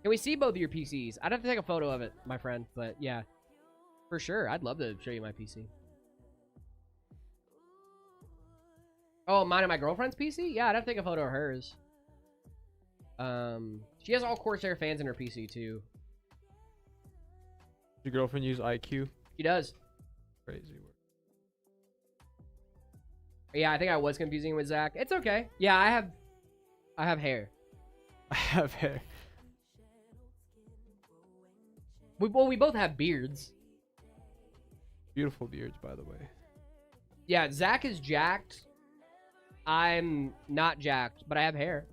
Can we see both of your PCs? I'd have to take a photo of it, my friend, but yeah, for sure. I'd love to show you my PC. Oh, mine and my girlfriend's PC? Yeah, I'd have to take a photo of hers. She has all Corsair fans in her PC too. Your girlfriend use IQ? She does. Crazy work. Yeah, I think I was confusing with Zach. It's okay. Yeah, I have hair. I have hair. We both have beards. Beautiful beards, by the way. Yeah, Zach is jacked. I'm not jacked, but I have hair.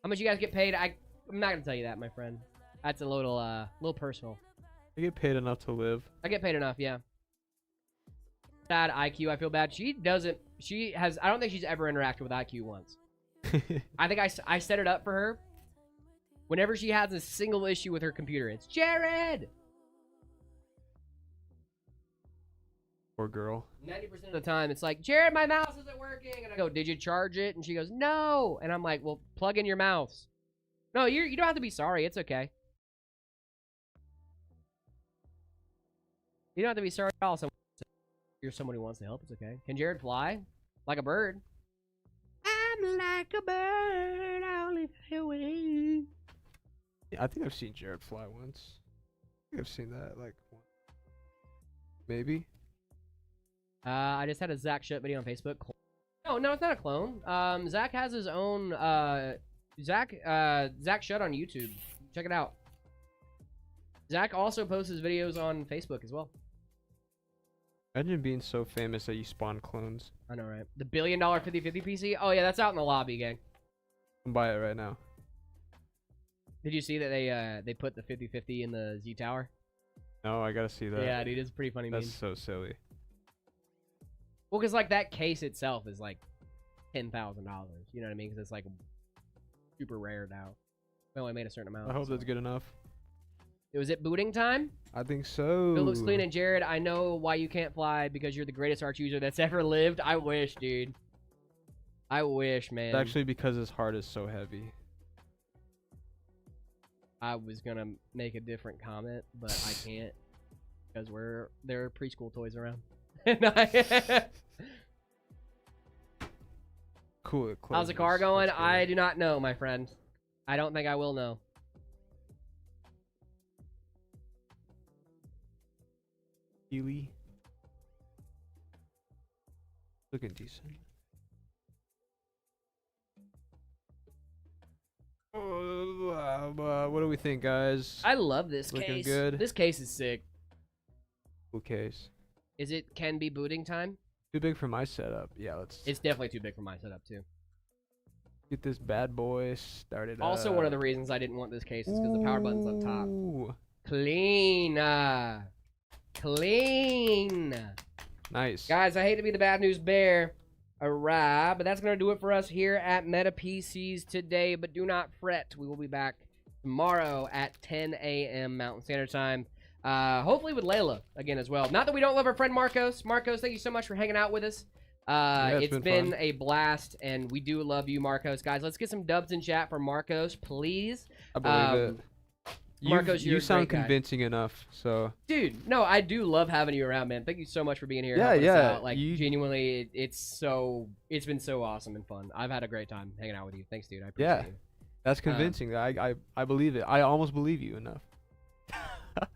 How much you guys get paid? I'm not gonna tell you that, my friend. That's a little personal. I get paid enough to live. I get paid enough, yeah. Sad IQ, I feel bad. She doesn't. I don't think she's ever interacted with IQ once. I think I set it up for her. Whenever she has a single issue with her computer, it's Jared. Poor girl. 90% of the time, it's like, Jared, my mouse isn't working. And I go, did you charge it? And she goes, no. And I'm like, well, plug in your mouse. No, you don't have to be sorry. It's okay. You don't have to be sorry at all. You're someone who wants to help. It's okay. Can Jared fly? Like a bird? I'm like a bird. I only fly away. Yeah, I think I've seen Jared fly once. I think I've seen that like once. Maybe. I just had a Zach Shut video on Facebook. No, it's not a clone. Zach has his own Zach Shut on YouTube. Check it out. Zach also posts his videos on Facebook as well. Imagine being so famous that you spawn clones. I know, right? The $1 billion 50/50 PC? Oh, yeah, that's out in the lobby, gang. I'm buy it right now. Did you see that they put the 50/50 in the Z Tower? No, I gotta see that. Yeah, dude, it's pretty funny. That's Meme. so silly. Well, because, like, that case itself is, like, $10,000. You know what I mean? Because it's, like, super rare now. We only made a certain amount. I hope that's good enough. Was it booting time? I think so. Bill looks clean. And Jared, I know why you can't fly, because you're the greatest arch user that's ever lived. I wish, dude. I wish, man. It's actually because his heart is so heavy. I was gonna make a different comment, but I can't, because there are preschool toys around. Cool. It How's the closes. car going? That's I great. do not know, my friend. I don't think I will know. Healy. Looking decent. What do we think, guys? I love this Looking case. good. This case is sick. Cool case. Is it can be booting time? Too big for my setup. Yeah, let's It's definitely too big for my setup too. get this bad boy started. Also, one of the reasons I didn't want this case is because the power button's up top. Ooh, Clean. Clean. nice. Guys, I hate to be the bad news bear. But that's going to do it for us here at Meta PCs today. But do not fret. We will be back tomorrow at 10 a.m. Mountain Standard Time. Hopefully with Layla again as well. Not that we don't love our friend Marcos. Marcos, thank you so much for hanging out with us. It's been fun. a blast, and we do love you, Marcos. Guys, let's get some dubs in chat for Marcos, please. I believe it. Marcos, you're you a sound great guy. convincing enough, so. Dude, no, I do love having you around, man. Thank you so much for being here. Yeah, helping us yeah, out. Like, genuinely, it's been so awesome and fun. I've had a great time hanging out with you. Thanks, dude. I appreciate you. That's convincing. I believe it. I almost believe you enough.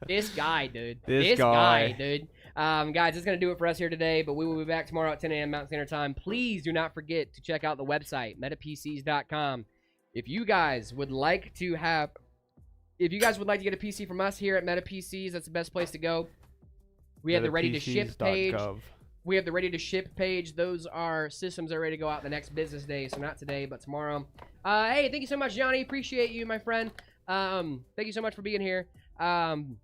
This guy, dude. This guy. Dude. Guys, that's going to do it for us here today, but we will be back tomorrow at 10 a.m. Mountain Standard Time. Please do not forget to check out the website, metapcs.com. If you guys would like to get a PC from us here at Meta PCs, that's the best place to go. We have the ready to ship page. We have the ready to ship page. Those are systems that are ready to go out the next business day, so not today, but tomorrow. Hey, thank you so much, Johnny. Appreciate you, my friend. Thank you so much for being here. MetaPCs.com,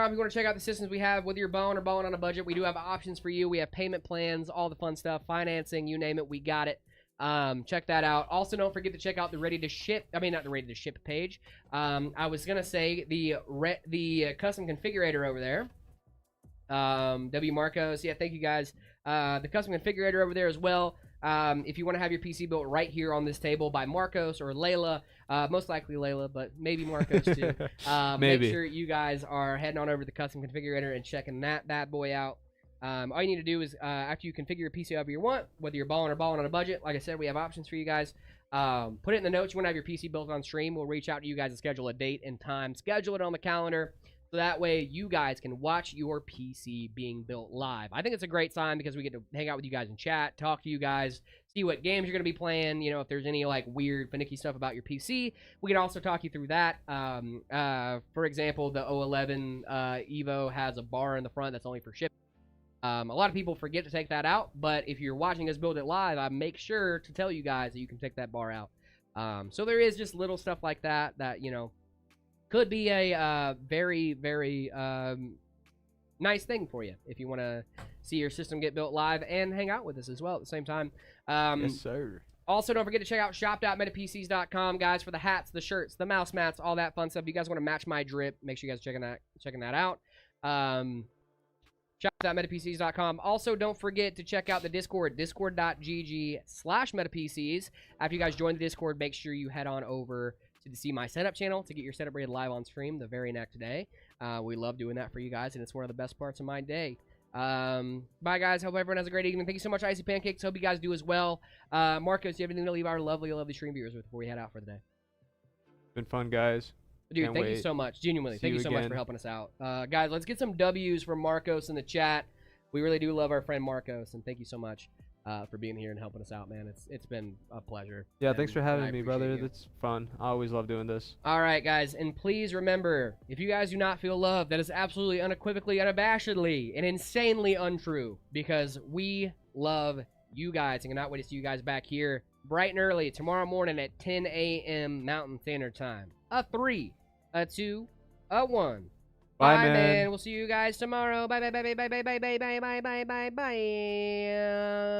if you want to check out the systems we have, whether you're balling or balling on a budget, we do have options for you. We have payment plans, all the fun stuff, financing, you name it, we got it. Check that out. Also, don't forget to check out the not the ready to ship page. I was gonna say the custom configurator over there. W Marcos, yeah, thank you guys. The custom configurator over there as well. If you want to have your PC built right here on this table by Marcos or Layla, most likely Layla, but maybe Marcos too. Maybe. Make sure you guys are heading on over to the custom configurator and checking that bad boy out. All you need to do is, after you configure your PC however you want, whether you're balling or balling on a budget, like I said, we have options for you guys. Put it in the notes. You want to have your PC built on stream. We'll reach out to you guys and schedule a date and time. Schedule it on the calendar. So that way you guys can watch your PC being built live. I think it's a great sign because we get to hang out with you guys in chat, talk to you guys, see what games you're going to be playing. You know, if there's any like weird, finicky stuff about your PC, we can also talk you through that. For example, the 011 Evo has a bar in the front that's only for shipping. A lot of people forget to take that out, but if you're watching us build it live, I make sure to tell you guys that you can take that bar out. So there is just little stuff like that, you know, could be a very, very nice thing for you if you want to see your system get built live and hang out with us as well at the same time. Yes, sir. Also, don't forget to check out shop.metapcs.com, guys, for the hats, the shirts, the mouse mats, all that fun stuff. If you guys want to match my drip, make sure you guys checking that out. Shop.metapcs.com. Also, don't forget to check out the Discord, discord.gg/metapcs. After you guys join the Discord, make sure you head on over to the See My Setup channel to get your setup rated live on stream the very next day. We love doing that for you guys, and it's one of the best parts of my day. Bye, guys. Hope everyone has a great evening. Thank you so much, Icy Pancakes. Hope you guys do as well. Marcos, do you have anything to leave our lovely, lovely stream viewers with before we head out for the day? Been fun, guys. Dude, Can't thank you wait. so much. Genuinely, See thank you you so much again. for helping us out. Guys, let's get some W's from Marcos in the chat. We really do love our friend Marcos, and thank you so much. for being here and helping us out, man. It's been a pleasure. Yeah, thanks and for I having me, brother. appreciate you. That's fun. I always love doing this. All right, guys, and please remember, if you guys do not feel love, that is absolutely, unequivocally, unabashedly, and insanely untrue, because we love you guys and cannot wait to see you guys back here bright and early tomorrow morning at 10 a.m. Mountain Standard Time. A 3, a 2, a 1. Bye, man. man. We'll see you guys tomorrow. Bye, bye, bye, bye, bye, bye, bye, bye, bye, bye, bye, bye, bye.